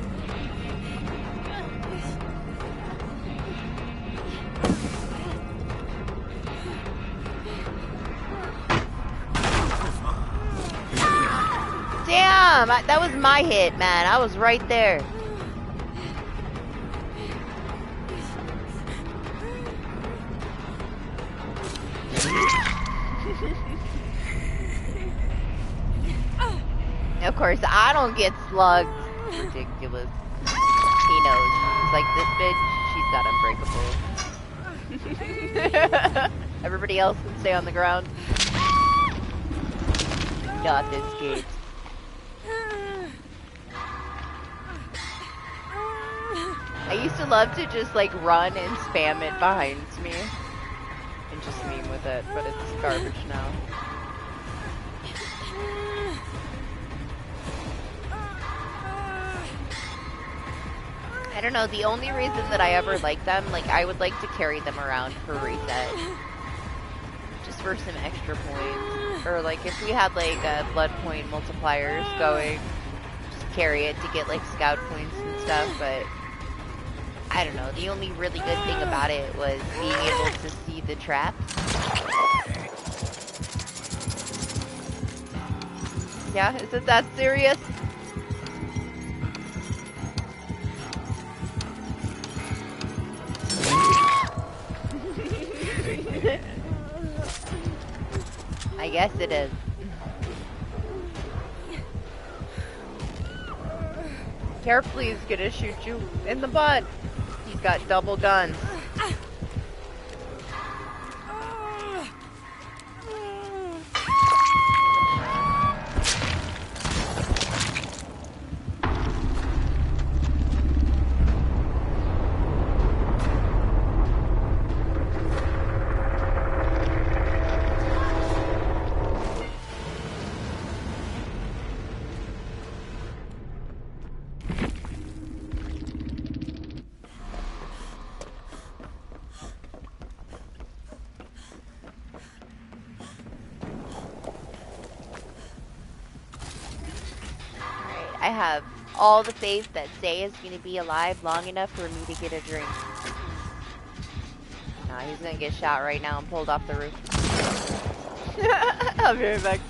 S3: Damn, that was my hit, man. I was right there. Of course, I don't get slugged. Ridiculous. He knows. He's like, this bitch, she's not unbreakable. Everybody else can stay on the ground. Not this kid. I used to love to just like run and spam it behind me and just meme with it, but it's garbage now. I don't know, the only reason that I ever liked them, like I would like to carry them around for reset. Just for some extra points. Or like if we had like blood point multipliers going, just carry it to get like scout points and stuff, but I don't know, the only really good thing about it was being able to see the traps. Yeah, is it that serious? I guess it is. Carefully, he's gonna shoot you in the butt. He's got double guns. I have all the faith that Zay is going to be alive long enough for me to get a drink. Nah, he's going to get shot right now and pulled off the roof. I'll be right back.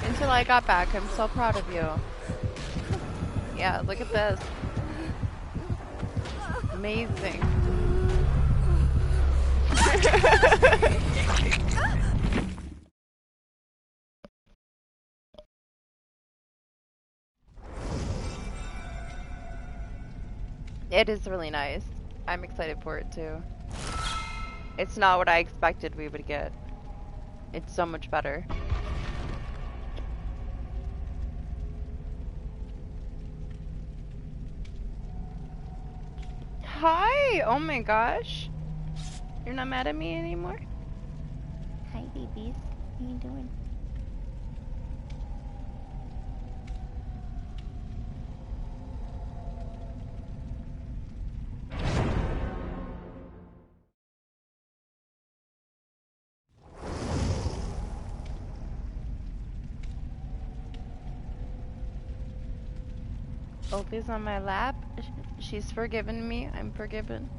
S3: Until I got back. I'm so proud of you. Yeah, look at this. Amazing. It is really nice. I'm excited for it too. It's not what I expected we would get. It's so much better. Hi! Oh my gosh. You're not mad at me anymore?
S1: Hi, babies. How you doing?
S3: Opie's on my lap. She's forgiven me. I'm forgiven.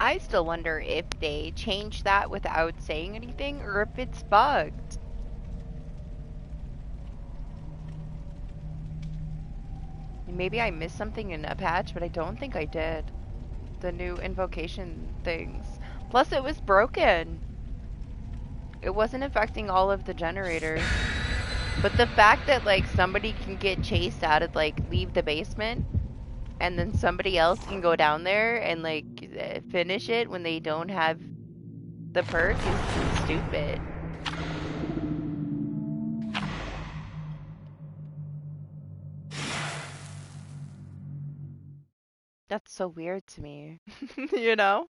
S3: I still wonder if they changed that without saying anything or if it's bugged. Maybe I missed something in a patch, but I don't think I did. The new invocation things. Plus it was broken. It wasn't affecting all of the generators. But the fact that like somebody can get chased out of like leave the basement and then somebody else can go down there and like finish it when they don't have the perk is stupid. That's so weird to me. You know?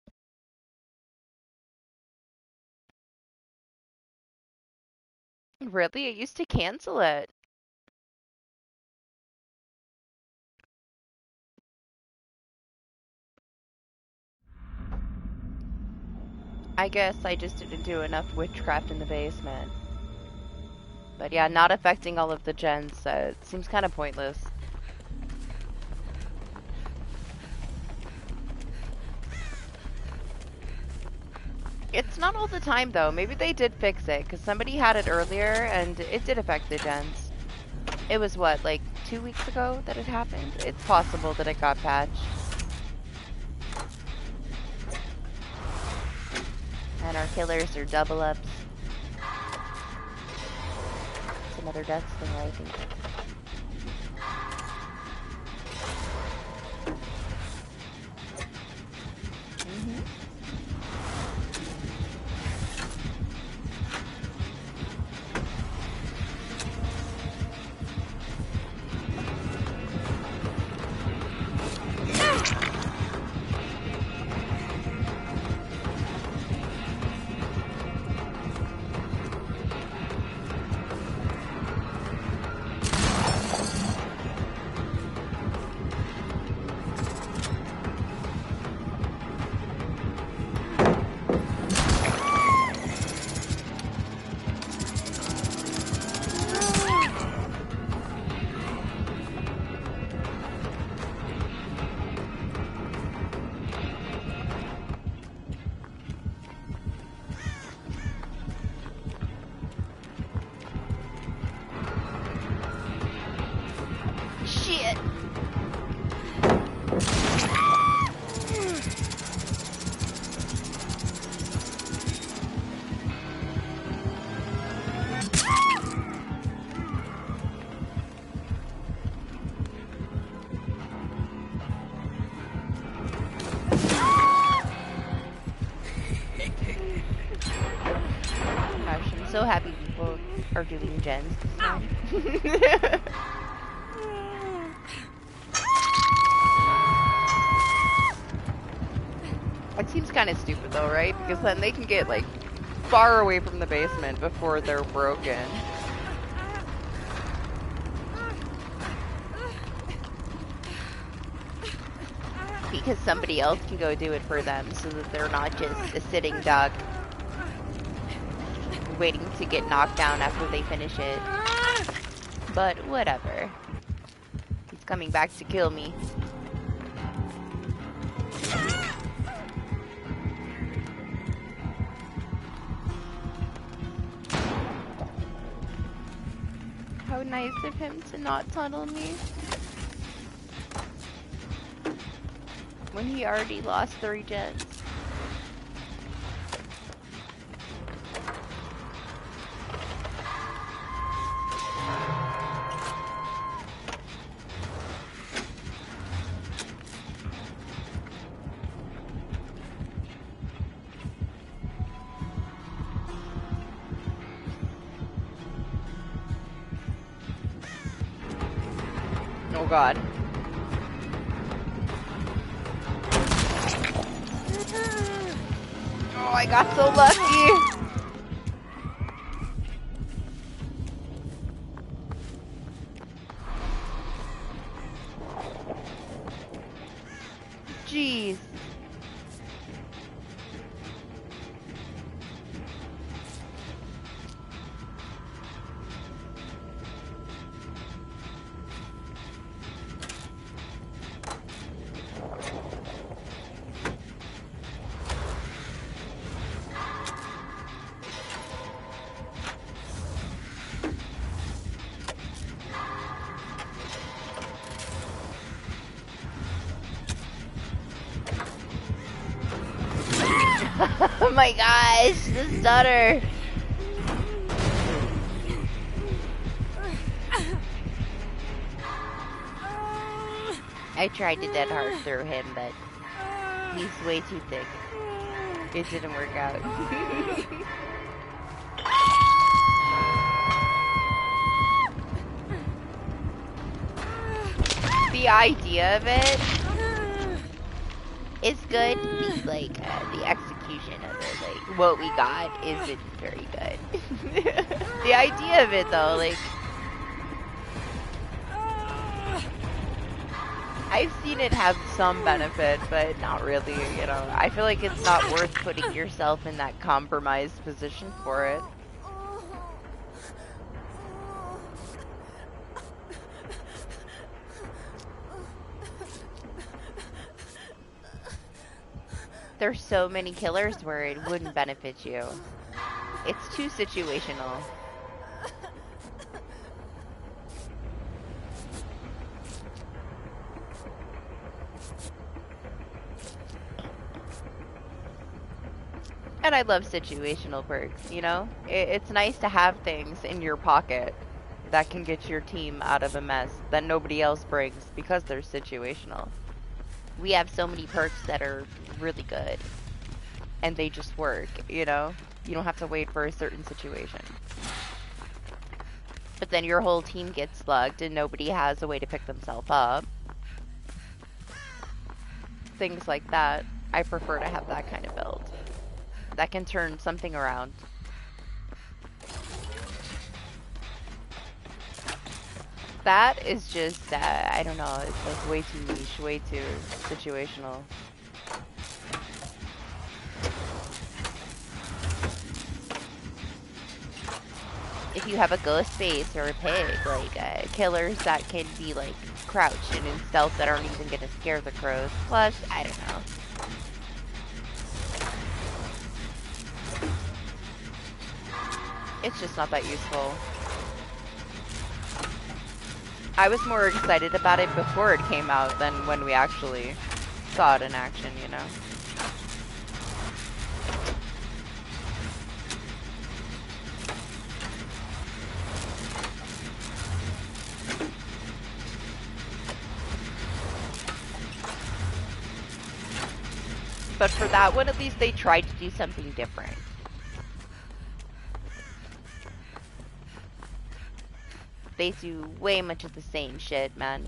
S3: Really? It used to cancel it. I guess I just didn't do enough witchcraft in the basement. But yeah, not affecting all of the gens, so it seems kind of pointless. It's not all the time though. Maybe they did fix it, because somebody had it earlier and it did affect the gens. It was what, like 2 weeks ago that it happened? It's possible that it got patched. And our killers are double ups. It's another death stinger, I think. Shit! Gosh, I'm so happy people are doing gens this time. It seems kind of stupid though, right? Because then they can get like far away from the basement before they're broken. Because somebody else can go do it for them so that they're not just a sitting duck waiting to get knocked down after they finish it. But whatever. He's coming back to kill me. How nice of him to not tunnel me. When he already lost 3 gens. Oh god. Oh, I got so lucky. Jeez. Oh my gosh, the stutter. I tried to dead hard through him, but he's way too thick. It didn't work out. The idea of it
S1: It's good. The execution of it, like what we got, isn't very good. The idea of it, though, like I've seen it have some benefit, but not really. You know, I feel like it's not worth putting yourself in that compromised position for it. There's so many killers where it wouldn't benefit you. It's too situational. And I love situational perks, you know? It's nice to have things in your pocket that can get your team out of a mess that nobody else brings because they're situational. We have so many perks that are really good and they just work, you know? You don't have to wait for a certain situation. But then your whole team gets slugged and nobody has a way to pick themselves up. Things like that. I prefer to have that kind of build that can turn something around. That is just, I don't know, it's like way too niche, way too situational. If you have a ghost face or a pig, like killers that can be like crouched and in stealth that aren't even gonna scare the crows. Plus, I don't know. It's just not that useful. I was more excited about it before it came out than when we actually saw it in action, you know? But for that one, at least they tried to do something different. They do way much of the same shit, man.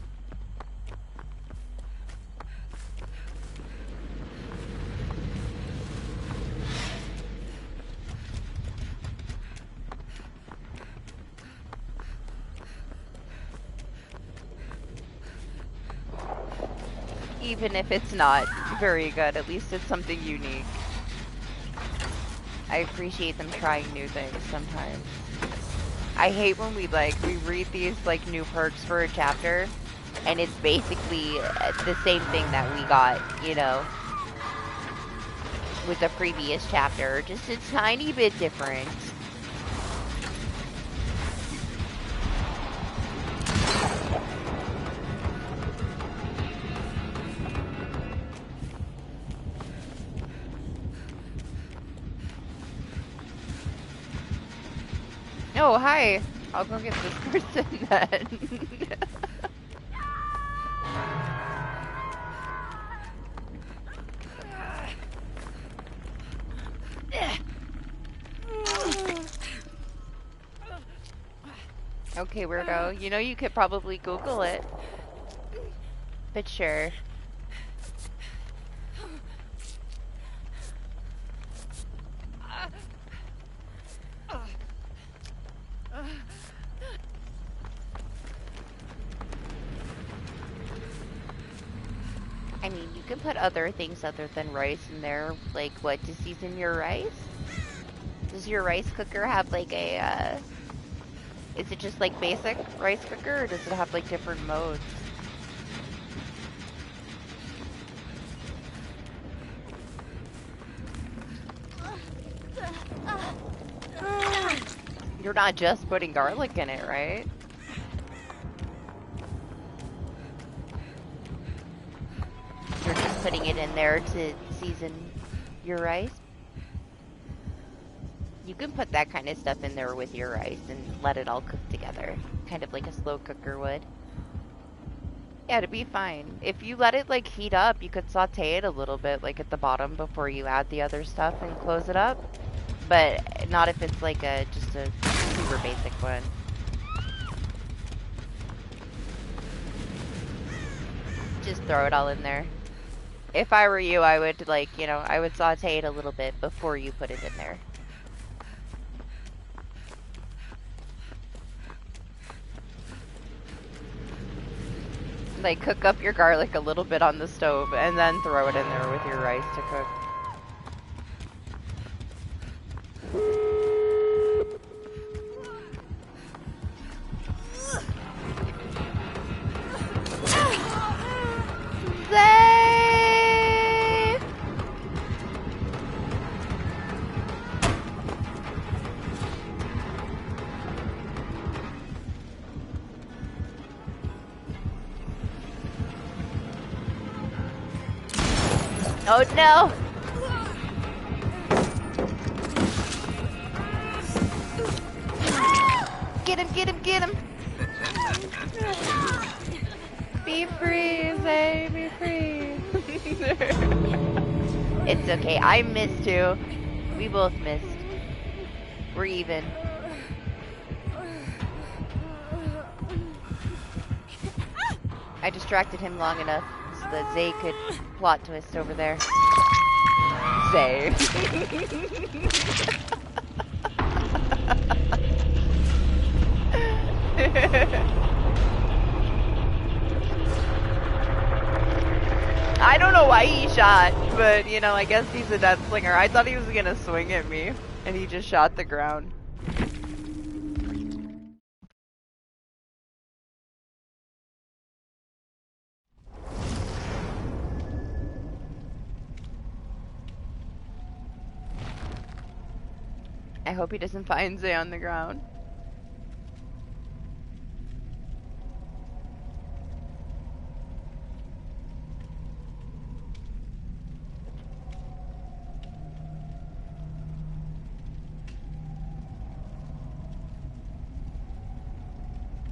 S1: Even if it's not very good, at least it's something unique. I appreciate them trying new things sometimes. I hate when we read these like new perks for a chapter and it's basically the same thing that we got, you know, with the previous chapter, just a tiny bit different. Oh, hi. I'll go get this person then. Okay, weirdo. You know you could probably Google it. But sure. I mean, you can put other things other than rice in there, like what, to season your rice? Does your rice cooker have like a, is it just like basic rice cooker, or does it have like different modes? You're not just putting garlic in it, right? You're just putting it in there to season your rice? You can put that kind of stuff in there with your rice and let it all cook together. Kind of like a slow cooker would. Yeah, it'd be fine. If you let it like heat up, you could saute it a little bit like at the bottom before you add the other stuff and close it up. But not if it's like just a super basic one. Just throw it all in there.
S3: If I were you, I would, like, you know, I would saute it a little bit before you put it in there. Like, cook up your garlic a little bit on the stove and then throw it in there with your rice to cook. Zay! Oh no! Get him, get him, get him! Be free, Zay, be free. It's okay, I missed too. We both missed. We're even. I distracted him long enough so that Zay could plot twist over there. Zay. I don't know why he shot, but you know, I guess he's a death slinger. I thought he was gonna swing at me, and he just shot the ground. I hope he doesn't find Zay on the ground.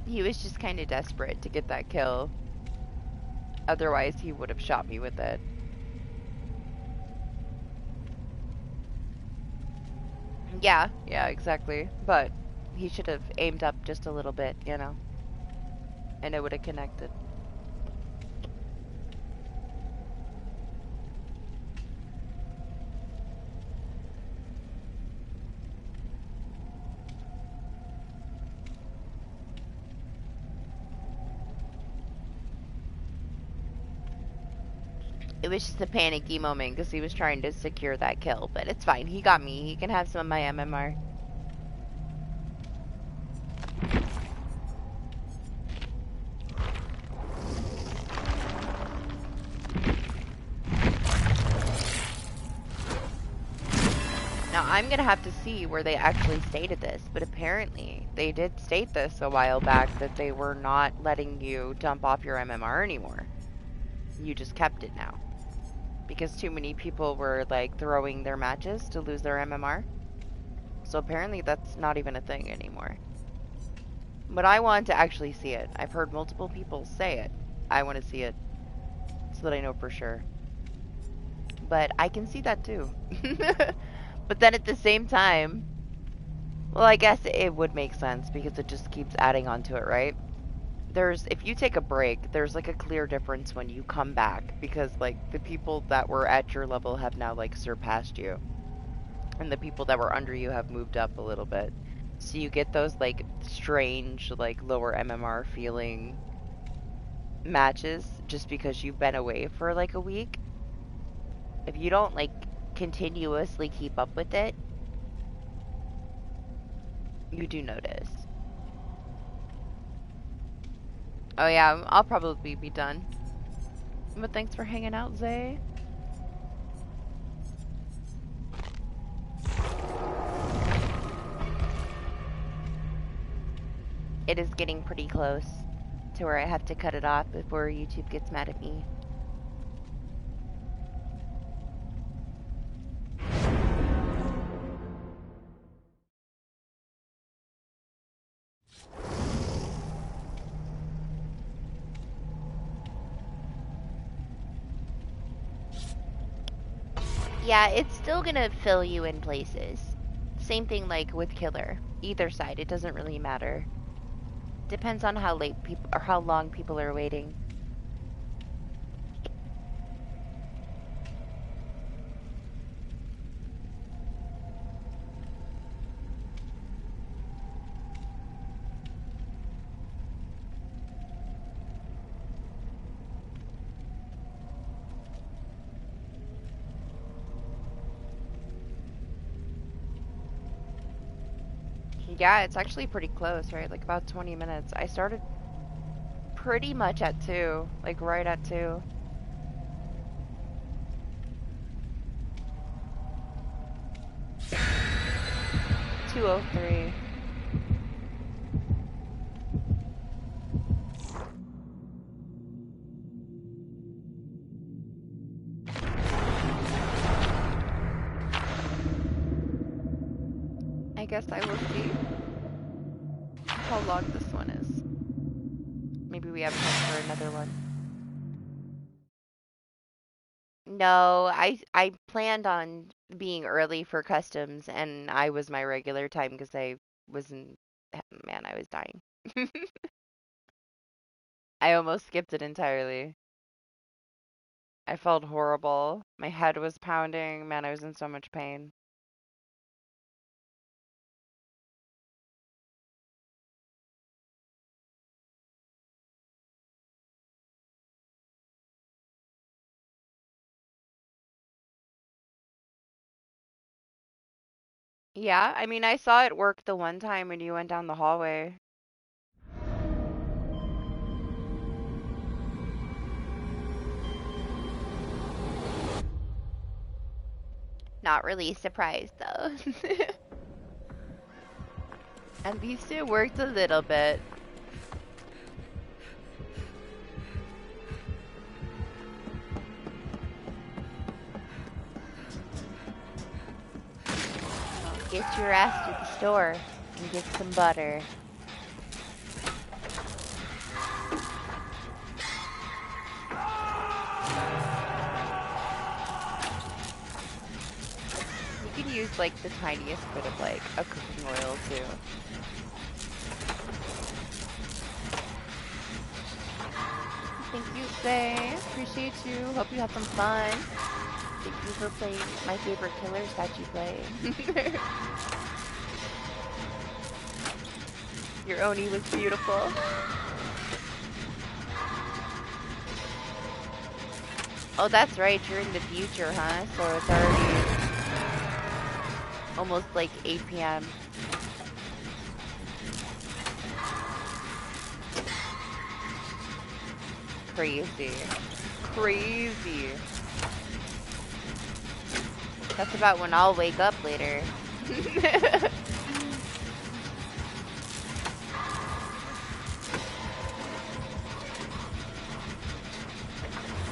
S3: He was just kind of desperate to get that kill. Otherwise, he would have shot me with it. Yeah, exactly. But he should have aimed up just a little bit, you know. And it would have connected. It was just a panicky moment because he was trying to secure that kill, but it's fine. He got me. He can have some of my MMR. Now, I'm going to have to see where they actually stated this, but apparently they did state this a while back that they were not letting you dump off your MMR anymore. You just kept it now. Because too many people were, like, throwing their matches to lose their MMR. So apparently that's not even a thing anymore. But I want to actually see it. I've heard multiple people say it. I want to see it. So that I know for sure. But I can see that too. But then at the same time, well, I guess it would make sense because it just keeps adding on to it, right? If you take a break, there's like a clear difference when you come back because like the people that were at your level have now like surpassed you. And the people that were under you have moved up a little bit. So you get those like strange, like lower MMR feeling matches just because you've been away for like a week. If you don't like continuously keep up with it, you do notice. Oh yeah, I'll probably be done. But thanks for hanging out, Zay. It is getting pretty close to where I have to cut it off before YouTube gets mad at me. Yeah, it's still gonna fill you in places. Same thing like with Killer. Either side, it doesn't really matter. Depends on how late people or how long people are waiting. Yeah, it's actually pretty close, right? Like about 20 minutes. I started pretty much at 2, like right at 2. $2.03. I guess I will see how long this one is. Maybe we have time for another one. No, I planned on being early for customs, and I was my regular time because I wasn't. Man, I was dying. I almost skipped it entirely. I felt horrible. My head was pounding. Man, I was in so much pain. Yeah, I mean, I saw it work the one time when you went down the hallway. Not really surprised though. At least it worked a little bit. Get your ass to the store and get some butter. You can use like the tiniest bit of like a cooking oil too. Thank you, Say. Appreciate you. Hope you have some fun. Thank you for playing my favorite killers that you play. Your Oni was beautiful. Oh, that's right. You're in the future, huh? So it's already almost like 8 p.m. Crazy. Crazy. That's about when I'll wake up later.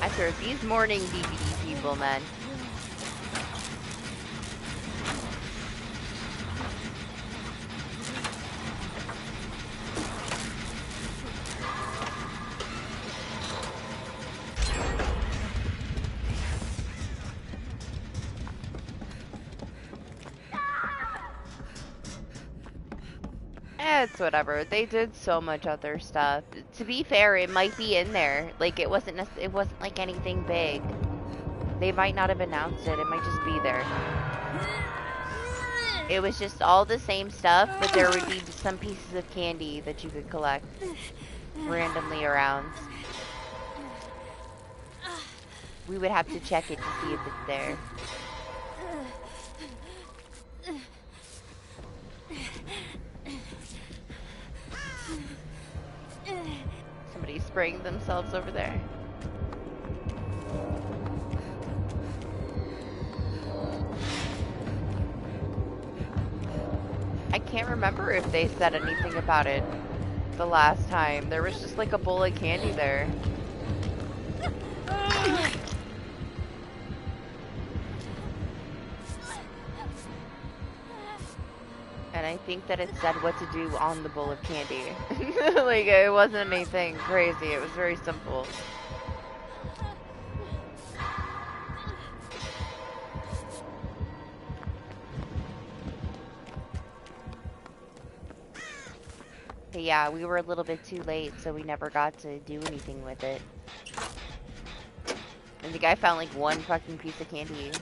S3: I swear, these morning DBD people, man. It's whatever. They did so much other stuff. To be fair, it might be in there. Like it wasn't like anything big. They might not have announced it. It might just be there. It was just all the same stuff, but there would be some pieces of candy that you could collect randomly around. We would have to check it to see if it's there. Somebody's spraying themselves over there. I can't remember if they said anything about it the last time. There was just like a bowl of candy there. And I think that it said what to do on the bowl of candy. Like, it wasn't anything crazy. It was very simple. But yeah, we were a little bit too late, so we never got to do anything with it. I think I found like one fucking piece of candy.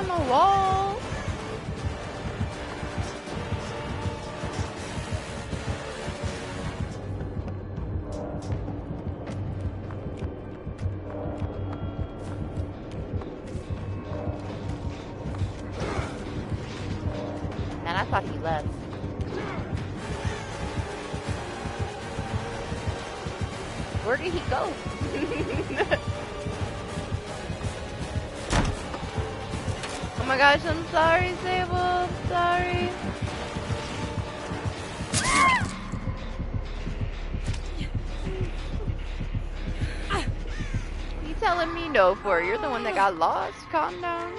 S1: on the wall. Man, I thought he left. Where did he go? Oh my gosh, I'm sorry, Sable. I'm sorry. You telling me no for? You're the one that got lost. Calm down.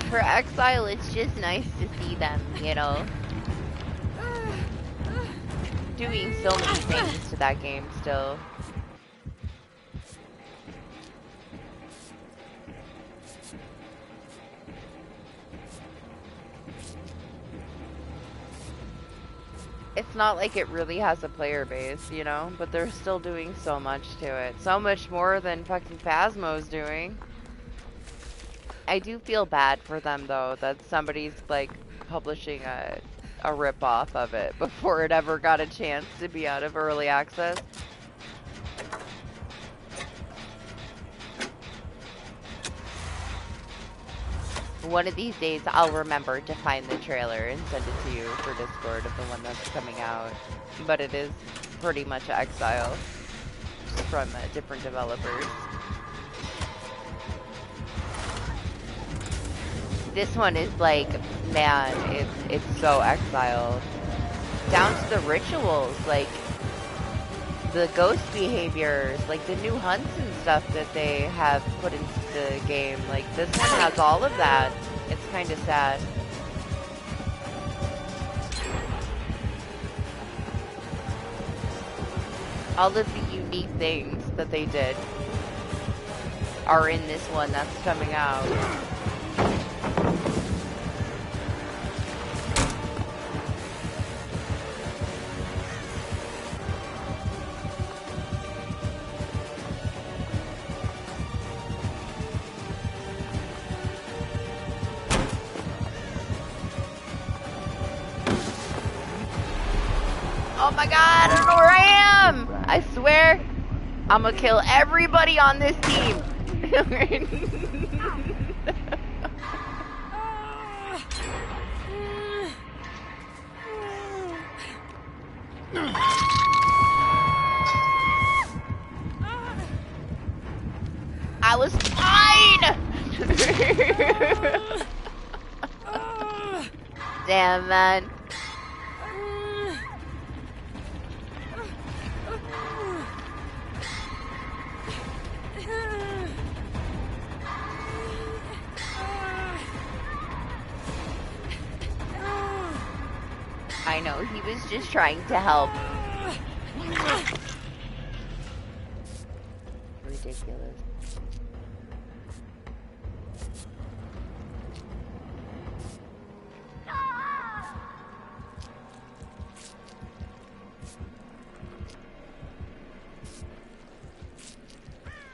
S1: For Exile, it's just nice to see them, you know, doing so many things to that game still. It's not like it really has a player base, you know, but they're still doing so much to it. So much more than fucking Phasmo's doing. I do feel bad for them though, that somebody's like publishing a rip-off of it before it ever got a chance to be out of early access. One of these days I'll remember to find the trailer and send it to you for Discord of the one that's coming out. But it is pretty much Exile, just from different developers. This one is like, man, it's so Exiled. Down to the rituals, like the ghost behaviors, like the new hunts and stuff that they have put into the game. Like this one has all of that. It's kind of sad. All of the unique things that they did are in this one that's coming out. Oh my god, I don't know where I am! I swear, I'm gonna kill everybody on this team. I was fine! Damn, man. I know, he was just trying to help. Ridiculous.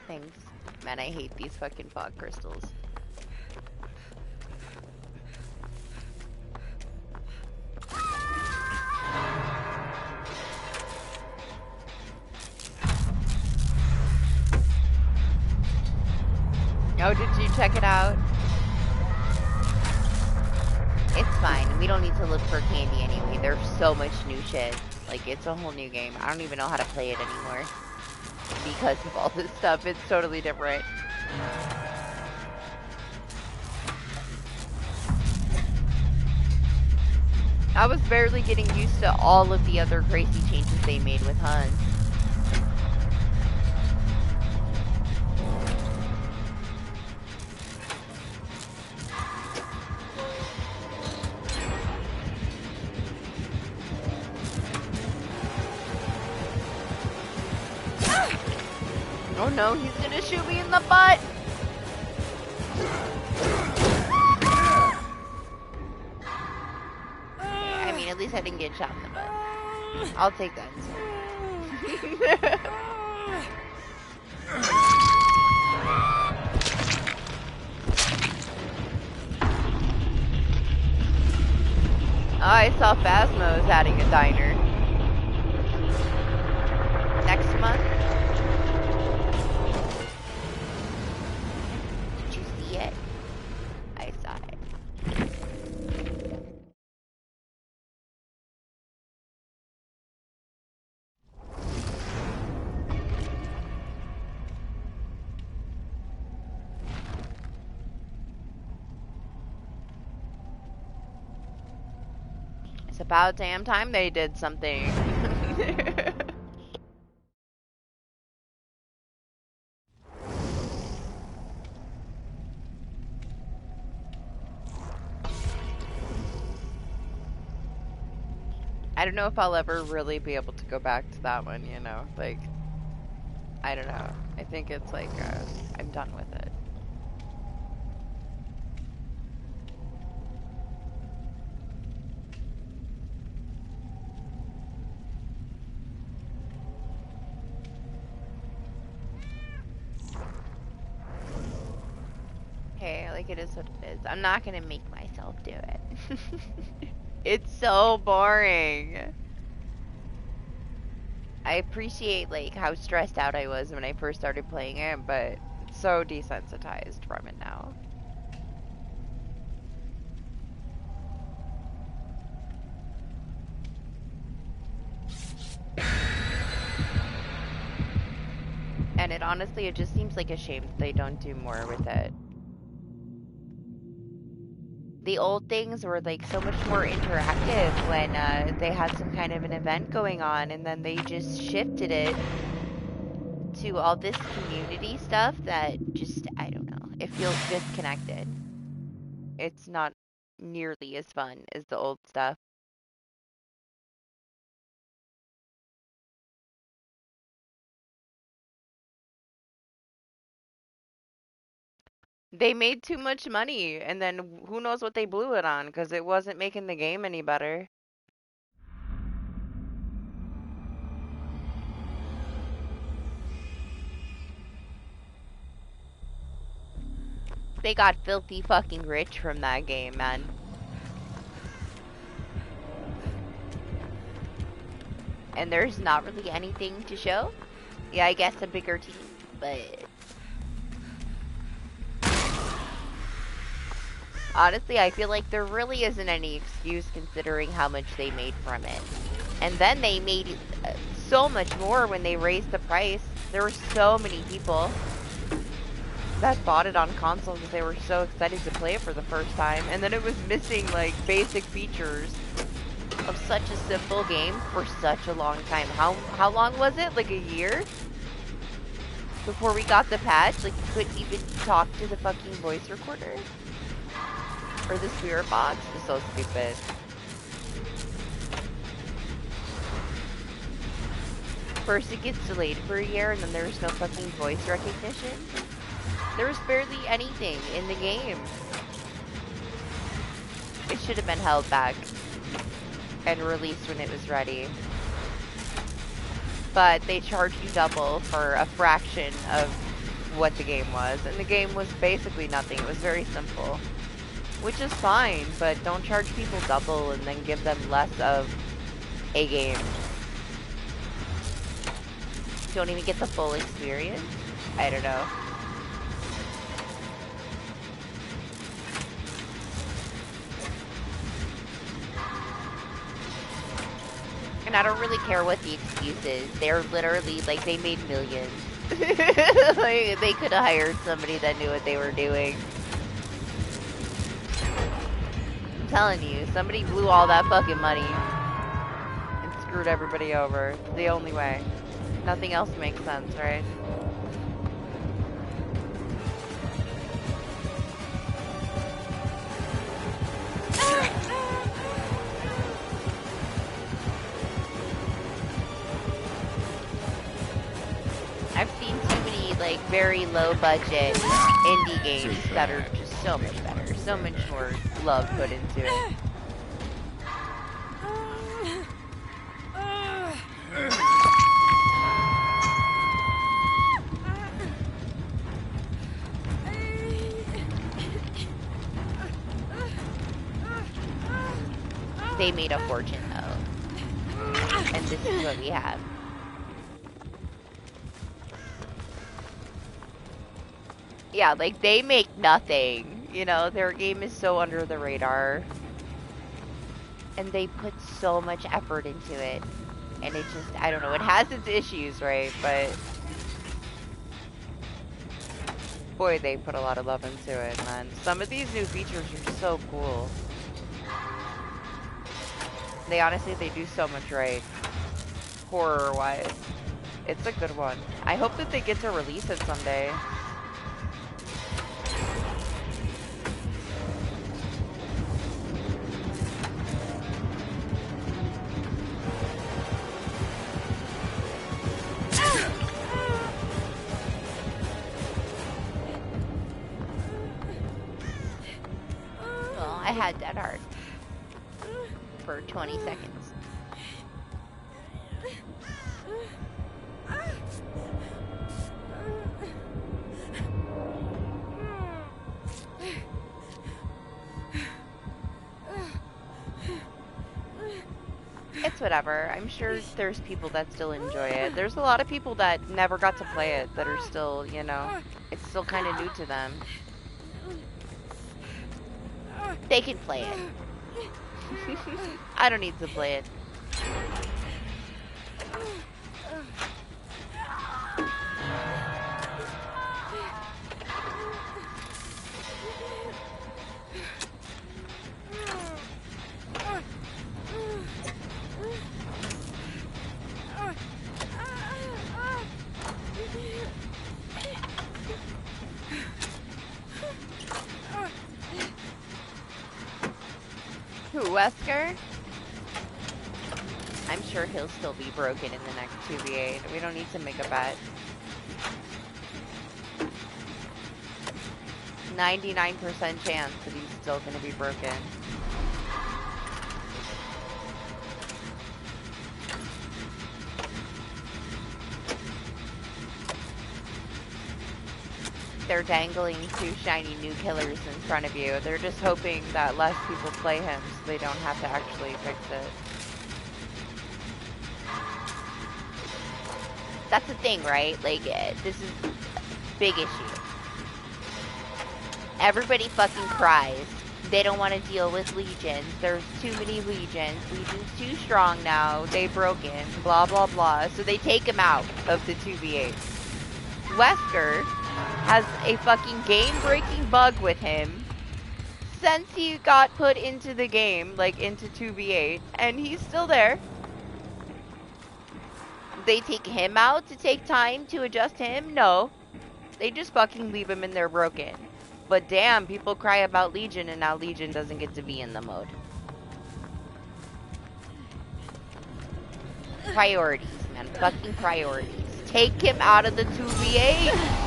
S1: Thanks. Man, I hate these fucking fog crystals. Oh, did you check it out? It's fine. We don't need to look for candy anyway. There's so much new shit. Like, it's a whole new game. I don't even know how to play it anymore. Because of all this stuff. It's totally different. I was barely getting used to all of the other crazy changes they made with Hunt. Oh no, he's gonna shoot me in the butt! I mean, at least I didn't get shot in the butt.
S3: I'll take that. Oh, I saw Phasmo's adding a diner. Next month? Did you see it? I saw it. It's about damn time they did something. I don't know if I'll ever really be able to go back to that one, you know? Like, I don't know. I think it's like, I'm done with it. Hey, like, it is what it is. I'm not gonna make myself do it. It's so boring. I appreciate, like, how stressed out I was when I first started playing it, but it's so desensitized from it now. And it honestly, it just seems like a shame that they don't do more with it. The old things were like so much more interactive when they had some kind of an event going on, and then they just shifted it to all this community stuff that just, I don't know, it feels disconnected. It's not nearly as fun as the old stuff. They made too much money, and then who knows what they blew it on, because it wasn't making the game any better. They got filthy fucking rich from that game, man. And there's not really anything to show. Yeah, I guess a bigger team, but... honestly, I feel like there really isn't any excuse considering how much they made from it. And then they made so much more when they raised the price. There were so many people that bought it on console because they were so excited to play it for the first time. And then it was missing, like, basic features of such a simple game for such a long time. How long was it? Like a year? Before we got the patch? Like, you couldn't even talk to the fucking voice recorder? Or the spirit box? It's so stupid. First it gets delayed for a year, and then there's no fucking voice recognition. There was barely anything in the game. It should have been held back and released when it was ready. But they charged you double for a fraction of what the game was. And the game was basically nothing. It was very simple. Which is fine, but don't charge people double and then give them less of a game. Don't even get the full experience? I don't know. And I don't really care what the excuse is. They're literally, like, they made millions. Like, they could have hired somebody that knew what they were doing. I'm telling you, somebody blew all that fucking money and screwed everybody over. It's the only way. Nothing else makes sense, right? I've seen too many, like, very low budget indie games that are just so much better. So much more love put into it.
S1: They made a fortune though. And this is what we have. Yeah, like they make nothing. You know, their game is so under the radar. And they put so much effort into it. And it just, I don't know, it has its issues, right? But boy, they put a lot of love into it, man. Some of these new features are so cool. They honestly, they do so much right. Horror-wise. It's a good one. I hope that they get to release it someday. Well, I had that hard for 20 seconds. It's whatever. I'm sure there's people that still enjoy it. There's a lot of people that never got to play it that are still, you know, it's still kind of new to them. They can play it. I don't need to play it. Who, Wesker? I'm sure he'll still be broken in the next 2v8. We don't need to make a bet. 99% chance that he's still going to be broken. They're dangling two shiny new killers in front of you. They're just hoping that less people play him so they don't have to actually fix it. That's the thing, right? Like, this is a big issue. Everybody fucking cries. They don't want to deal with legions. There's too many legions. Legion's too strong now. They broken. Blah, blah, blah. So they take him out of the 2v8. Wesker has a fucking game-breaking bug with him since he got put into the game, like into 2v8, and he's still there. They take him out to take time to adjust him? No. They just fucking leave him in there broken. But damn, people cry about Legion, and now Legion doesn't get to be in the mode. Priorities, man. Fucking priorities. Take him out of the 2v8!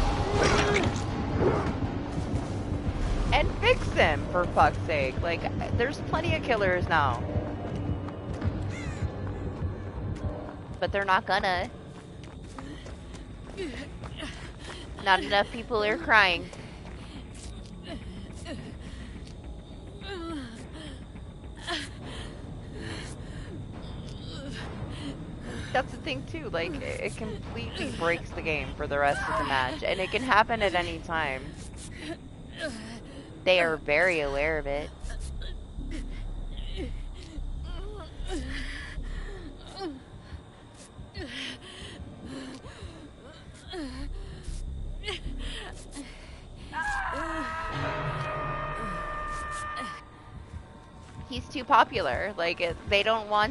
S1: And fix him, for fuck's sake. Like, there's plenty of killers now. But they're not gonna. Not enough people are crying. That's the thing too, like, it completely breaks the game for the rest of the match, and it can happen at any time. They are very aware of it. He's too popular, like, they don't want